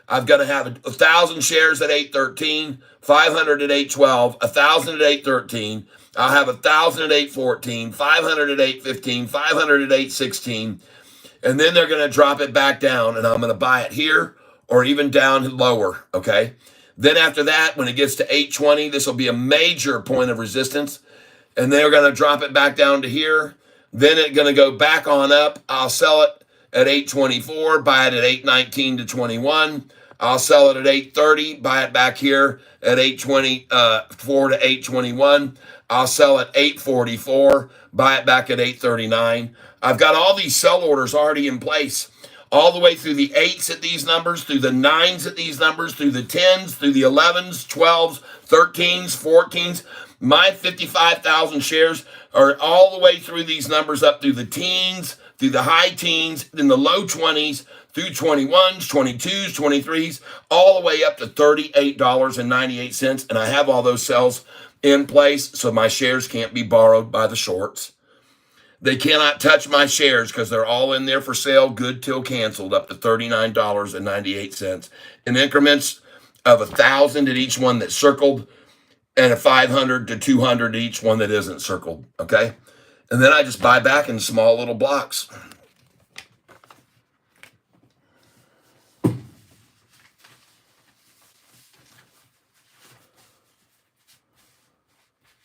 I'm going to have 1,000 shares at 813, 500 at 812, 1,000 at 813. I'll have 1,000 at 814, 500 at 815, 500 at 816. And then they're going to drop it back down, and I'm going to buy it here or even down lower, okay? Then after that, when it gets to 820, this will be a major point of resistance, and they're going to drop it back down to here. Then it's going to go back on up. I'll sell it at 824, buy it at 819 to 21. I'll sell it at 830, buy it back here at 824 to 821. I'll sell at 844, buy it back at 839. I've got all these sell orders already in place, all the way through the 8s at these numbers, through the 9s at these numbers, through the 10s, through the 11s, 12s, 13s, 14s. My 55,000 shares are all the way through these numbers up through the teens, through the high teens, then the low 20s, through 21s, 22s, 23s, all the way up to $38.98. And I have all those sells in place, so my shares can't be borrowed by the shorts. They cannot touch my shares because they're all in there for sale, good till canceled, up to $39.98 in increments of 1,000 at each one that's circled, and a 500 to 200 at each one that isn't circled, okay? And then I just buy back in small little blocks.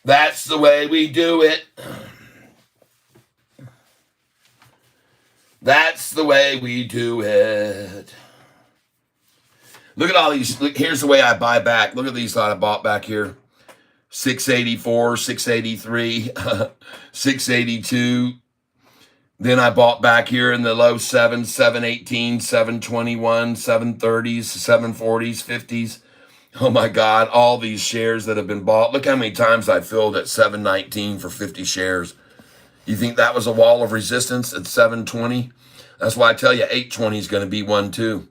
That's the way we do it. That's the way we do it. Look at all these. Look, here's the way I buy back. Look at these that I bought back here. 684, 683, 682. Then I bought back here in the low 7s, 718, 721, 730s, 740s, 50s. Oh my God, all these shares that have been bought. Look how many times I filled at 719 for 50 shares. You think that was a wall of resistance at 720? That's why I tell you 820 is going to be one too.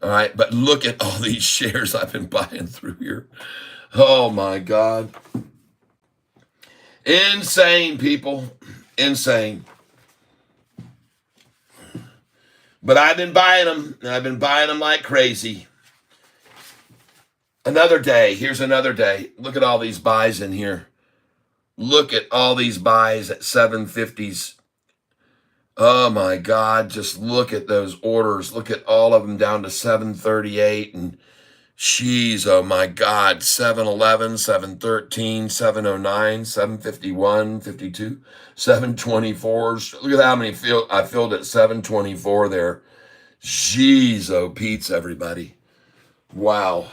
All right, but look at all these shares I've been buying through here. Oh my God. Insane, people. Insane. But I've been buying them, and I've been buying them like crazy. Another day. Here's another day. Look at all these buys in here. Look at all these buys at 750s. Oh my God. Just look at those orders. Look at all of them down to 738. And jeez, oh my God. 711, 713, 709, 751, 52, 724s. Look at how many I filled at 724 there. Jeez, oh Pete's, everybody. Wow.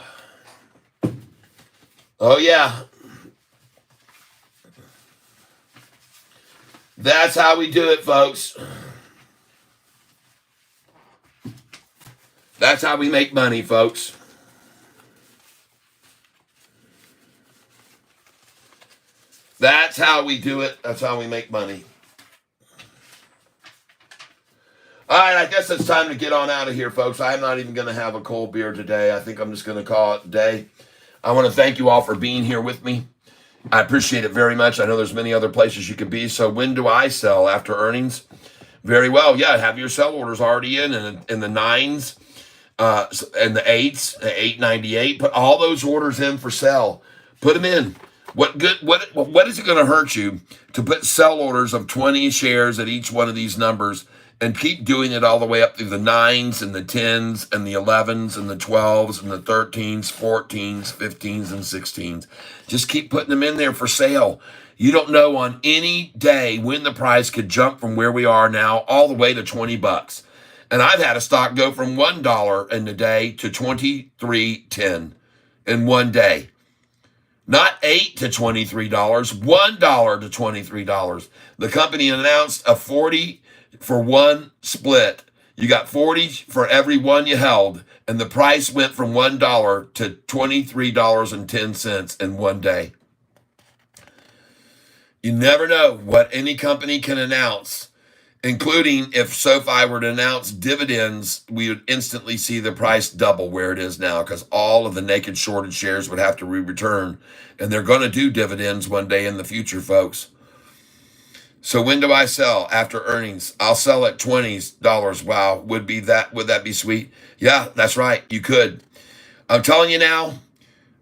Oh, yeah. That's how we do it, folks. That's how we make money, folks. That's how we do it. That's how we make money. All right, I guess it's time to get on out of here, folks. I'm not even going to have a cold beer today. I think I'm just going to call it a day. I want to thank you all for being here with me. I appreciate it very much. I know there's many other places you could be. So when do I sell? After earnings? Very well. Yeah, have your sell orders already in the 9s and the 8s, 898. Put all those orders in for sell. Put them in. What is it going to hurt you to put sell orders of 20 shares at each one of these numbers and keep doing it all the way up through the 9s and the 10s and the 11s and the 12s and the 13s, 14s, 15s, and 16s. Just keep putting them in there for sale. You don't know on any day when the price could jump from where we are now all the way to $20. And I've had a stock go from $1 in the day to $23.10 in one day. Not $8 to $23, $1 to $23. The company announced a 40 for one split. You got 40 for every one you held, and the price went from $1 to $23.10 in one day. You never know what any company can announce, including if Sofi were to announce dividends, we would instantly see the price double where it is now, because all of the naked shorted shares would have to return, and they're going to do dividends one day in the future, folks. So when do I sell? After earnings. I'll sell at $20. Wow, would that be sweet? Yeah, that's right. You could. I'm telling you now,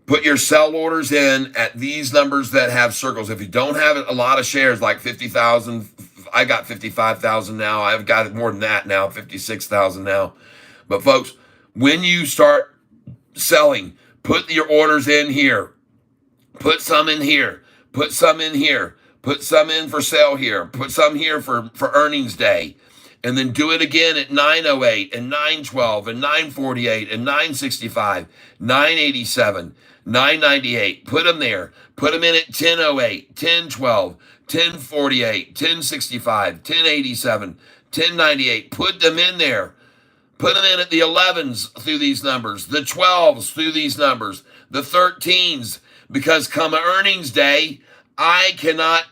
put your sell orders in at these numbers that have circles. If you don't have a lot of shares, like 50,000, I got 55,000 now. I've got more than that now, 56,000 now. But folks, when you start selling, put your orders in here. Put some in here. Put some in here. Put some in for sale here. Put some here for earnings day. And then do it again at 908 and 912 and 948 and 965, 987, 998. Put them there. Put them in at 1008, 1012, 1048, 1065, 1087, 1098. Put them in there. Put them in at the 11s through these numbers, the 12s through these numbers, the 13s, because come earnings day, I cannot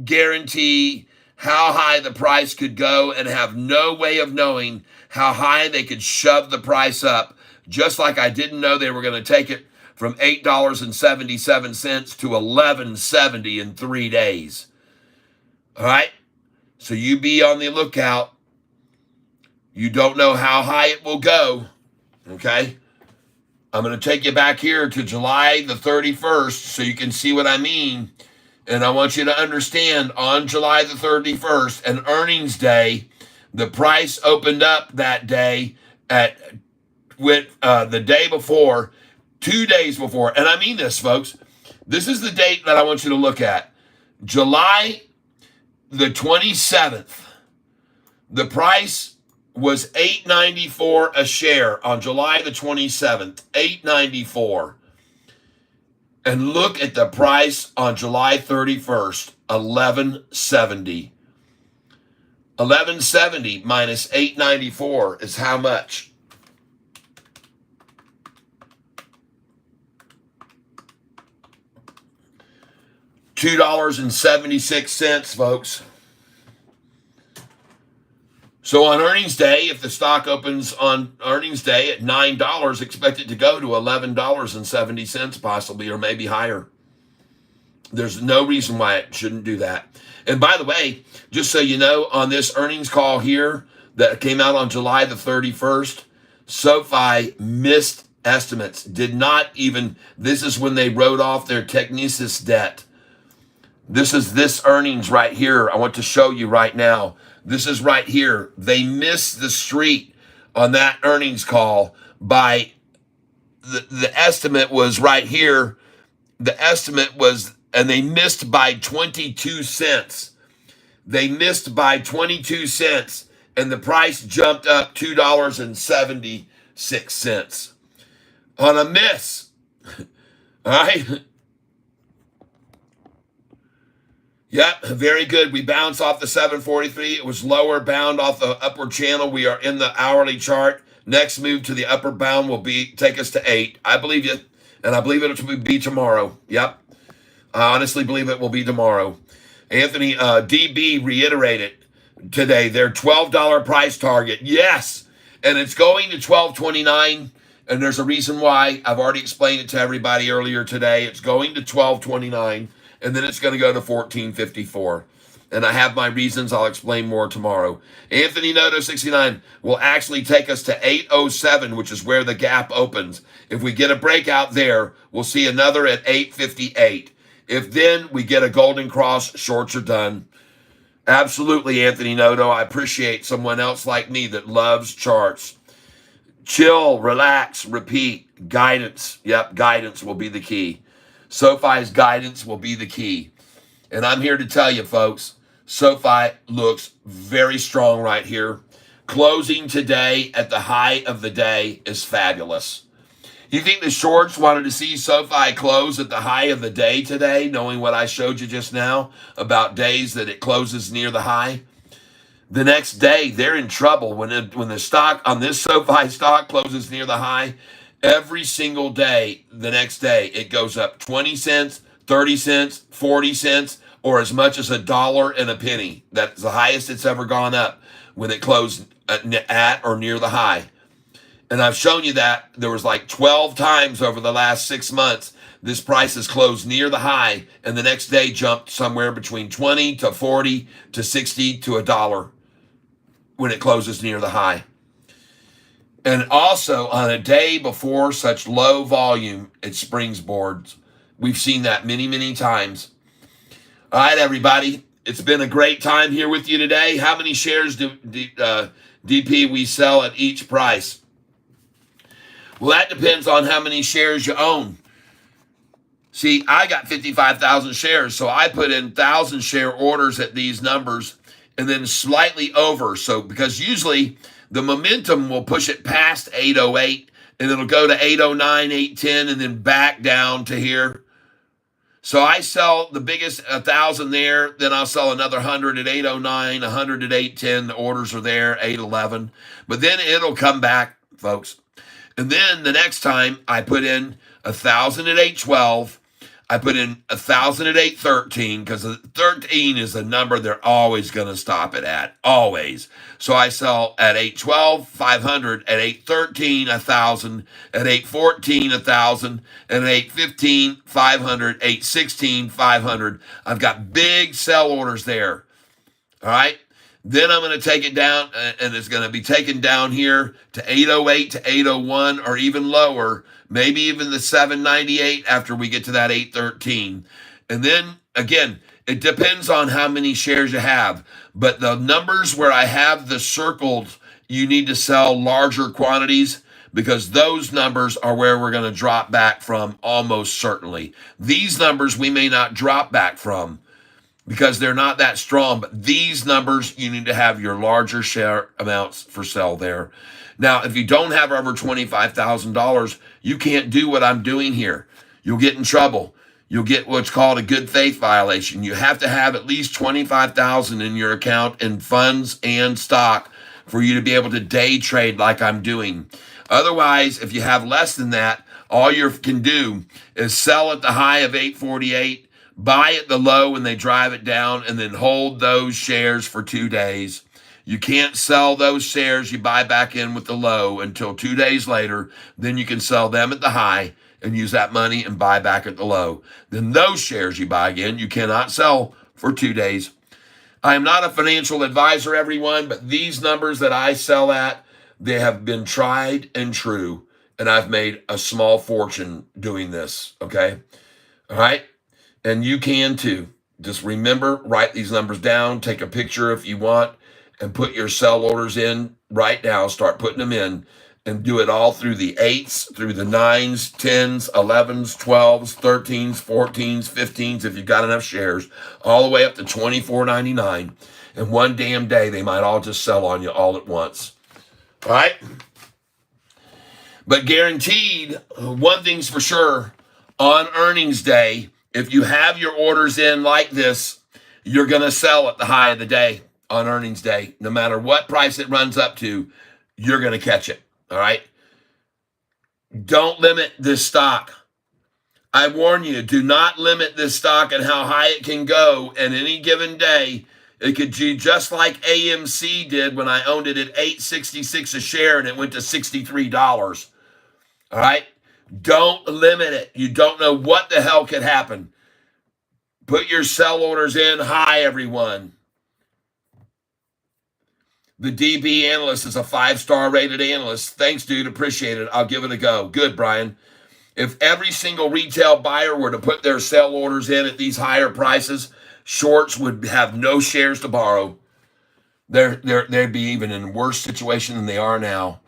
guarantee how high the price could go and have no way of knowing how high they could shove the price up, just like I didn't know they were going to take it from $8.77 to $11.70 in 3 days. All right? So you be on the lookout. You don't know how high it will go. Okay? I'm going to take you back here to July the 31st so you can see what I mean. And I want you to understand, on July the 31st, an earnings day, the price opened up that day the day before, 2 days before. And I mean this, folks. This is the date that I want you to look at. July the 27th. The price was $8.94 a share on July the 27th. $8.94. And look at the price on July 31st, $11.70. $11.70 minus $8.94 is how much? $2.76, folks. So on earnings day, if the stock opens on earnings day at $9, expect it to go to $11.70 possibly, or maybe higher. There's no reason why it shouldn't do that. And by the way, just so you know, on this earnings call here that came out on July the 31st, SoFi missed estimates. This is when they wrote off their Technesis debt. This is this earnings right here. I want to show you right now. This is right here. They missed the street on that earnings call by the estimate was right here. The estimate was, and they missed by 22 cents. They missed by 22 cents, and the price jumped up $2.76 on a miss. All right. Yep, very good. We bounced off the 743. It was lower bound off the upward channel. We are in the hourly chart. Next move to the upper bound will take us to 8. I believe you, and I believe it will be tomorrow. Yep, I honestly believe it will be tomorrow. Anthony, DB reiterated today their $12 price target. Yes, and it's going to $12.29, and there's a reason why. I've already explained it to everybody earlier today. It's going to $12.29. And then it's going to go to $14.54. And I have my reasons. I'll explain more tomorrow. Anthony Noto 69 will actually take us to 807, which is where the gap opens. If we get a breakout there, we'll see another at 858. If then we get a golden cross, shorts are done. Absolutely, Anthony Noto. I appreciate someone else like me that loves charts. Chill, relax, repeat. Guidance. Yep, guidance will be the key. SoFi's guidance will be the key. And I'm here to tell you, folks, SoFi looks very strong right here. Closing today at the high of the day is fabulous. You think the shorts wanted to see SoFi close at the high of the day today, knowing what I showed you just now about days that it closes near the high? The next day, they're in trouble when the stock on this SoFi stock closes near the high. Every single day, the next day, it goes up 20 cents, 30 cents, 40 cents, or as much as $1.01. That's the highest it's ever gone up when it closed at or near the high. And I've shown you that there was like 12 times over the last 6 months this price has closed near the high, and the next day jumped somewhere between 20 to 40 to 60 to $1 when it closes near the high. And also on a day before such low volume, it springboards. We've seen that many, many times. All right, everybody. It's been a great time here with you today. How many shares do DP we sell at each price? Well, that depends on how many shares you own. See, I got 55,000 shares, so I put in 1,000 share orders at these numbers and then slightly over. So because usually the momentum will push it past 808 and it'll go to 809, 810 and then back down to here. So I sell the biggest 1,000 there, then I'll sell another 100 at 809, 100 at 810. The orders are there, 811. But then it'll come back, folks. And then the next time I put in 1,000 at 812, I put in 1,000 at 813 because 13 is the number they're always going to stop it at, always. So I sell at 812, 500, at 813, 1,000, at 814, 1,000, and at 815, 500, 816, 500. I've got big sell orders there. All right. Then I'm going to take it down, and it's going to be taken down here to 808 to 801 or even lower, maybe even the 798 after we get to that 813. And then, again, it depends on how many shares you have. But the numbers where I have the circled, you need to sell larger quantities because those numbers are where we're going to drop back from almost certainly. These numbers we may not drop back from, because they're not that strong. But these numbers, you need to have your larger share amounts for sale there. Now, if you don't have over $25,000, you can't do what I'm doing here. You'll get in trouble. You'll get what's called a good faith violation. You have to have at least $25,000 in your account in funds and stock for you to be able to day trade like I'm doing. Otherwise, if you have less than that, all you can do is sell at the high of 848, buy at the low when they drive it down, and then hold those shares for 2 days. You can't sell those shares you buy back in with the low until 2 days later. Then you can sell them at the high and use that money and buy back at the low. Then those shares you buy again, you cannot sell for 2 days. I am not a financial advisor, everyone, but these numbers that I sell at, they have been tried and true, and I've made a small fortune doing this, okay? All right? And you can too. Just remember, write these numbers down, take a picture if you want, and put your sell orders in right now. Start putting them in and do it all through the 8s, through the 9s, 10s, 11s, 12s, 13s, 14s, 15s, if you've got enough shares, all the way up to $24.99. And one damn day, they might all just sell on you all at once. All right? But guaranteed, one thing's for sure, on earnings day, if you have your orders in like this, you're going to sell at the high of the day on earnings day. No matter what price it runs up to, you're going to catch it. All right? Don't limit this stock. I warn you, do not limit this stock and how high it can go. And any given day, it could do just like AMC did when I owned it at $8.66 a share and it went to $63. All right? Don't limit it. You don't know what the hell could happen. Put your sell orders in high, everyone. The DB analyst is a 5-star rated analyst. Thanks, dude. Appreciate it. I'll give it a go. Good, Brian. If every single retail buyer were to put their sell orders in at these higher prices, shorts would have no shares to borrow. They'd be even in a worse situation than they are now.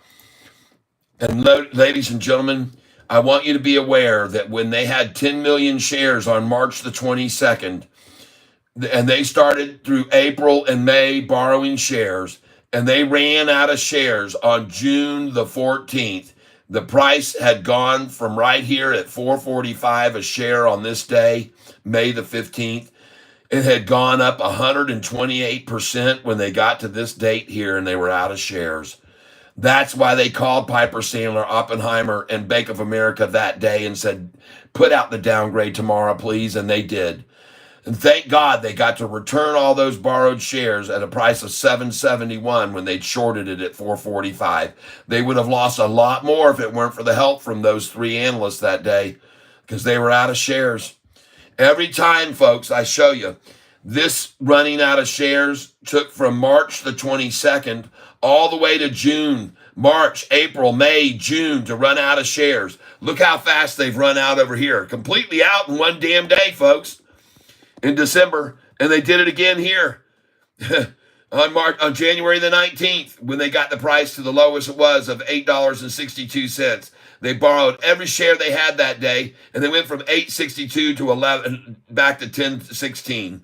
And ladies and gentlemen, I want you to be aware that when they had 10 million shares on March the 22nd, and they started through April and May borrowing shares, and they ran out of shares on June the 14th. The price had gone from right here at 445 a share on this day, May the 15th. It had gone up 128% when they got to this date here and they were out of shares. That's why they called Piper Sandler, Oppenheimer, and Bank of America that day and said, put out the downgrade tomorrow, please. And they did. And thank God they got to return all those borrowed shares at a price of $7.71 when they'd shorted it at $4.45. They would have lost a lot more if it weren't for the help from those three analysts that day because they were out of shares. Every time, folks, I show you, this running out of shares took from March the 22nd all the way to June, March, April, May, June to run out of shares. Look how fast they've run out over here. Completely out in one damn day, folks, in December. And they did it again here on January the 19th when they got the price to the lowest it was of $8.62. They borrowed every share they had that day, and they went from 8.62 to 11 back to 10.16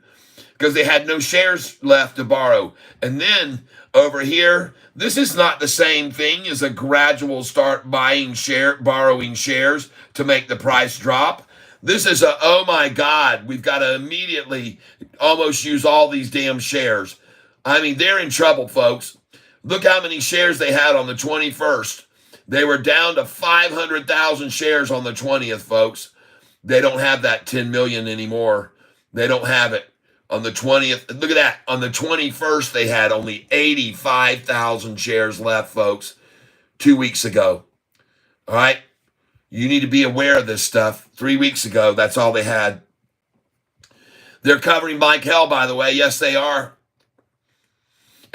because they had no shares left to borrow. And then over here, this is not the same thing as a gradual start borrowing shares to make the price drop. This is a, oh my God, we've got to immediately almost use all these damn shares. I mean, they're in trouble, folks. Look how many shares they had on the 21st. They were down to 500,000 shares on the 20th, folks. They don't have that 10 million anymore. They don't have it. On the 20th, look at that. On the 21st, they had only 85,000 shares left, folks, 2 weeks ago. All right? You need to be aware of this stuff. 3 weeks ago, that's all they had. They're covering Mike Hell, by the way. Yes, they are.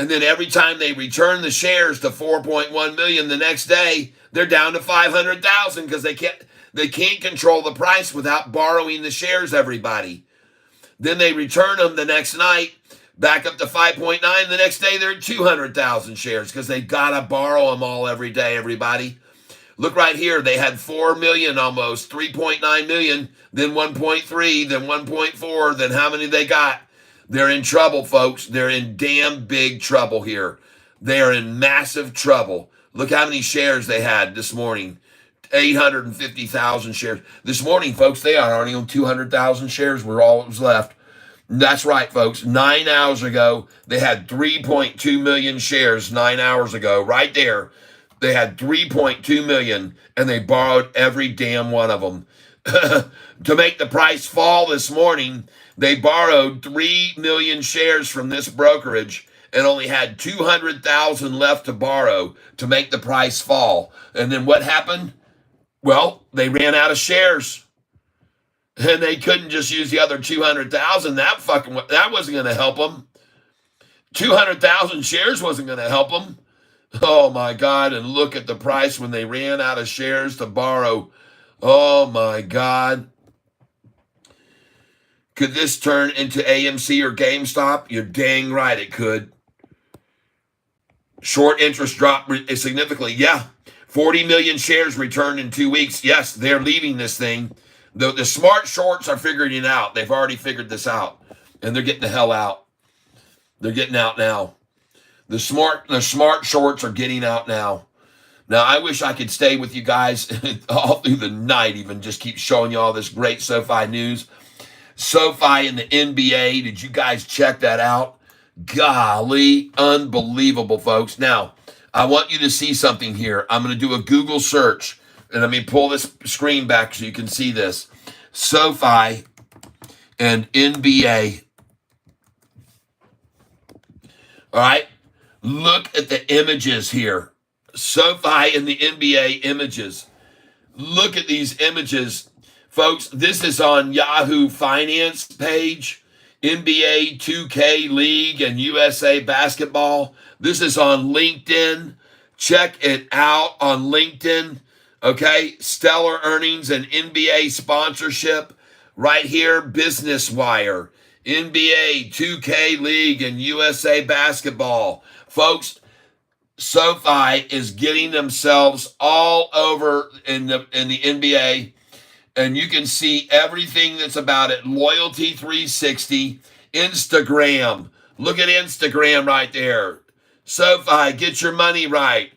And then every time they return the shares to 4.1 million the next day, they're down to 500,000 because they can't control the price without borrowing the shares, everybody. Then they return them the next night, back up to 5.9. The next day, they're at 200,000 shares because they got to borrow them all every day, everybody. Look right here. They had 4 million almost, 3.9 million, then 1.3, then 1.4, then how many they got? They're in trouble, folks. They're in damn big trouble here. They are in massive trouble. Look how many shares they had this morning. 850,000 shares. This morning, folks, they are already on 200,000 shares were all that was left. That's right, folks. 9 hours ago, they had 3.2 million shares 9 hours ago. Right there, they had 3.2 million, and they borrowed every damn one of them. To make the price fall this morning, they borrowed 3 million shares from this brokerage and only had 200,000 left to borrow to make the price fall. And then what happened? Well, they ran out of shares. And they couldn't just use the other 200,000. That wasn't going to help them. 200,000 shares wasn't going to help them. Oh my God, and look at the price when they ran out of shares to borrow. Oh my God. Could this turn into AMC or GameStop? You're dang right it could. Short interest dropped significantly. Yeah. 40 million shares returned in 2 weeks. Yes, they're leaving this thing. The smart shorts are figuring it out. They've already figured this out. And they're getting the hell out. They're getting out now. The smart shorts are getting out now. Now, I wish I could stay with you guys all through the night, even just keep showing you all this great SoFi news. SoFi in the NBA, did you guys check that out? Golly, unbelievable, folks. Now, I want you to see something here. I'm going to do a Google search, and let me pull this screen back so you can see this. SoFi and NBA. All right, look at the images here. SoFi and the NBA images. Look at these images. Folks, this is on Yahoo Finance page, NBA 2K League and USA Basketball. This is on LinkedIn. Check it out on LinkedIn. Okay, stellar earnings and NBA sponsorship. Right here, Business Wire. NBA 2K League and USA Basketball. Folks, SoFi is getting themselves all over in the NBA, and you can see everything that's about it. Loyalty 360, Instagram. Look at Instagram right there. SoFi, get your money right.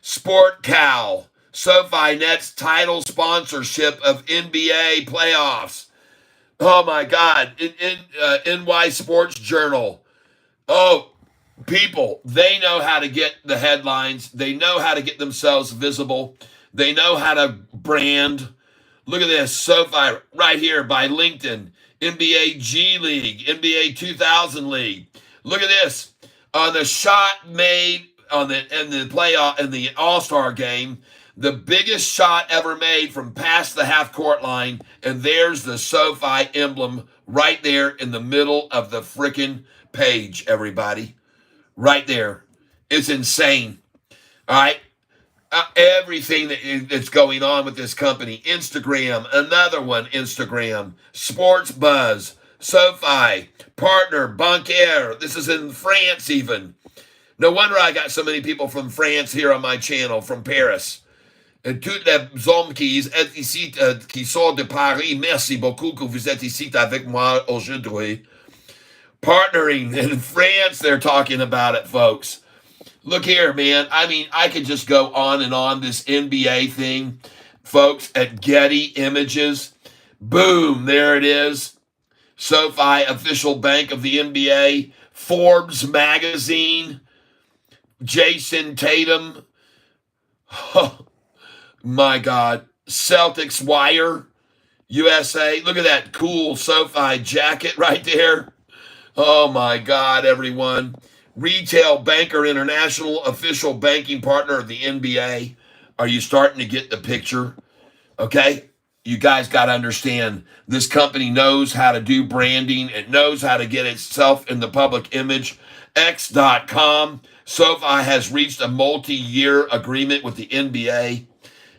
Sport Cal. SoFi Net's title sponsorship of NBA playoffs. Oh my God. NY Sports Journal. Oh, people, they know how to get the headlines. They know how to get themselves visible. They know how to brand. Look at this. SoFi right here by LinkedIn. NBA G League. NBA 2000 League. Look at this. On the shot made in the playoff in the All-Star game, the biggest shot ever made from past the half court line, and there's the SoFi emblem right there in the middle of the freaking page, everybody. Right there. It's insane. All right. Everything that's going on with this company. Instagram, another one, Instagram. Sports Buzz, SoFi, Partner, Bancaire. This is in France even. No wonder I got so many people from France here on my channel, from Paris. Et toutes les hommes qui sont ici, qui sont de Paris, merci beaucoup que vous êtes ici avec moi aujourd'hui. Partnering in France, they're talking about it, folks. Look here, man. I mean, I could just go on and on this NBA thing, folks, at Getty Images. Boom, there it is. SoFi, official bank of the NBA. Forbes magazine. Jason Tatum. Oh, my God. Celtics Wire. USA. Look at that cool SoFi jacket right there. Oh, my God, everyone. Retail Banker International, official banking partner of the NBA. Are you starting to get the picture? Okay? You guys got to understand, this company knows how to do branding. It knows how to get itself in the public image. X.com. SoFi has reached a multi-year agreement with the NBA.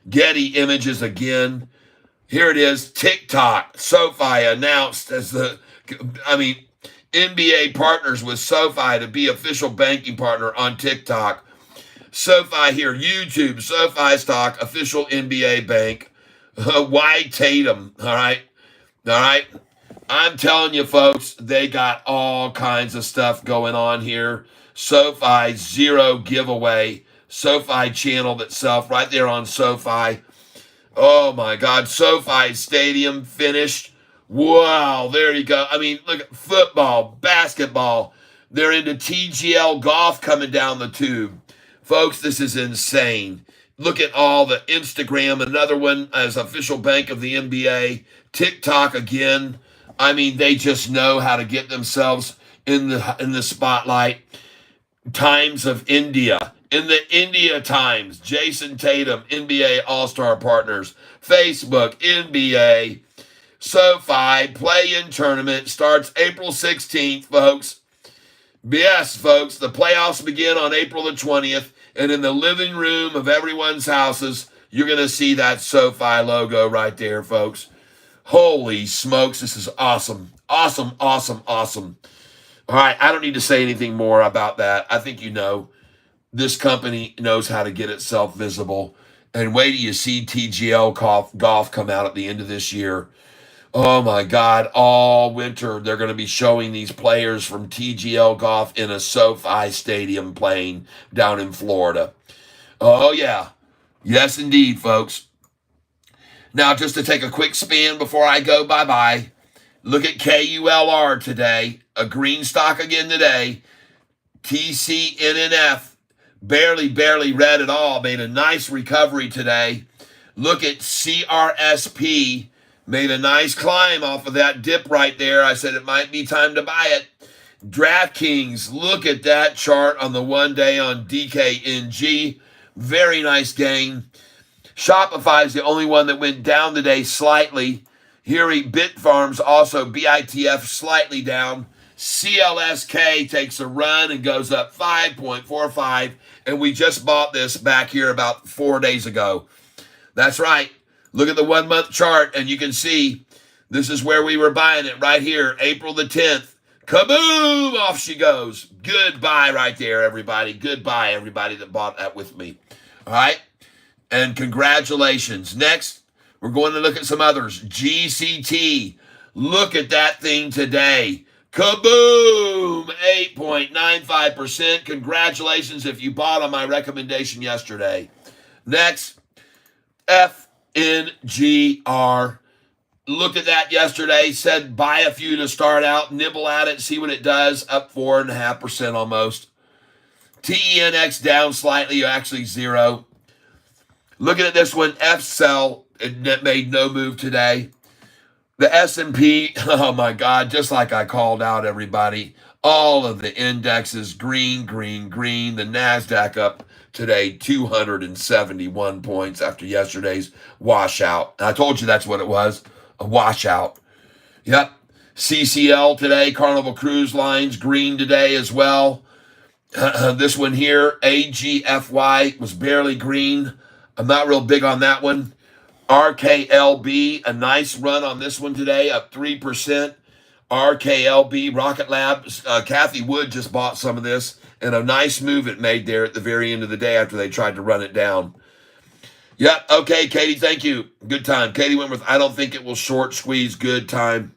Getty Images again. Here it is. TikTok. SoFi announced NBA partners with SoFi to be official banking partner on TikTok. SoFi here, YouTube, SoFi stock, official NBA bank. Why Tatum? All right. I'm telling you, folks, they got all kinds of stuff going on here. SoFi Zero giveaway. SoFi channel itself right there on SoFi. Oh my God. SoFi Stadium finished. Wow, there you go. I mean, look at football, basketball. They're into TGL golf coming down the tube. Folks, this is insane. Look at all the Instagram, another one as official bank of the NBA. TikTok again. I mean, they just know how to get themselves in the spotlight. Times of India. In the India Times, Jason Tatum, NBA All-Star Partners. Facebook, NBA. SoFi play-in tournament starts April 16th, folks. Yes, folks, the playoffs begin on April the 20th, and in the living room of everyone's houses, you're going to see that SoFi logo right there, folks. Holy smokes, this is awesome. Awesome. All right, I don't need to say anything more about that. I think you know. This company knows how to get itself visible. And wait till you see TGL golf come out at the end of this year. Oh my God, all winter they're going to be showing these players from TGL Golf in a SoFi stadium playing down in Florida. Oh yeah. Yes, indeed, folks. Now, just to take a quick spin before I go bye-bye, look at KULR today. A green stock again today. TCNNF, barely red at all, made a nice recovery today. Look at CRSP. Made a nice climb off of that dip right there. I said it might be time to buy it. DraftKings, look at that chart on the 1 day on DKNG. Very nice gain. Shopify is the only one that went down today slightly. Here, Bitfarms also, BITF slightly down. CLSK takes a run and goes up 5.45. And we just bought this back here about 4 days ago. That's right. Look at the 1 month chart and you can see this is where we were buying it right here, April the 10th. Kaboom! Off she goes. Goodbye right there, everybody. Goodbye, everybody that bought that with me. All right? And congratulations. Next, we're going to look at some others. GCT. Look at that thing today. Kaboom! 8.95%. Congratulations if you bought on my recommendation yesterday. Next, FNGR. Looked at that yesterday, said buy a few to start out, nibble at it, see what it does, up 4.5% almost. TENX down slightly, actually zero. Looking at this one, FCell, it made no move today. The S&P, oh my God, just like I called out everybody, all of the indexes, green, green, green. The NASDAQ up today, 271 points after yesterday's washout. I told you that's what it was. A washout. Yep. CCL today, Carnival Cruise Lines, green today as well. This one here, AGFY, was barely green. I'm not real big on that one. RKLB, a nice run on this one today, up 3%. RKLB, Rocket Labs, Kathy Wood just bought some of this, and a nice move it made there at the very end of the day after they tried to run it down. Yep. Okay, Katie, thank you. Good time. Katie Wentworth, I don't think it will short squeeze. Good time.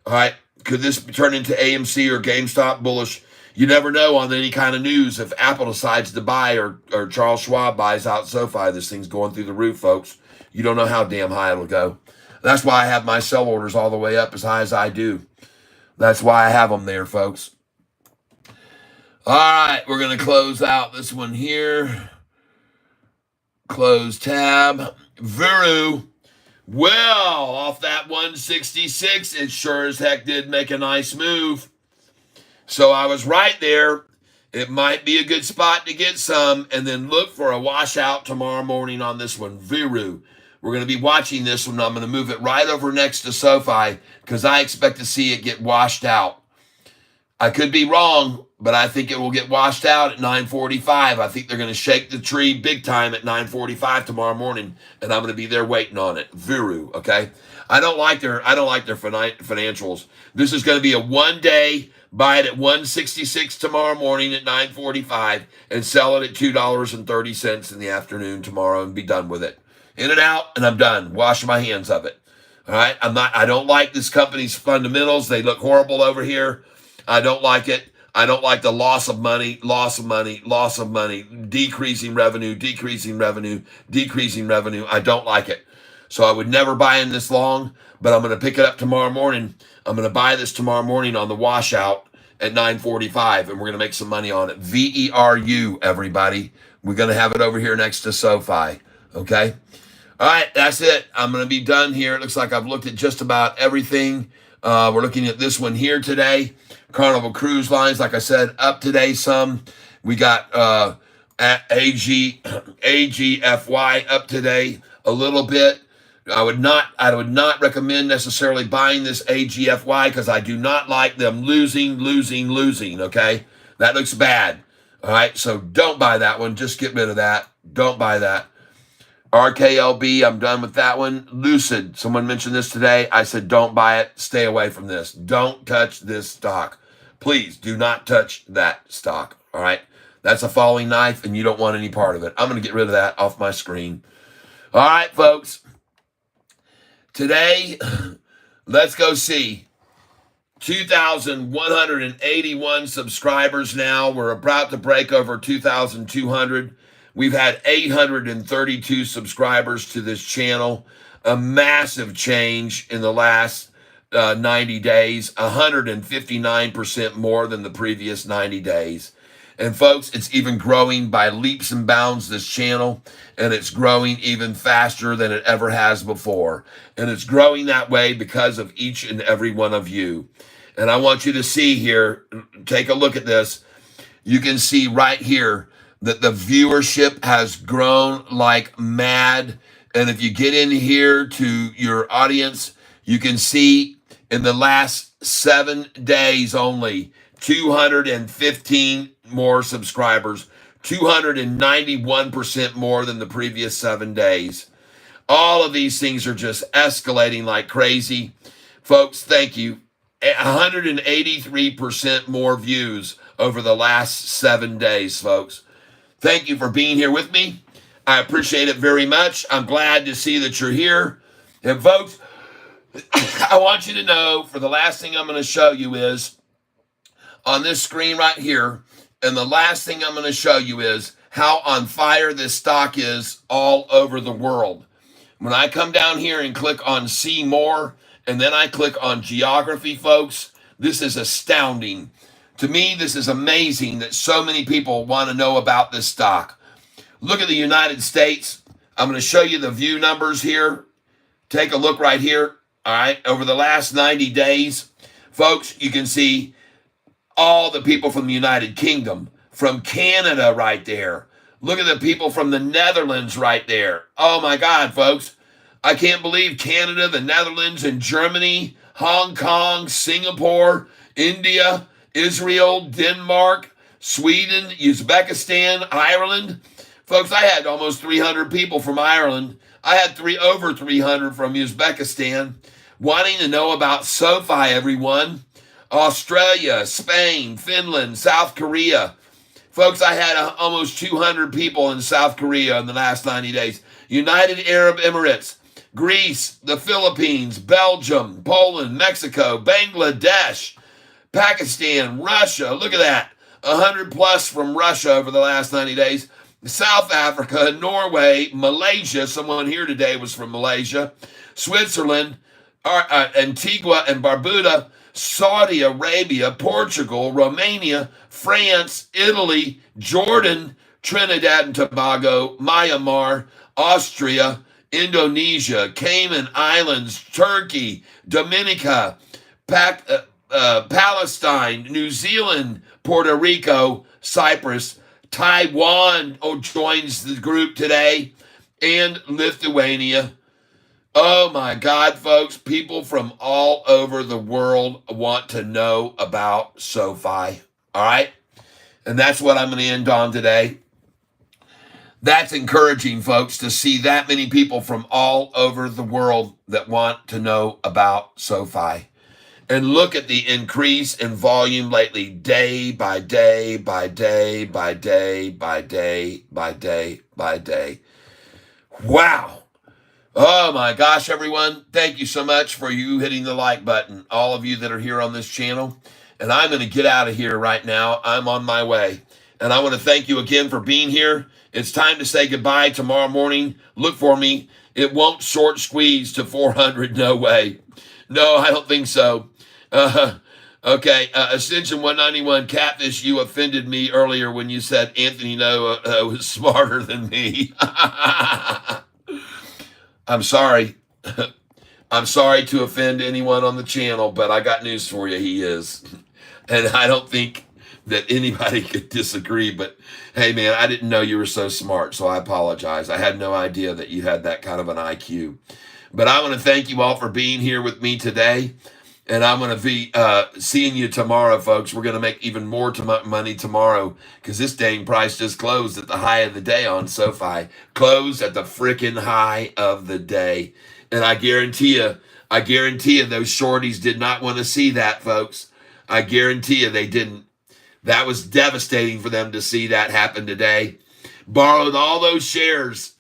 All right. Could this turn into AMC or GameStop bullish? You never know on any kind of news if Apple decides to buy or Charles Schwab buys out SoFi. This thing's going through the roof, folks. You don't know how damn high it'll go. That's why I have my sell orders all the way up as high as I do. That's why I have them there, folks. All right. We're going to close out this one here. Close tab. Vuru. Well, off that 166, it sure as heck did make a nice move. So I was right there. It might be a good spot to get some, and then look for a washout tomorrow morning on this one. Vuru. We're going to be watching this one. I'm going to move it right over next to SoFi because I expect to see it get washed out. I could be wrong, but I think it will get washed out at 9:45. I think they're going to shake the tree big time at 9:45 tomorrow morning, and I'm going to be there waiting on it. Vuru, okay? I don't like their financials. This is going to be a one-day buy it at 166 tomorrow morning at 9:45 and sell it at $2.30 in the afternoon tomorrow and be done with it. In and out, and I'm done. Wash my hands of it. All right? I don't like this company's fundamentals. They look horrible over here. I don't like it. I don't like the loss of money, decreasing revenue. I don't like it. So I would never buy in this long, but I'm going to pick it up tomorrow morning. I'm going to buy this tomorrow morning on the washout at 9:45, and we're going to make some money on it. VERU, everybody. We're going to have it over here next to SoFi, okay? All right, that's it. I'm going to be done here. It looks like I've looked at just about everything. We're looking at this one here today. Carnival Cruise Lines, like I said, up today some. We got AGFY up today a little bit. I would not recommend necessarily buying this AGFY because I do not like them losing, okay? That looks bad. All right, so don't buy that one. Just get rid of that. Don't buy that. RKLB, I'm done with that one. Lucid, someone mentioned this today. I said don't buy it. Stay away from this. Don't touch this stock. Please do not touch that stock, all right? That's a falling knife, and you don't want any part of it. I'm going to get rid of that off my screen. All right, folks. Today, let's go see 2,181 subscribers now. We're about to break over 2,200. We've had 832 subscribers to this channel. A massive change in the last 90 days, 159% more than the previous 90 days. And folks, it's even growing by leaps and bounds, this channel, and it's growing even faster than it ever has before. And it's growing that way because of each and every one of you. And I want you to see here, take a look at this. You can see right here that the viewership has grown like mad. And if you get in here to your audience, you can see in the last 7 days only, 215 more subscribers, 291% more than the previous 7 days. All of these things are just escalating like crazy. Folks, thank you. 183% more views over the last 7 days, folks. Thank you for being here with me. I appreciate it very much. I'm glad to see that you're here. And folks, I want you to know, for the last thing I'm going to show you is on this screen right here, and the last thing I'm going to show you is how on fire this stock is all over the world. When I come down here and click on see more, and then I click on geography, folks, this is astounding. To me, this is amazing that so many people want to know about this stock. Look at the United States. I'm going to show you the view numbers here. Take a look right here. All right, over the last 90 days, folks, you can see all the people from the United Kingdom, from Canada right there. Look at the people from the Netherlands right there. Oh my God, folks. I can't believe Canada, the Netherlands, and Germany, Hong Kong, Singapore, India, Israel, Denmark, Sweden, Uzbekistan, Ireland. Folks, I had almost 300 people from Ireland. I had over 300 from Uzbekistan wanting to know about Sofi, everyone. Australia, Spain, Finland, South Korea. Folks, I had almost 200 people in South Korea in the last 90 days. United Arab Emirates, Greece, the Philippines, Belgium, Poland, Mexico, Bangladesh, Pakistan, Russia. Look at that. 100 plus from Russia over the last 90 days. South Africa, Norway, Malaysia. Someone here today was from Malaysia. Switzerland, Antigua and Barbuda, Saudi Arabia, Portugal, Romania, France, Italy, Jordan, Trinidad and Tobago, Myanmar, Austria, Indonesia, Cayman Islands, Turkey, Dominica, Palestine, New Zealand, Puerto Rico, Cyprus, Taiwan joins the group today, and Lithuania. Oh my God, folks, people from all over the world want to know about SoFi. All right? And that's what I'm going to end on today. That's encouraging, folks, to see that many people from all over the world that want to know about SoFi. And look at the increase in volume lately, day by day, by day, by day, by day, by day, by day. Wow. Oh my gosh, everyone. Thank you so much for you hitting the like button, all of you that are here on this channel. And I'm going to get out of here right now. I'm on my way. And I want to thank you again for being here. It's time to say goodbye tomorrow morning. Look for me. It won't short squeeze to 400. No way. No, I don't think so. Okay. Ascension 191, Catfish, you offended me earlier when you said Anthony Noah was smarter than me. I'm sorry. I'm sorry to offend anyone on the channel, but I got news for you. He is. And I don't think that anybody could disagree, but hey, man, I didn't know you were so smart, so I apologize. I had no idea that you had that kind of an IQ. But I want to thank you all for being here with me today, and I'm going to be seeing you tomorrow, folks. We're going to make even more money tomorrow because this dang price just closed at the high of the day on SoFi. Closed at the freaking high of the day. And I guarantee you those shorties did not want to see that, folks. I guarantee you they didn't. That was devastating for them to see that happen today. Borrowed all those shares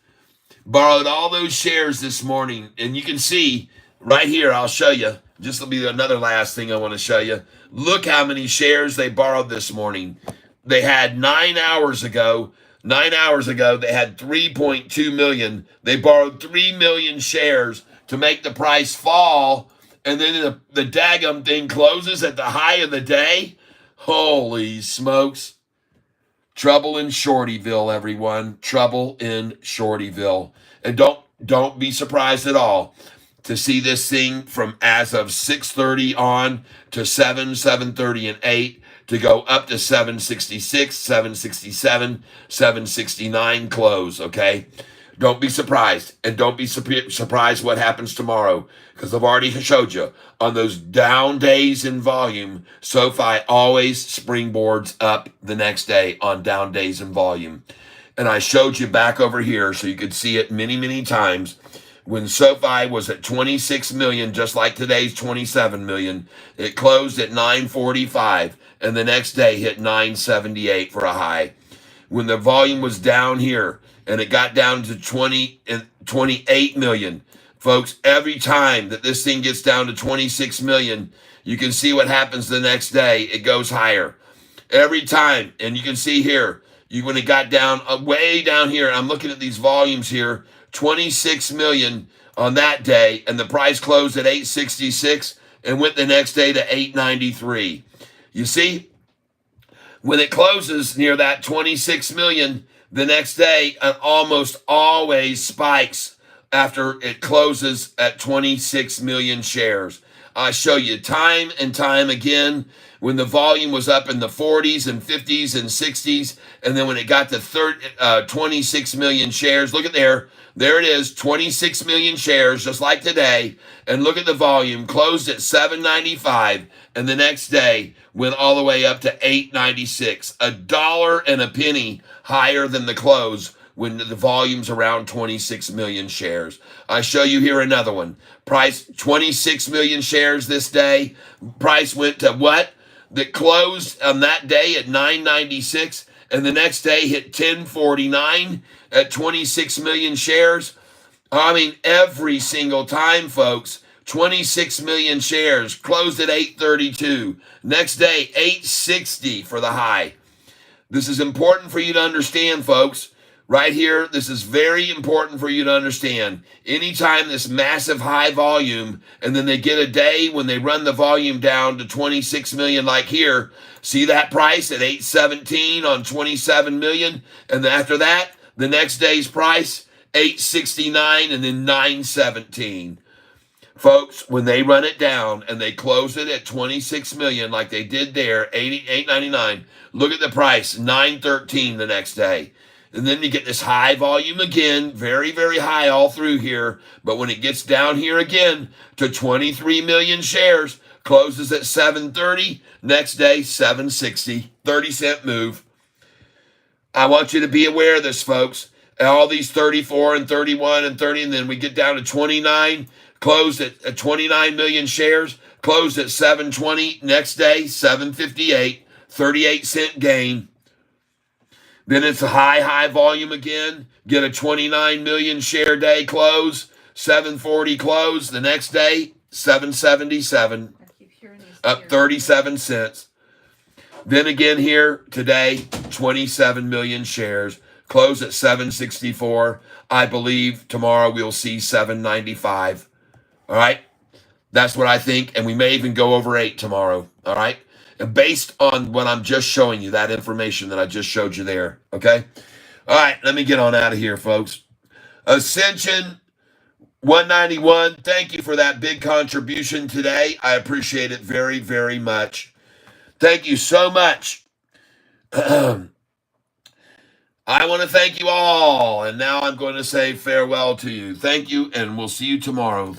this morning. And you can see right here, I'll show you. This will be another last thing I want to show you. Look how many shares they borrowed this morning. They had 9 hours ago, they had 3.2 million. They borrowed 3 million shares to make the price fall. And then the daggum thing closes at the high of the day. Holy smokes. Trouble in Shortyville, everyone. Trouble in Shortyville. And don't be surprised at all to see this thing from as of 6:30 on to 7:30, and 8 to go up to 766, 767, 769 close, okay? Don't be surprised, and don't be surprised what happens tomorrow, because I've already showed you on those down days in volume, SoFi always springboards up the next day on down days in volume. And I showed you back over here so you could see it many, many times. when Sofi was at 26 million, just like today's 27 million. It closed at 945, and the next day hit 978 for a high. When the volume was down here and it got down to 20 and 28 million, folks, every time that this thing gets down to 26 million, you can see what happens the next day. It goes higher every time. And you can see here, when it got down way down here, and I'm looking at these volumes here, 26 million on that day, and the price closed at 866 and went the next day to 893. You see, when it closes near that 26 million, the next day it almost always spikes after it closes at 26 million shares. I show you time and time again when the volume was up in the 40s and 50s and 60s, and then when it got to 26 million shares, look at there. There it is, 26 million shares, just like today. And look at the volume, closed at 795, and the next day went all the way up to 896, $1.01 higher than the close when the volume's around 26 million shares. I show you here another one. Price 26 million shares this day. Price went to what? That closed on that day at 996, and the next day hit 1049 at 26 million shares. I mean, every single time, folks, 26 million shares, closed at 832. Next day, 860 for the high. This is important for you to understand, folks. Right here, this is very important for you to understand. Anytime this massive high volume, and then they get a day when they run the volume down to 26 million like here, see that price at 817 on 27 million, and then after that, the next day's price, 869 and then 917. Folks, when they run it down and they close it at 26 million like they did there, 899, look at the price, 913 the next day. And then you get this high volume again, very, very high all through here. But when it gets down here again to 23 million shares, closes at 730, next day 760, 30-cent move. I want you to be aware of this, folks. All these 34 and 31 and 30, and then we get down to 29, closed at 29 million shares, closed at 720, next day 758, 38-cent gain. Then it's a high volume again. Get a 29 million share day close, 740 close. The next day, 777, up 37 cents. Then again here today, 27 million shares, close at 764. I believe tomorrow we'll see 795. All right? That's what I think. And we may even go over 8 tomorrow. All right? And based on what I'm just showing you, that information that I just showed you there, okay? All right, let me get on out of here, folks. Ascension 191, thank you for that big contribution today. I appreciate it very, very much. Thank you so much. I want to thank you all, and now I'm going to say farewell to you. Thank you, and we'll see you tomorrow.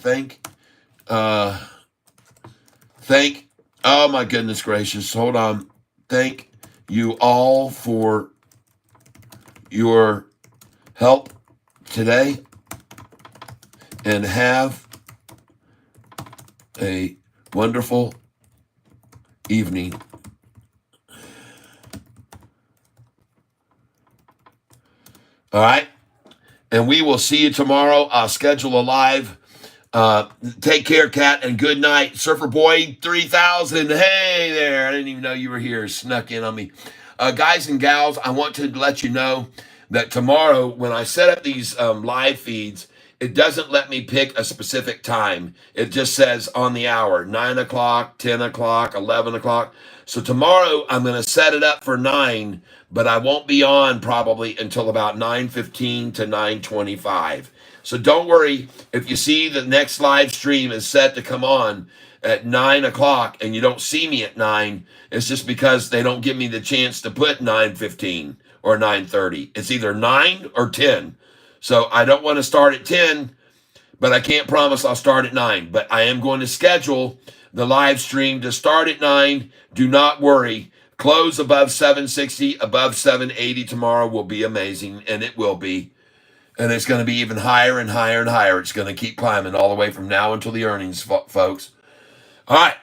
Oh my goodness gracious, hold on. Thank you all for your help today, and have a wonderful evening. All right, and we will see you tomorrow. I'll schedule a live. Take care, Kat, and good night. Surfer Boy 3000. Hey there. I didn't even know you were here. Snuck in on me. Guys and gals, I want to let you know that tomorrow when I set up these live feeds, it doesn't let me pick a specific time. It just says on the hour, 9 o'clock, 10 o'clock, 11 o'clock. So tomorrow I'm going to set it up for 9, but I won't be on probably until about 9:15 to 9:25. So don't worry if you see the next live stream is set to come on at 9 o'clock and you don't see me at 9. It's just because they don't give me the chance to put 9:15 or 9:30. It's either 9 or 10. So I don't want to start at 10, but I can't promise I'll start at 9. But I am going to schedule the live stream to start at 9. Do not worry. Close above 760, above 780 tomorrow will be amazing, and it will be. And it's going to be even higher and higher and higher. It's going to keep climbing all the way from now until the earnings, folks. All right,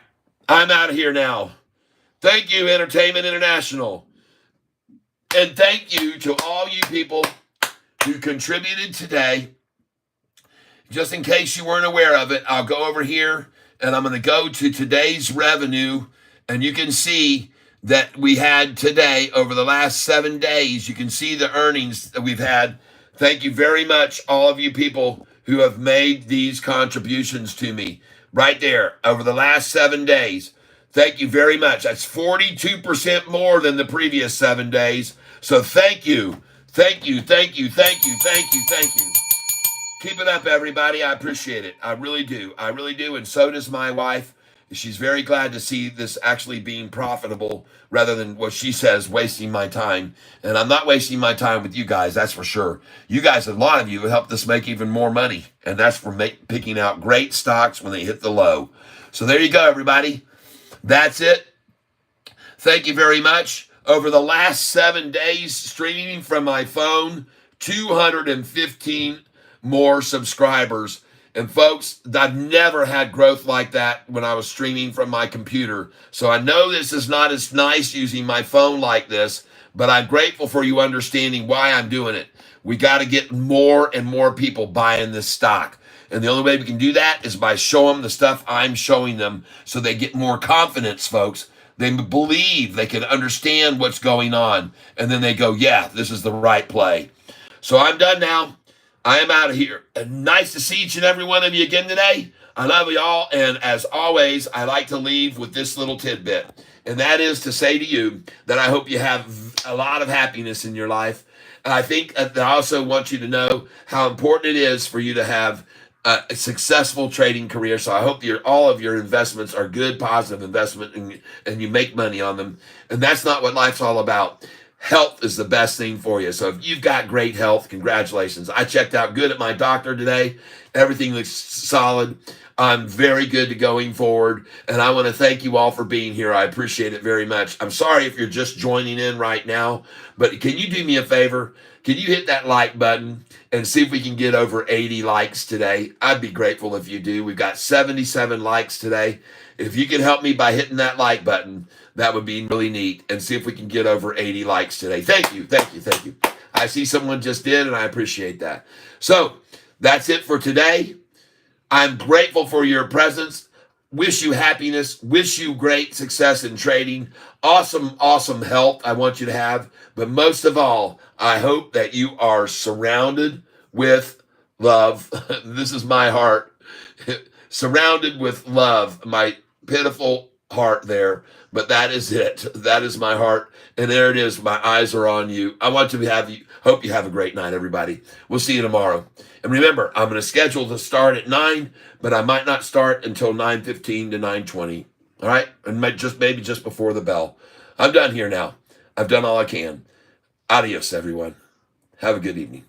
I'm out of here now. Thank you, Entertainment International. And thank you to all you people who contributed today. Just in case you weren't aware of it, I'll go over here and I'm going to go to today's revenue. And you can see that we had today over the last 7 days. You can see the earnings that we've had. Thank you very much, all of you people who have made these contributions to me right there over the last 7 days. Thank you very much. That's 42% more than the previous 7 days. So thank you. Thank you. Thank you. Thank you. Thank you. Thank you. Keep it up, everybody. I appreciate it. I really do. I really do. And so does my wife. She's very glad to see this actually being profitable rather than what she says, wasting my time. And I'm not wasting my time with you guys, that's for sure. You guys, a lot of you, have helped us make even more money. And that's for picking out great stocks when they hit the low. So there you go, everybody. That's it. Thank you very much. Over the last 7 days, streaming from my phone, 215 more subscribers. And folks, I've never had growth like that when I was streaming from my computer. So I know this is not as nice using my phone like this, but I'm grateful for you understanding why I'm doing it. We got to get more and more people buying this stock. And the only way we can do that is by showing them the stuff I'm showing them so they get more confidence, folks. They believe, they can understand what's going on. And then they go, yeah, this is the right play. So I'm done now. I am out of here. And nice to see each and every one of you again today. I love you all. And as always, I like to leave with this little tidbit. And that is to say to you that I hope you have a lot of happiness in your life. And I think that I also want you to know how important it is for you to have a successful trading career. So I hope all of your investments are good, positive investment, and you make money on them. And that's not what life's all about. Health is the best thing for you. So if you've got great health, congratulations. I checked out good at my doctor today. Everything looks solid. I'm very good to going forward. And I want to thank you all for being here. I appreciate it very much. I'm sorry if you're just joining in right now, but can you do me a favor? Can you hit that like button and see if we can get over 80 likes today? I'd be grateful if you do. We've got 77 likes today. If you can help me by hitting that like button, that would be really neat. And see if we can get over 80 likes today. Thank you. Thank you. Thank you. I see someone just did, and I appreciate that. So that's it for today. I'm grateful for your presence. Wish you happiness. Wish you great success in trading. Awesome, awesome health I want you to have. But most of all, I hope that you are surrounded with love. This is my heart. Surrounded with love. My pitiful heart there. But that is it. That is my heart. And there it is. My eyes are on you. I want to have you. Hope you have a great night, everybody. We'll see you tomorrow. And remember, I'm going to schedule to start at 9, but I might not start until 9:15 to 9:20. All right? And maybe just before the bell. I'm done here now. I've done all I can. Adios, everyone. Have a good evening.